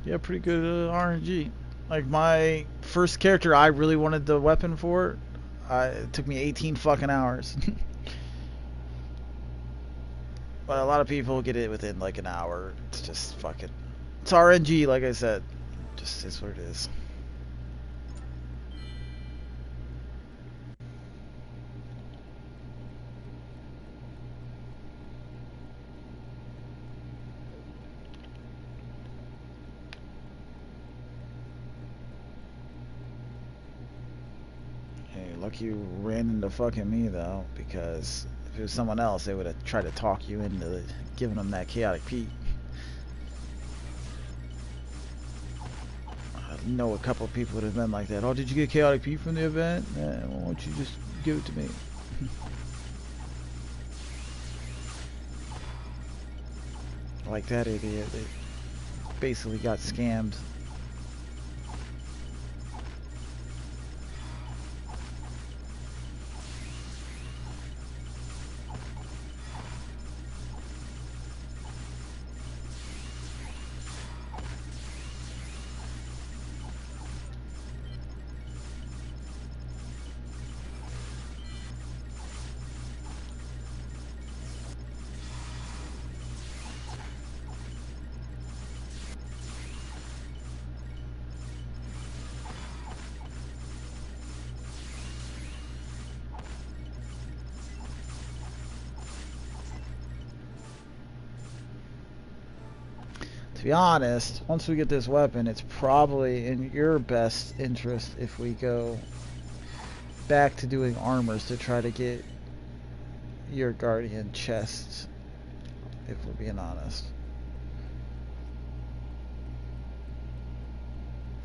Yeah, pretty good RNG. Like my first character I really wanted the weapon for, it took me 18 fucking hours. But a lot of people get it within like an hour. It's just fucking... It's RNG, like I said. Just is what it is. Lucky you ran into fucking me though, because if it was someone else, they would have tried to talk you into giving them that chaotic Pete. I know a couple of people would have been like that. Oh, did you get chaotic Pete from the event? Why don't you just give it to me? Like that idiot that basically got scammed. To be honest, once we get this weapon, it's probably in your best interest if we go back to doing armors to try to get your guardian chests, if we're being honest.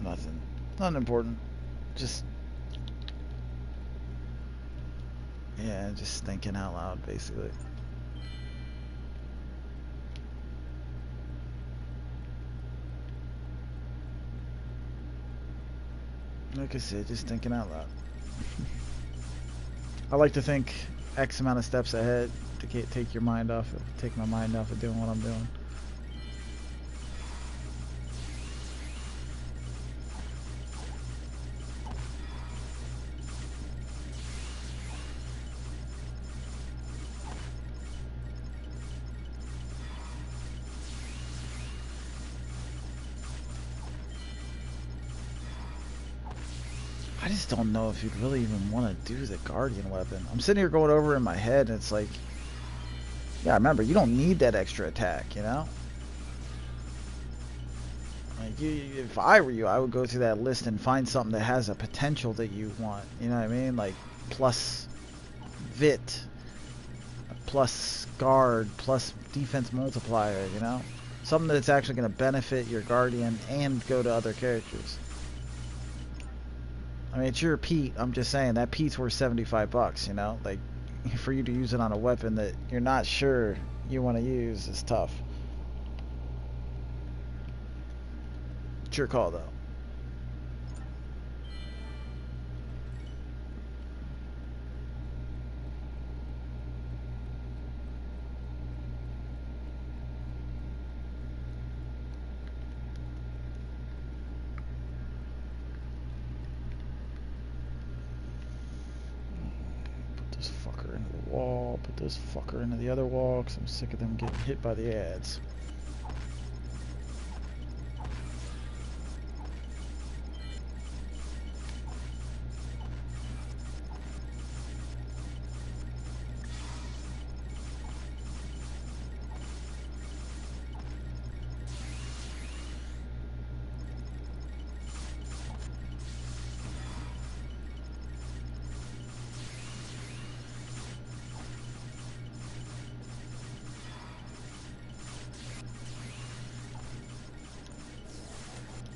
Nothing important. Just, yeah, just thinking out loud, basically. Like I said, just thinking out loud. I like to think X amount of steps ahead to take your mind off, take my mind off of doing what I'm doing. I just don't know if you'd really even want to do the Guardian weapon. I'm sitting here going over in my head, and it's like, Yeah, remember, you don't need that extra attack, you know? Like, if I were you, I would go through that list and find something that has a potential that you want. You know what I mean? Like, plus Vit, plus guard, plus defense multiplier, you know? Something that's actually going to benefit your Guardian and go to other characters. I mean, it's your Pete. I'm just saying, that Pete's worth 75 bucks, you know? Like, for you to use it on a weapon that you're not sure you want to use is tough. It's your call, though. Put this fucker into the wall. Put this fucker into the other wall, because I'm sick of them getting hit by the ads.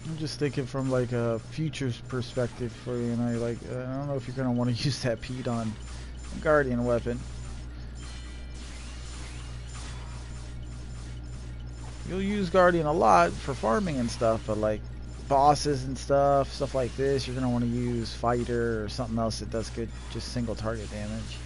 I'm just thinking from like a futures perspective for you know, like I don't know if you're gonna want to use that Pete on a Guardian weapon. You'll use Guardian a lot for farming and stuff, but like bosses and stuff like this, you're gonna want to use Fighter or something else that does good, just single target damage.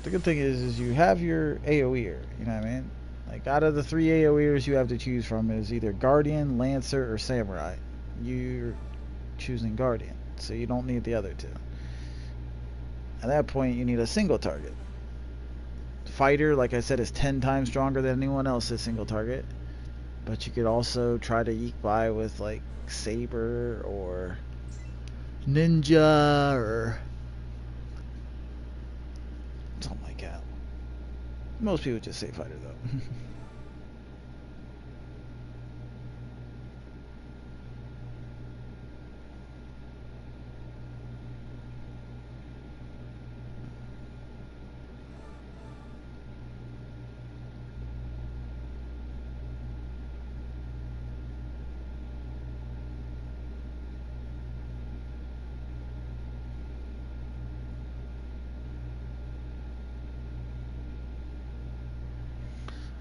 The good thing is you have your AoEer, you know what I mean? Like, out of the 3 AoEers you have to choose from is either Guardian, Lancer, or Samurai. You're choosing Guardian, so you don't need the other two. At that point, you need a single target. Fighter, like I said, is 10 times stronger than anyone else's single target. But you could also try to eke by with, like, Saber or Ninja or something like that. Most people just say Fighter, though.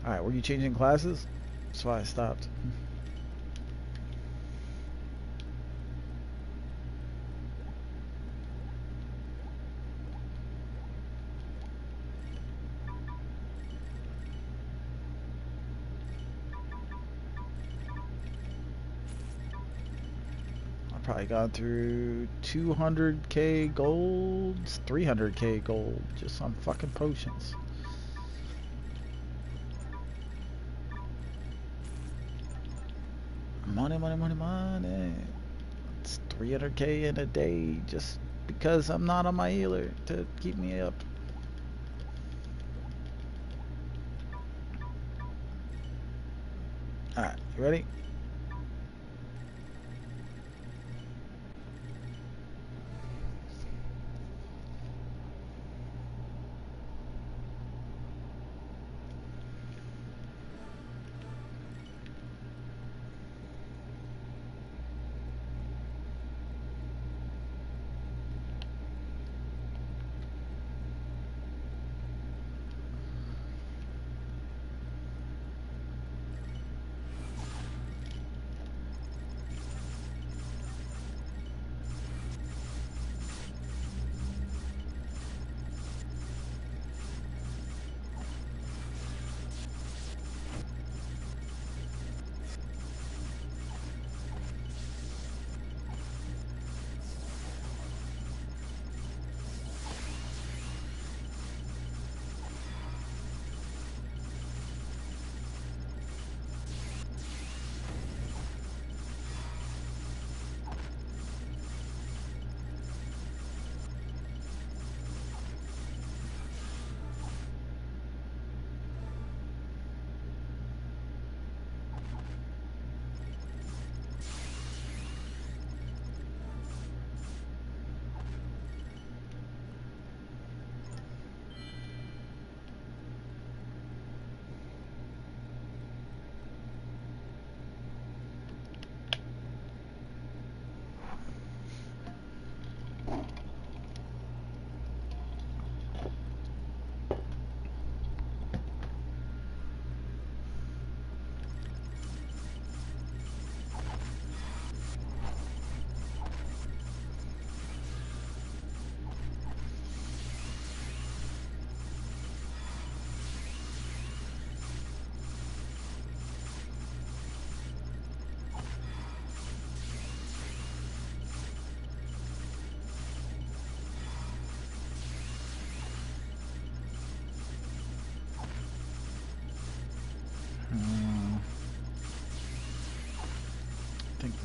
Alright, were you changing classes? That's why I stopped. I've probably gone through 200k gold, 300k gold, just on fucking potions. Money, money, money, money. It's 300k in a day just because I'm not on my healer to keep me up. Alright, you ready? Think.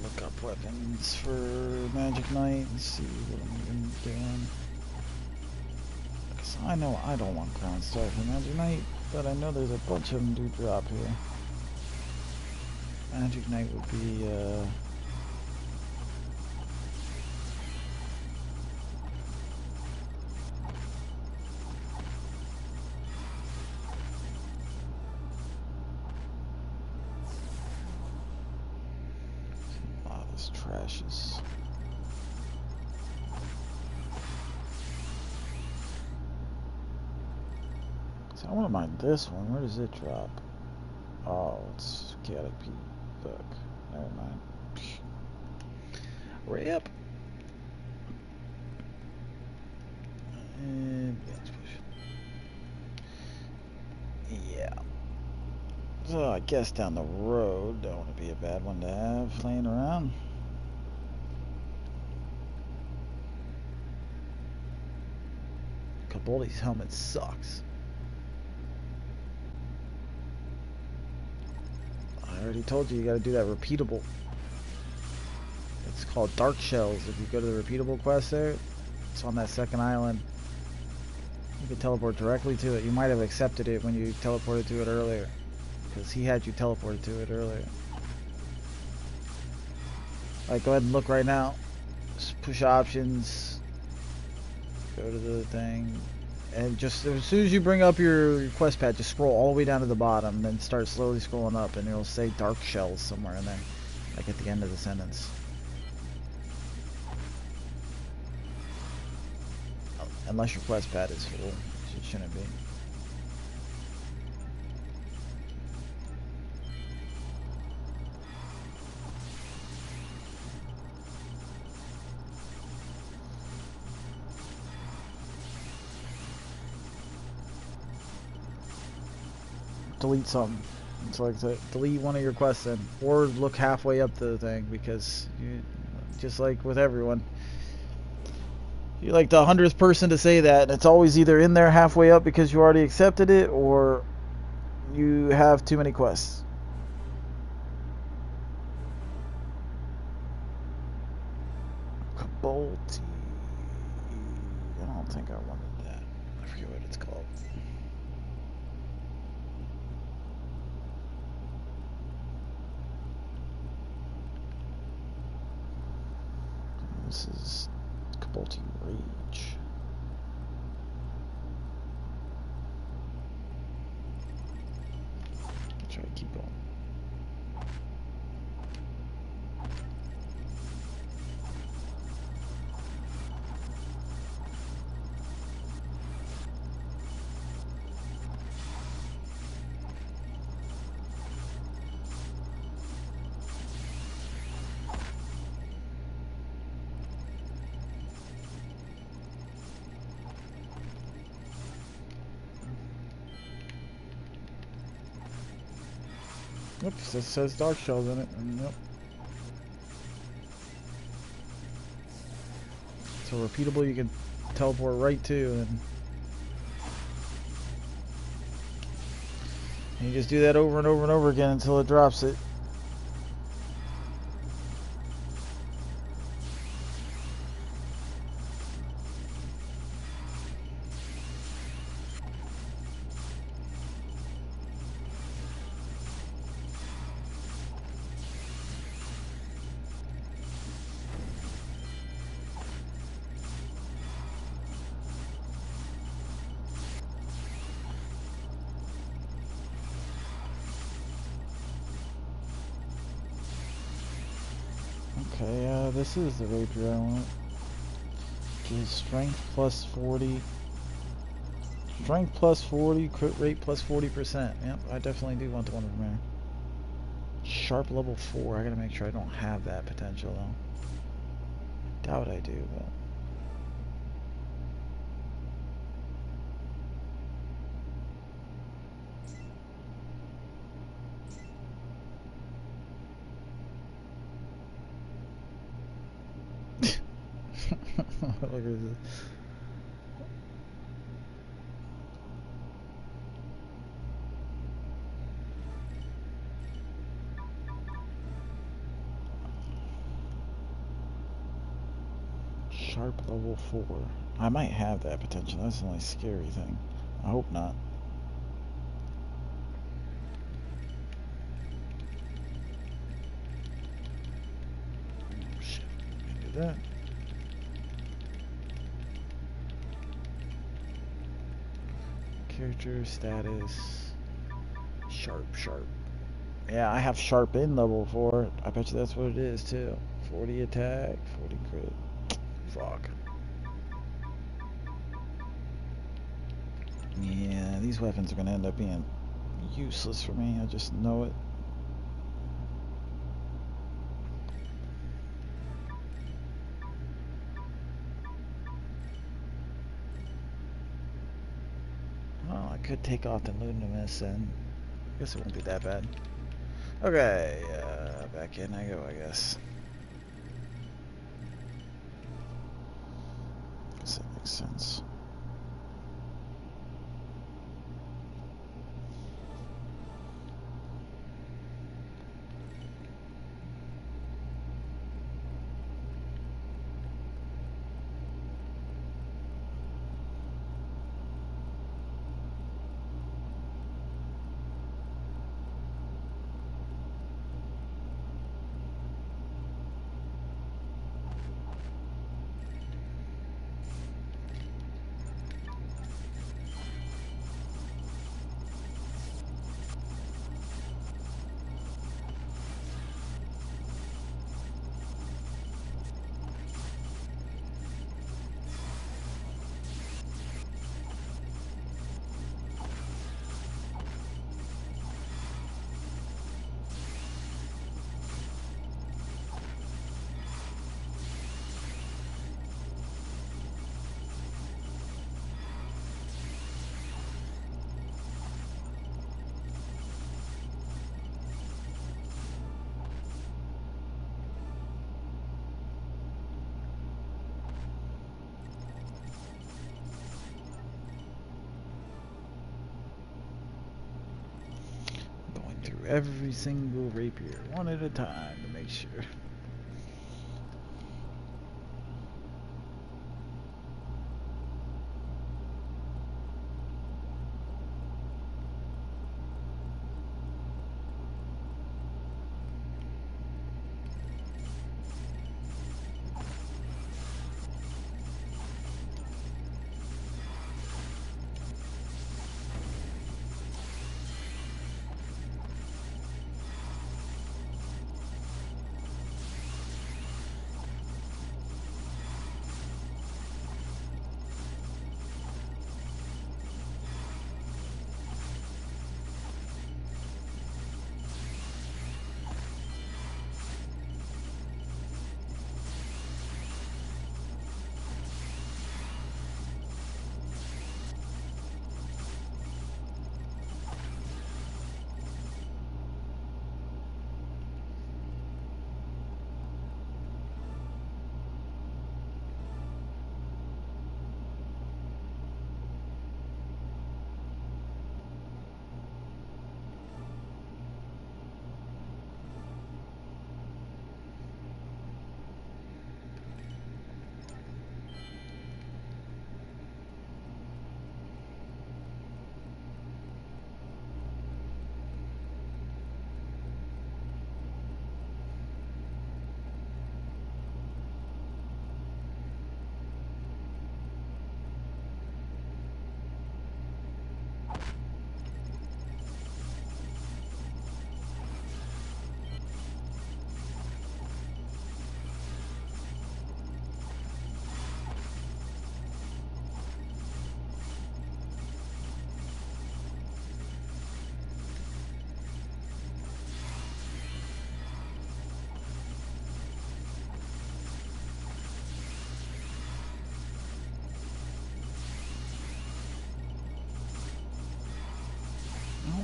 Look up weapons for Magic Knight and see what I'm even doing. Because I know I don't want Crown Star for Magic Knight, but I know there's a bunch of them do drop here. Magic Knight would be trashes. So I want to mine this one. Where does it drop? Oh, it's Chaotic Pete book. Never mind. Rip. And yeah. So I guess down the road, don't want to be a bad one to have laying around. Caboldi's helmet sucks. I already told you gotta do that repeatable. It's called Dark Shells. If you go to the repeatable quest there, it's on that second island. You can teleport directly to it. You might have accepted it when you teleported to it earlier, because he had you teleported to it earlier. Alright, go ahead and look right now. Just push options. Go to the thing. And just as soon as you bring up your quest pad, just scroll all the way down to the bottom, and then start slowly scrolling up, and it'll say Dark Shells somewhere in there, like at the end of the sentence. Unless your quest pad is full, which it shouldn't be. Delete something. It's like delete one of your quests then, or look halfway up the thing, because you, just like with everyone, you're like the 100th person to say that, and it's always either in there halfway up because you already accepted it, or you have too many quests. Cabolti. I don't think I wanted that. I forget what it's called. This is Cabolti Rage. Try to keep going. Oops, it says Dark Shells in it. Yep. So repeatable, you can teleport right to, and you just do that over and over and over again until it drops it. Okay, this is the rapier I want. Okay, strength plus 40. Strength plus 40, crit rate plus 40%. Yep, I definitely do want the one from there. Sharp level 4. I gotta make sure I don't have that potential though. Doubt I do, but. Look at this. Sharp level 4. I might have that potential. That's the only scary thing. I hope not. Oh shit. Do that. Character status. Sharp. Yeah, I have sharp in level 4. I bet you that's what it is too. 40 attack, 40 crit. Fuck. Yeah, these weapons are gonna end up being useless for me. I just know it. Well, I could take off the Lunamus and I guess it won't be that bad. Okay, back in I go, I guess. Guess that makes sense. Through every single rapier, one at a time to make sure.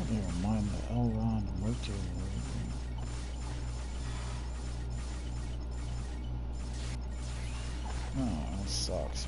Never mind the Elron Mercury. Oh, that sucks.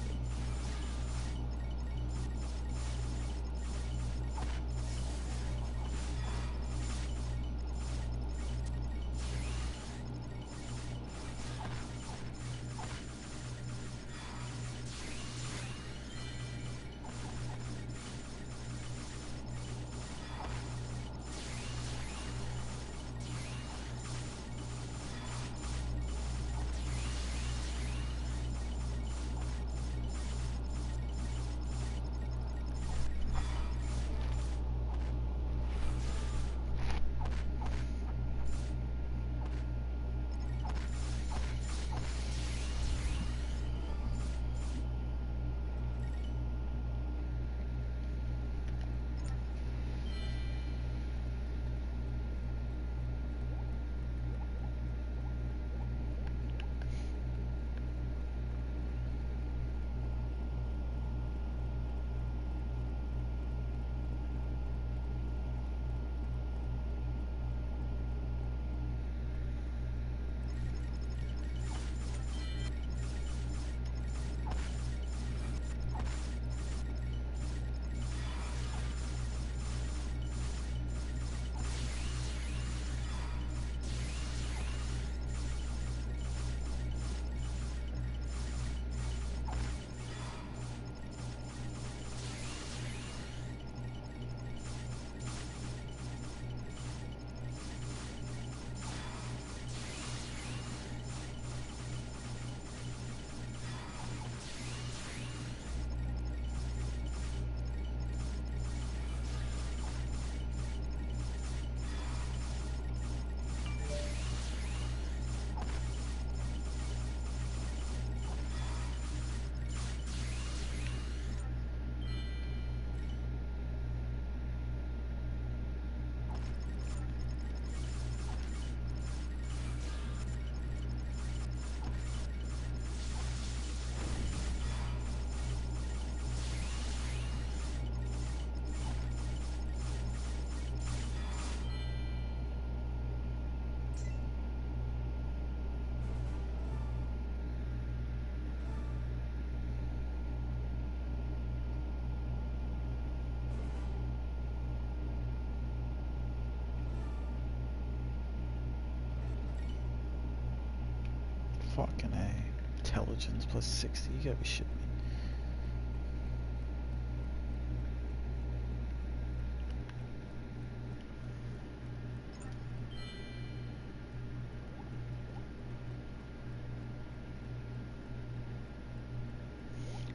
Fucking A. Intelligence plus 60. You gotta be shitting me.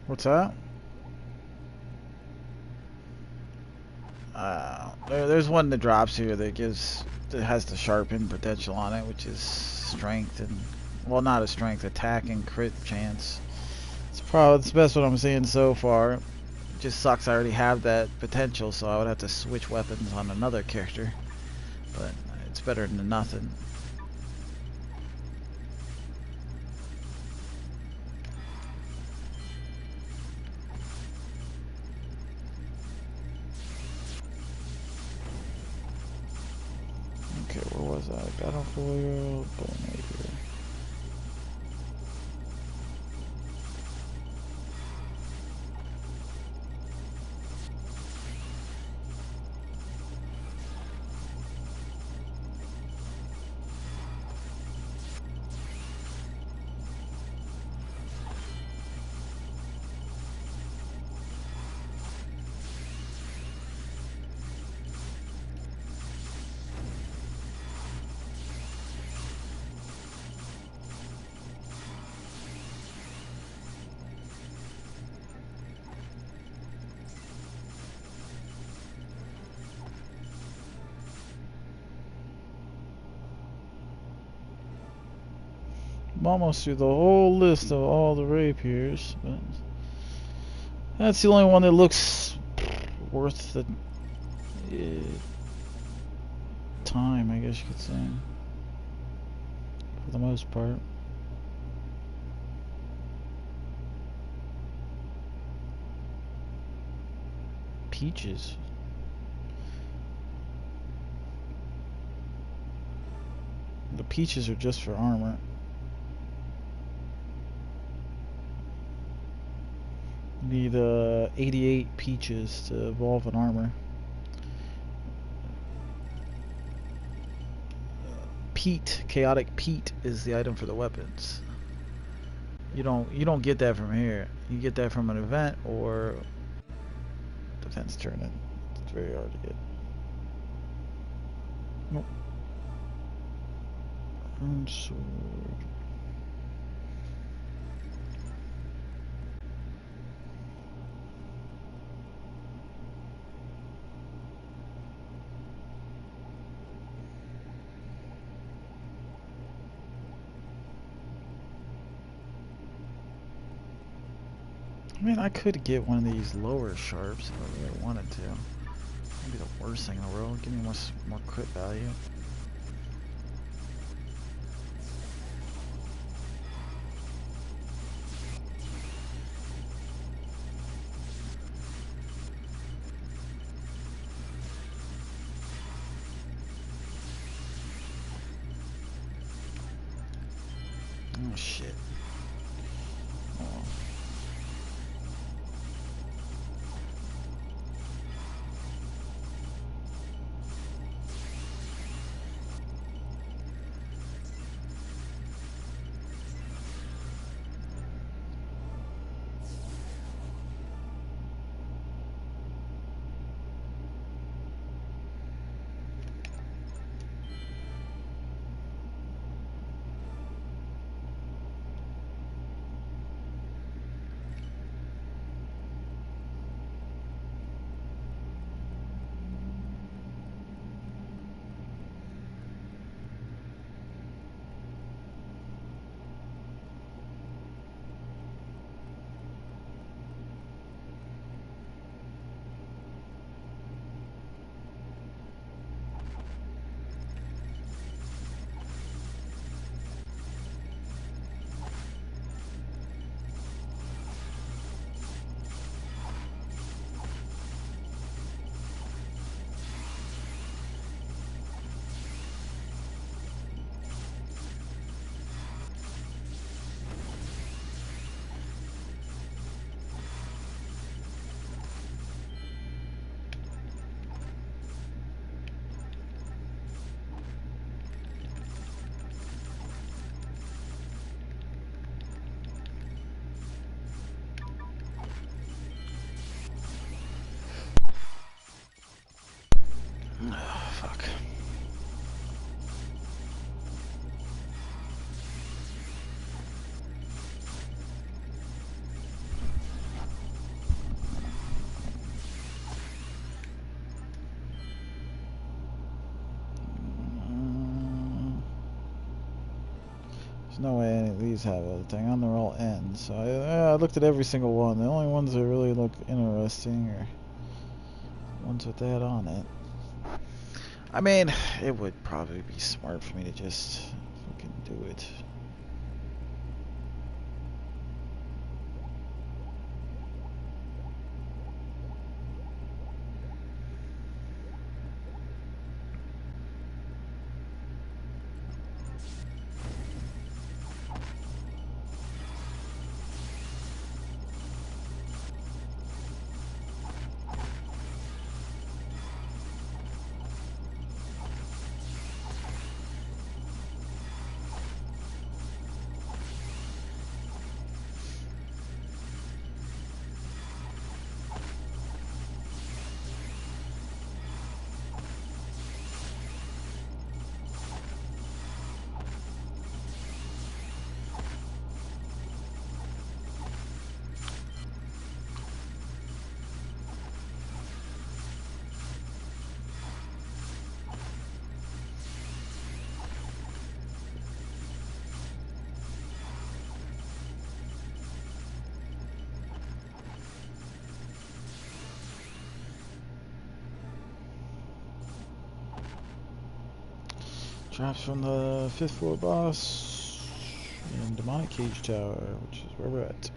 What's that? There's one that drops here that has the sharpen potential on it, which is strength and, well, not a strength, attack and crit chance. It's the best one I'm seeing so far. It just sucks I already have that potential, so I would have to switch weapons on another character. But it's better than nothing. Okay, where was I? Battlefield, Bowmaker. I'm almost through the whole list of all the rapiers, but that's the only one that looks worth the time, I guess you could say, for the most part. Peaches. The peaches are just for armor. You need 88 peaches to evolve an armor. Peat, chaotic peat, is the item for the weapons. You don't get that from here. You get that from an event or defense tournament. It's very hard to get. Nope. And sword. I mean, I could get one of these lower sharps if I really wanted to. That'd be the worst thing in the world. Give me more crit value. Oh shit. Oh. Fuck. There's no way any of these have anything on. They're all ends. So I looked at every single one. The only ones that really look interesting are ones with that on it. I mean, it would probably be smart for me to just fucking do it. Drops from the 5th floor boss in Demonic Cage Tower, which is where we're at.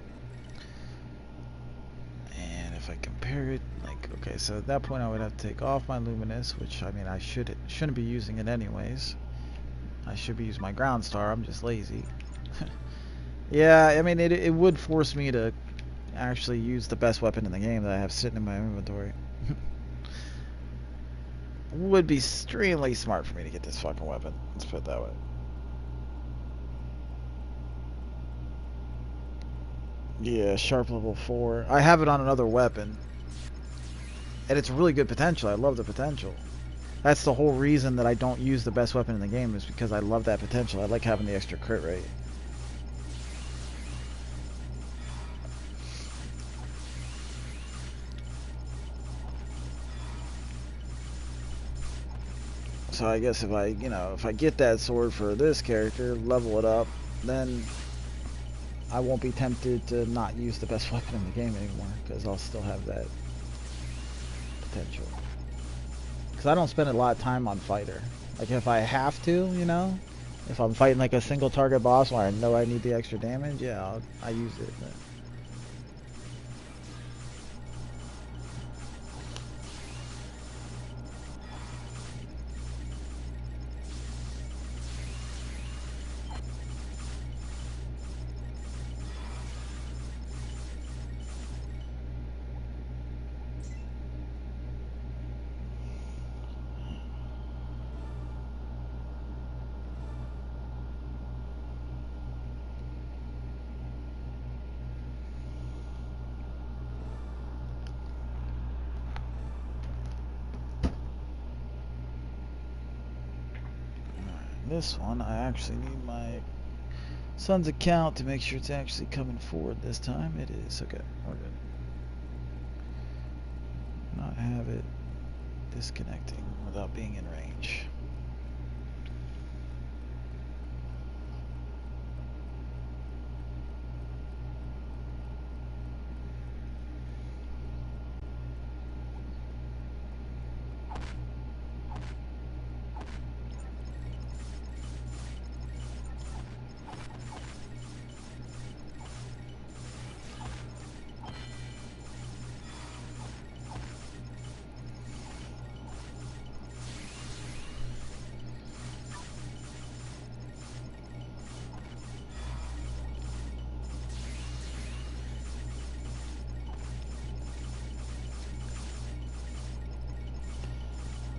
And if I compare it, like, okay, so at that point I would have to take off my Luminous, which I mean I shouldn't be using it anyways. I should be using my ground star. I'm just lazy. Yeah, I mean, it would force me to actually use the best weapon in the game that I have sitting in my inventory. Would be extremely smart for me to get this fucking weapon. Let's put it that way. Yeah, sharp level 4. I have it on another weapon. And it's really good potential. I love the potential. That's the whole reason that I don't use the best weapon in the game, is because I love that potential. I like having the extra crit rate. So I guess if I, if I get that sword for this character, level it up, then I won't be tempted to not use the best weapon in the game anymore, because I'll still have that potential. Because I don't spend a lot of time on fighter. Like if I have to, if I'm fighting like a single target boss where I know I need the extra damage, yeah, I use it. But this one, I actually need my son's account to make sure it's actually coming forward this time. It is. Okay, we're good. Not have it disconnecting without being in range.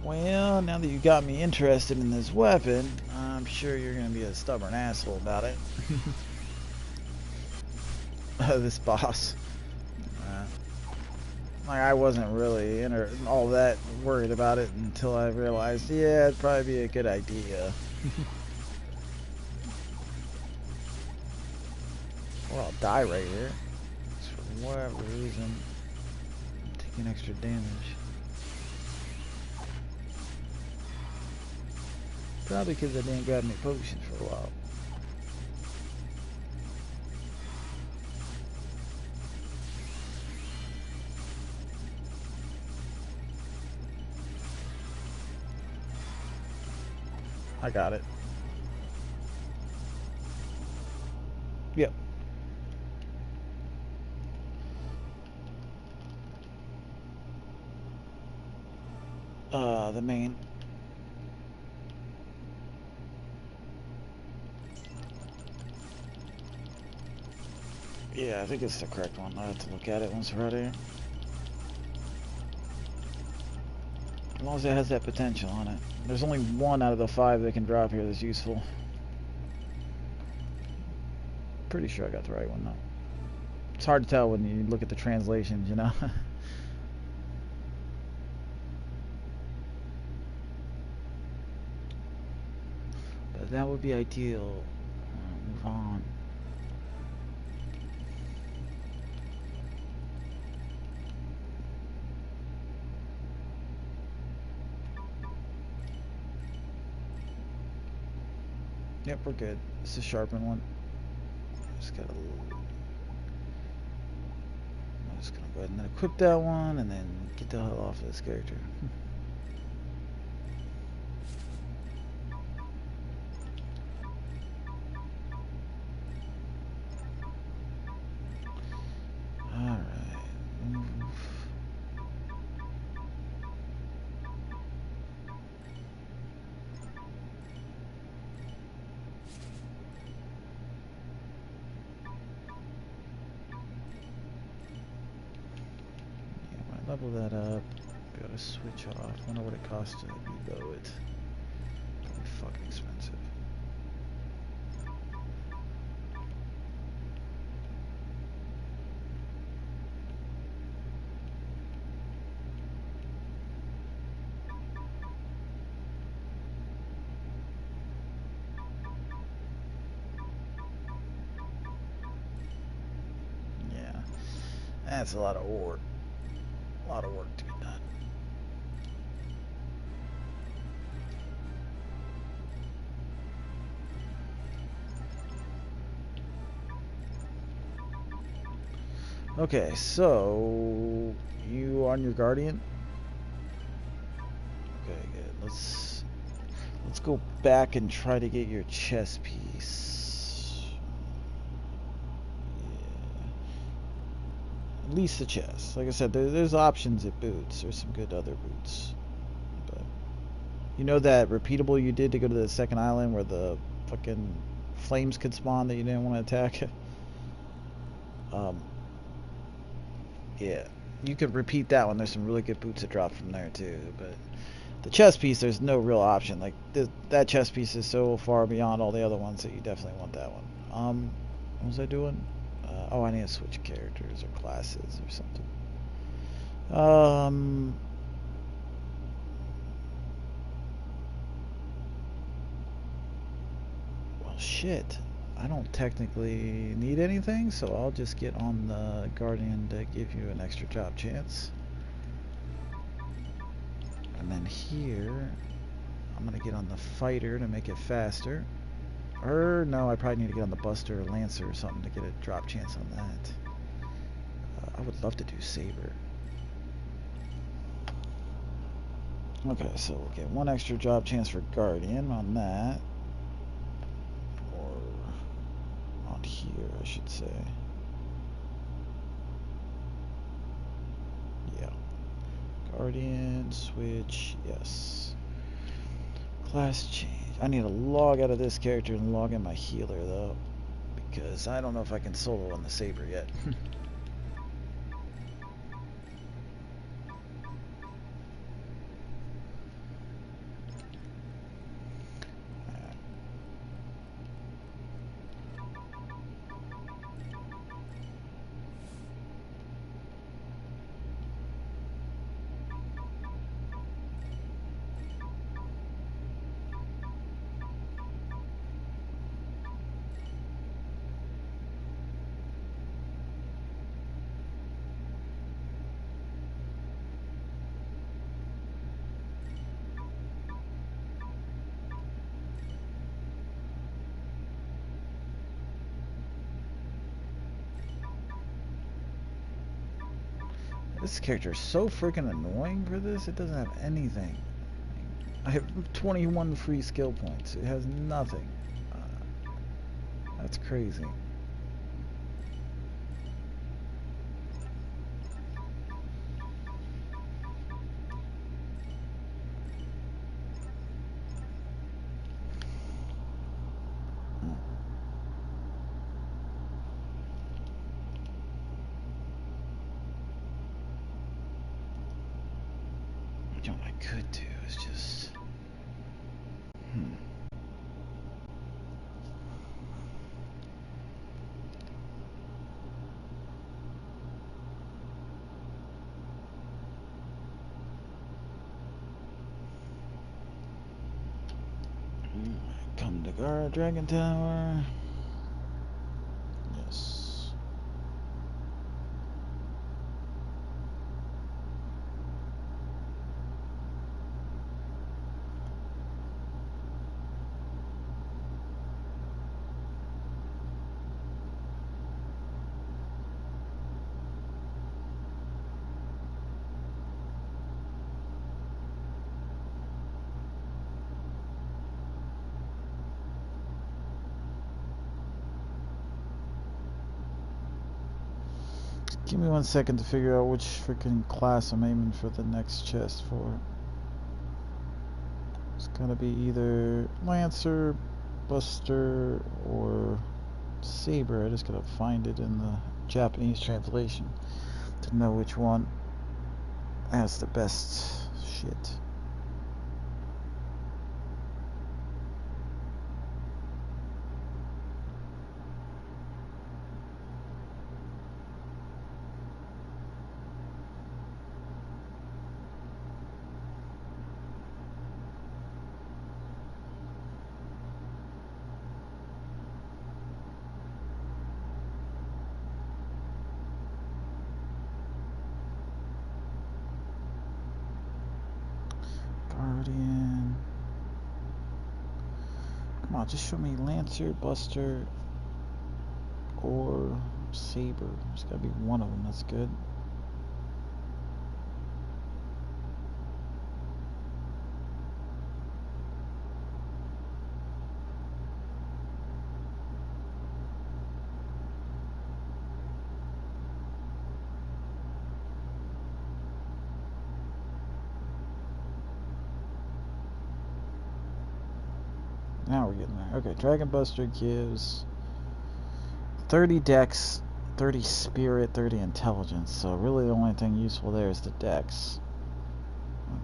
Well, now that you got me interested in this weapon, I'm sure you're going to be a stubborn asshole about it. This boss. Like, I wasn't really all that worried about it until I realized, yeah, it'd probably be a good idea. Or I'll die right here. Just for whatever reason, I'm taking extra damage. Probably because I didn't grab any potions for a while. I got it. Yep. The main. Yeah, I think it's the correct one. I have to look at it once we're out of here. As long as it has that potential on it. There's only one out of the 5 that can drop here that's useful. Pretty sure I got the right one though. It's hard to tell when you look at the translations, But that would be ideal. Move on. Yep, we're good. It's a sharpened one. I'm just gonna go ahead and then equip that one and then get the hell off of this character. Alright. Move. level that up. Gotta switch off. Wonder what it costs to evo it. Probably fucking expensive. Yeah, that's a lot of work. A lot of work to be done. Okay, so you on your guardian? Okay, good. Let's go back and try to get your chest piece. Yeah. At least the chest. Like I said, there's options at boots. There's some good other boots. But you know that repeatable you did to go to the second island where the fucking flames could spawn that you didn't want to attack? Yeah, you could repeat that one. There's some really good boots that drop from there too. But the chest piece, there's no real option. Like that chest piece is so far beyond all the other ones that you definitely want that one. What was I doing? Oh, I need to switch characters or classes or something. Well, shit. I don't technically need anything, so I'll just get on the Guardian to give you an extra drop chance. And then here, I'm going to get on the Fighter to make it faster. Or, no, I probably need to get on the Buster or Lancer or something to get a drop chance on that. I would love to do Saber. Okay, so we'll get one extra drop chance for Guardian on that. Or on here, I should say. Yeah. Guardian, switch, yes. Class change. I need to log out of this character and log in my healer, though. Because I don't know if I can solo on the Saber yet. This character is so freaking annoying for this. It doesn't have anything. I have 21 free skill points. It has nothing. That's crazy. You know what I could do is just... Come to guard Dragon Tower. Yes. Give me 1 second to figure out which freaking class I'm aiming for the next chest for. It's gonna be either Lancer, Buster, or Saber. I just gotta find it in the Japanese translation to know which one. That's the best shit. Guardian. Come on, just show me Lancer, Buster, or Saber. There's gotta be one of them that's good. Now we're getting there. Okay, Dragon Buster gives 30 dex, 30 spirit, 30 intelligence. So really the only thing useful there is the dex.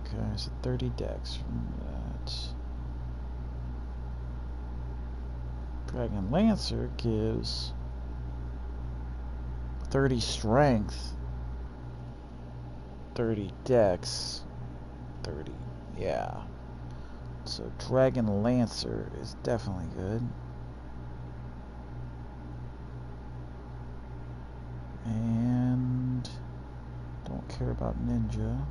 Okay, so 30 dex from that. Dragon Lancer gives 30 strength, 30 dex, 30, yeah. So Dragon Lancer is definitely good. And don't care about Ninja.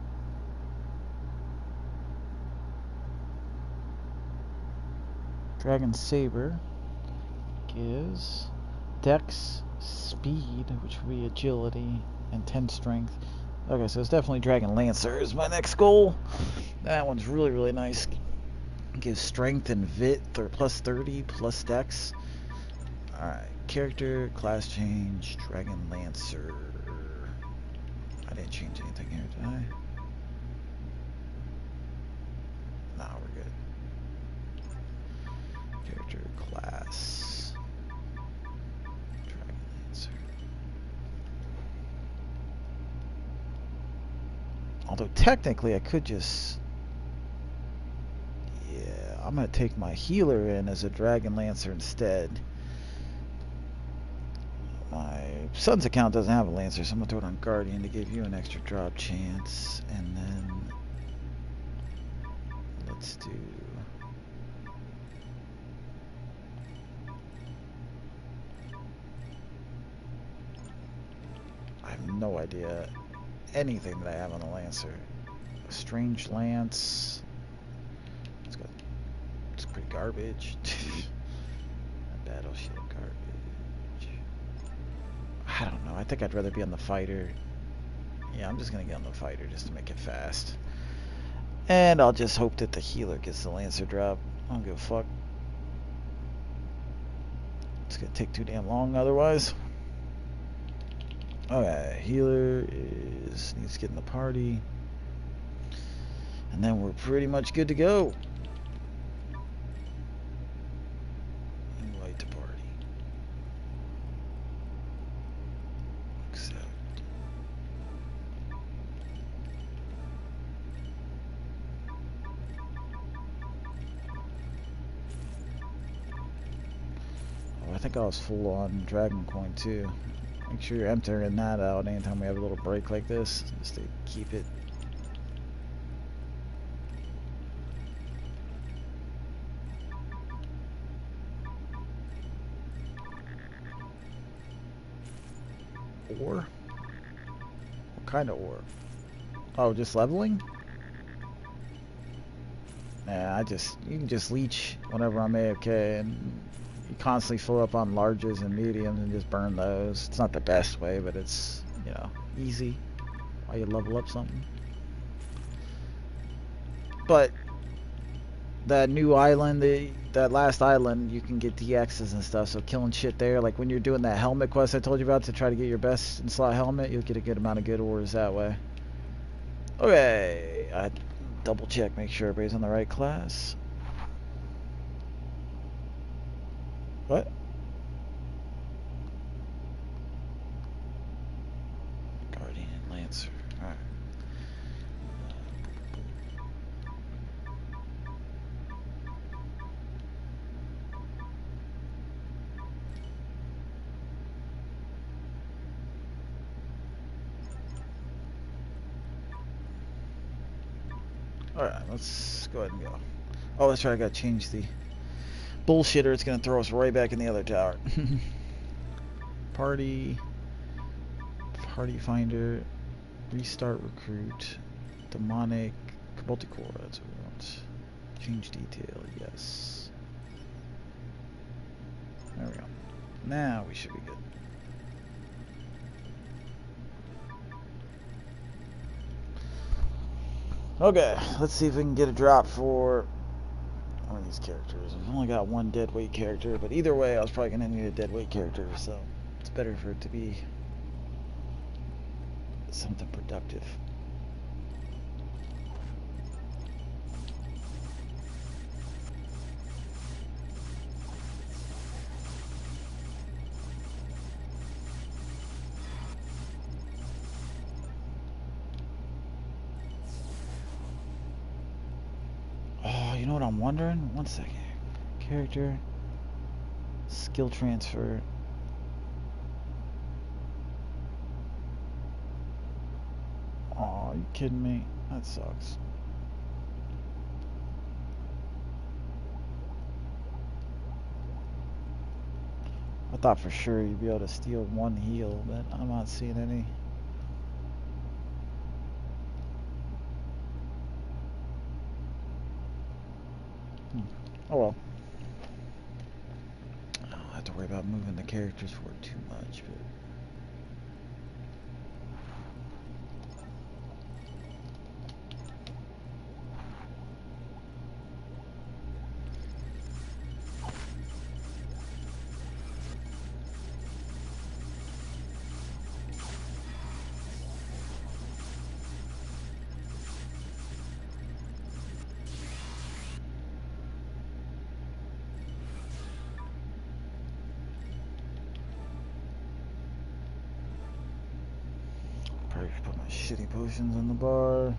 Dragon Saber gives Dex, Speed, which would be Agility, and 10 Strength. Okay, so it's definitely Dragon Lancer is my next goal. That one's really, really nice. Gives Strength and Vit, plus 30, plus Dex. Alright, character, class change, Dragon Lancer. I didn't change anything here, did I? Nah, we're good. Character, class, Dragon Lancer. Although technically I could just... Yeah, I'm going to take my healer in as a Dragon Lancer instead. My son's account doesn't have a Lancer, so I'm going to throw it on Guardian to give you an extra drop chance. And then let's do... I have no idea anything that I have on the Lancer. A Strange Lance. It's pretty garbage. Battle Shield garbage. I don't know. I think I'd rather be on the fighter. Yeah, I'm just going to get on the fighter just to make it fast. And I'll just hope that the healer gets the Lancer drop. I don't give a fuck. It's going to take too damn long otherwise. Okay, healer needs to get in the party. And then we're pretty much good to go. Invite to party. Accept. Oh, I think I was full on Dragon Coin too. Make sure you're emptying that out anytime we have a little break like this, just to keep it. Ore? What kind of ore? Oh, just leveling? Nah, you can just leech whenever I'm AFK, and you constantly fill up on larges and mediums and just burn those. It's not the best way, but it's, you know, easy while you level up something. But that new island, that last island, you can get DXs and stuff, so killing shit there, like when you're doing that helmet quest I told you about to try to get your best in slot helmet, you'll get a good amount of good ores that way. Okay, I double check, make sure everybody's on the right class. What? Guardian Lancer. Alright. Alright, let's go ahead and go. Oh, that's right, I gotta change the bullshitter. It's gonna throw us right back in the other tower. Party finder, restart recruit, demonic, multicore, that's what we want. Change detail, yes. There we go. Now we should be good. Okay, let's see if we can get a drop for one of these characters. I've only got one dead weight character, but either way I was probably gonna need a dead weight character, so it's better for it to be something productive. Oh, you know what I'm wondering? One second. Character, skill transfer. Oh, are you kidding me? That sucks. I thought for sure you'd be able to steal one heal, but I'm not seeing any. Oh well. I don't have to worry about moving the characters for too much, but probably put my shitty potions on the bar.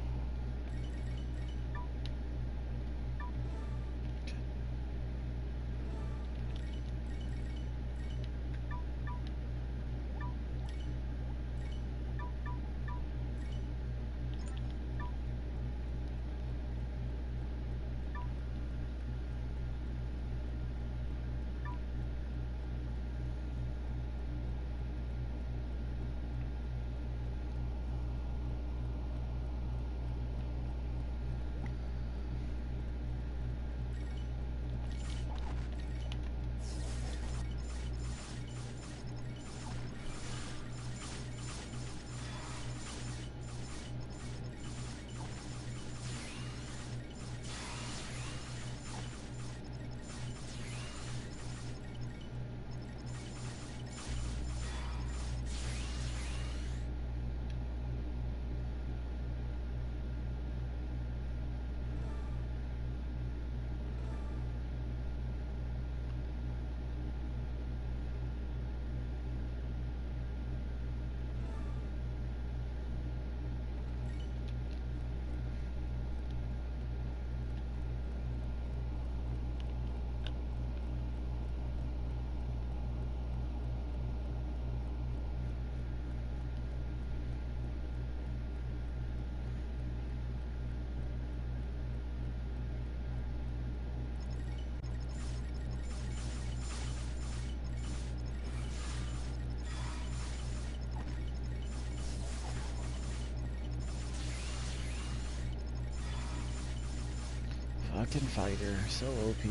Fucking fighter, so OP.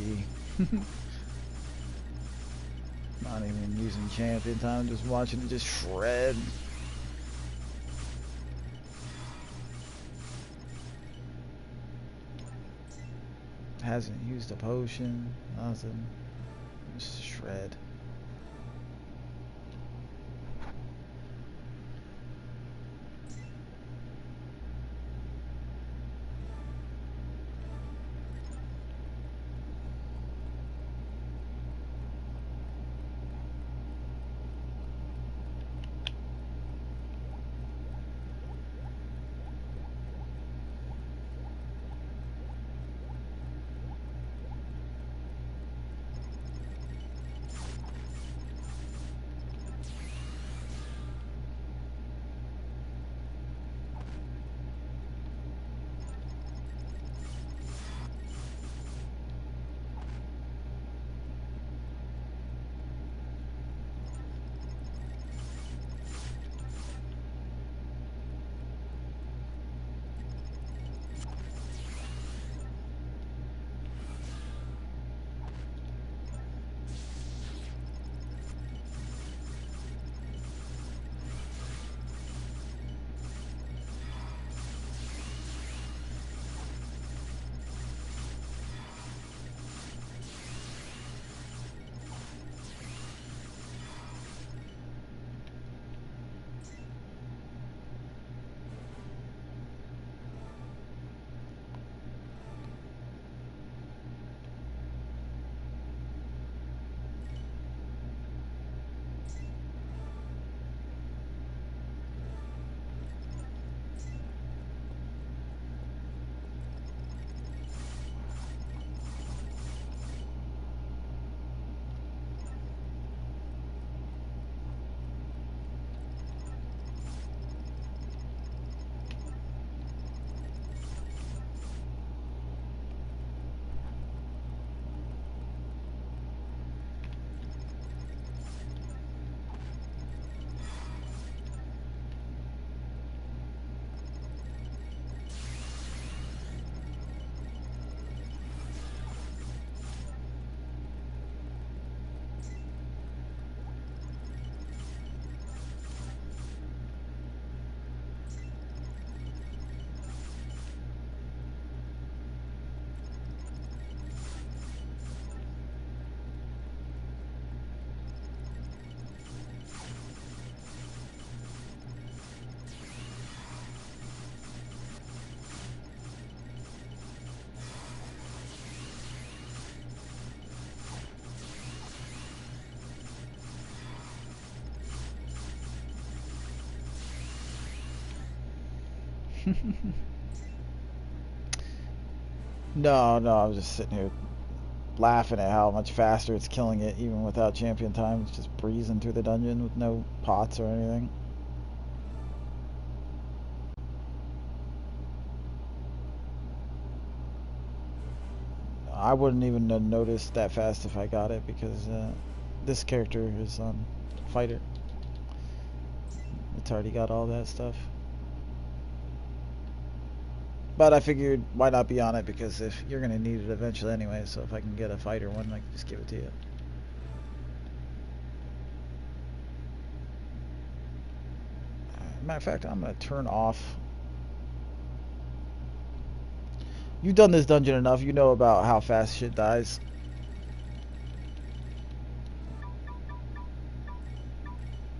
Not even using champion time, just watching it just shred. Hasn't used a potion, nothing. Just shred. No, no, I was just sitting here laughing at how much faster it's killing it even without champion time. It's just breezing through the dungeon with no pots or anything. I wouldn't even have noticed that fast if I got it because this character is on fighter. It's already got all that stuff. But I figured why not be on it, because if you're going to need it eventually anyway, so if I can get a fighter one, I can just give it to you. Matter of fact, I'm going to turn off. You've done this dungeon enough, you know about how fast shit dies.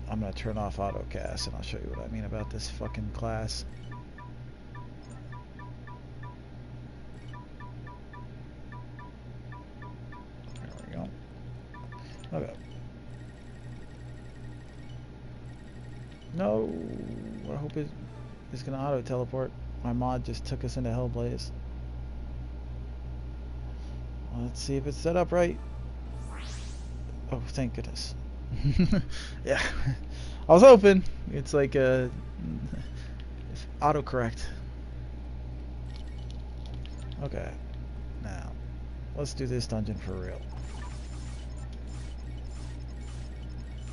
I'm going to turn off autocast and I'll show you what I mean about this fucking class. There we go. Okay. No, I hope it's going to auto teleport. My mod just took us into Hellblaze. Let's see if it's set up right. Oh, thank goodness. Yeah. I was hoping. It's like autocorrect. Okay. Now, let's do this dungeon for real.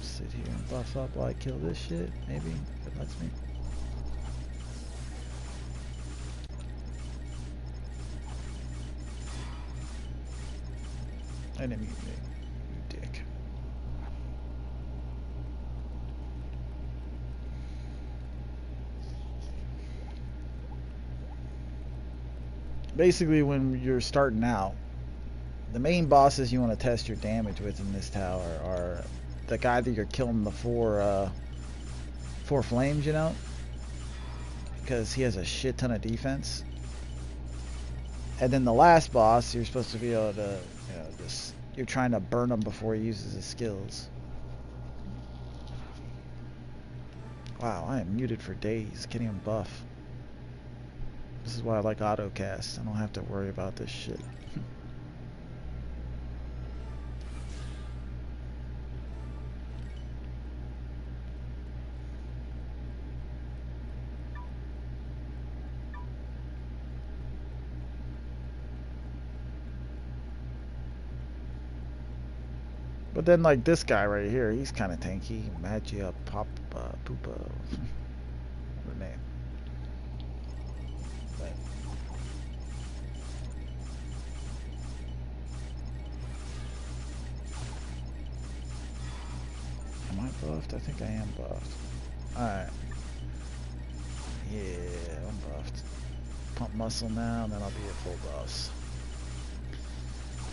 Sit here and buff up while I kill this shit, maybe, if it lets me. I didn't mean me, you dick. Basically, when you're starting out, the main bosses you want to test your damage with in this tower are the guy that you're killing the four flames, you know, because he has a shit ton of defense. And then the last boss, you're supposed to be able to, you know, just, you're trying to burn him before he uses his skills. Wow, I am muted for days. Can't even buff. This is why I like autocast. I don't have to worry about this shit. But then, like this guy right here, he's kind of tanky. Magia Pop Poopa. What a name. But am I buffed? I think I am buffed. Alright. Yeah, I'm buffed. Pump muscle now, and then I'll be at full buffs.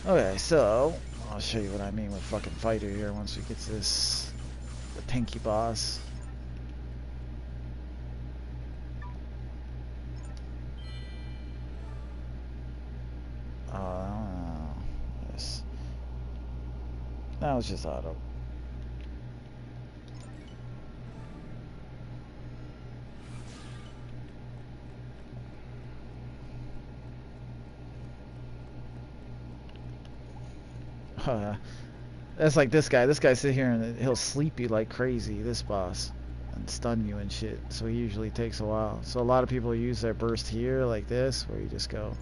Okay, so I'll show you what I mean with fucking fighter here once we get to this, the tanky boss. Yes. Now it's just auto. That's like this guy. This guy sit here and he'll sleep you like crazy, this boss, and stun you and shit. So he usually takes a while. So a lot of people use their burst here like this, where you just go.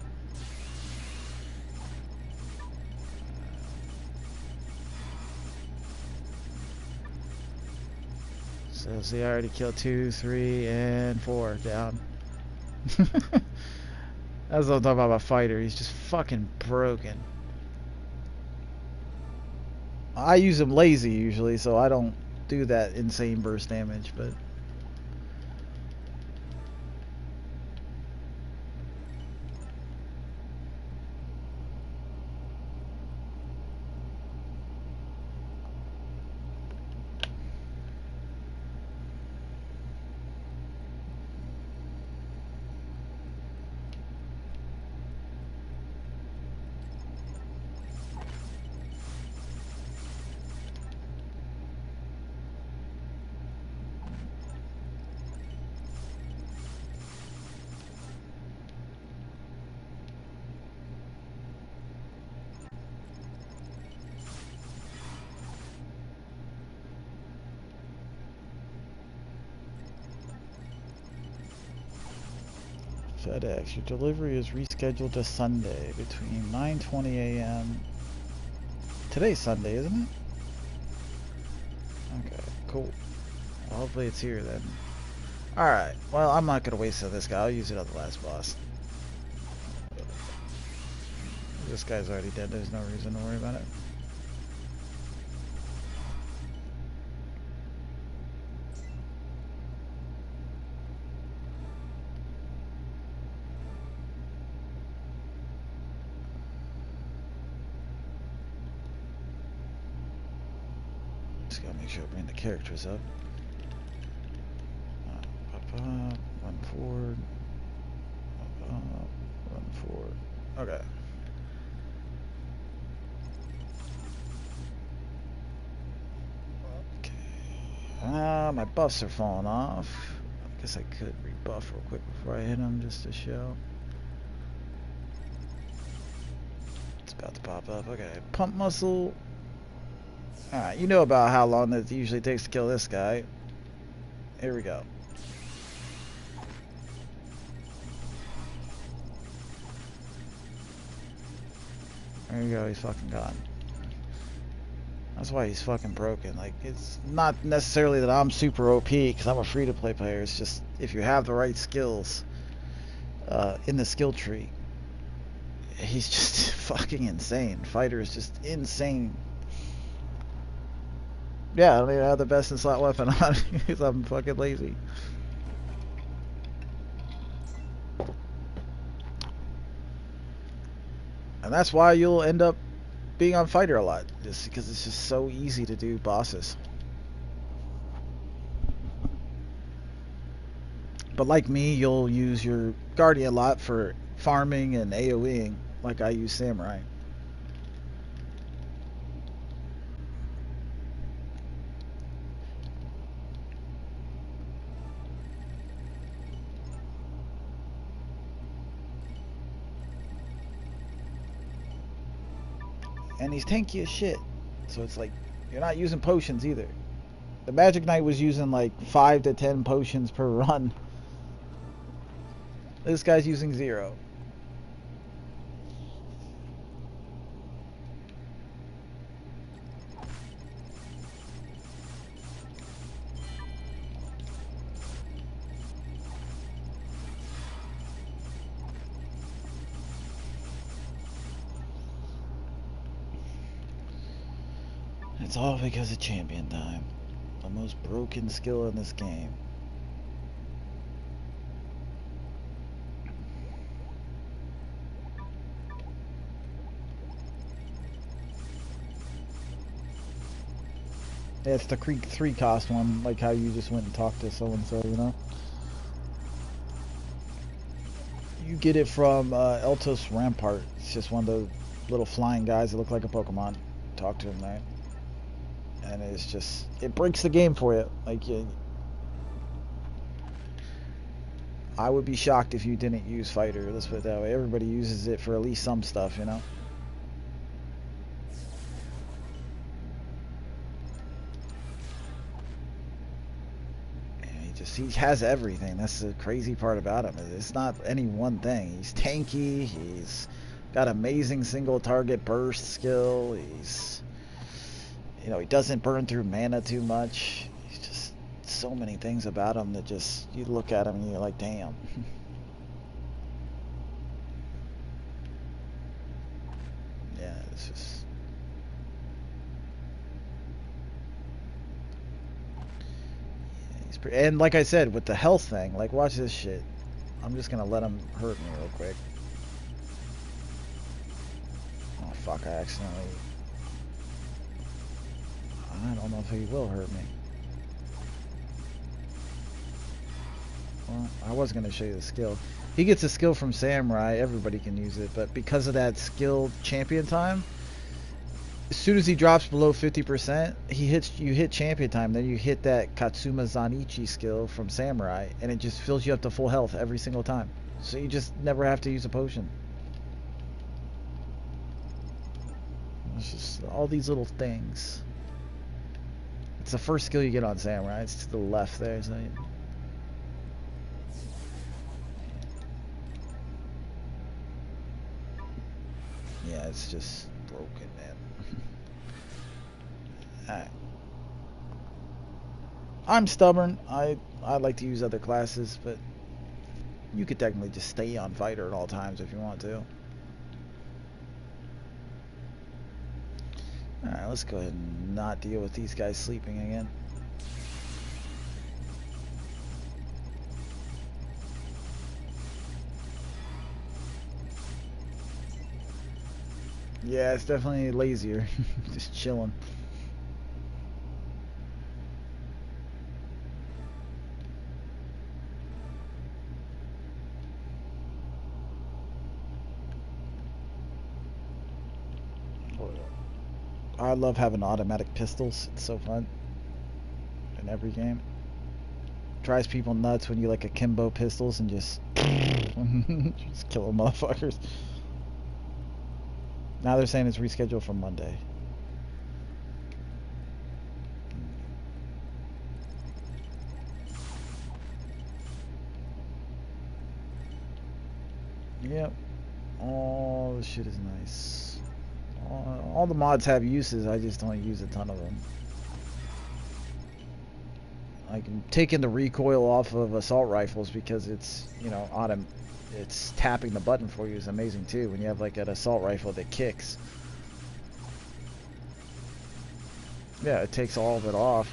So see, I already killed 2, 3, and 4 down. That's what I'm talking about a fighter. He's just fucking broken. I use him lazy usually, so I don't do that insane burst damage, but FedEx, your delivery is rescheduled to Sunday between 9:20 a.m. Today's Sunday, isn't it? Okay, cool. Well, hopefully it's here then. Alright, well, I'm not gonna waste on this guy. I'll use it on the last boss. This guy's already dead. There's no reason to worry about it. Just gotta make sure I bring the characters up. Run forward. Run forward. Okay. My buffs are falling off. I guess I could rebuff real quick before I hit him just to show. It's about to pop up. Okay, pump muscle. Alright, you know about how long it usually takes to kill this guy. Here we go. There you go, he's fucking gone. That's why he's fucking broken. Like, it's not necessarily that I'm super OP, because I'm a free-to-play player. It's just, if you have the right skills in the skill tree, he's just fucking insane. Fighter is just insane. Yeah, I don't even have the best in slot weapon on because I'm fucking lazy. And that's why you'll end up being on fighter a lot, just because it's just so easy to do bosses. But like me, you'll use your guardian a lot for farming and AoEing, like I use samurai. And he's tanky as shit. So it's like, you're not using potions either. The Magic Knight was using like 5 to 10 potions per run. This guy's using 0. It's all because of champion time. The most broken skill in this game. Yeah, it's the Creek 3 cost one, like how you just went and talked to so-and-so, you know? You get it from Eltos Rampart. It's just one of those little flying guys that look like a Pokemon. Talk to him there. And it's just, it breaks the game for you. Like, I would be shocked if you didn't use Fighter. Let's put it that way. Everybody uses it for at least some stuff, you know? And he has everything. That's the crazy part about him. It's not any one thing. He's tanky. He's got amazing single target burst skill. He's, you know, he doesn't burn through mana too much. He's just so many things about him that just, you look at him and you're like, damn. Yeah, it's just... Yeah, he's pretty... And like I said, with the health thing, like, watch this shit. I'm just gonna let him hurt me real quick. Oh, fuck, I accidentally... I don't know if he will hurt me. Well, I was going to show you the skill. He gets a skill from Samurai. Everybody can use it. But because of that skill champion time, as soon as he drops below 50%, you hit champion time. Then you hit that Katsuma Zanichi skill from Samurai. And it just fills you up to full health every single time. So you just never have to use a potion. It's just all these little things. It's the first skill you get on Samurai. It's to the left there. So Yeah, it's just broken, man. Alright. I'm stubborn. I like to use other classes, but you could technically just stay on fighter at all times if you want to. Alright, let's go ahead and not deal with these guys sleeping again. Yeah, it's definitely lazier. Just chilling. I love having automatic pistols. It's so fun in every game. Drives people nuts when you like akimbo pistols and just just kill motherfuckers. Now they're saying it's rescheduled for Monday. Yep. All the shit is nice. All the mods have uses, I just don't use a ton of them. I can taking the recoil off of assault rifles because it's, you know, it's tapping the button for you is amazing too when you have like an assault rifle that kicks. Yeah, it takes all of it off.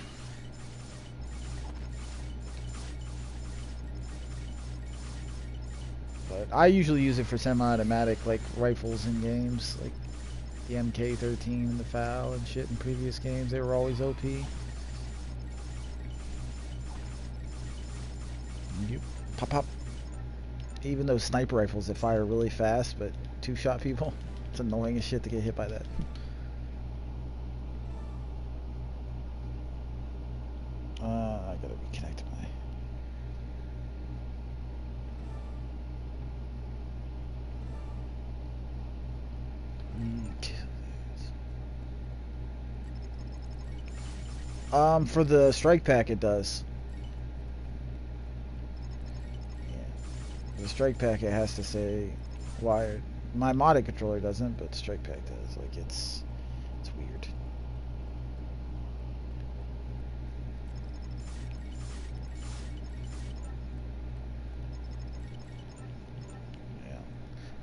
But I usually use it for semi-automatic like rifles in games, like the MK13 and the FAL and shit in previous games. They were always OP. You pop pop. Even those sniper rifles that fire really fast but two-shot people, it's annoying as shit to get hit by that. I gotta reconnect my... For the strike pack it does. The strike pack, it has to say wired. My modded controller doesn't, but strike pack does. Like it's weird. Yeah.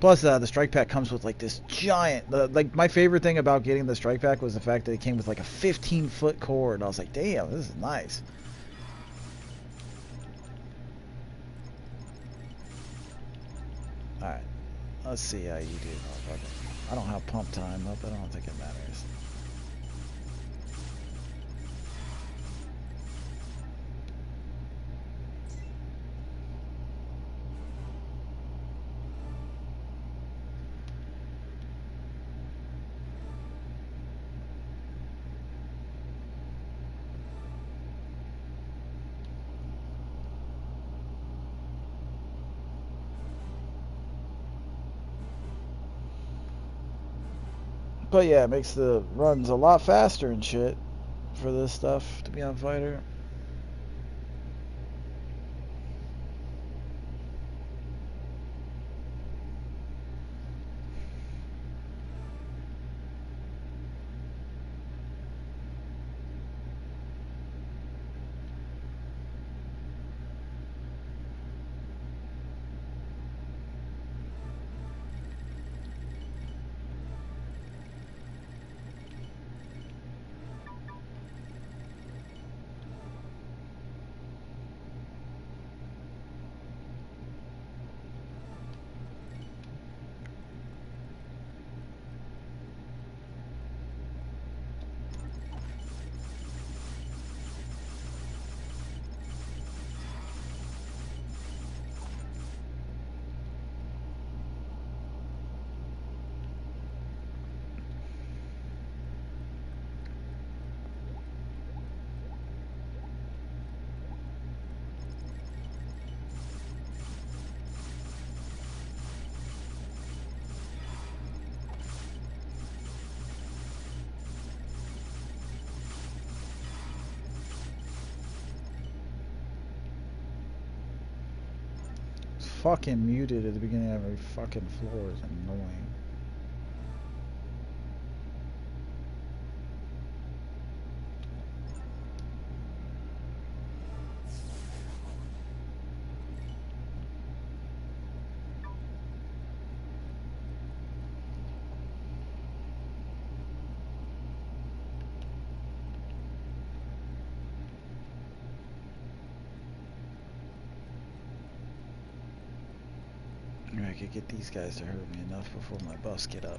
Plus, the strike pack comes with like this giant. Like my favorite thing about getting the strike pack was the fact that it came with like a 15-foot cord. I was like, damn, this is nice. All right. Let's see how you do. I don't have pump time up. I don't think it matters. But yeah, it makes the runs a lot faster and shit for this stuff to be on fighter. Fucking muted at the beginning of every fucking floor is annoying. could get these guys to hurt me enough before my buffs get up.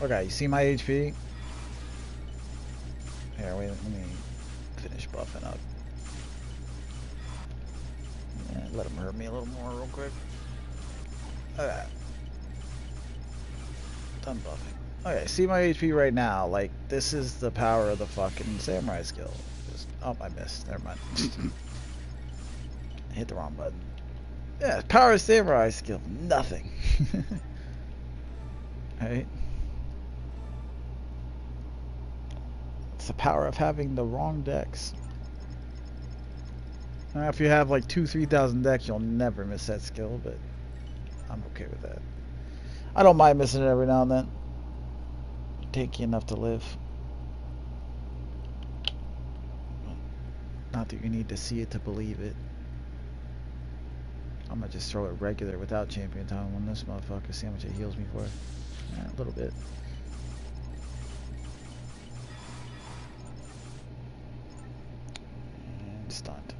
Okay, you see my HP? Here, wait, let me finish buffing up. Yeah, let him hurt me a little more real quick. Okay. Done buffing. Okay, see my HP right now. Like, this is the power of the fucking samurai skill. Just, oh, I missed. Never mind. Hit the wrong button. Yeah, power of samurai skill. Nothing. Right? It's the power of having the wrong decks. Now, if you have like 2,000-3,000 decks, you'll never miss that skill, but I'm okay with that. I don't mind missing it every now and then. Take you enough to live. Not that you need to see it to believe it. I'm gonna just throw it regular without champion time on this motherfucker. See how much it heals me for. Yeah, a little bit. And stunned.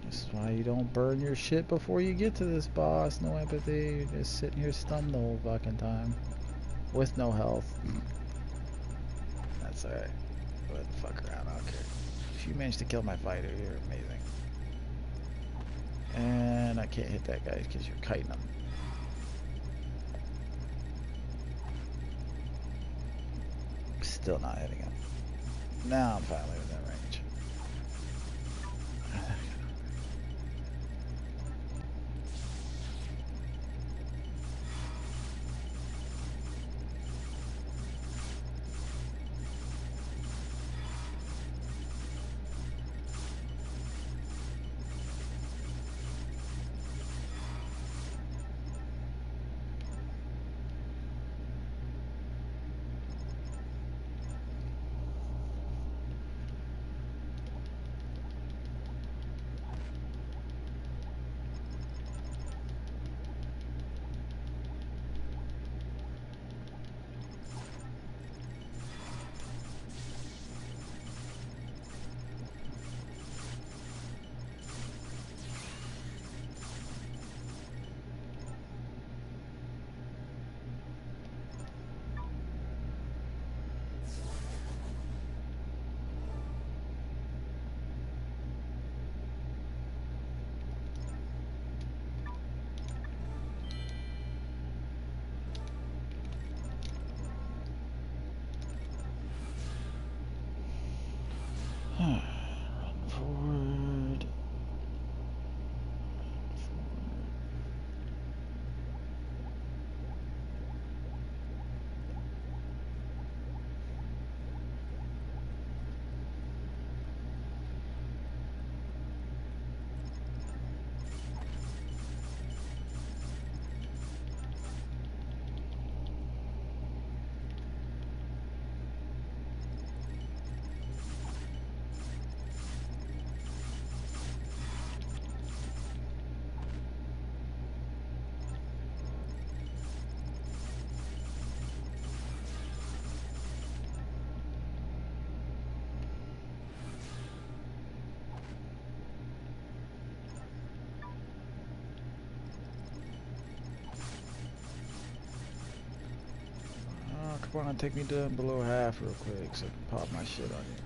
This is why you don't burn your shit before you get to this boss. No empathy. You're just sitting here stunned the whole fucking time. With no health. That's alright. Go ahead and fuck around. I don't care. If you manage to kill my fighter, you're amazing. And I can't hit that guy because you're kiting him. Still not hitting him. Now I'm finally in that range. Run forward. Come on, take me down below half real quick so I can pop my shit on you.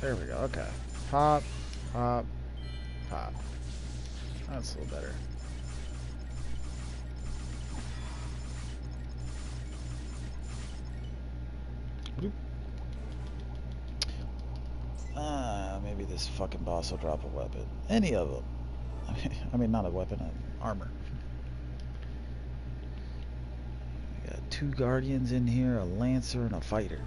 There we go, okay. Pop, pop, pop. That's a little better. Maybe this fucking boss will drop a weapon. Any of them. I mean, not a weapon, an armor. We got 2 guardians in here, a lancer, and a fighter.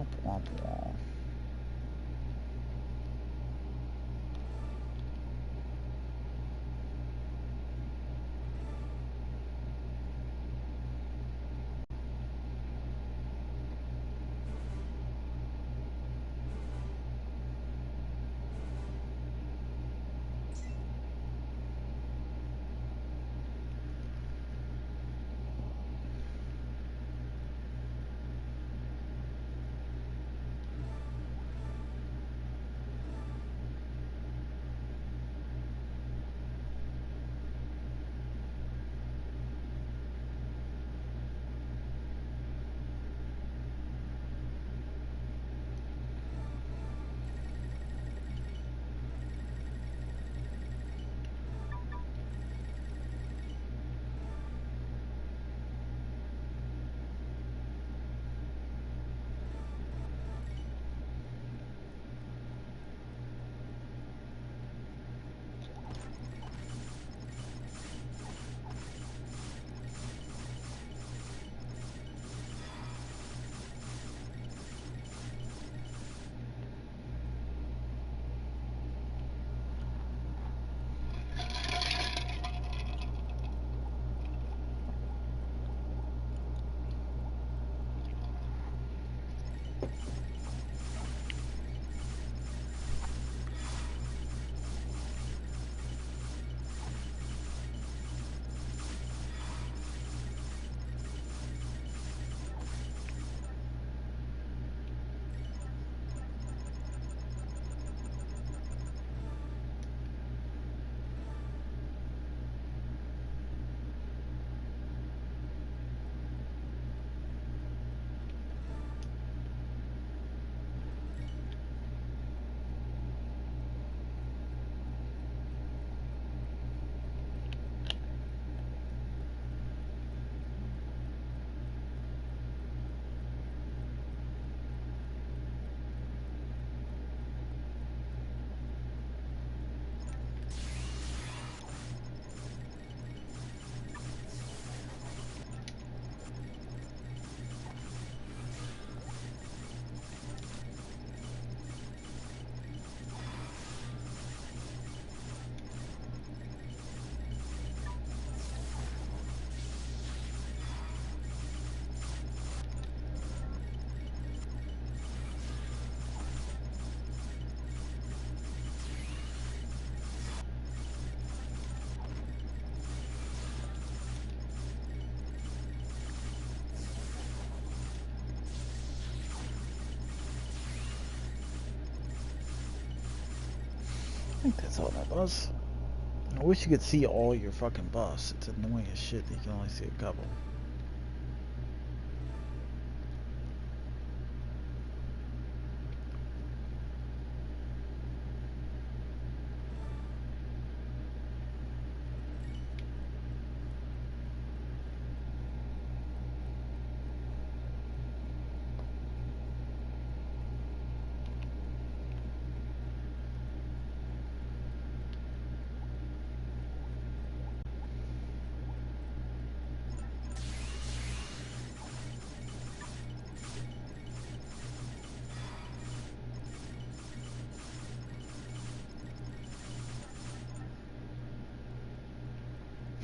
Womp womp womp. I think that's all that was. I wish you could see all your fucking buffs. It's annoying as shit that you can only see a couple.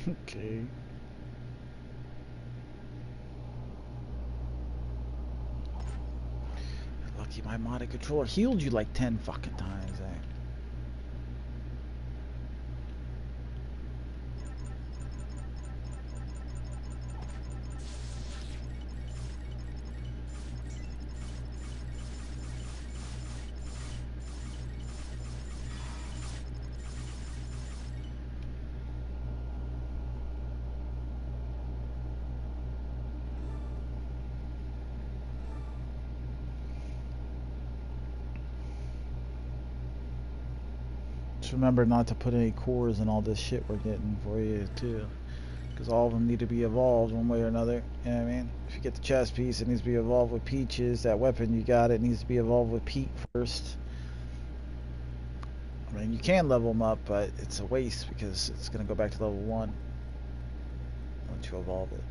Okay. Lucky my modded controller healed you like 10 fucking times, eh? Just remember not to put any cores in all this shit we're getting for you, too. Because all of them need to be evolved one way or another. You know what I mean? If you get the chest piece, it needs to be evolved with Peaches. That weapon you got, it needs to be evolved with Pete first. I mean, you can level them up, but it's a waste because it's going to go back to level 1 once you evolve it.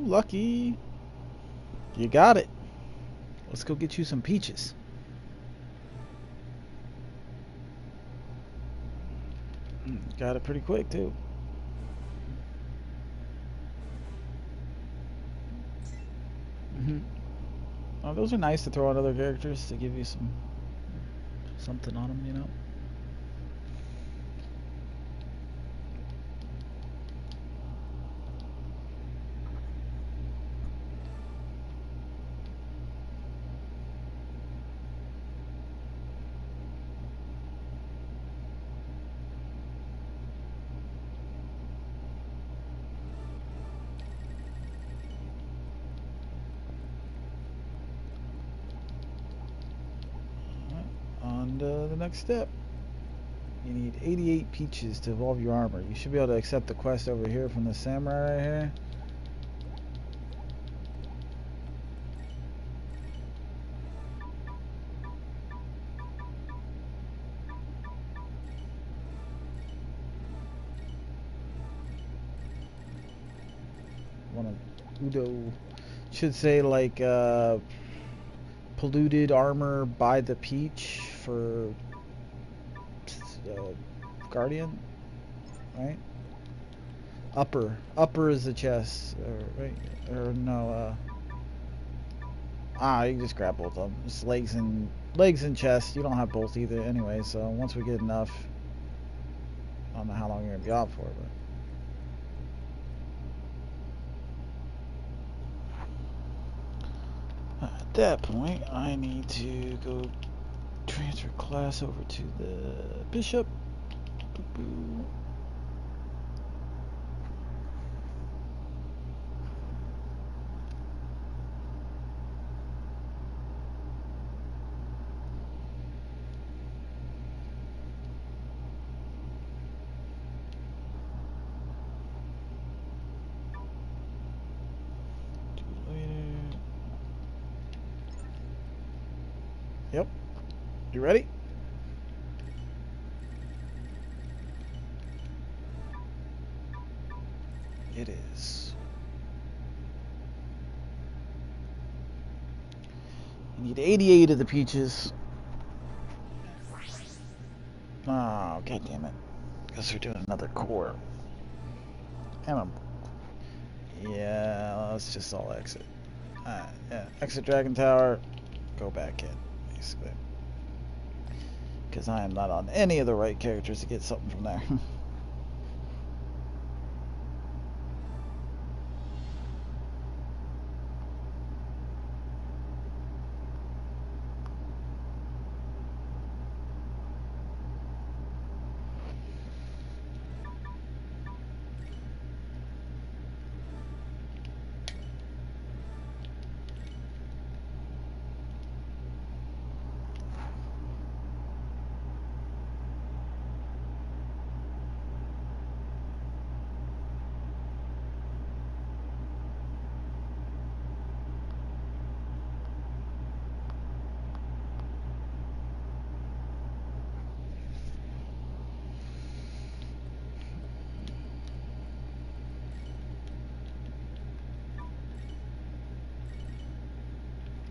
lucky. You got it. Let's go get you some peaches. Got it pretty quick, too. Oh, those are nice to throw on other characters to give you something on them, you know? On to the next step. You need 88 peaches to evolve your armor. You should be able to accept the quest over here from the samurai right here. Udo should say like polluted armor by the peach for guardian, right? Upper is the chest, right? Or no, you can just grab both of them. Just legs and chest. You don't have both either anyway. So once we get enough, I don't know how long you're gonna be out for, but. At that point, I need to go transfer class over to the bishop. Boo-boo. Yep. You ready? It is. You need 88 of the peaches. Oh, god damn it. Because they're doing another core. Yeah, let's just all exit. Yeah, exit Dragon Tower. Go back in, basically. Because I am not on any of the right characters to get something from there.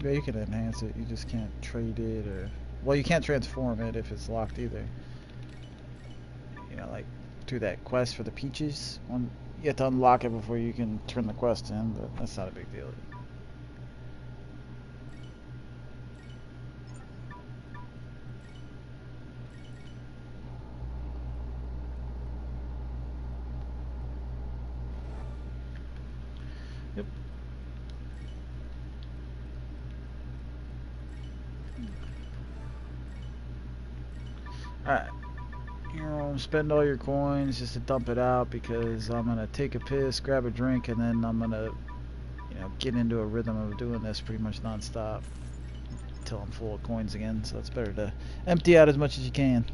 Yeah, you can enhance it. You just can't trade it, or well, you can't transform it if it's locked either. You know, like do that quest for the peaches. You have to unlock it before you can turn the quest in, but that's not a big deal. Yep. Alright. You're gonna spend all your coins just to dump it out, because I'm gonna take a piss, grab a drink, and then I'm gonna, get into a rhythm of doing this pretty much non-stop until I'm full of coins again. So it's better to empty out as much as you can.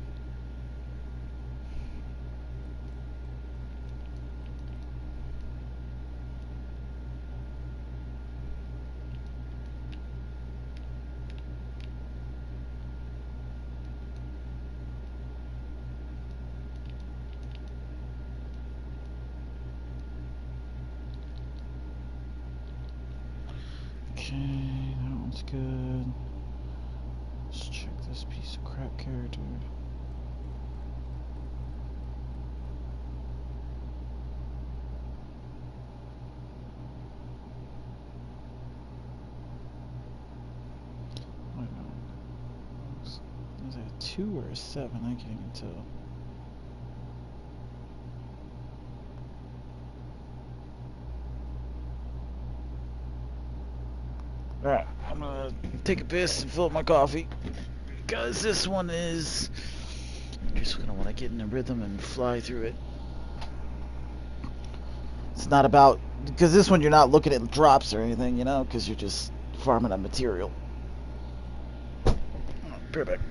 good. Let's check this piece of crap character. Wait, no. Is that a 2 or a 7? I can't even tell. Alright, I'm gonna take a piss and fill up my coffee. Because this one is... I'm just gonna want to get in the rhythm and fly through it. It's not about... Because this one you're not looking at drops or anything, you know? Because you're just farming a material. Perfect.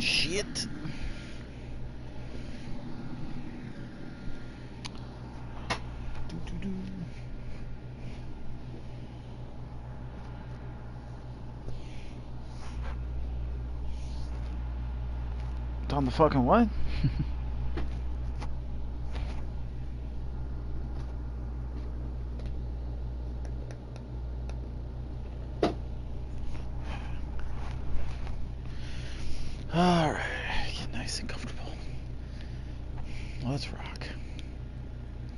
Shit. It's on the fucking what? Alright, get nice and comfortable. Let's rock.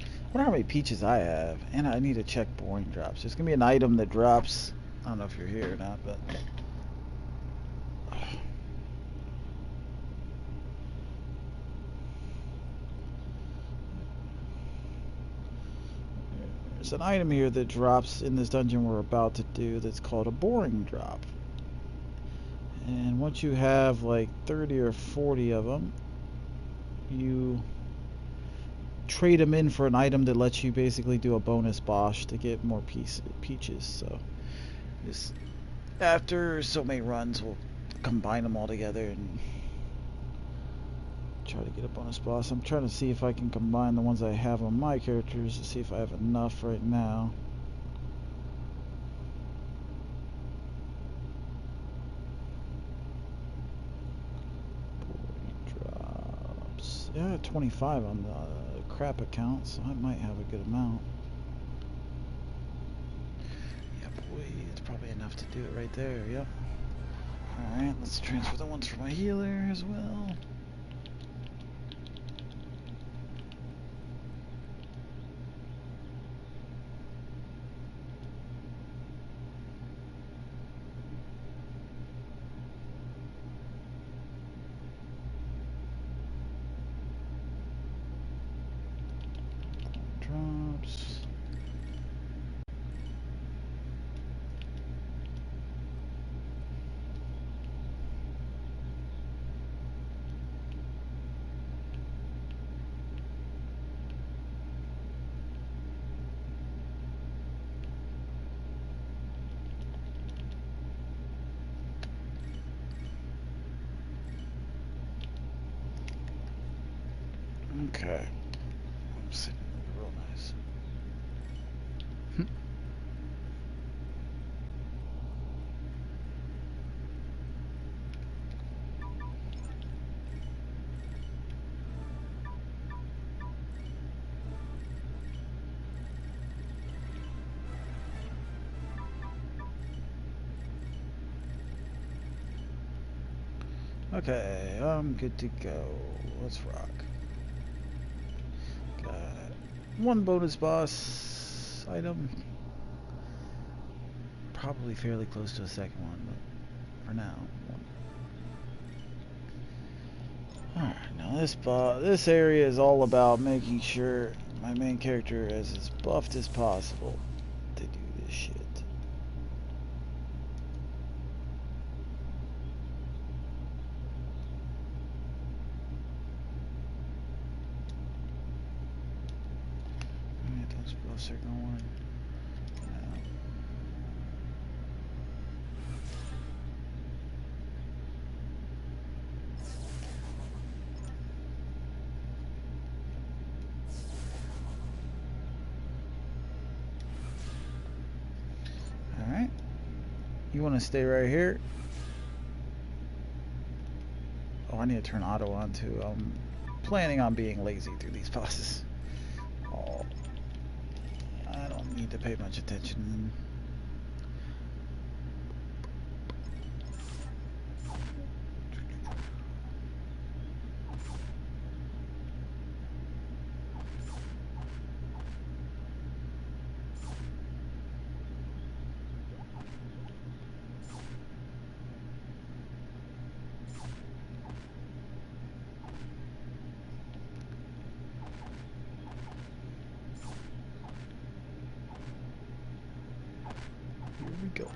I wonder how many peaches I have, and I need to check boring drops. There's gonna be an item that drops. I don't know if you're here or not, but there's an item here that drops in this dungeon we're about to do that's called a boring drop. And once you have like 30 or 40 of them, you trade them in for an item that lets you basically do a bonus boss to get more peaches. So just after so many runs, we'll combine them all together and try to get a bonus boss. I'm trying to see if I can combine the ones I have on my characters to see if I have enough right now. Drops. Yeah, 25 on the crap account, so I might have a good amount. Yeah, boy, it's probably enough to do it right there. Yep. Alright, let's transfer the ones for my healer as well. Drops. Okay. I'm sitting real nice. Okay, I'm good to go. Let's rock. Got one bonus boss item. Probably fairly close to a second one, but for now, one. Alright, now this area is all about making sure my main character is as buffed as possible to do this shit. Alright, those buffs are going. Alright. You want to stay right here? Oh, I need to turn auto on too. I'm planning on being lazy through these bosses. Oh, I don't need to pay much attention. Here we go.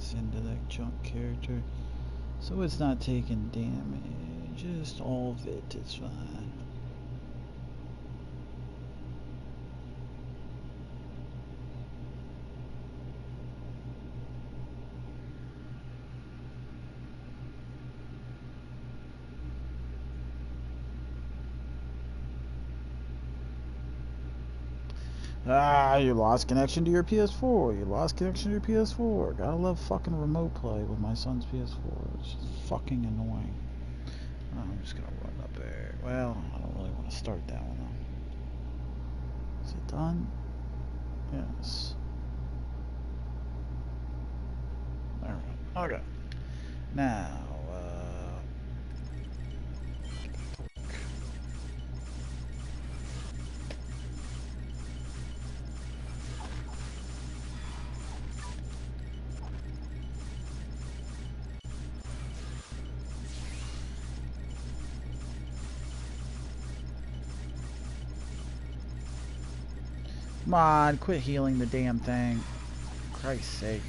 It's into that junk character. So it's not taking damage. Just all of it is fine. Ah, you lost connection to your PS4. You lost connection to your PS4. Gotta love fucking remote play with my son's PS4. It's just fucking annoying. I'm just gonna run up there. Well, I don't really want to start that one though. Is it done? Yes. There we go. Okay. Now, come on, quit healing the damn thing. For Christ's sake.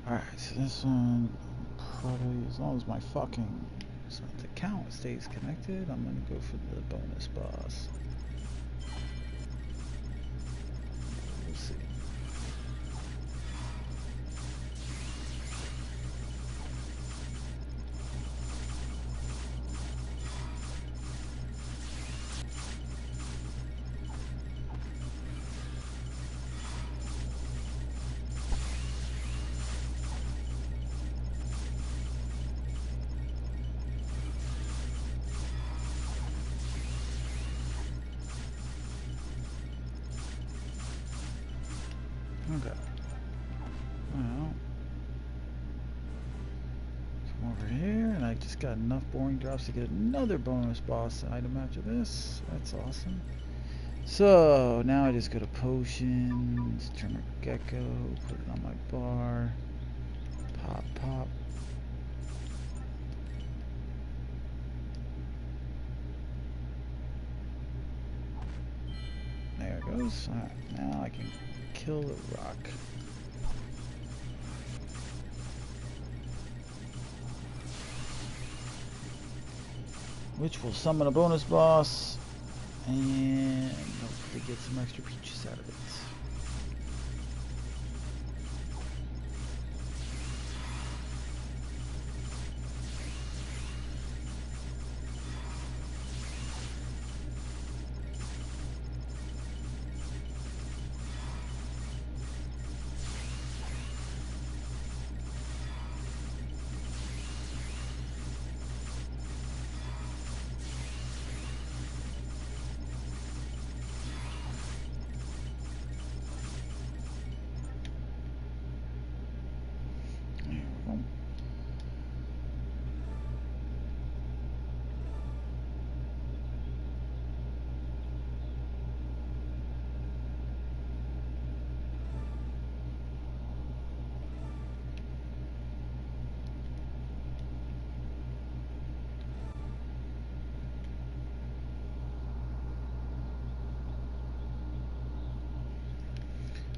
Alright, so this one, probably, as long as my fucking account stays connected, I'm gonna go for the bonus boss. We'll see. Okay. Well, come over here, and I just got enough boring drops to get another bonus boss item after this. That's awesome. So now I just go to potions, Tremor Gecko, put it on my bar, pop, pop. There it goes. Alright, now I can kill the rock. Which will summon a bonus boss and hopefully get some extra peaches out of it.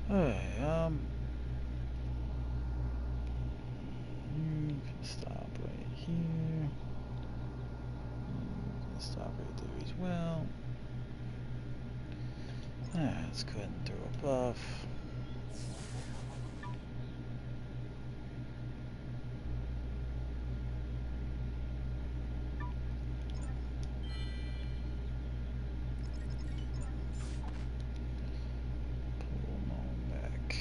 Alright, you can stop right here. You can stop right there as well. Alright, let's go ahead and throw a buff. Pull them all back.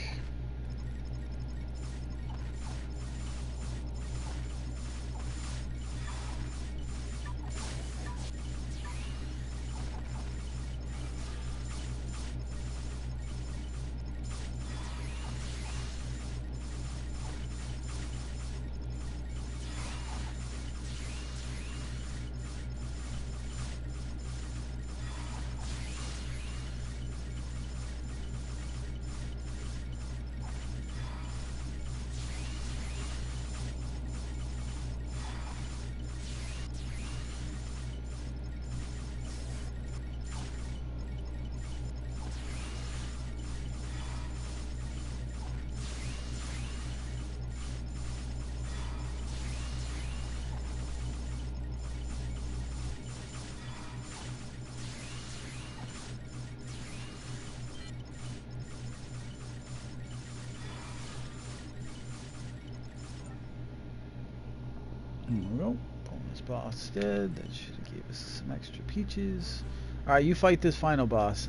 There we go. Pulling this boss dead. That should give us some extra peaches. Alright, you fight this final boss.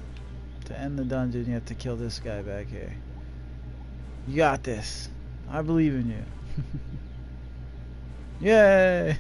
To end the dungeon, you have to kill this guy back here. You got this. I believe in you. Yay!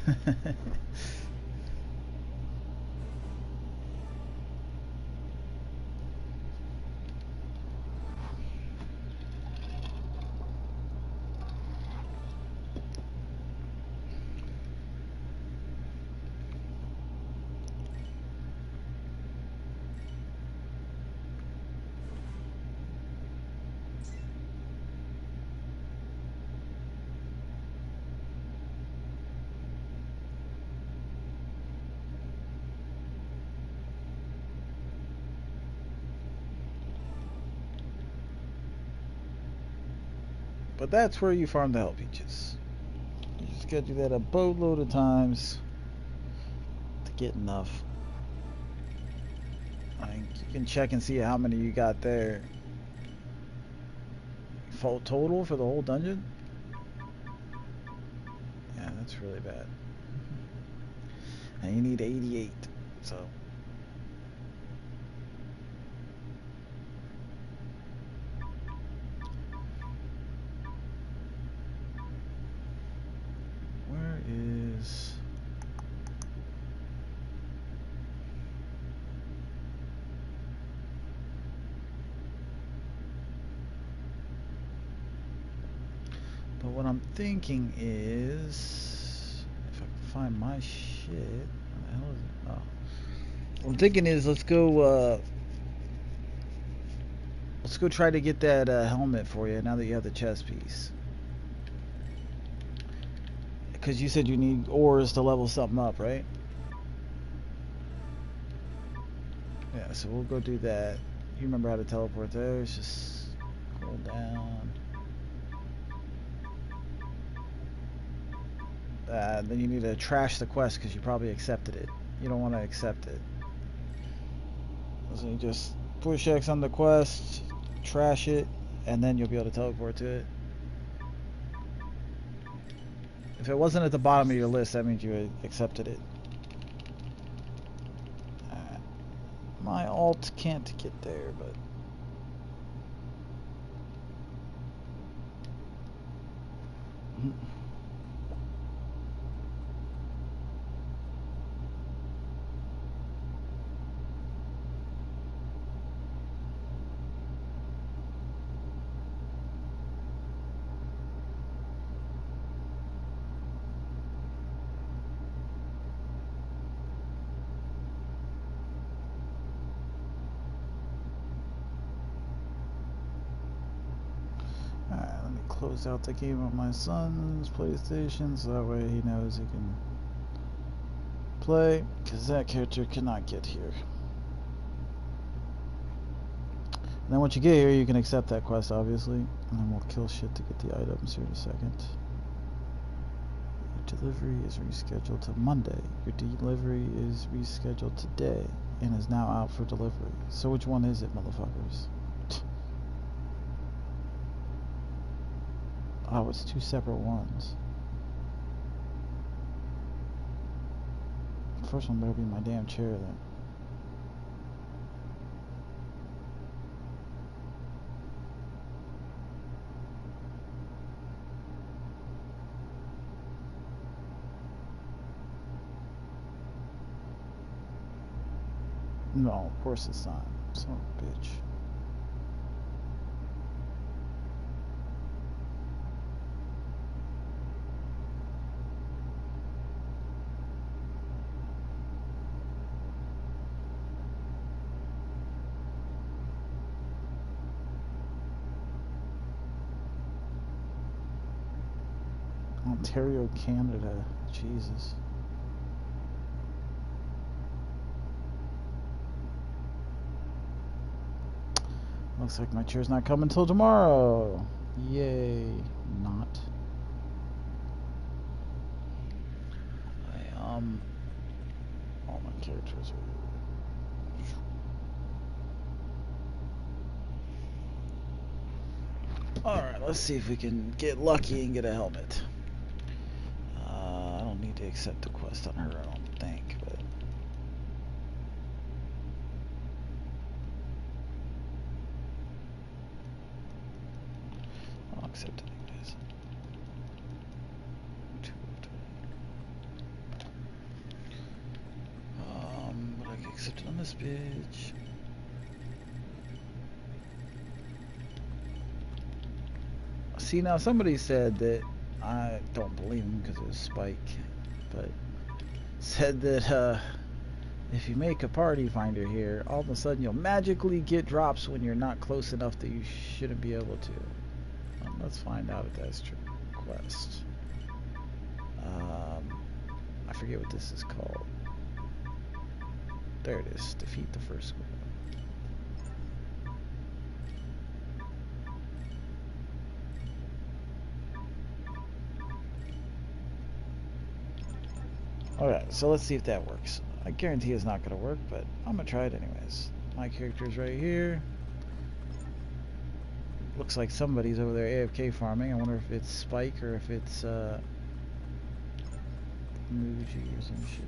But that's where you farm the hell peaches. You just gotta do that a boatload of times to get enough. I think you can check and see how many you got there. Full total for the whole dungeon? Yeah, that's really bad. And you need 88, so. Where is... But what I'm thinking is, if I can find my shit, what the hell is it? Oh. What I'm thinking is, let's go try to get that helmet for you now that you have the chest piece. Because you said you need ores to level something up, right? Yeah, so we'll go do that. You remember how to teleport there? It's just scroll down. Then you need to trash the quest because you probably accepted it. You don't want to accept it. So you just push X on the quest, trash it, and then you'll be able to teleport to it. If it wasn't at the bottom of your list, that means you had accepted it. My alt can't get there, but... close out the game on my son's PlayStation so that way he knows he can play, because that character cannot get here. And then once you get here, you can accept that quest, obviously. And then we'll kill shit to get the items here in a second. Your delivery is rescheduled to Monday. Your delivery is rescheduled today and is now out for delivery. So which one is it, motherfuckers? Oh, it's two separate ones. The first one better be my damn chair then. No, of course it's not. Son of a bitch. Ontario, Canada. Jesus. Looks like my chair's not coming till tomorrow. Yay. Not. All my characters are... Alright, let's see if we can get lucky and get a helmet. I don't need to accept the quest on her, I don't think, but... I'll accept it anyways. But I can accept it on this bitch. See, now somebody said that, I don't believe him because it was Spike, but said that if you make a party finder here, all of a sudden you'll magically get drops when you're not close enough that you shouldn't be able to. Let's find out if that's true. Quest. I forget what this is called. There it is. Defeat the first squad. Alright, so let's see if that works. I guarantee it's not going to work, but I'm going to try it anyways. My character's right here. Looks like somebody's over there AFK farming. I wonder if it's Spike or if it's Muji or some shit.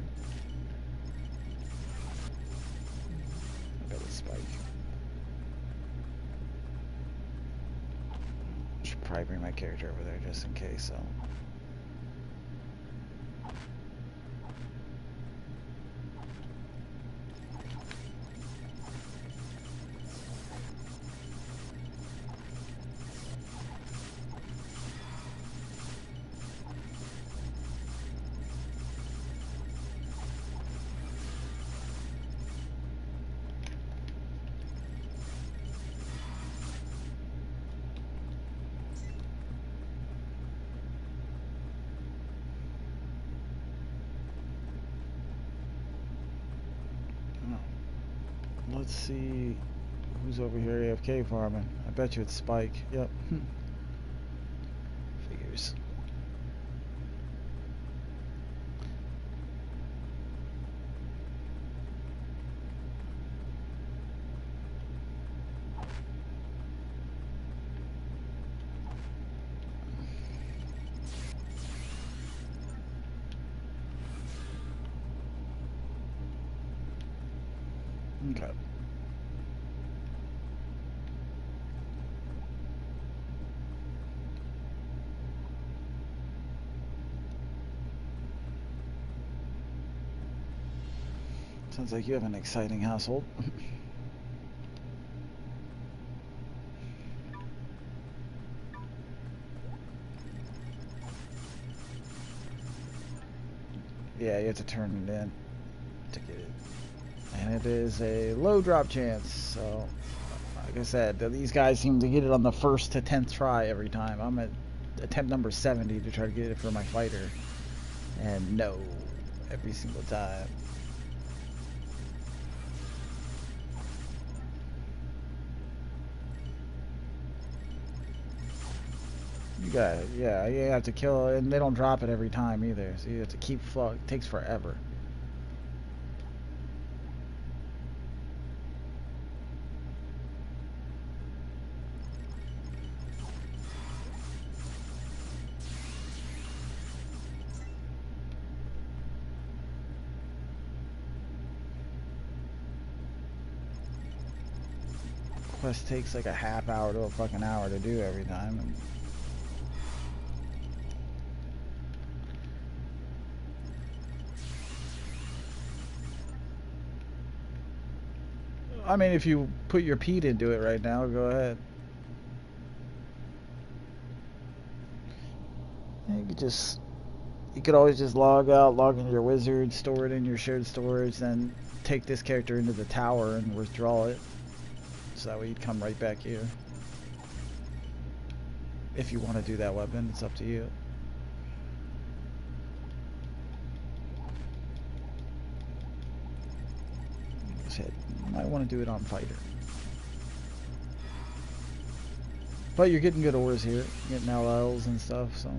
I bet it's Spike. Should probably bring my character over there just in case, so... Let's see who's over here AFK farming. I bet you it's Spike. Yep. Figures. Okay. Sounds like you have an exciting household. Yeah, you have to turn it in to get it. And it is a low drop chance, so like I said, these guys seem to get it on the 1st to 10th try every time. I'm at attempt number 70 to try to get it for my fighter, and no, every single time. Yeah, you have to kill, and they don't drop it every time either. So you have to keep flow. It takes forever. Quest takes like a half hour to a fucking hour to do every time. And I mean, if you put your Pete into it right now, go ahead. You could always just log out, log into your wizard, store it in your shared storage, then take this character into the tower and withdraw it. So that way you'd come right back here. If you want to do that weapon, it's up to you. You might want to do it on fighter. But you're getting good ores here, getting LLs and stuff, so.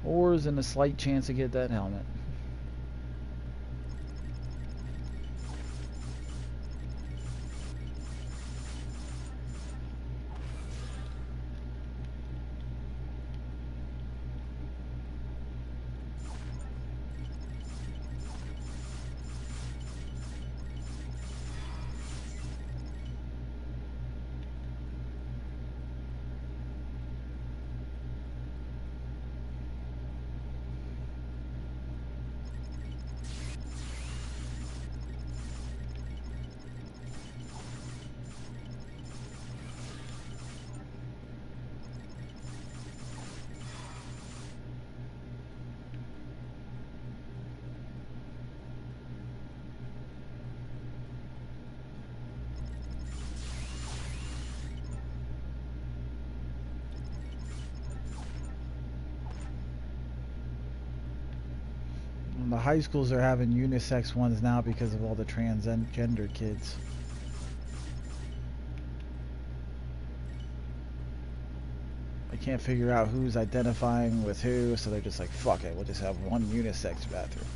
Ores and a slight chance to get that helmet. The high schools are having unisex ones now because of all the transgender kids. They can't figure out who's identifying with who, so they're just like, fuck it, we'll just have one unisex bathroom.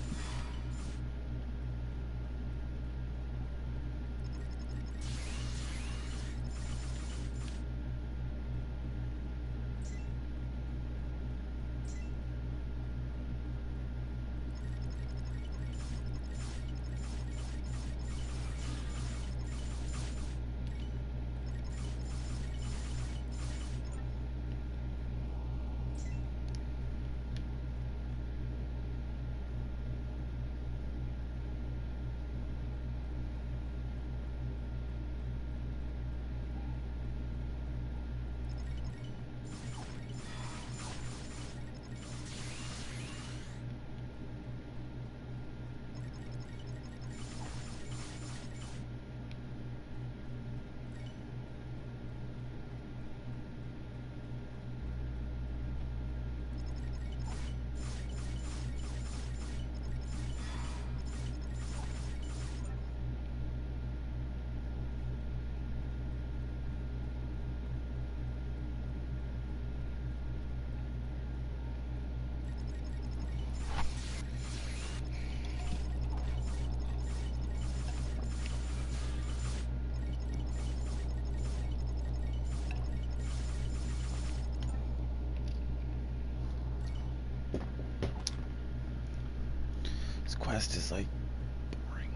This quest is like boring.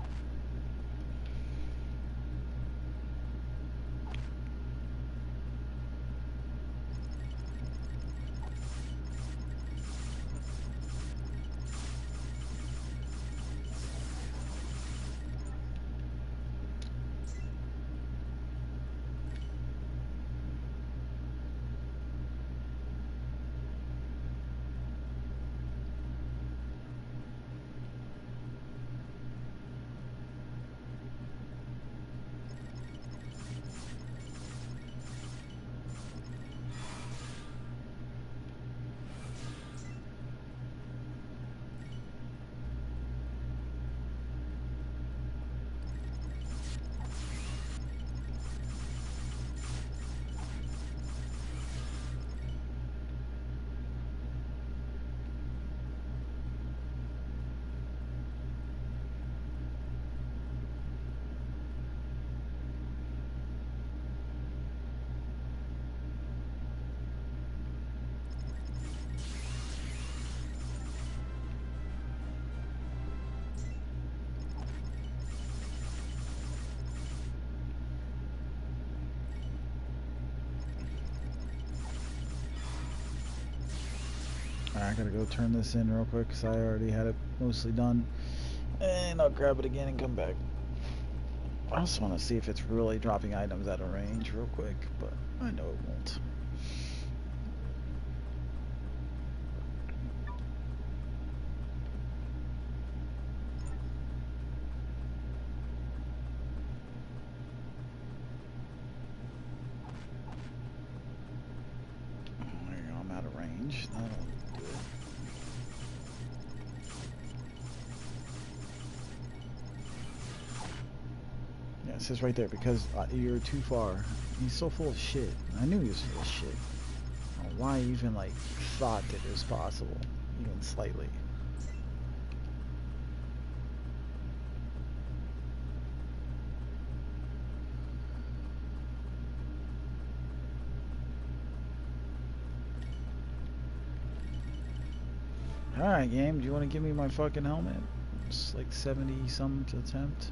I gotta go turn this in real quick because I already had it mostly done. And I'll grab it again and come back. I just want to see if it's really dropping items out of range real quick, but I know it won't. There you go, I'm out of range. That'll do it. Yeah, it says right there, because you're too far. He's so full of shit. I knew he was full of shit. I don't know why I even like thought that it was possible, even slightly. Alright, game, do you want to give me my fucking helmet? It's like 70 something to attempt.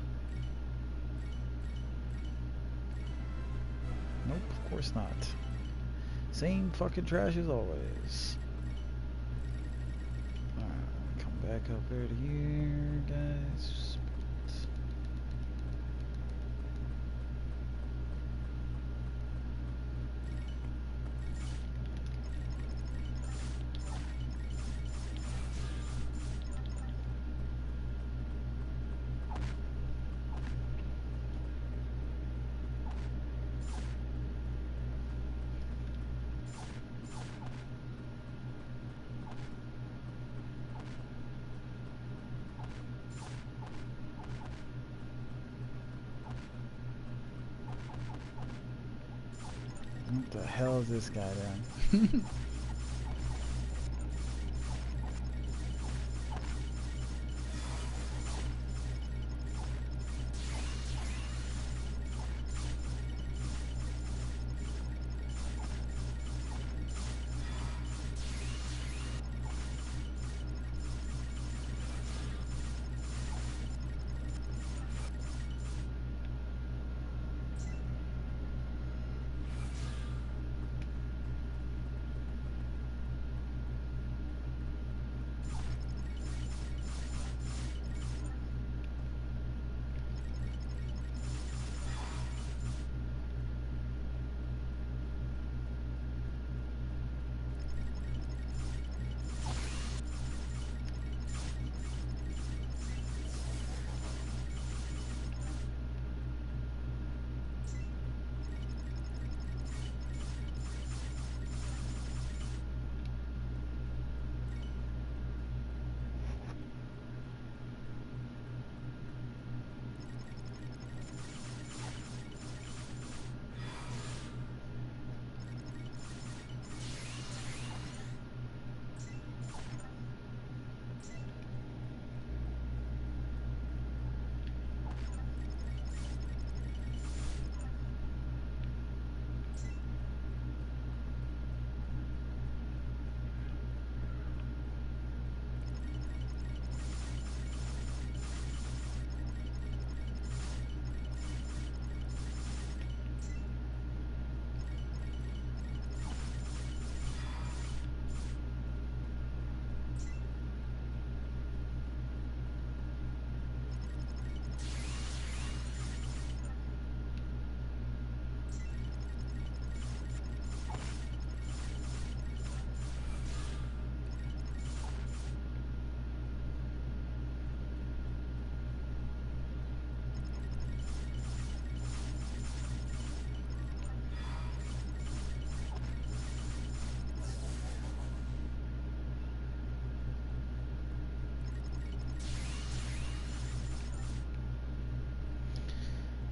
Nope, of course not. Same fucking trash as always. Alright, come back up there to here, guys. What the hell is this guy doing?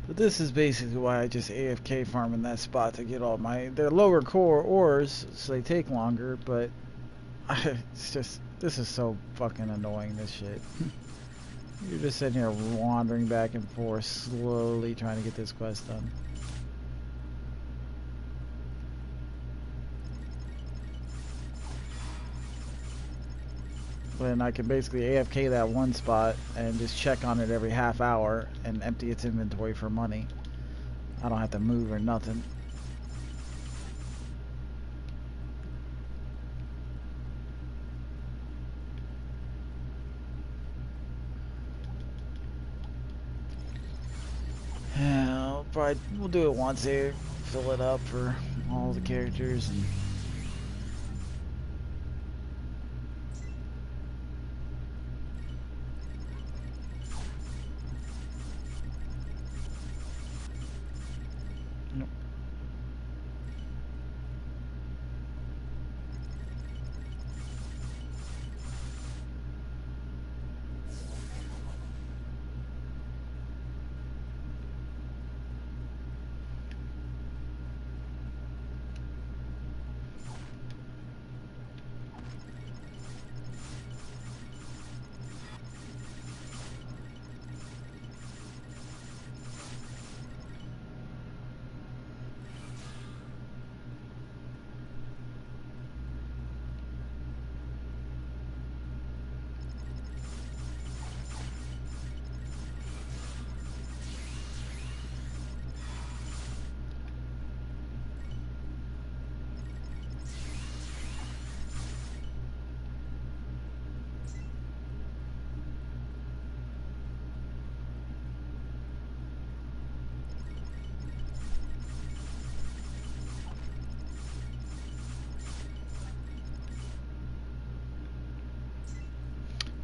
But this is basically why I just AFK farm in that spot to get all my... They're lower core ores, so they take longer, but... It's just... This is so fucking annoying, this shit. You're just sitting here wandering back and forth, slowly trying to get this quest done. Then I can basically AFK that one spot and just check on it every half hour and empty its inventory for money. I don't have to move or nothing. we'll do it once here, fill it up for all the characters and. Nope.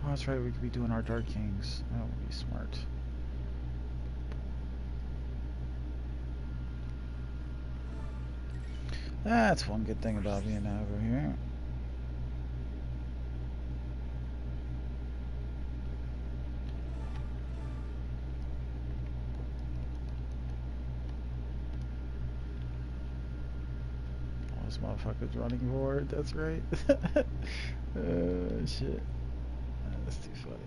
Oh, that's right, we could be doing our Dark Kings. That would be smart. That's one good thing about being over here. Oh, this motherfucker's running forward, that's right. Shit. That's too funny.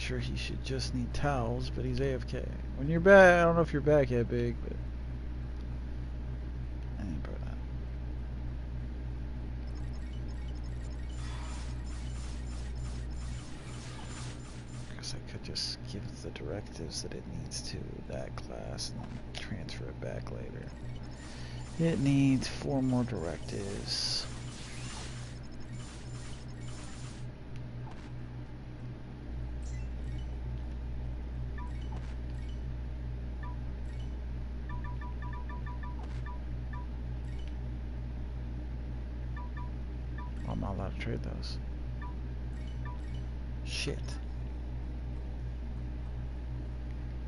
sure he should just need towels, but he's AFK. When you're back, I don't know if you're back yet, Big, but I ain't bro that. Guess I could just give it the directives that it needs to that class and then transfer it back later. It needs 4 more directives. I'm not allowed to trade those. Shit.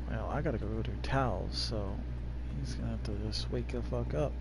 Well, I gotta go do towels, so he's gonna have to just wake the fuck up.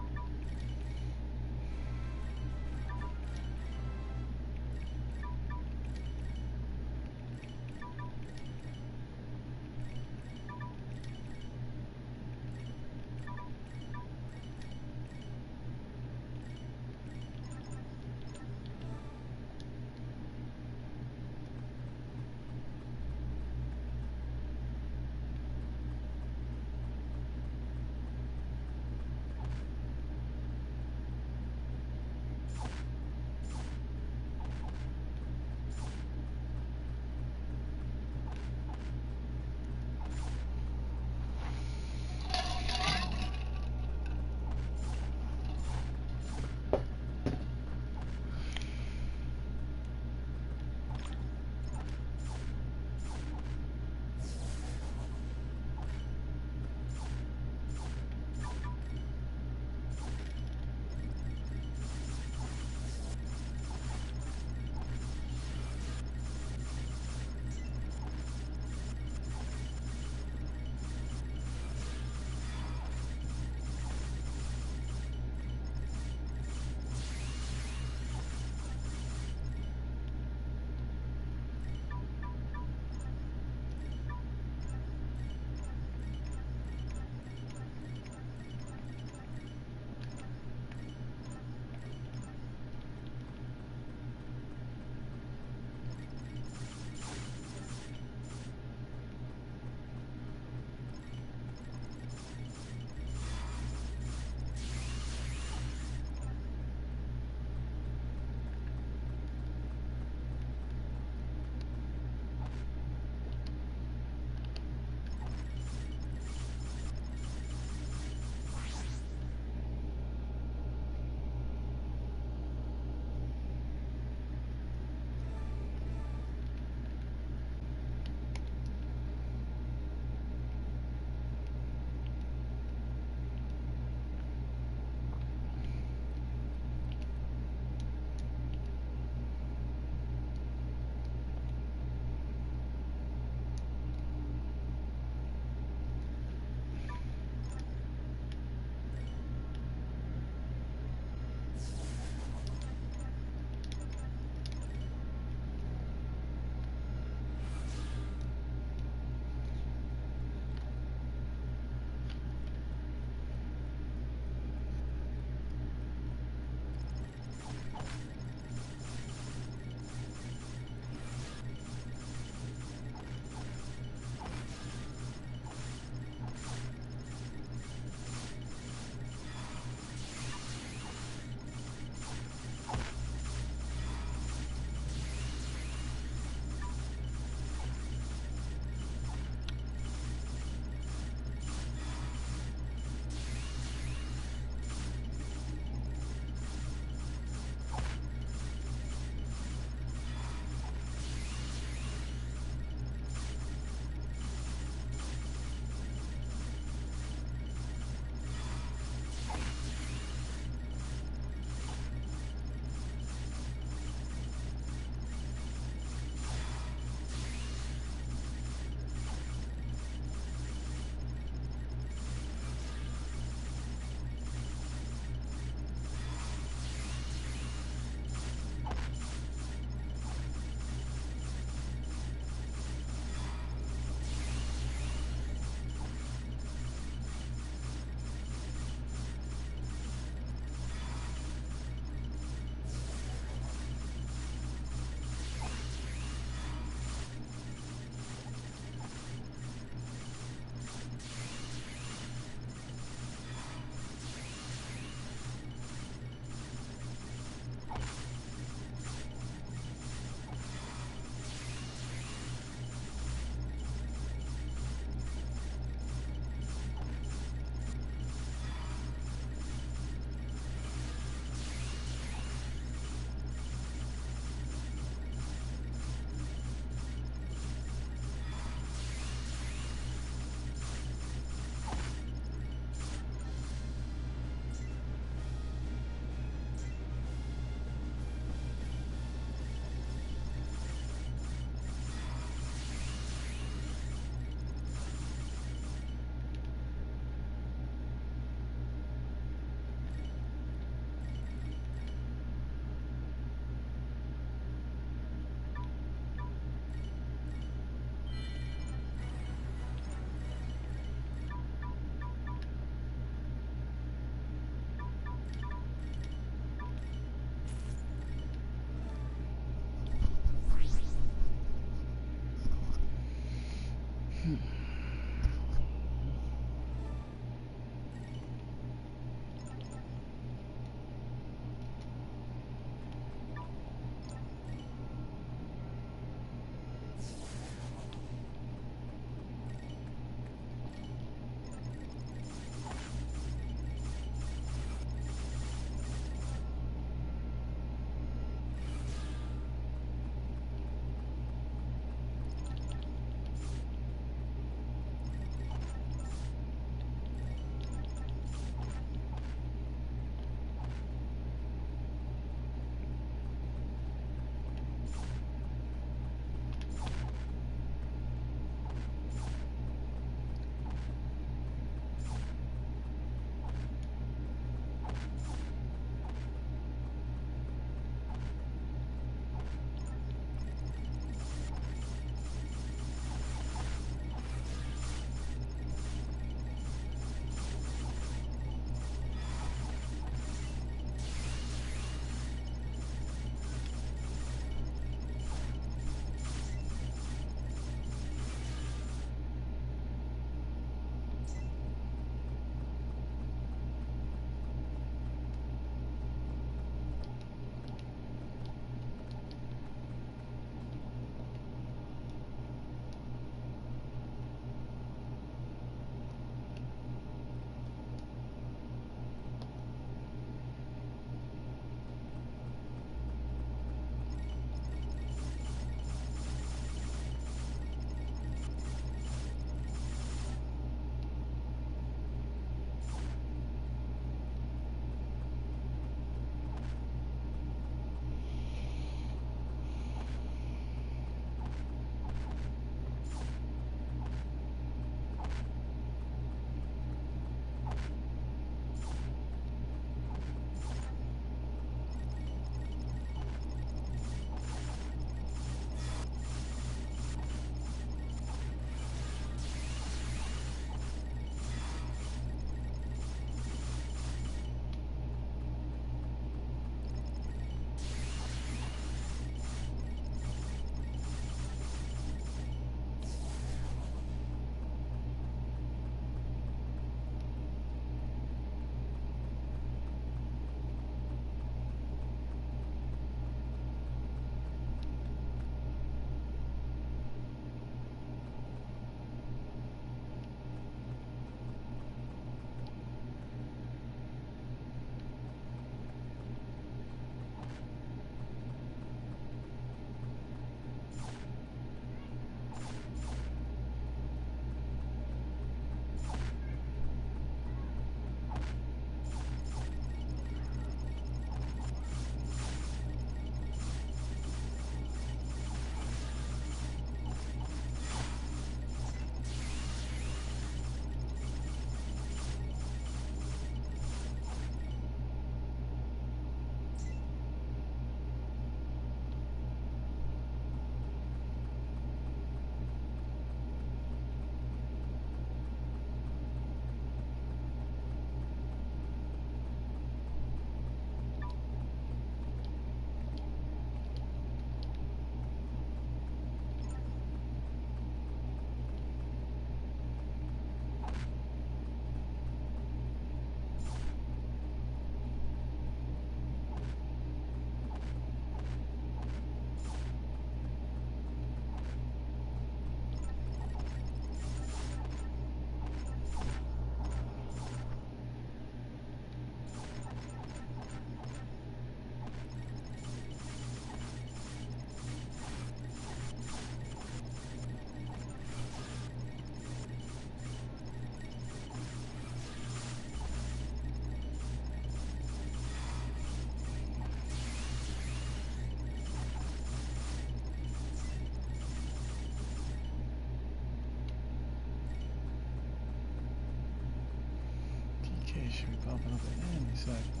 should be popping up at any second.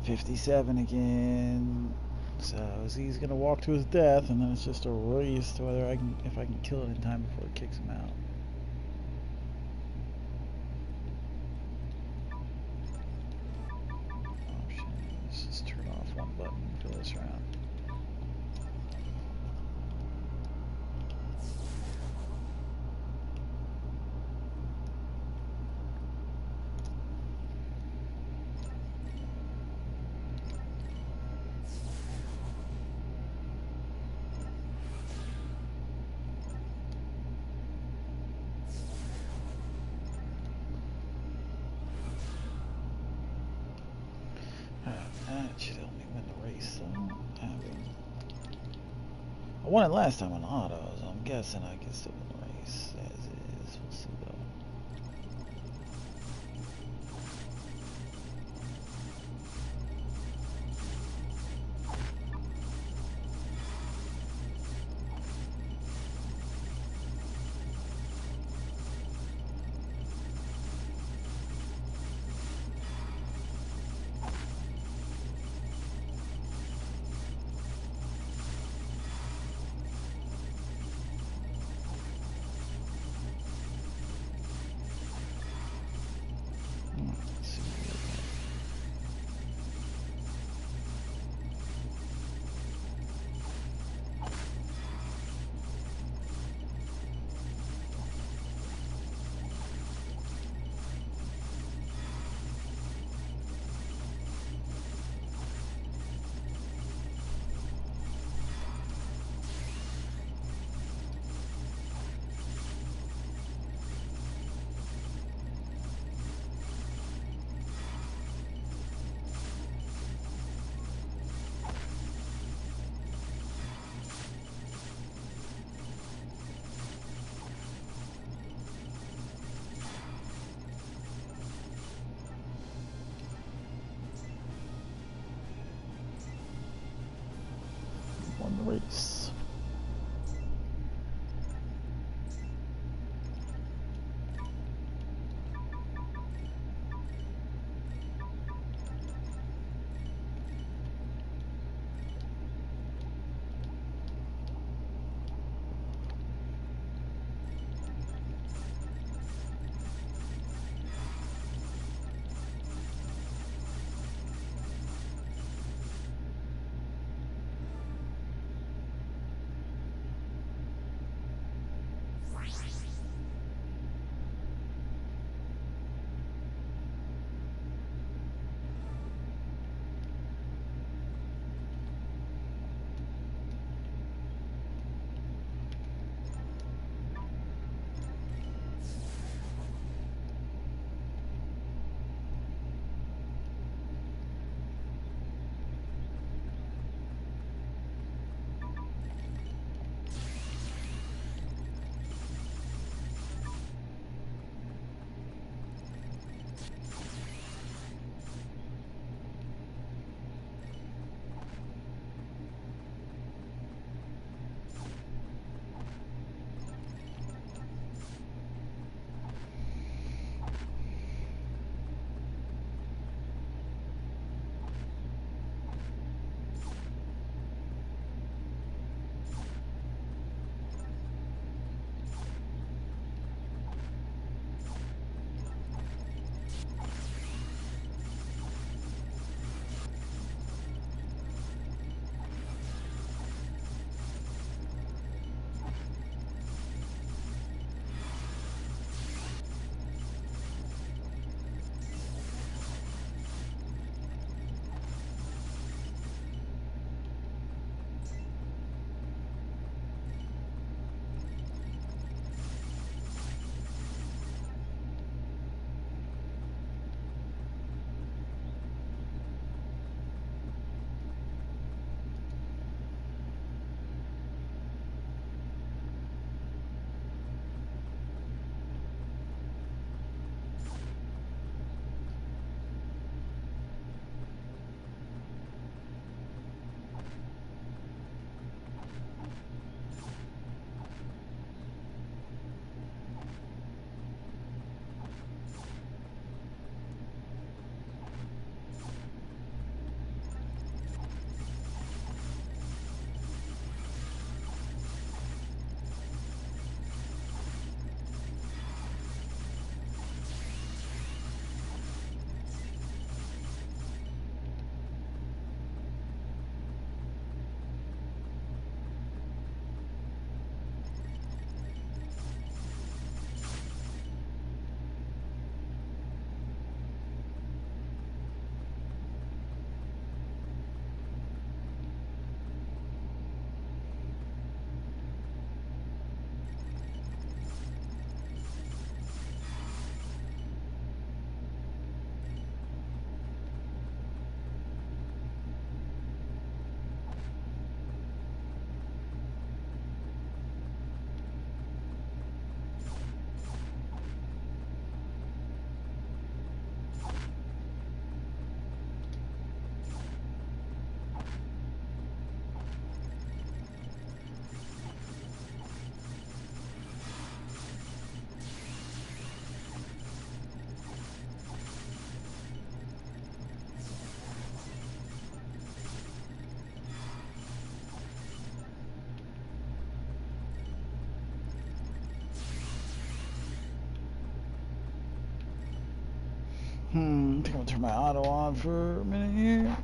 57 again. So Z's gonna walk to his death, and then it's just a race to whether if I can kill it in time before it kicks him out. Let's just turn off one button for this round. That should help me win the race, though. I won it last time on auto, so I'm guessing I can still win the race as is. We'll see, though. Won the race. think I'm gonna turn my auto on for a minute here.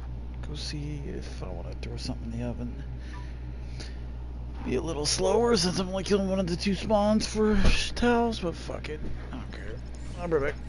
Go see if I want to throw something in the oven. Be a little slower since I'm only killing one of the 2 spawns for towels, but fuck it. I don't care. I'll be right back.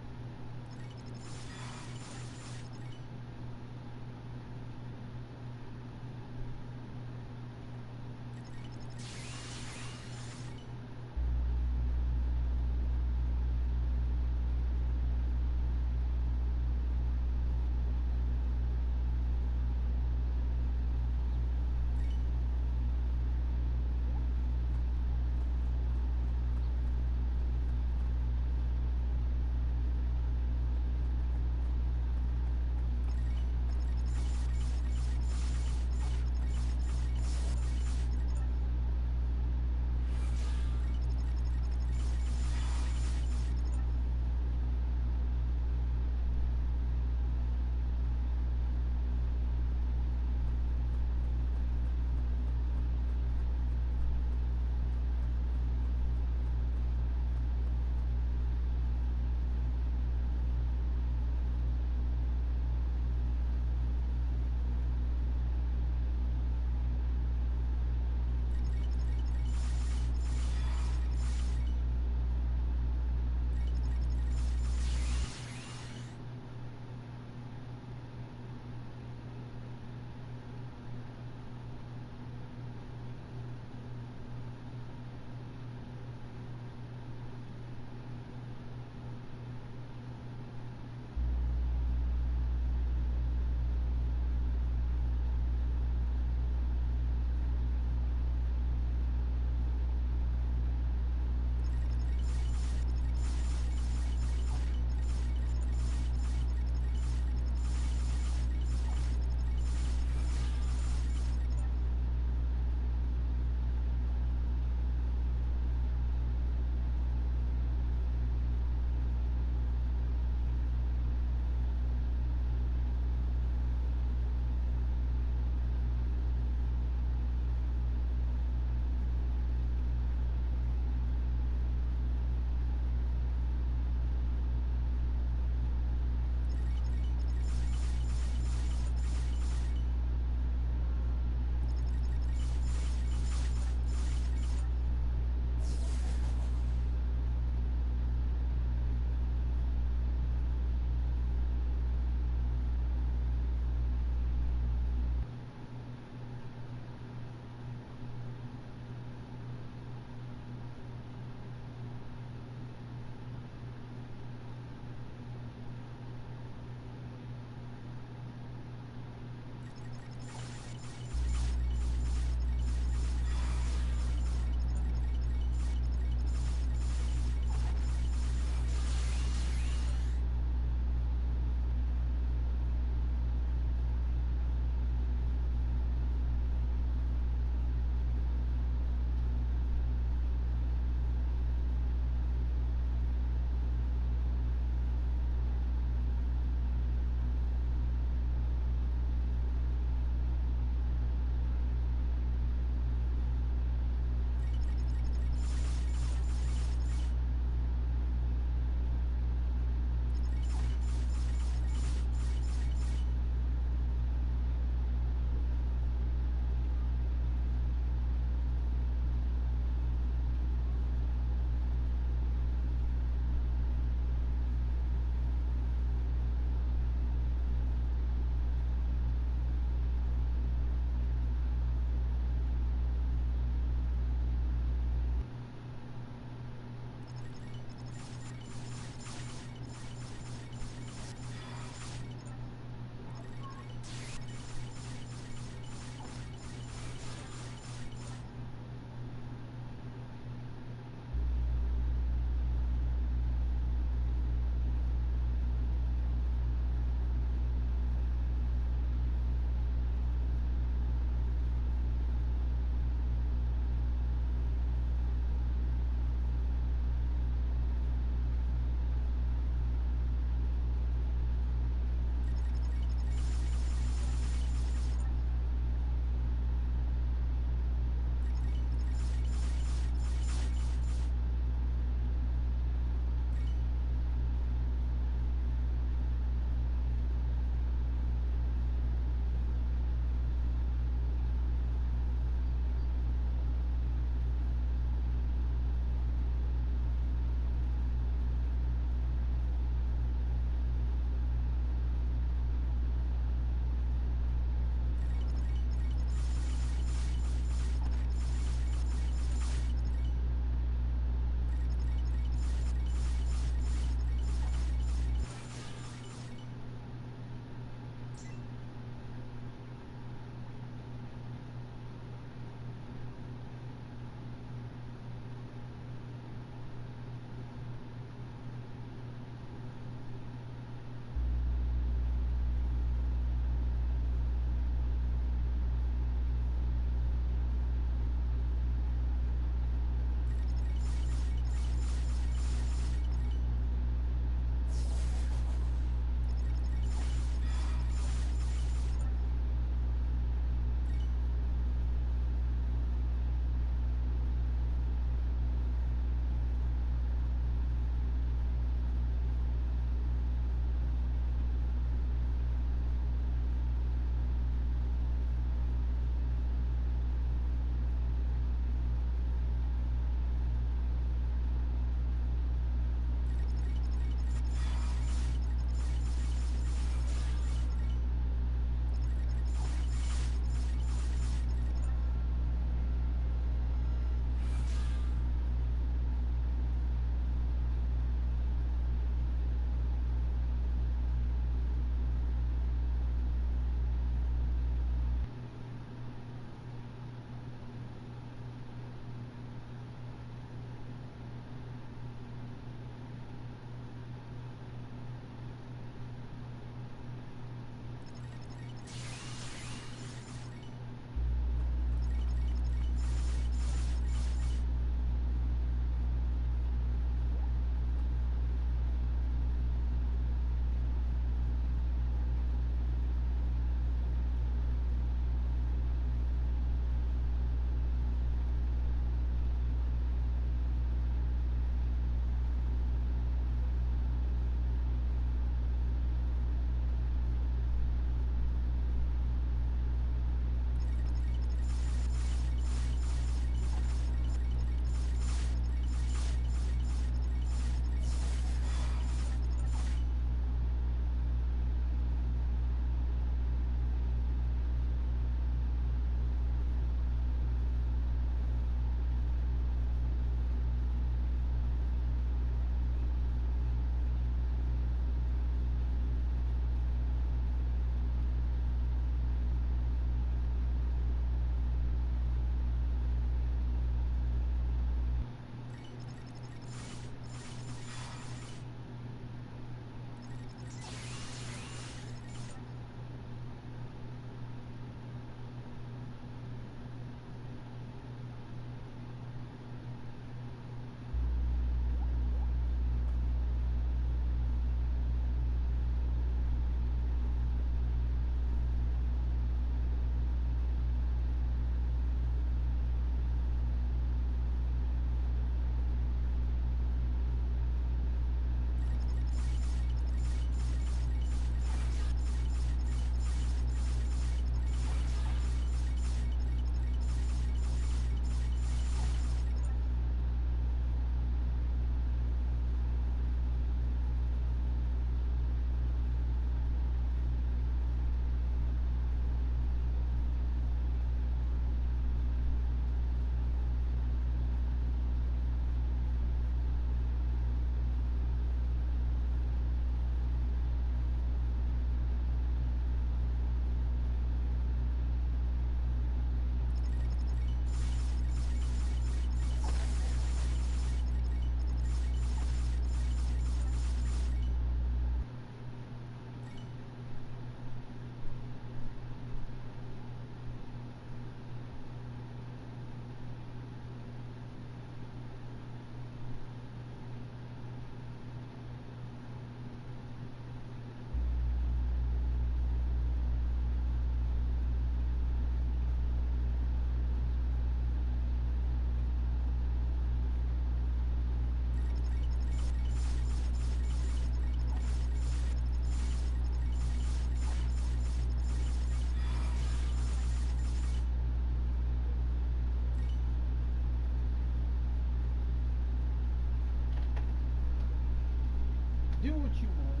what you want.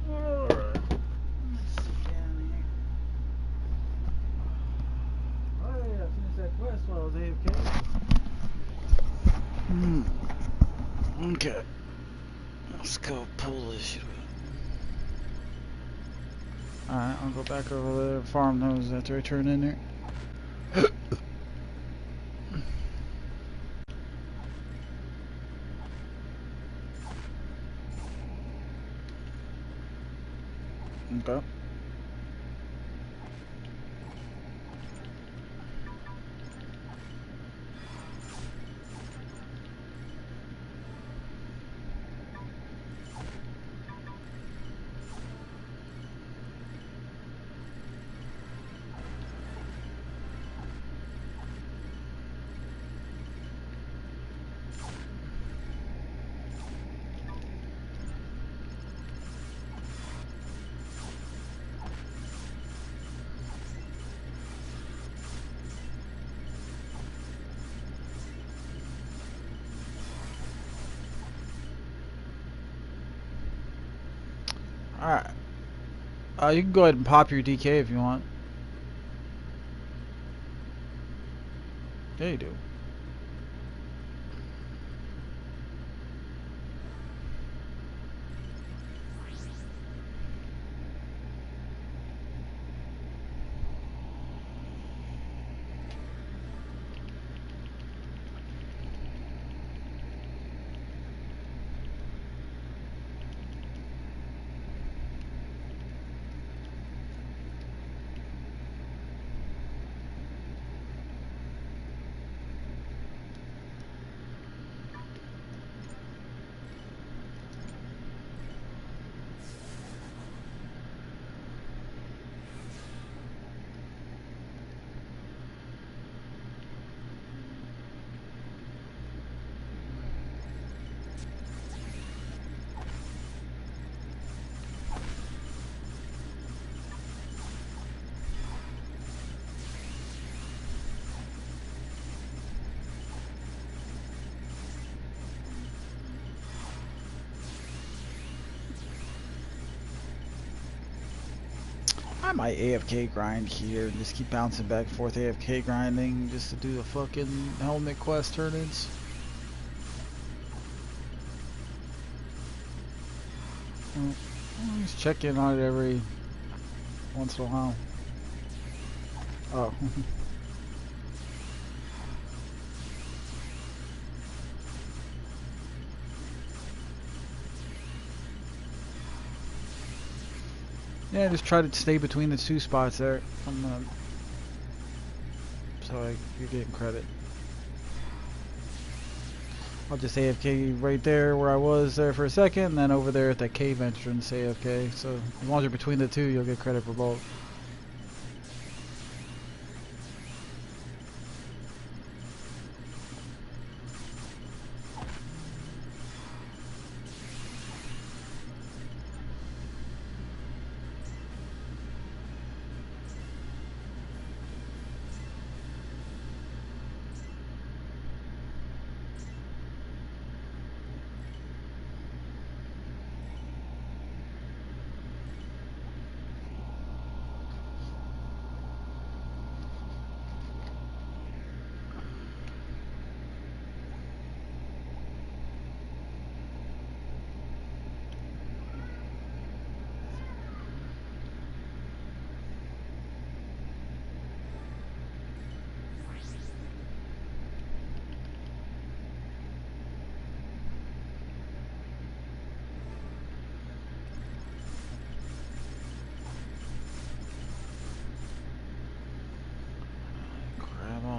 Alright. Let's sit down here. Oh yeah, I finished that quest while I was AFK. Okay. Let's go pull this shit up. Alright, I'll go back over there, farm those after I turn in there. Okay. Alright. You can go ahead and pop your DK if you want. Yeah, you do. I might AFK grind here and just keep bouncing back and forth AFK grinding just to do the fucking helmet quest turn-ins. Just check in on it every once in a while. Oh. Yeah, just try to stay between the two spots there. So you're getting credit. I'll just AFK right there where I was there for a second, and then over there at that cave entrance AFK. So as long as you're between the two, you'll get credit for both.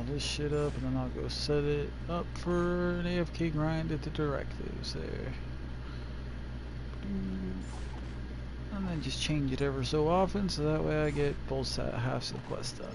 This shit up, and then I'll go set it up for an AFK grind at the directives there. And then just change it ever so often, so that way I get both halves of the quest done.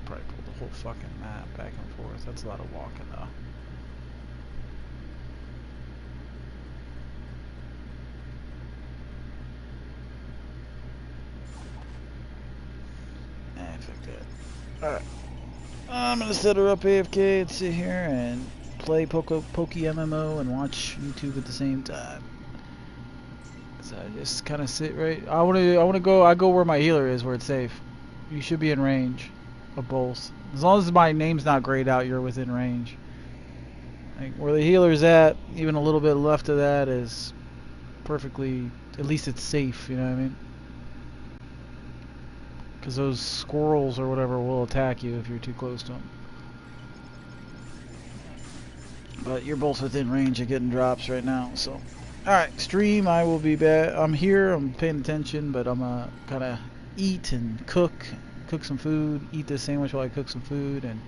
probably pull the whole fucking map back and forth. That's a lot of walking though. Fuck that. Alright. I'm gonna set her up AFK and sit here and play Pokey MMO and watch YouTube at the same time. So I just kind of sit right. I go where my healer is, where it's safe. You should be in range of both. As long as my name's not grayed out, you're within range. Like where the healer's at, even a little bit left of that is perfectly. At least it's safe. You know what I mean? Because those squirrels or whatever will attack you if you're too close to them. But you're both within range of getting drops right now, so. Alright, stream, I will be back. I'm here, I'm paying attention, but I'm kind of eat and cook some food, eat this sandwich while I cook some food, and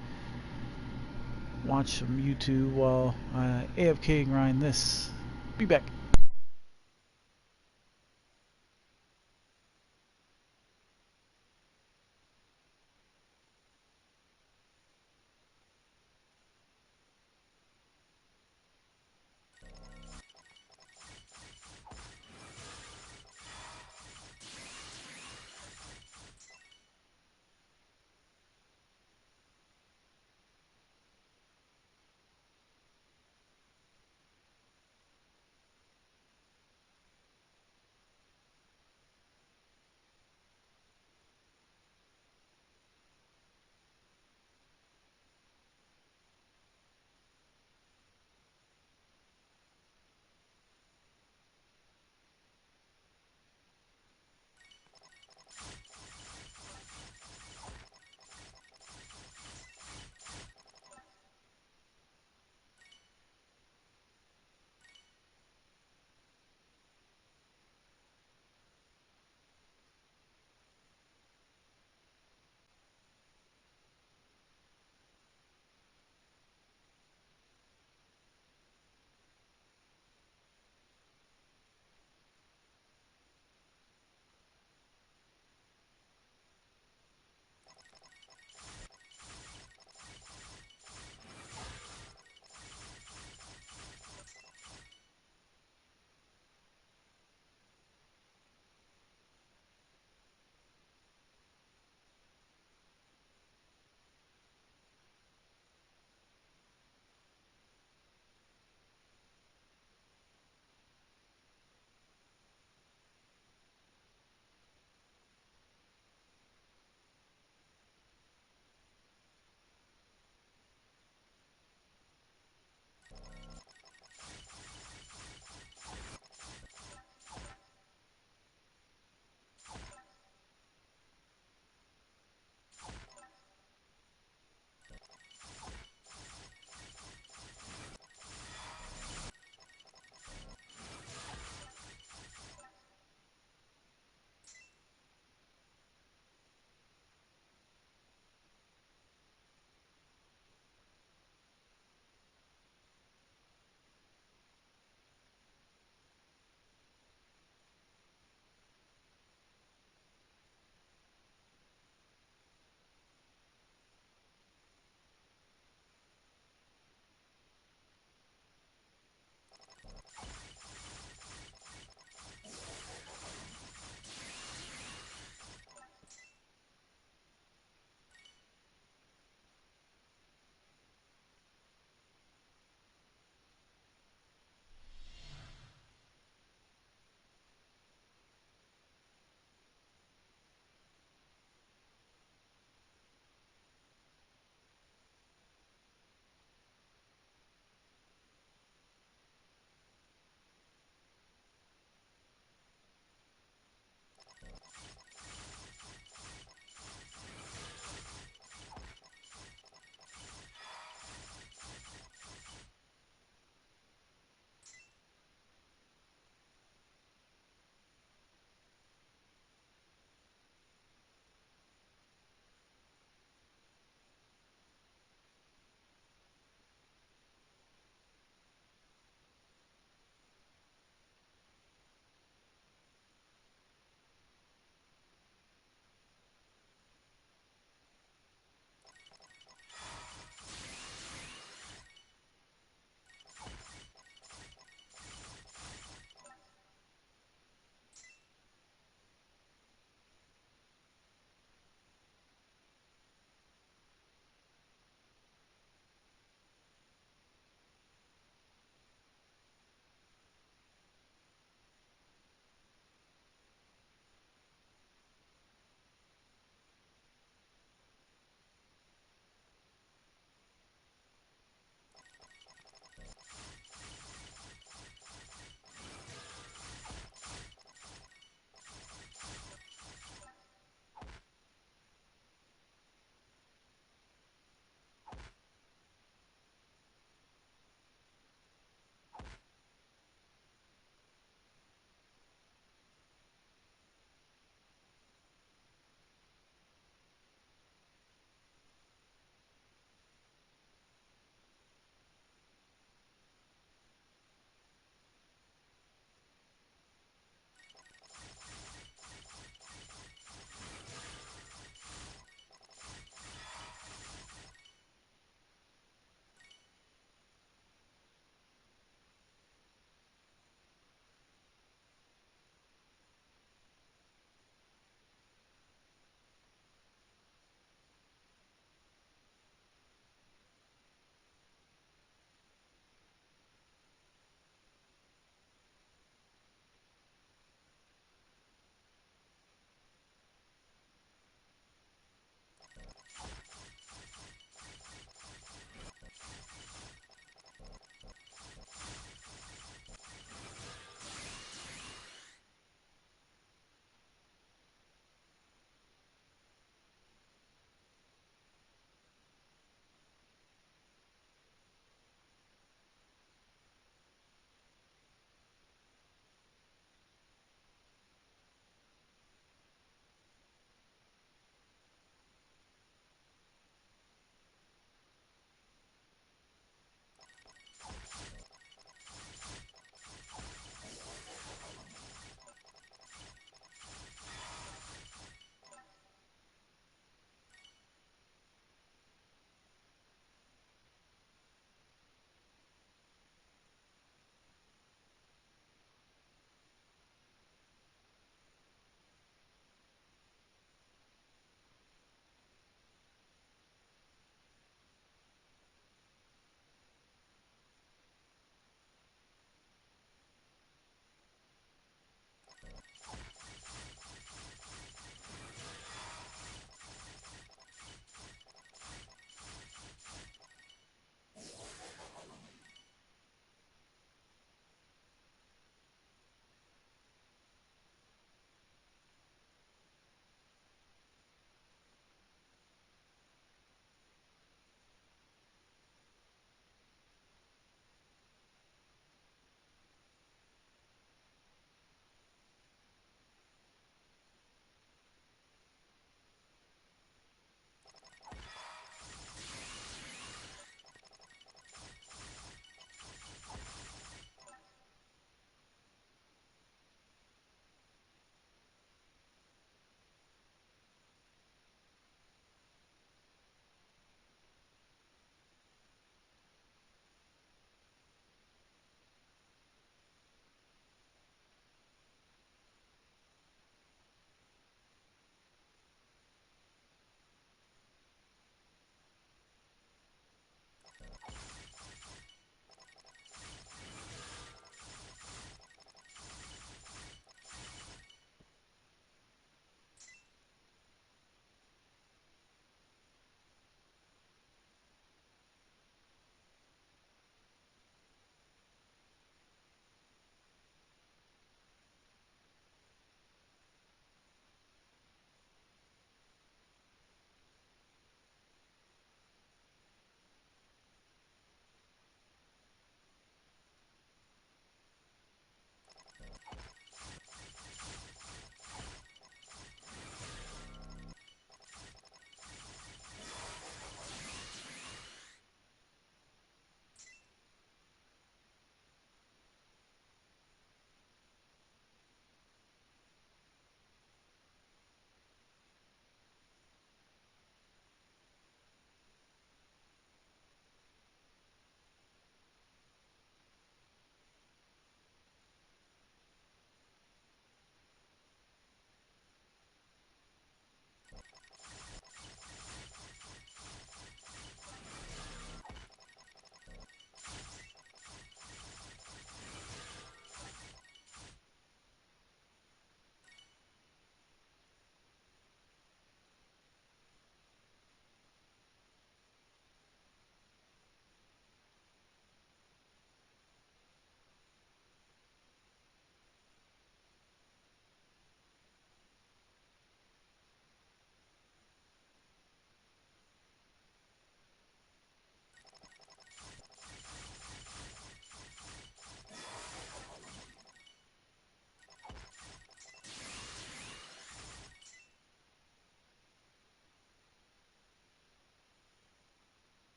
watch some YouTube while I AFK grind this. Be back.